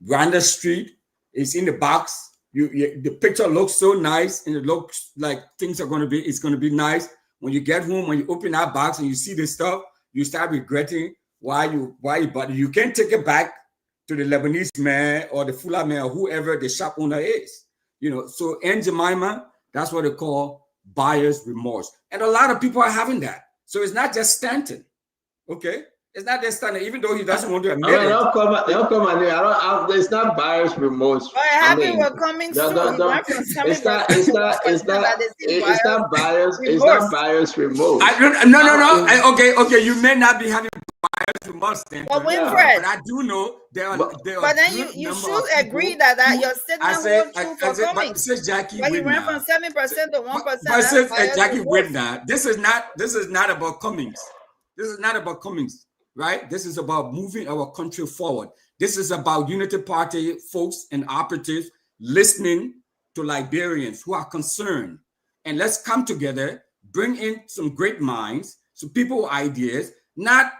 Granda Street. It's in the box. The picture looks so nice, and it looks like it's going to be nice. When you get home, when you open that box and you see this stuff, you start regretting why you bought it. You can't take it back to the Lebanese man or the Fula man or whoever the shop owner is. So in Jemima, that's what they call buyer's remorse. And a lot of people are having that. So it's not just Stanton. Okay? It's not just Stanton, even though he doesn't want to admit it. Don't come on. It's not buyer's remorse. We're coming soon. It's not buyer's remorse. No. Okay. You may not be having buyer's remorse then. But Winfred, but I do know there are. But then you should agree that your statement holds true for Cummings. But he went from 7% to 1%. But says Jackie Whitner, this is not about Cummings. This is not about Cummings. Right? This is about moving our country forward. This is about Unity Party folks and operatives listening to Liberians who are concerned. And let's come together, bring in some great minds, some people with ideas, not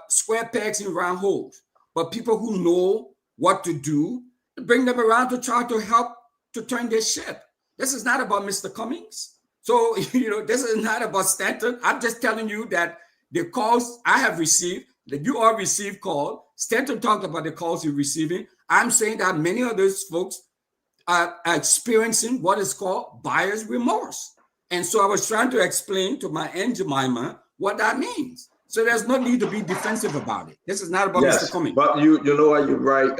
square pegs in round holes, but people who know what to do, bring them around to try to help to turn this ship. This is not about Mr. Cummings. So, this is not about Stanton. I'm just telling you that the calls I have received, that you all received call. Stanton talked about the calls you're receiving. I'm saying that many of those folks are experiencing what is called buyer's remorse. And so I was trying to explain to my Aunt Jemima what that means. So there's no need to be defensive about it. This is not about Mr. Cummings. But you know what, you're right.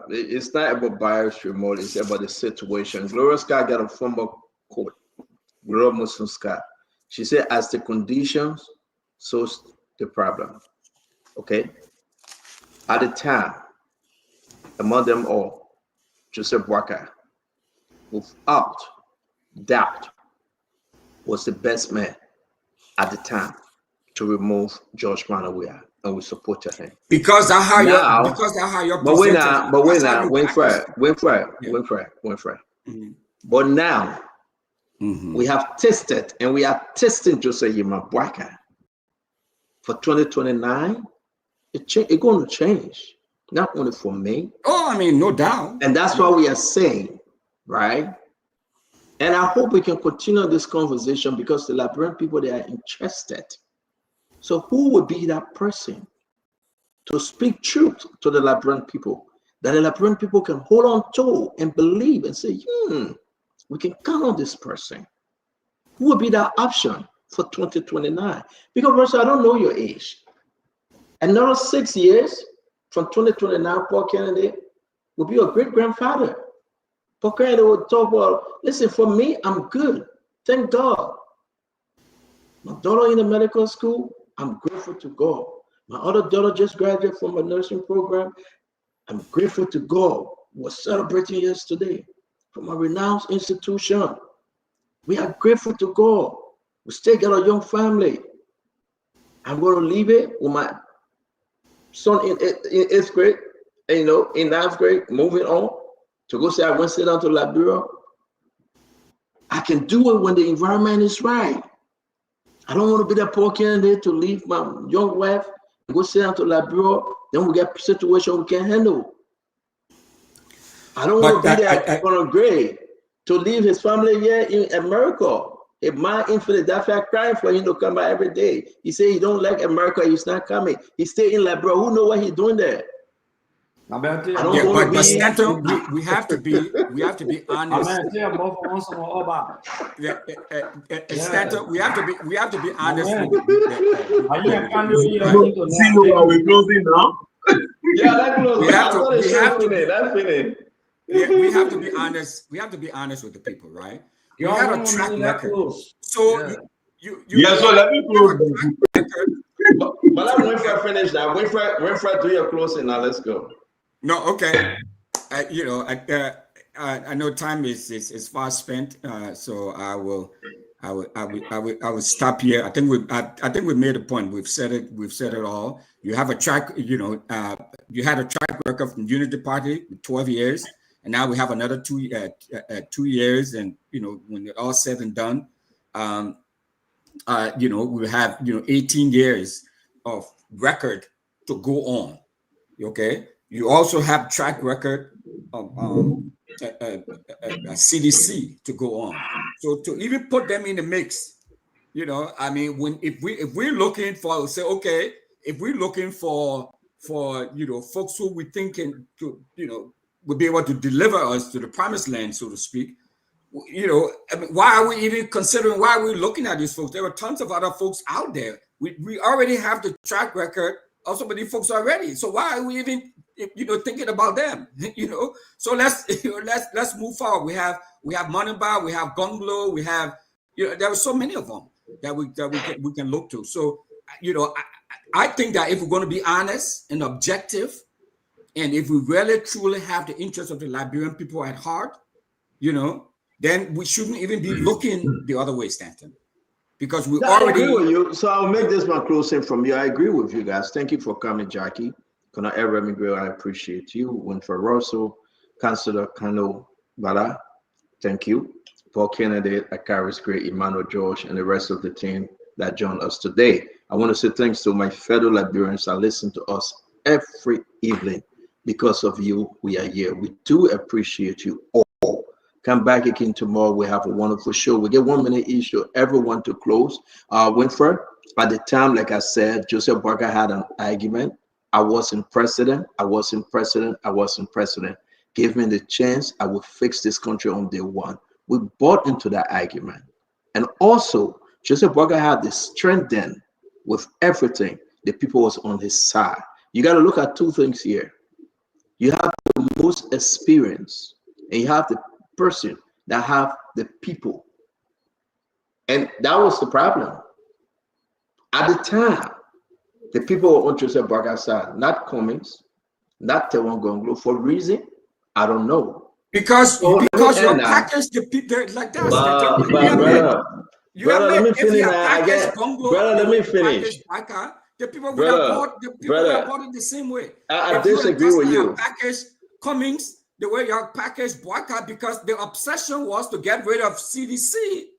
It's not about buyer's remorse. It's about the situation. Gloria Scott got a former quote. Gloria Muslim Scott. She said, as the conditions, so's the problem. Okay. At the time, among them all, Joseph Boakai, without doubt, was the best man at the time to remove George Manneh Weah, and we supported him. Because I hire Now, your but wait presenters. now, but wait That's how now, you Winfrey. But now we have tested, and we are testing Joseph Yima Boakai for 2029. It's going to change, not only for me. Oh, I mean, no doubt. And that's why we are saying, right? And I hope we can continue this conversation because the Liberian people, they are interested. So who would be that person to speak truth to the Liberian people, that the Liberian people can hold on to and believe and say, we can count on this person? Who would be that option for 2029? Because first, I don't know your age. Another 6 years from 2029, Paul Kennedy will be your great-grandfather. Paul Kennedy would talk about, listen, for me, I'm good. Thank God. My daughter in the medical school, I'm grateful to God. My other daughter just graduated from a nursing program. I'm grateful to God. We're celebrating yesterday from a renowned institution. We are grateful to God. We still got a young family. I'm going to leave it with my son in 8th grade, in 9th grade, moving on to go say I went sit down to Liberia. I can do it when the environment is right. I don't want to be that poor candidate to leave my young wife and go sit down to Liberia. Then we get a situation we can't handle. I don't want to be that on a grade to leave his family here in America. A man in Philadelphia crying for him to come back every day. He say he don't like America. He's not coming. He stay in Liberia. Who know what he's doing there? But Stanton, we have to be honest. Stanton, we have to be honest. See you are we closing now? Yeah, that's closing. We have to be honest. We have to be honest with the people, right? We have a track record. So so let me close. But let Winfrey finish that. Winfrey, do your closing now. Let's go. No, okay. I know time is fast spent, so I will stop here. I think we made a point. We've said it all. You have a track. You had a track record from Unity Party with 12 years, and now we have another 2 years. And when it's all said and done, we have 18 years of record to go on. Okay. You also have track record of CDC to go on. So to even put them in the mix, if we're looking for, say, okay, if we're looking for folks who we think can will be able to deliver us to the promised land, so to speak, why are we even considering? Why are we looking at these folks? There are tons of other folks out there. We already have the track record of some of these folks already. So why are we even thinking about them? So let's move forward. We have Moneybar, we have Gonglo, we have there are so many of them that we can look to. So I think that if we're going to be honest and objective, and if we really truly have the interests of the Liberian people at heart, then we shouldn't even be looking the other way, Stanton. Because we already. I agree with you. So I'll make this my closing from you. I agree with you guys. Thank you for coming, Jackie. Kuna Eremigrel, I appreciate you. Winfrey Russell, Councillor Kano Bala, thank you. Paul Kennedy, Akaris Gray, Emmanuel George, and the rest of the team that joined us today. I want to say thanks to my fellow Liberians that listen to us every evening. Because of you, we are here. We do appreciate you all. Come back again tomorrow. We have a wonderful show. We get 1 minute each to everyone to close. Winfrey, at the time, like I said, Joseph Boakai had an argument. I wasn't president. Give me the chance, I will fix this country on day one. We bought into that argument. And also, Joseph Boakai had the strength then with everything. The people was on his side. You got to look at two things here. You have the most experience, and you have the person that have the people. And that was the problem. At the time, the people were on Joseph Boakai's side, not Cummings, not Tewan Gonglo, for reason I don't know. Because you package the people like that. Brother, let me finish. Brother, let me finish. The people would Brother, have bought. The people would brother, have bought it the same way. I If you and disagree with Tesla you. have packaged Cummings the way you have packaged boycott, because the obsession was to get rid of CDC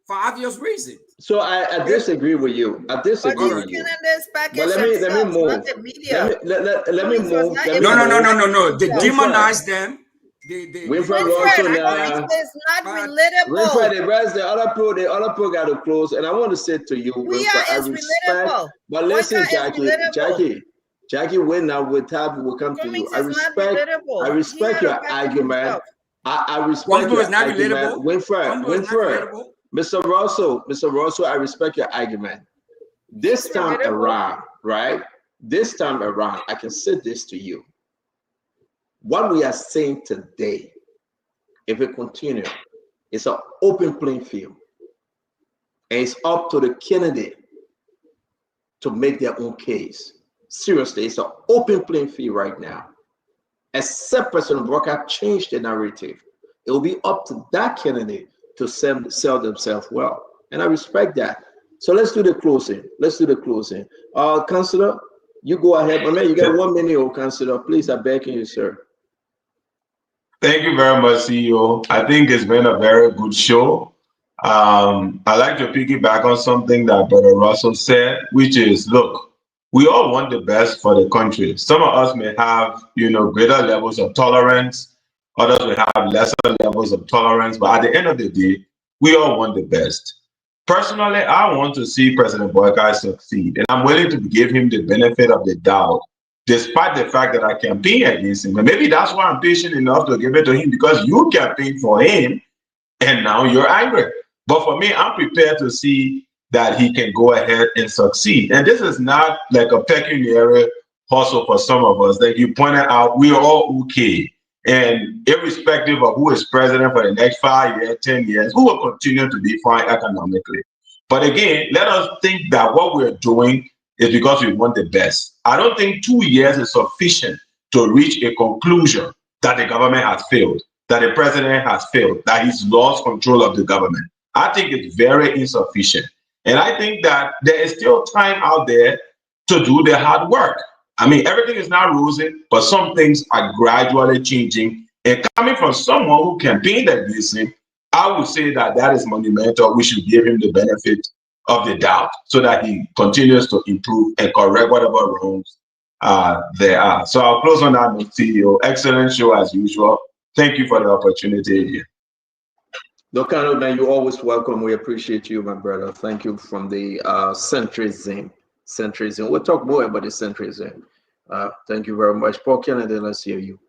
for obvious reasons. So I disagree with you. I disagree with you. But let me move. Let me move. No. They demonize them. Winfred also now. Winfred, the rest, the other pro got to close. And I want to say to you, Winfred, I respect. But listen, Jackie, when now will come to you. I respect your argument. I respect your argument. Winfred, Mr. Russell, I respect your argument. This time around, right? This time around, I can say this to you. What we are saying today, if it continues, it's an open playing field. And it's up to the candidate to make their own case. Seriously, it's an open playing field right now. Except President Walker changed the narrative. It will be up to that candidate to sell themselves well. And I respect that. So let's do the closing. Councillor, you go ahead. But man, you got 1 minute, Councillor. Please, I beg you, sir. Thank you very much, CEO. I think it's been a very good show. I like to piggyback on something that Brother Russell said, which is, look, we all want the best for the country. Some of us may have, greater levels of tolerance. Others will have lesser levels of tolerance. But at the end of the day, we all want the best. Personally, I want to see President Boyka succeed. And I'm willing to give him the benefit of the doubt, despite the fact that I campaign against him. And maybe that's why I'm patient enough to give it to him, because you campaigned for him and now you're angry. But for me, I'm prepared to see that he can go ahead and succeed. And this is not like a pecuniary hustle for some of us. Like you pointed out, we are all okay. And irrespective of who is president for the next 5 years, 10 years, we will continue to be fine economically. But again, let us think that what we're doing is because we want the best. I don't think 2 years is sufficient to reach a conclusion that the government has failed, that the president has failed, that he's lost control of the government. I think it's very insufficient. And I think that there is still time out there to do the hard work. I mean, everything is not rosy, but some things are gradually changing. And coming from someone who campaigned against him, I would say that that is monumental. We should give him the benefit of the doubt so that he continues to improve and correct whatever wrongs there are. So I'll close on that note, CEO. Excellent show as usual. Thank you for the opportunity. Docano, man, you're always welcome. We appreciate you, my brother. Thank you from the centrism. We'll talk more about the centrism. Thank you very much. Paul Kennedy, let's hear you.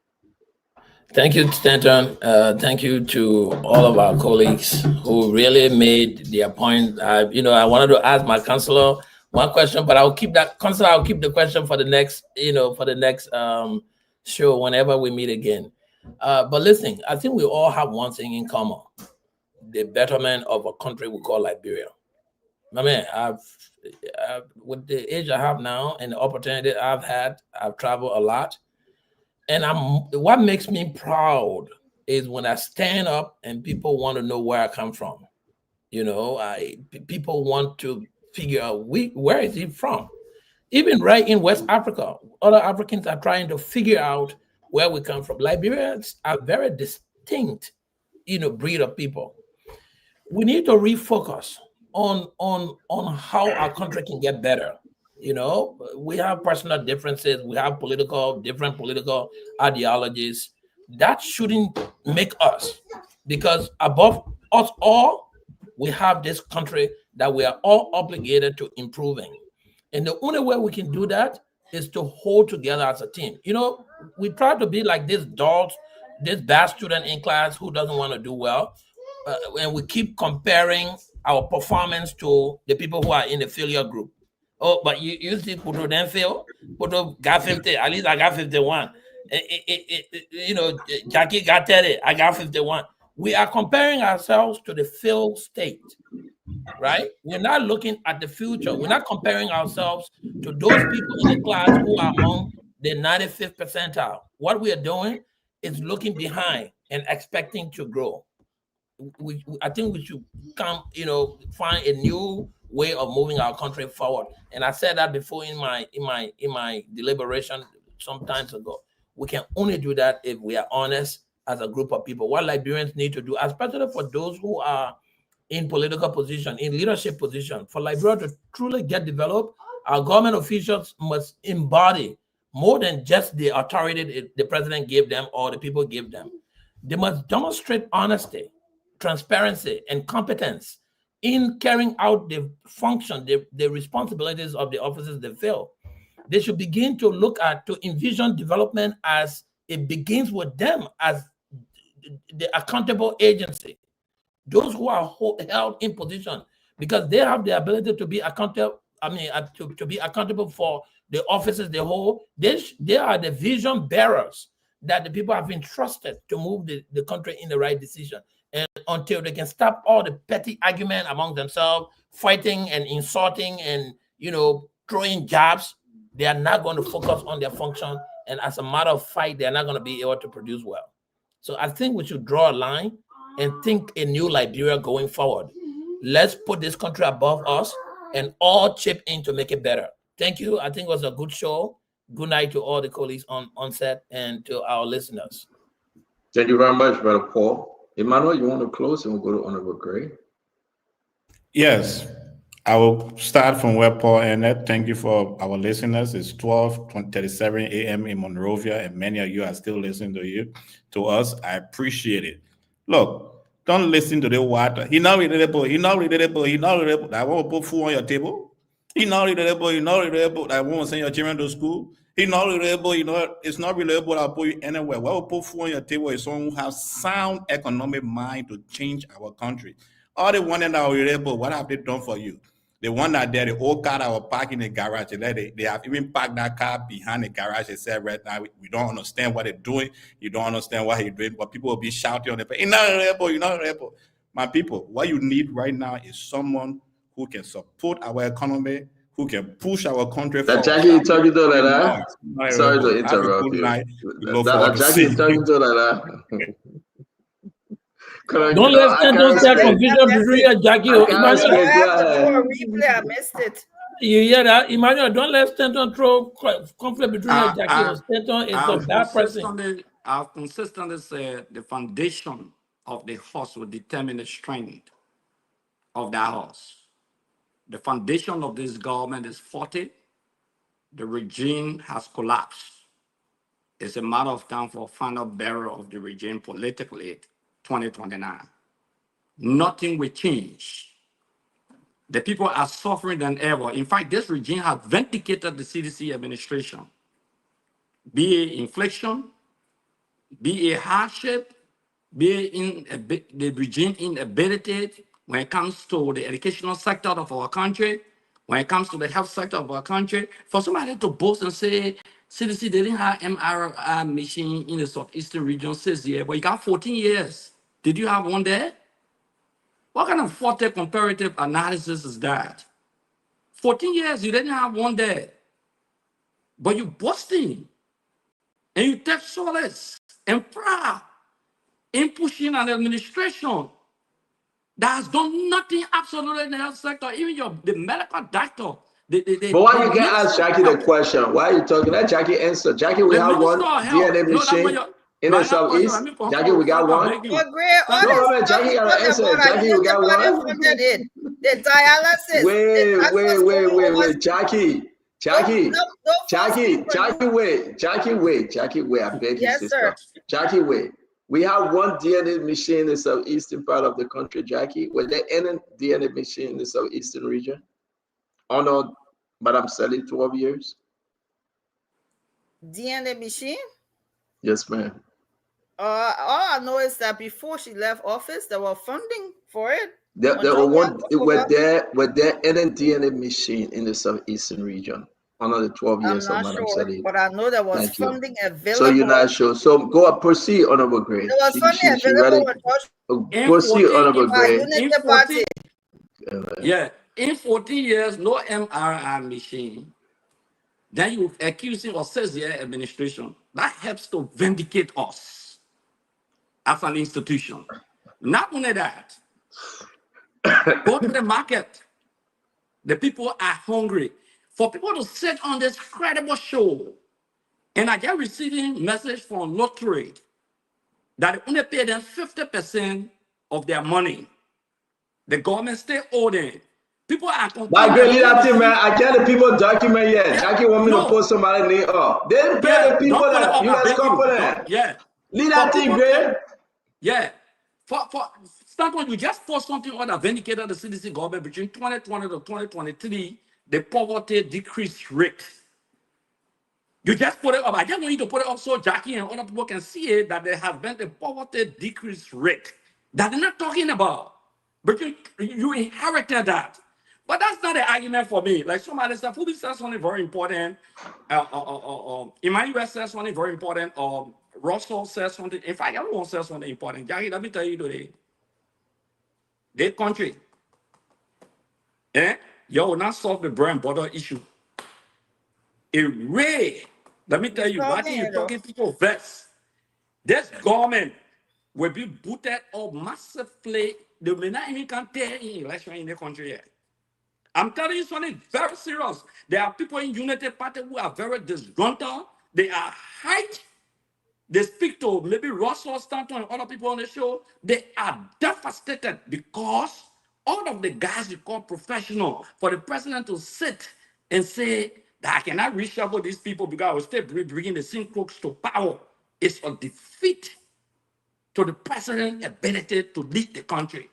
Thank you, Stanton. Thank you to all of our colleagues who really made their point. I wanted to ask my counselor one question, but I'll keep that counselor. I'll keep the question for the next, show whenever we meet again. But listen, I think we all have one thing in common: the betterment of a country we call Liberia. I mean, with the age I have now and the opportunity I've had, I've traveled a lot. And what makes me proud is when I stand up and people want to know where I come from. People want to figure out where is he from. Even right in West Africa, other Africans are trying to figure out where we come from. Liberians are very distinct, breed of people. We need to refocus on how our country can get better. We have personal differences. We have different political ideologies. That shouldn't make us, because above us all, we have this country that we are all obligated to improving. And the only way we can do that is to hold together as a team. We try to be like this bad student in class who doesn't want to do well. And we keep comparing our performance to the people who are in the failure group. Oh, but you see, Puto then fail. Puto got 50. At least I got 51. Jackie got 30. I got 51. We are comparing ourselves to the failed state, right? We're not looking at the future. We're not comparing ourselves to those people in the class who are among the 95th percentile. What we are doing is looking behind and expecting to grow. I think we should find a new way of moving our country forward. And I said that before in my deliberation some times ago. We can only do that if we are honest as a group of people. What Liberians need to do, especially for those who are in political position, in leadership position, for Liberia to truly get developed, our government officials must embody more than just the authority the president gave them or the people give them. They must demonstrate honesty, transparency, and competence in carrying out the function, the responsibilities of the offices they fill. They should begin to to envision development as it begins with them as the accountable agency. Those who are held in position, because they have the ability to be accountable. To be accountable for the offices they hold. They are the vision bearers that the people have entrusted to move the country in the right decision. And until they can stop all the petty argument among themselves, fighting and insulting and throwing jabs, they are not going to focus on their function. And as a matter of fact, they are not going to be able to produce well. So I think we should draw a line and think a new Liberia going forward. Let's put this country above us and all chip in to make it better. Thank you. I think it was a good show. Good night to all the colleagues on set and to our listeners. Thank you very much, Brother Paul. Emmanuel, you want to close and we'll go to Honorable Gray? Yes, I will start from where Paul ended. Thank you for our listeners. It's 12:37 a.m. in Monrovia, and many of you are still listening to us. I appreciate it. Look, don't listen to the water. He not readable. He not readable. He not readable. I want to put food on your table. He not readable. He not readable. I want to send your children to school. He not reliable. It's not reliable. I'll put you anywhere. What will put food on your table is someone who has sound economic mind to change our country. All the ones that are reliable, what have they done for you? The one that the old car that was parked in the garage, they have even parked that car behind the garage. They said right now, we don't understand what they're doing. You don't understand what he's doing, but people will be shouting on the you're not reliable, you're not reliable. My people, what you need right now is someone who can support our economy, who can push our country forward. Jackie, you talking to like that? Sorry to interrupt you. Jackie, you talking to like that? Don't let that confusion between Jackie. I missed it. You hear that, Emmanuel? Don't let Stanton throw conflict between Jackie. Stanton is a bad person. I've consistently said the foundation of the horse will determine the strength of that horse. The foundation of this government is faulty. The regime has collapsed. It's a matter of time for final burial of the regime politically. 2029. Nothing will change. The people are suffering than ever. In fact, this regime has vindicated the CDC administration. Be it inflation, be it hardship, be it the regime inability when it comes to the educational sector of our country, when it comes to the health sector of our country. For somebody to boast and say, CDC, they didn't have MRI machine in the southeastern region 6 years, but you got 14 years. Did you have one there? What kind of faulty comparative analysis is that? 14 years, you didn't have one there. But you boasting, and you take solace and pride in pushing an administration that has done nothing absolutely in the health sector, even the medical doctor. But why you can't ask Jackie the question? Why are you talking? Let Jackie answer. Jackie, we have one DNA machine in the southeast. Jackie, we got one. No, Jackie got an answer. Jackie, we got one. The dialysis. Wait. Jackie, wait. I beg you, sister. Jackie, wait. We have one DNA machine in the southeastern part of the country, Jackie. Was there any DNA machine in the southeastern region? Honored Madam Sally, 12 years. DNA machine? Yes, ma'am. All I know is that before she left office, there was funding for it. There were there any DNA machine in the southeastern region under the 12 years of Madam Sally? But I know there was funding available. So you're not sure. So go up, proceed, Honorable Gray. There was funding available. Proceed, Honorable Gray. In 14 years, no MRI machine. Then you accuse him of 6-year administration. That helps to vindicate us as an institution. Not only that, go to the market. The people are hungry. For people to sit on this credible show, and I get receiving message from Lottery that they only pay them 50% of their money. The government still owe them. People are My great leader team, man, I can't the people document yet. Jackie want me to post somebody name up. They didn't pay the people that you guys company. Yeah. Leader team, great. Yeah. For standpoint, you just post something on that vindicated the CDC government between 2020 to 2023, the poverty decrease rate. You just put it up. I just want you to put it up so Jackie and other people can see it, that there has been a poverty decrease rate that they're not talking about. But you inherited that. But that's not the argument for me. Like somebody said, Fubi says something very important. Emmanuel says something very important. Russell says something. In fact, everyone says something important. Jackie, let me tell you today. This country, you will not solve the bread and butter issue. Let me tell you, why you talking people vex? This government will be booted up massively. They may not even can tell in election in the country yet. I'm telling you something very serious. There are people in Unity Party who are very disgruntled. They are hyped. They speak to maybe Russell Stanton and other people on the show. They are devastated because all of the guys you call professional, for the president to sit and say that I cannot reshuffle these people because I will still bringing the same crooks to power, is a defeat to the president's ability to lead the country.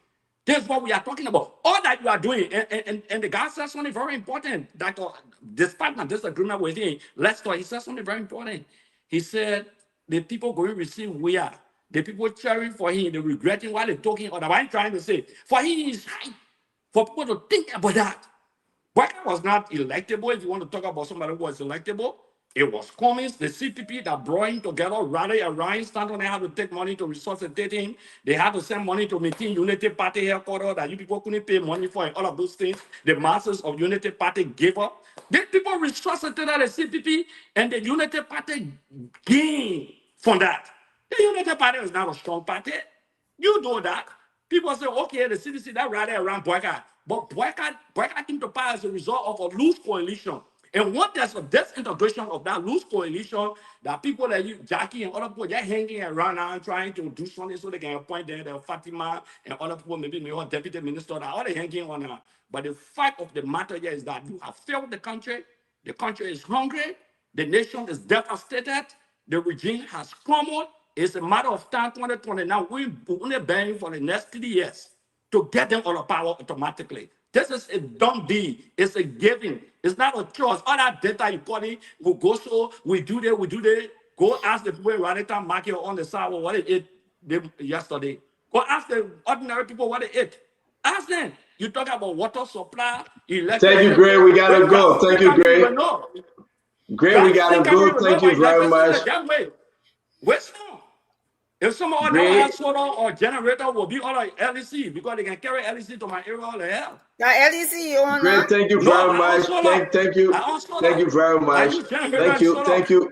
That's what we are talking about. All that you are doing, and the guy says something very important. That despite my disagreement with him, he said something very important. He said the people going to receive the people cheering for him, they regretting while they're talking, or what I'm trying to say. For him, it's right for people to think about that. Boyka was not electable. If you want to talk about somebody who was electable, it was Cummings, the CPP that brought him together, rally around, Stanton. They had to take money to resuscitate him. They had to send money to maintain Unity Party headquarters that you people couldn't pay money for, and all of those things. The masses of Unity Party gave up. These people resuscitated the CPP, and the Unity Party gained from that. The Unity Party is not a strong party. You know that. People say, okay, the CDC that rally around Boyka. But Boyka came to power as a result of a loose coalition. And what there's a disintegration of that loose coalition, that people like you, Jackie and other people, they're hanging around now and trying to do something so they can appoint the Fatima and other people, maybe deputy minister, that all they hanging on now. But the fact of the matter here is that you have failed the country is hungry, the nation is devastated, the regime has crumbled. It's a matter of time, 2020. Now we're only bearing for the next 3 years to get them all of power automatically. This is a dumb deal. It's a giving. It's not a choice. All that data you got in, we go so, we do that. Go ask the people in Radita Market on the side what they ate yesterday. Go ask the ordinary people what they ate. Ask them. You talk about water supply, electricity. Thank you, Gray. We gotta go. Thank you, Gray. Gray, we gotta go. Thank you very much. Where's some? If some of them have solar or generator, will be all like LEC because they can carry LEC to my area all the hell. Now, LEC, you on Great, thank you very much. Thank you. Thank you very much. Thank you. Thank you.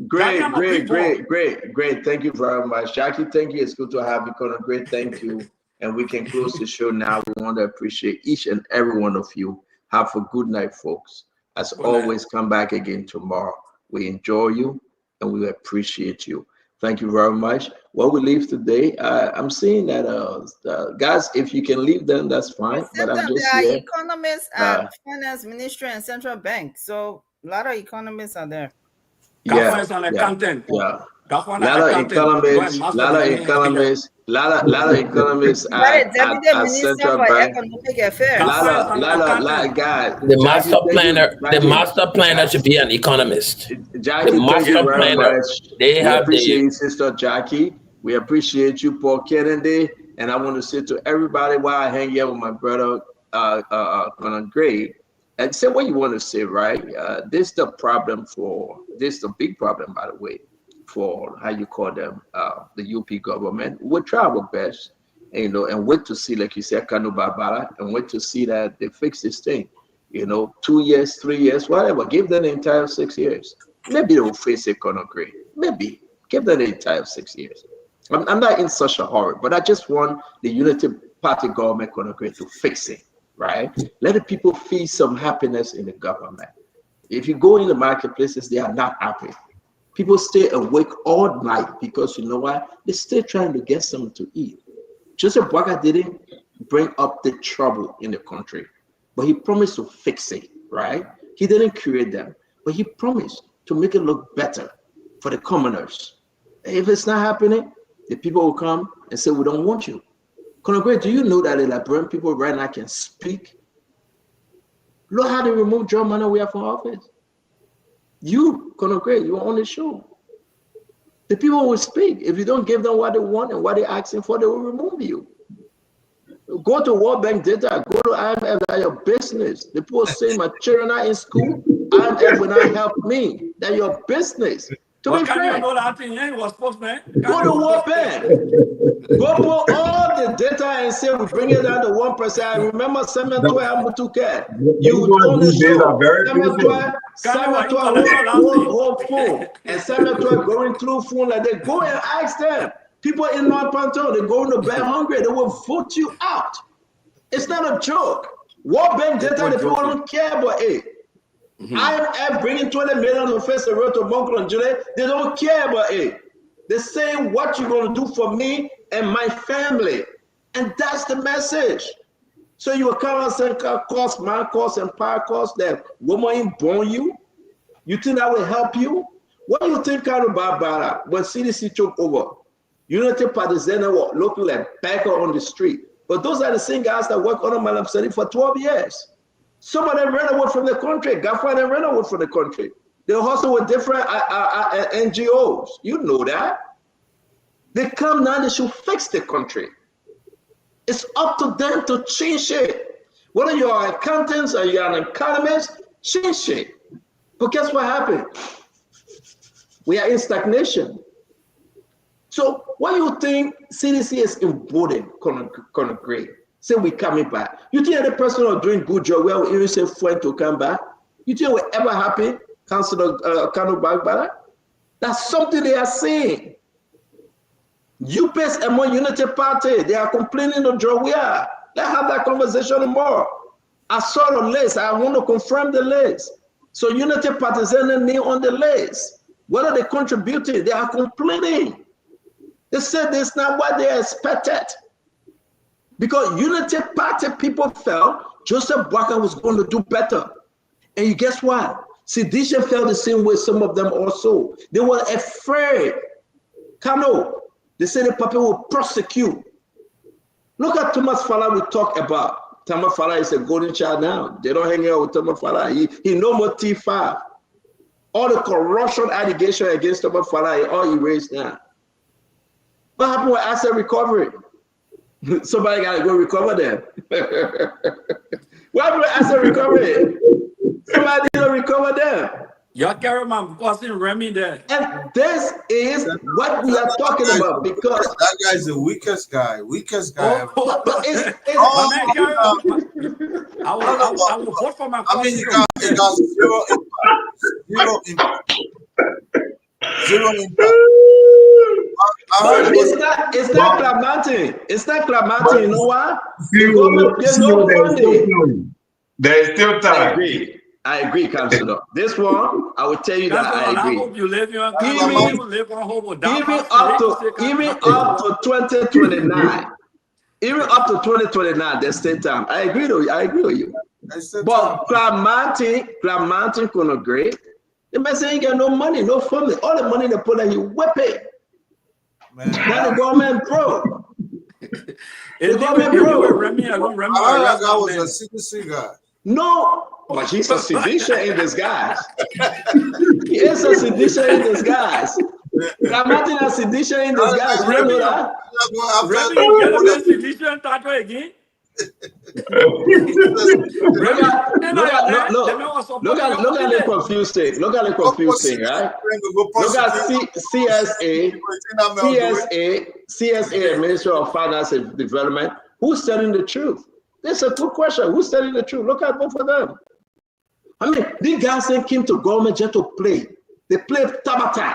Great. Thank you very much. Jackie, thank you. It's good to have you, Connor. Great, thank you. And we can close the show now. We want to appreciate each and every one of you. Have a good night, folks. As always, come back again tomorrow. We enjoy you and we appreciate you. Thank you very much. When we leave today, I'm seeing that, guys, if you can leave them, that's fine. But I'm just there are here. economists at Finance Ministry and Central Bank. So a lot of economists are there. Lot of economists at Central Bank. The master planner should be an economist. Jackie, thank you very much. We appreciate you, Sister Jackie. We appreciate you, Paul Kennedy. And I want to say to everybody while I hang out with my brother Conan Gray, and say what you want to say, right? This is the big problem, by the way, for how you call them, the UP government. We'll try our best, and wait to see, like you said, Kanu Babala, and wait to see that they fix this thing. 2 years, 3 years, whatever. Give them the entire 6 years. Maybe they will face it, Conor Gray. Maybe. Give them the entire 6 years. I'm not in such a hurry, but I just want the Unity Party government to fix it, right? Let the people feel some happiness in the government. If you go in the marketplaces, they are not happy. People stay awake all night because you know why? They're still trying to get something to eat. Joseph Boakai didn't bring up the trouble in the country, but he promised to fix it, right? He didn't create them, but he promised to make it look better for the commoners. If it's not happening, the people will come and say, we don't want you. Conor, do you know that the Liberian people right now can speak? Look how they removed John Manowiah from office. You, Conor, you are on the show. The people will speak. If you don't give them what they want and what they're asking for, they will remove you. Go to World Bank data, go to IMF, that's your business. The people say my children are in school, IMF will not help me. That's your business. To be fair, you know that thing, yeah, was postman. go to World Bank. Go put all the data and say we bring it down to 1%. I remember Samuel Mutuke. You on the show. Samuel hold phone. And Samuel going through phone like they go and ask them. People in North Panto, they go in the bed hungry. They will vote you out. It's not a joke. World Bank data, the people don't care about it. IMF bringing 20 million to face the road to Monclo and July, they don't care about it. They're saying what you're going to do for me and my family. And that's the message. So you will come and say, cost, man cost, and power cost, that woman born you? You think that will help you? What do you think about Barbara when CDC took over? Unity Partisans were looking like beggar on the street. But those are the same guys that work under Madam Sadi for 12 years. Some of them ran away from the country. Gaffa them ran away from the country. They hustle with different NGOs. You know that. They come now, they should fix the country. It's up to them to change it. Whether you are accountants or you are an economist, change it. But guess what happened? We are in stagnation. So what you think CDC is emboldened, Conor Gray? Say we coming back. You think any person are doing good job where we even say friend to come back? You think we're ever happy, Councillor Kanu Bagbara? That's something they are saying. UPS among Unity Party, they are complaining of job we are. Let's have that conversation more. I saw the list. I want to confirm the list. So Unity Partisans name on the list. What are they contributing? They are complaining. They said this is not what they expected. Because Unity Party people felt Joseph Boakai was going to do better. And you guess what? Sedition felt the same way, some of them also. They were afraid. Kano, they said the people will prosecute. Look at Thomas Fala we talk about. Thomas Fala is a golden child now. They don't hang out with Thomas Fala. He no more T5. All the corruption allegations against Thomas Fala are all erased now. What happened with asset recovery? Somebody got to go recover them. What happened with asset recovery? Somebody need to recover them. Your cameraman causing Remy there. And this is what we are talking about because that guy is the weakest guy. Weakest guy. But it's I will vote for my I mean, it got zero impact. Zero impact. But it's not Clamantin. It's not Clamantin. You know why? There is still time. I agree, Councillor. This one, I will tell you that I agree. I hope you live here. Even up to 2029. Even up to 2029, there's still time. I agree with you. But Clamantin couldn't agree. The man saying he got no money, no family. All the money they put on you, whip it. Now the government broke. The government broke. That guy was a CDC guy. No, but he's a sedition in disguise. He is a sedition in disguise. Imagine a sedition in disguise. You know that? Look at the confusing. Look at the confusing, right? Look at CSA, Ministry of Finance and Development. Who's telling the truth? That's a good question. Who's telling the truth? Look at both of them. I mean, these guys came to government just to play. They played Tabata.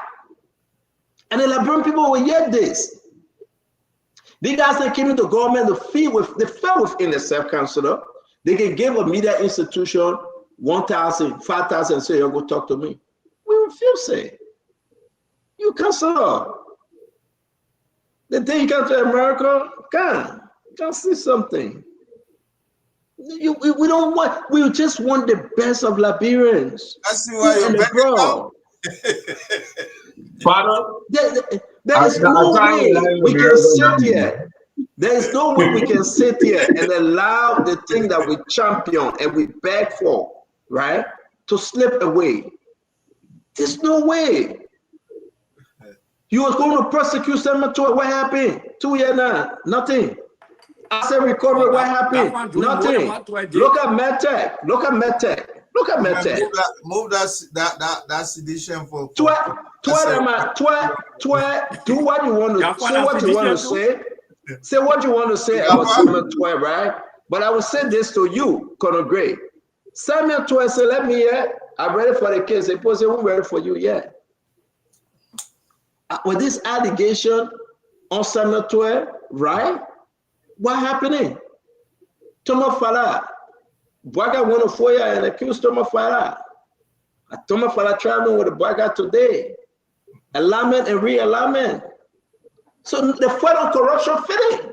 And the Liberian people will hear this. These guys that came into government, they fell within the self-counselor. They can give a media institution 1,000, 5,000, say, you go talk to me. We refuse it. You counselor. The day you come to America, come see something. We don't want, we just want the best of Liberians. I see why you're abroad. Father, there is no way we can sit here. There is no way we can sit here and allow the thing that we champion and we beg for, right, to slip away. There's no way. You was going to prosecute Samuel Toy. What happened? 2 years now, nothing. Asset recovery, what happened? Nothing. Look at MedTech. Look at MedTech. Look at MedTech. Move that sedition for. Do what you want to say. What you want to say. Say what you want to say about Samuel Toy, right? But I will say this to you, Colonel Gray. Samuel Toy said, "Let me hear. I'm ready for the case." They say, "We're ready for you yet." With this allegation on Samuel Toy, right? What happening? Thomas Fala. Bwaga went to FOIA and accused Thomas Fala. Thomas Fala traveling with the Bwaga today. Alignment and realignment. So the fight on corruption fitting.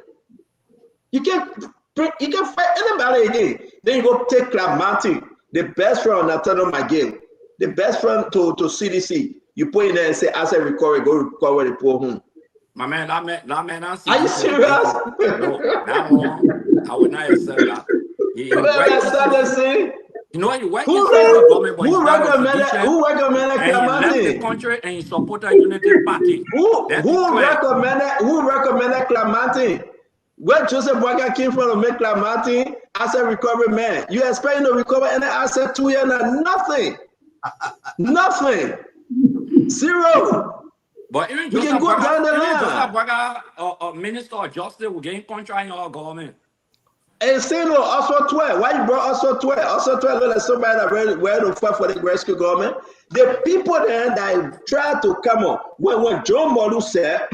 You can fight anybody again. Then you go take Club Martin, the best friend of Nathaniel McGill, the best friend to CDC. You put in there and say, asset recovery, go recover the poor home. My man, that man, are you serious? No, that one, I would not accept that. You know, he went inside the government, but who recommended the country and he supported Unity Party. Who recommended Clamati? Where Joseph Bwaga came from to make Clamati asset recovery man? You expect to recover any asset 2 years now? Nothing. Nothing. Zero. But even we can go down the line. Minister of Justice will gain contract in our government. And say no, also 12. Why you brought also 12? Also 12 look like somebody that ready to fight for the rescue government. The people then that try to come up when John Molu said,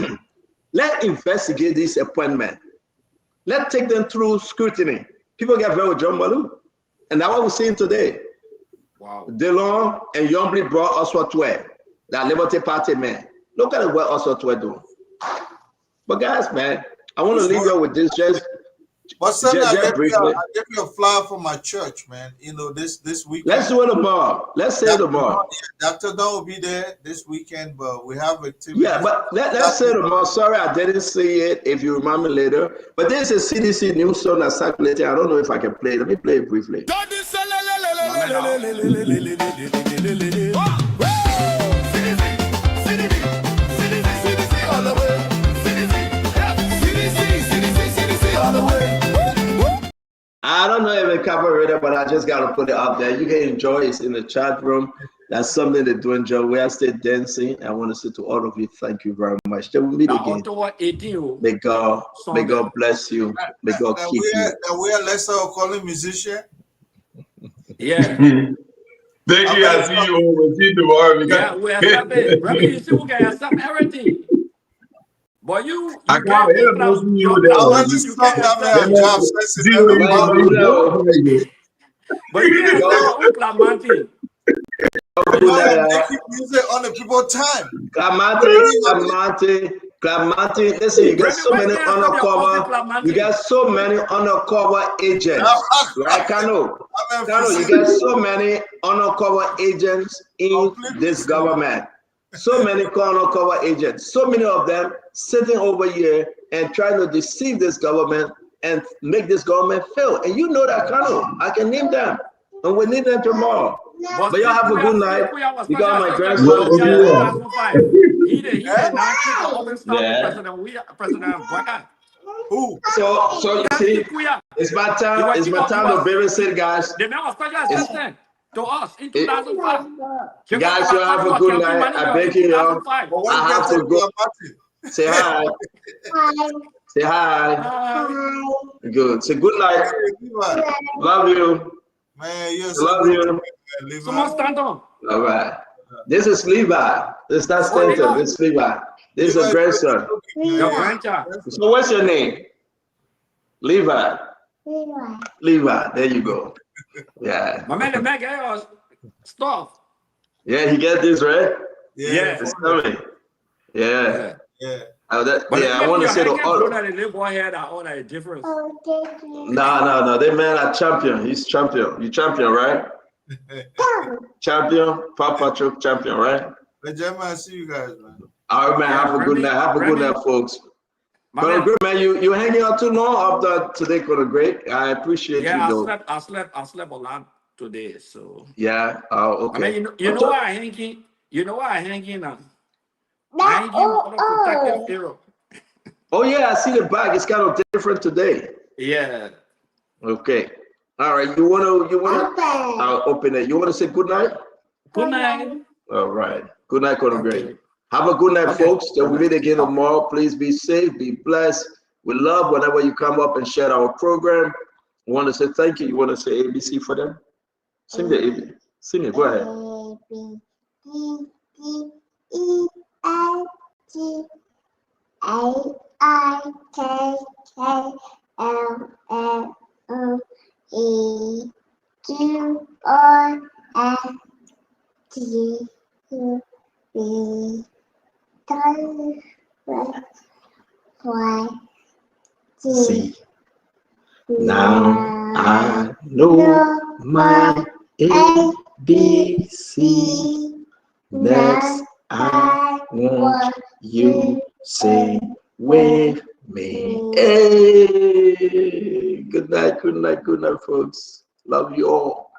let's investigate this appointment. Let's take them through scrutiny. People get very with John Molu. And that's what we're seeing today. Wow. DeLong and Youngblade brought also 12. That Liberty Party man. Look at what also 12 doing. But guys, man, I want to leave you with this just. But Sunday, I get you a flyer from my church, man. You know, this weekend. Let's do it tomorrow. Let's say it tomorrow. Dr. Don will be there this weekend, but we have activity. Yeah, but let's say tomorrow. Sorry, I didn't see it. If you remember later, but there's a CDC news song that's circulating. I don't know if I can play it. Let me play it briefly. I don't know if it covered it, but I just got to put it up there. You can enjoy it in the chat room. That's something to do. Enjoy. We are still dancing. I want to say to all of you, thank you very much. Till we meet again. May God bless you. May God keep you. And we are Lester calling musician. Yeah. Thank you. I see you. We'll see you tomorrow. Yeah, we accept it. Remember, you see, we can accept everything. But I can't hear most of you. But you can't stop Clamati. Music on the people time. Clamati. Listen, you got so many undercover. You got so many undercover agents. Right, Kano? You got so many undercover agents in this government. So many undercover agents. So many of them sitting over here and trying to deceive this government and make this government fail. And you know that, Kano. I can name them. And we need them tomorrow. But y'all have a good night. You got my grandson. He did not keep the open stock President Bwaga. So you see, it's my time. It's my time to babysit, guys. The man was special assistant to us in 2005. Guys, you have a good night. I beg you, y'all. I have to go. Say hi. Say hi. Good. Say good night. Love you. Man, love you. Someone stand on. All right. This is Levi. This is not Stanton. This is Levi. This is a grandson. Your grandchild. So what's your name? Levi. Levi. There you go. Yeah. My man, the man got us stuff. Yeah, he got this, right? Yeah. It's coming. Yeah. Yeah. But I want to say the other. that the little boy had all that difference. No. That man are champion. He's champion. You champion, right? Champion. Papa Chuck champion, right? But Gemma, I see you guys, man. All right, man. Have a good night. Have a good night, folks. Colonel Great, man, you hanging out too long after today, Colonel Great. I appreciate you, though. I slept a lot today, so. Yeah. Oh, okay. I mean, you know why I hanging? You know why I hanging on? I hanging on a protective hero. Oh yeah, I see the bag. It's kind of different today. Yeah. Okay. All right. You wanna? I'll open it. You wanna say good night? Good night. All right. Good night, Colonel Great. Have a good night, folks. Till we meet again tomorrow. Please be safe, be blessed. We love whenever you come up and share our program. We want to say thank you. You want to say ABC for them? Sing the ABC. Sing it. Go ahead. See. Now I know my ABC. Next, I want you sing with me. Hey, good night, folks. Love you all.